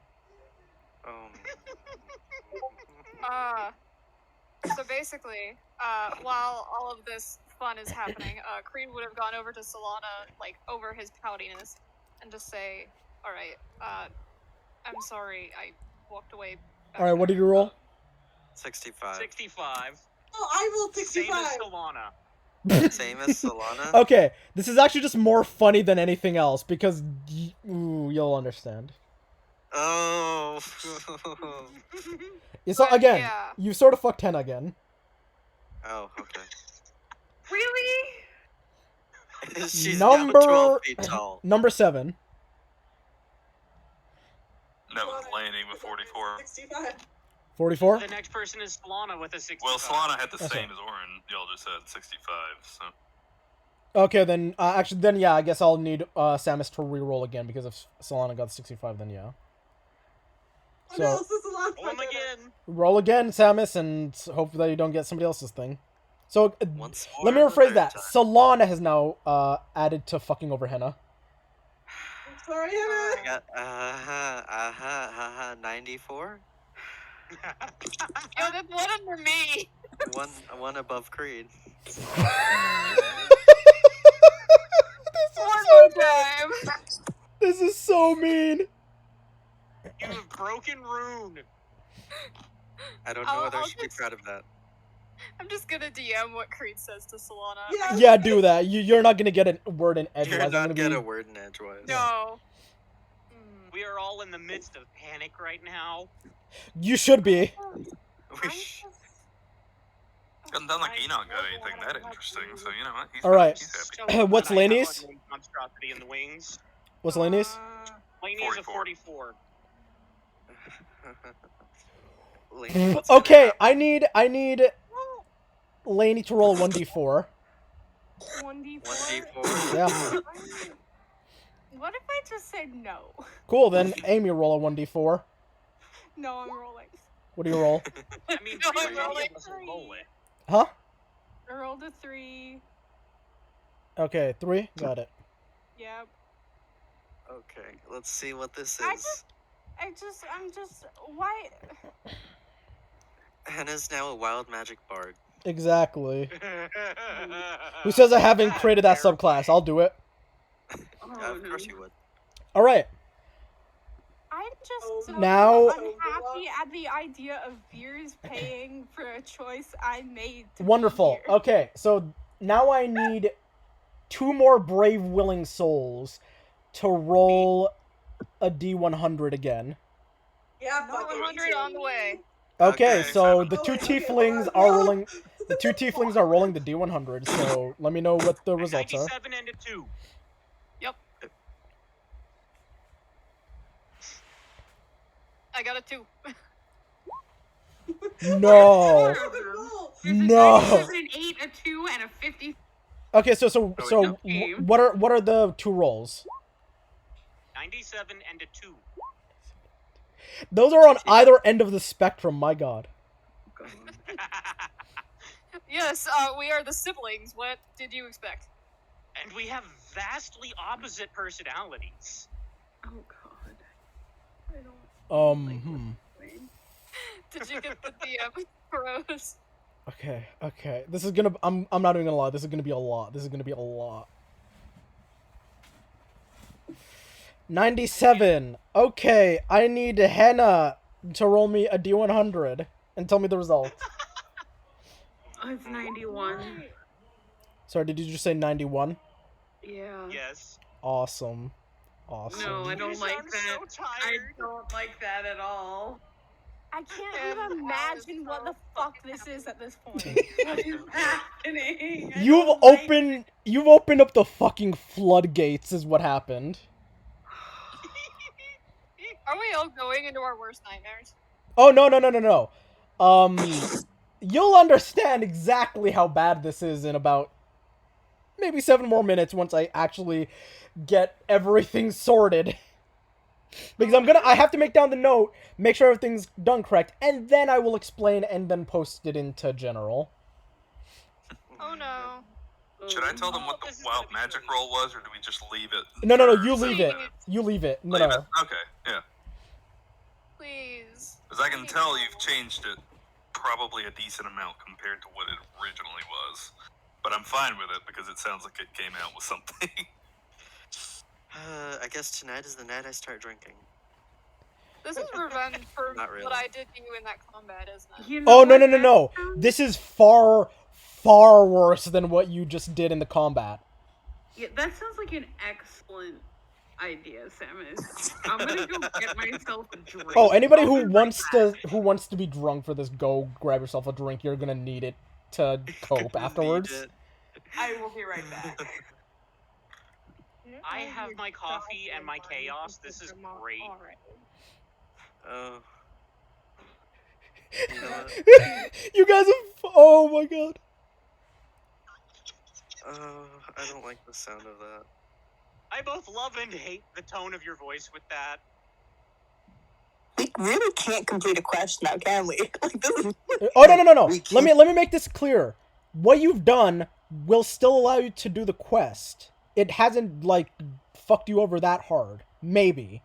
So basically, while all of this fun is happening, Creed would have gone over to Solana, like, over his poutiness, and just say, alright, I'm sorry, I walked away. All right, what did you roll? 65. 65. Oh, I rolled Same 65. as Solana. Same as Solana. Okay, this is actually just more funny than anything else because you'll understand. Oh. It's But, again, yeah. you sort of fucked Henna again. Oh, okay. Really? She's now Number 12 feet tall. number 7. That was landing with 44. 65. 44. The next person is Solana with a 65. Well, Solana had the That's same right. as Orin. Y'all just had 65, so. Okay, then actually, then yeah, I guess I'll need Samus to reroll again because if Solana got 65, then yeah. Oh So no, this is a lot. Roll 'em again. roll again, Samus, and hope that you don't get somebody else's thing. So Once more. let me the rephrase third that. time. Solana has now added to fucking over Henna. I'm sorry, Hannah. I got 94. Yo, that's one under me. One above Creed. One more time. This is so mean. You have broken rune. I don't know whether I I'll should be just- proud of that. I'm just gonna DM what Creed says to Solana. Yeah. Yeah, do that. You're not gonna get a word in edgewise. You're I'm not gonna get be. a word in edgewise. No. We are all in the midst of panic right now. You should be. We sh- Doesn't sound like Enoch got anything that interesting, so you know what? He's All right. He's happy. What's And I have Laney's? a monstrosity in the wings. What's Laney's? Laney's a 44. 44. Lady, what's gonna Okay, happen? I need Laney to roll 1d4. 1d4. 1d4. Yeah. What if I just said no? Cool. Then Amy roll a 1d4. No, I'm rolling. What do you roll? I mean, No, really, I'm any rolling of us will roll it. Huh? I rolled a 3. Okay, 3. Got it. Yep. Okay, let's see what this I is. I'm just, why? Henna's now a wild magic bard. Exactly. Who says I haven't created that subclass? I'll do it. Yeah, of course you would. All right. I'm just so Now- unhappy at the idea of Veers paying for a choice I made. To be Wonderful. here. Okay, so now I need 2 more brave willing souls to roll a d100 again. Yeah, No, fuck it. 100 on the way. Okay, Okay, so so- the two Oh, okay, tieflings well, are rolling. The 2 tieflings are rolling the d100. So let me know what the results are. 97 and a 2. I got a 2. No. There's a No. 97, an 8, a 2, and a 50. Okay, so Okay. what are the 2 rolls? 97 and a 2. Those are on either end of the spectrum. My God. Yes, we are the siblings. What did you expect? And we have vastly opposite personalities. Oh god. I don't Hmm. Did you get the DM, Rose? Okay. This is gonna. I'm not even gonna lie. This is gonna be a lot. 97. Okay, I need Henna to roll me a d100 and tell me the result. Oh, it's 91. Sorry, did you just say 91? Yeah. Yes. Awesome. No, I You don't like sound that. so I tired. don't like that at all. I can't And even imagine what the fuck this is at this point. What is happening? I You've don't like opened up the fucking floodgates is what happened. Are we all going into our worst nightmares? Oh no. You'll understand exactly how bad this is in about maybe 7 more minutes once I actually get everything sorted. Because I have to make down the note, make sure everything's done correct, and then I will explain and then post it into general. Oh no. Should I tell them what the This is wild gonna be magic really roll was, or do we just leave it? No, for you leave it. 7 minutes? You leave it. No, Leave no. it? Okay, yeah. Please. Because I can tell you've changed it probably a decent amount compared to what it originally was. But I'm fine with it because it sounds like it came out with something. I guess tonight is the night I start drinking. This is revenge for Not really. what I did to you in that combat, isn't it? You Oh know no. what that sounds- This is far worse than what you just did in the combat. Yeah, that sounds like an excellent idea, Samus. I'm gonna go get myself a drink. Oh, anybody I'll who be right wants back. to be drunk for this, go grab yourself a drink. You're gonna need it to cope Need afterwards. it. I will be right back. I have my coffee and my chaos. This is great. Oh. You know what? You guys have. Oh my God. Oh, I don't like the sound of that. I both love and hate the tone of your voice with that. We really can't complete a quest now, can we? Like, this is... Oh, no. Let me make this clear. What you've done will still allow you to do the quest. It hasn't, like, fucked you over that hard. Maybe.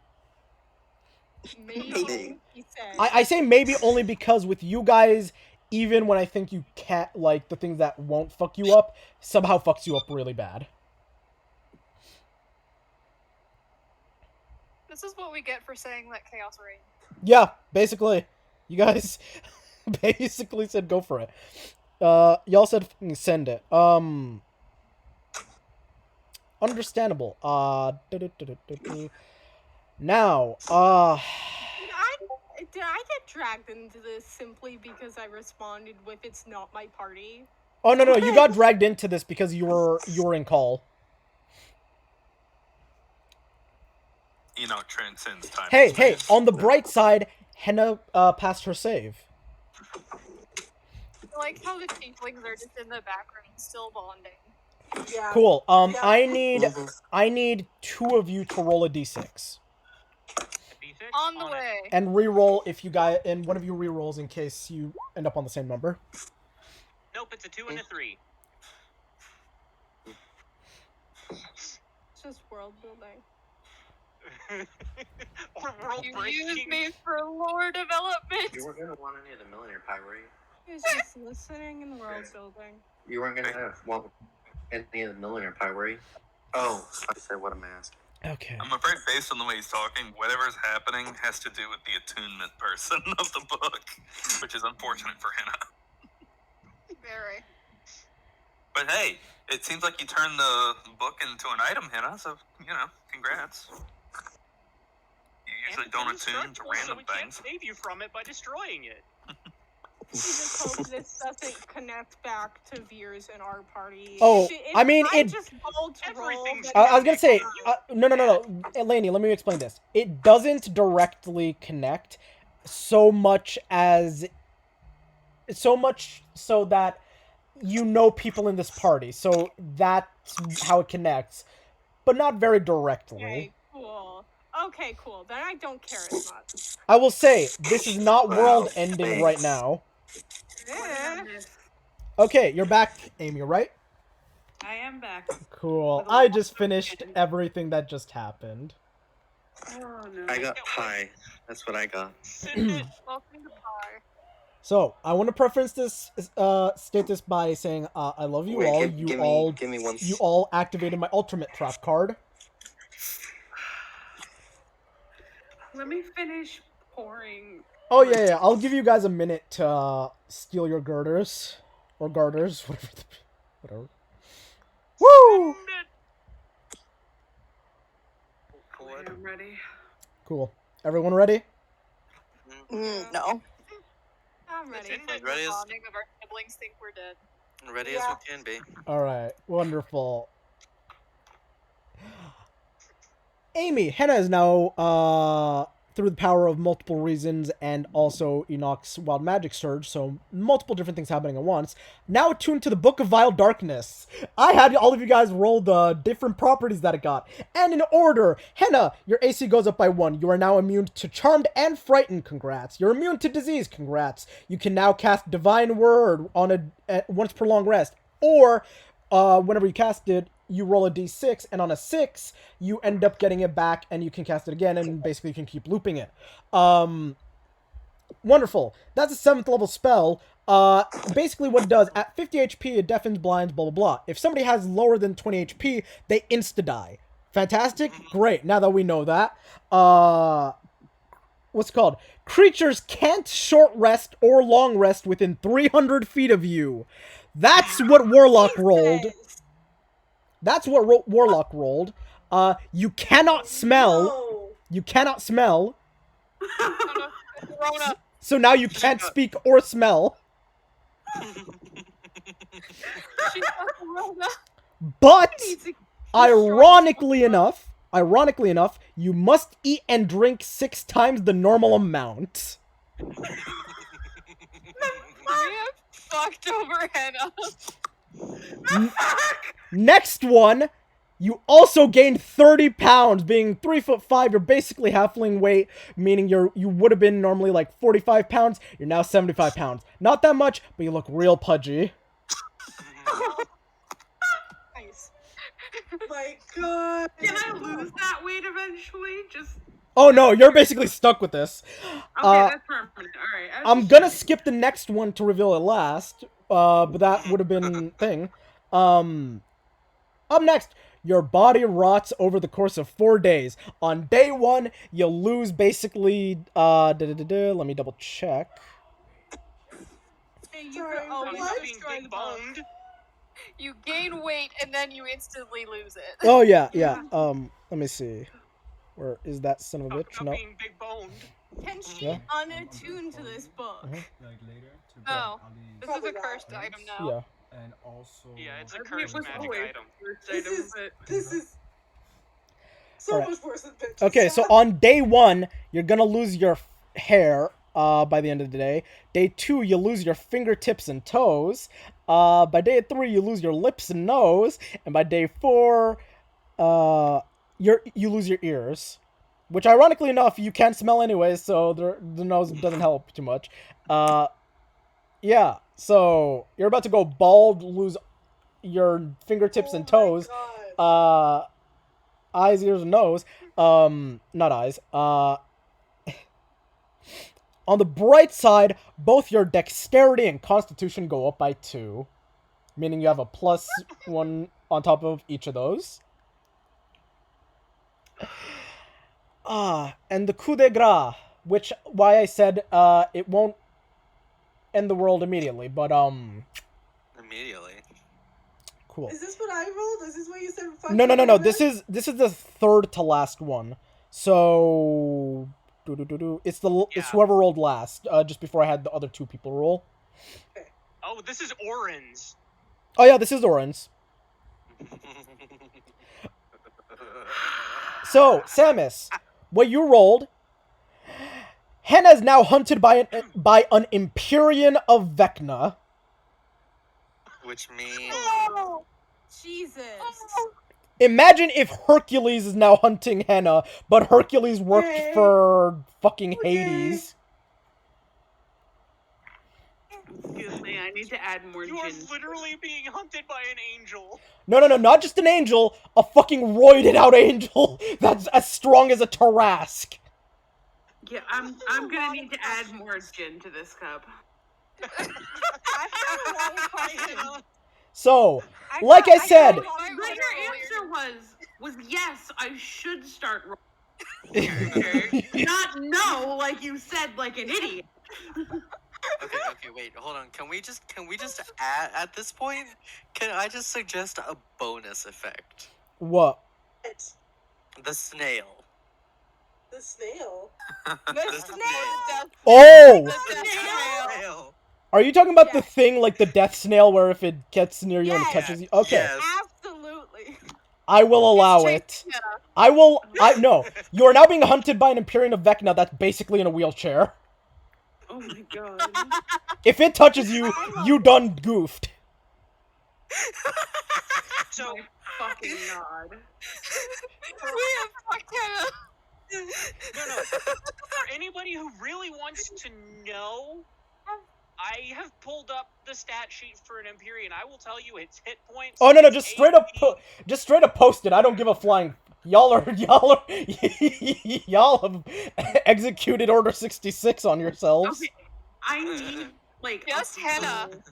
Maybe. He said. I say maybe only because with you guys, even when I think you can't, like, the things that won't fuck you up, somehow fucks you up really bad. This is what we get for saying let chaos reign. Yeah, basically. You guys basically said go for it. Y'all said send it. Understandable. Now, Did I get dragged into this simply because I responded with "It's not my party"? Oh no, you got dragged into this because you were in call. Enoch transcends time. Hey, on the bright side, Henna passed her save. I like how the tieflings are just in the background still bonding. Yeah. Cool. Yeah. I need 2 of you to roll a d6. D6? On the way. And re-roll if you guys, and one of you re-rolls in case you end up on the same number. Nope, it's a 2 and a 3. It's just world building. Or world You breaking. used me for lore development. You weren't gonna want any of the millionaire pie, were you? He was just listening and world building. You weren't gonna want any of the millionaire pie, were you? Oh, I said what I'm asking. Okay. I'm afraid, based on the way he's talking, whatever's happening has to do with the attunement person of the book, which is unfortunate for Henna. Very. But hey, it seems like you turned the book into an item, Henna, so, congrats. You usually And don't it's attune to indestructible, random so we can't things. save you from it by destroying it. We just hope this doesn't connect back to Veers and our party. Oh, I mean, I it- just bold to roll. Everything's but I was gonna say, never no. Eleni, let me explain this. It doesn't directly connect so much so that you know people in this party. So that's how it connects, but not very directly. Okay, cool. Then I don't care as much. I will say, this is not world ending right now. Yeah. Okay, you're back, Amy, right? I am back. Cool. I just finished everything that just happened. Oh no. I got pie. That's what I got. Welcome to pie. So, I want to preference this, state this by saying, I love you all. Give me one. You all activated my ultimate trap card. Let me finish pouring. Oh, yeah. I'll give you guys a minute to steal your girders. Or garters, whatever. Woo! I'm ready. Cool. Everyone ready? No. I'm ready. Pretend that Ready the as- bonding of our siblings think we're dead. Ready as we can be. Alright, wonderful. Amy, Henna is now, through the power of multiple reasons and also Enoch's Wild Magic Surge, so multiple different things happening at once, now attuned to the Book of Vile Darkness. I had all of you guys roll the different properties that it got. And in order, Henna, your AC goes up by 1. You are now immune to Charmed and Frightened, congrats. You're immune to Disease, congrats. You can now cast Divine Word on once per long rest. Or, whenever you cast it, you roll a d6, and on a 6, you end up getting it back, and you can cast it again, and basically you can keep looping it. Wonderful. That's a 7th level spell. Basically what it does, at 50 HP, it deafens, blinds, blah, blah, blah. If somebody has lower than 20 HP, they insta-die. Fantastic? Great, now that we know that. What's it called? Creatures can't short rest or long rest within 300 feet of you. That's what Warlock rolled. That's what Warlock rolled. You cannot smell. No. You cannot smell. Oh no, Corona. So now you can't speak or smell. She's got Corona. But ironically enough, you must eat and drink 6 times the normal amount. We have fucked over Henna. Next one, You also gained 30 pounds, being 3'5". You're basically halfling weight, meaning you would have been normally like 45 pounds. You're now 75 pounds. Not that much, but you look real pudgy. Nice. My God. Can I lose that weight eventually? Just Oh no, you're basically stuck with this. okay, that's permanent. All right. I'm gonna skip the next one to reveal it last. But that would have been thing. Up next, your body rots over the course of 4 days. On day 1, you lose basically. Let me double check. Hey, you Sorry, could always what? being destroy the big book. boned. You gain weight and then you instantly lose it. Oh yeah. Let me see. Where is that son of a Talk bitch? about No. being big boned. Can she Yeah. unattune to this book? Mhm. Like later to Oh. Ali. This is Probably a not. cursed item now. Yeah. And also. Yeah, it's a It cursed was magic always item. first This item, is but this is so Alright. much worse than bitch. Okay, so on day 1, you're gonna lose your hair by the end of the day. Day 2, you lose your fingertips and toes. By day 3, you lose your lips and nose. And by day 4, you lose your ears. Which, ironically enough, you can't smell anyway, so the nose doesn't help too much. Yeah, so you're about to go bald, lose your fingertips and toes. Eyes, ears, and nose. Not eyes. On the bright side, both your dexterity and constitution go up by 2. Meaning you have a +1 on top of each of those. And the coup de grace, which, why I said, it won't end the world immediately, but, Immediately. cool. Is this what I rolled? Is this what you said? No. This is the third to last one. So, it's Yeah. whoever rolled last, just before I had the other 2 people roll. Oh, this is Orin's. Oh yeah, this is Oren's. So, Samus, what you rolled, Henna is now hunted by an Empyrean of Vecna. Which means Oh, Jesus. Imagine if Hercules is now hunting Henna, but Hercules worked for fucking Hades. excuse me, I need to add more You are gin. literally being hunted by an angel. No, not just an angel, a fucking roided out angel that's as strong as a Tarrasque. Yeah, I'm gonna need to add more gin to this cup. I've got one question. So, like I said, But your answer was yes, I should start rolling. Not no, like you said, like an idiot. Okay, wait, hold on. Can we just add at this point? Can I just suggest a bonus effect? what? The snail. The snail. The snail. Oh! The Snail. Are you talking about Yeah. the thing like the death snail where if it gets near you and Yes. touches you? Okay. Yes. Absolutely. I will allow It's it. No. You are now being hunted by an Empyrean of Vecna that's basically in a wheelchair. Oh my god. If it touches you, you done goofed. So, Fucking god. We have fucked Henna. no. For anybody who really wants to know, I have pulled up the stat sheet for an Empyrean. I will tell you its hit points. Oh no, its just straight up AP. post it. I don't give a flying. Y'all have executed Order 66 on yourselves. Okay, I need like Just a Henna. full-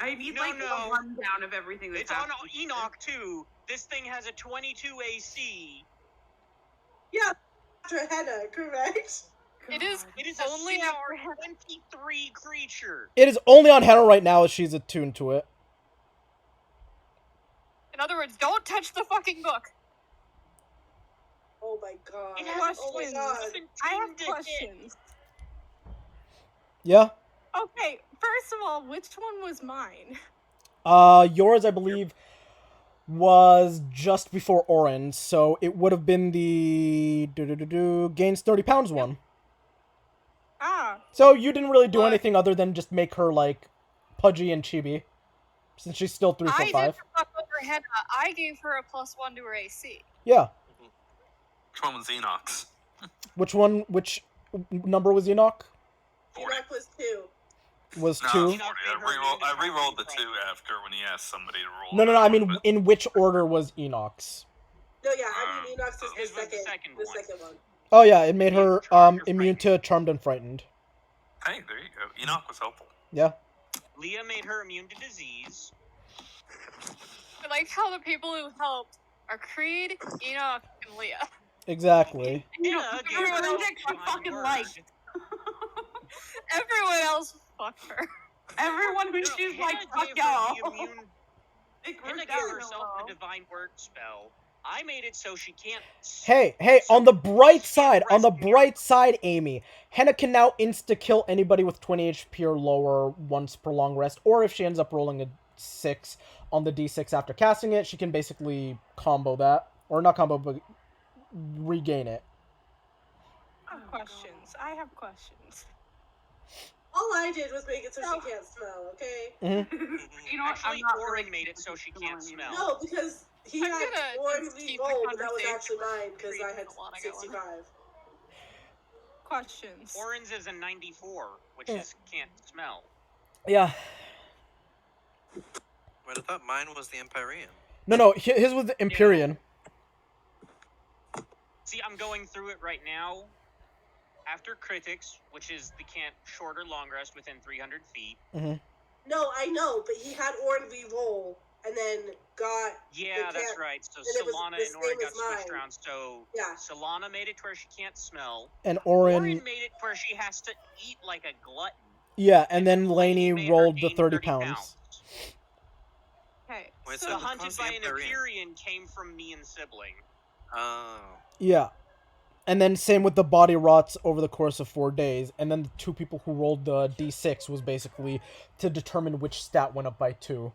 I need No, like no. a rundown of everything that's It's on happened. Enoch too. This thing has a 22 AC. Yeah, after Henna, correct? It is a only CR our 23 creature. It is only on Henna right now as she's attuned to it. In other words, don't touch the fucking book. Oh my god. It has Oh my Questions. god. I have 17 to hit. questions. Yeah. Okay, first of all, which one was mine? Yours, I believe, was just before Orange, so it would have been the gains 30 pounds one. Ah, So you didn't really do Look. anything other than just make her like pudgy and chibi, since she's still 3'5". I did fuck over for Henna, I gave her a +1 to her AC. Yeah. Which one was Enoch's? Which number was Enoch? Enoch was 2. Was No, 2? it was 40. I re-rolled the 2 after when he asked somebody to roll. No, I mean, in which order was Enoch's? No, yeah, I mean Enoch's is His the was the second one. Oh yeah, it made her Charmed or immune frightened. to Charmed and Frightened. Hey, there you go. Enoch was helpful. Yeah. Leah made her immune to disease. I like how the people who helped are Creed, Enoch, and Leah. Exactly. You know, Yeah, everyone Gabriel that she Divine fucking Word. liked. Everyone else fucked her. Everyone who No, she's Hannah like, fuck gave y'all. her the immune. It Hannah worked gave out herself real well. the divine word spell. I made it so she can't. Hey, So on the bright she can't side, rescue Amy, Henna can now insta-kill anybody with 20 HP or lower once per long rest, or if she ends up rolling a 6 on the D6 after casting it, she can basically combo that. Or not combo, but regain it. I have questions. All I did was make it so she can't smell, okay? Mm-hmm. You know what? Actually, I'm not Orin really made it so she can't smell. No, because he I'm had gonna Orin just keep re-roll, the but that was conversation actually mine because Creed I had and Solana going. 65. Questions. Orin's is a 94, which is can't smell. Yeah. Wait, I thought mine was the Empyrean. No, his was the Empyrean. See, I'm going through it right now. After critics, which is the can't short or long rest within 300 feet. Mm-hmm. No, I know, but he had Orin re-roll and then got. Yeah, that's right. So and it was Solana the and Orin same got as switched mine. around. So Yeah. Solana made it to where she can't smell. And Orin Orin made it to where she has to eat like a glutton. yeah, and then Lainey Lainey made her rolled the gain 30 pounds. Okay. Wait, So so the who hunted caused the by an Empyrean? Empyrean came from me and sibling. Oh. Yeah. And then same with the body rots over the course of 4 days. And then the 2 people who rolled the D6 was basically to determine which stat went up by 2.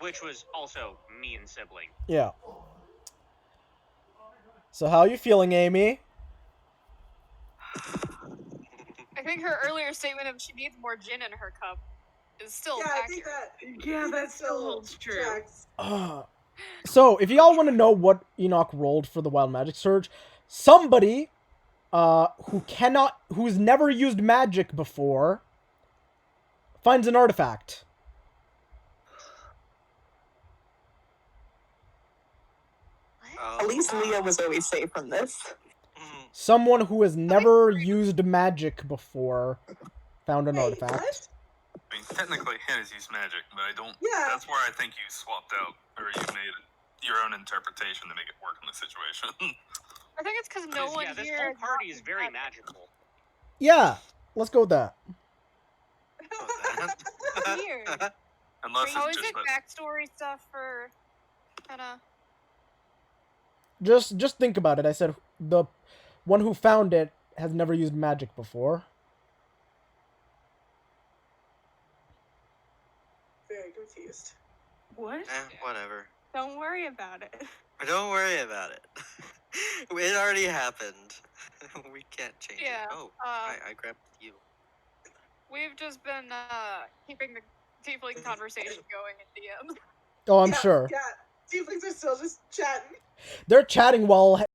Which was also me and sibling. Yeah. So how are you feeling, Amy? I think her earlier statement of she needs more gin in her cup is still Yeah, I accurate. think that. Yeah, that still holds true. Tracks. So, if y'all want to know what Enoch rolled for the Wild Magic Surge, somebody who's never used magic before finds an artifact. At least Leah was always safe from this. Someone who has never used magic before found an artifact. What? I mean, technically, Hannah's used magic, but I don't. Yeah. That's where I think you swapped out, or you made your own interpretation to make it work in the situation. I think it's because no one Yeah, this here whole is party not is very magic. magical. Yeah, let's go with that. Weird. Unless Oh, it's is just it that. backstory stuff for Henna? Just think about it. I said the one who found it has never used magic before. Very confused. What? Whatever. Don't worry about it. Don't worry about it. It already happened. We can't change Yeah, it. Oh, I grabbed you. We've just been keeping the tiefling conversation going in DM. Oh, I'm Yeah, sure. Yeah, tieflings are still just chatting. They're chatting while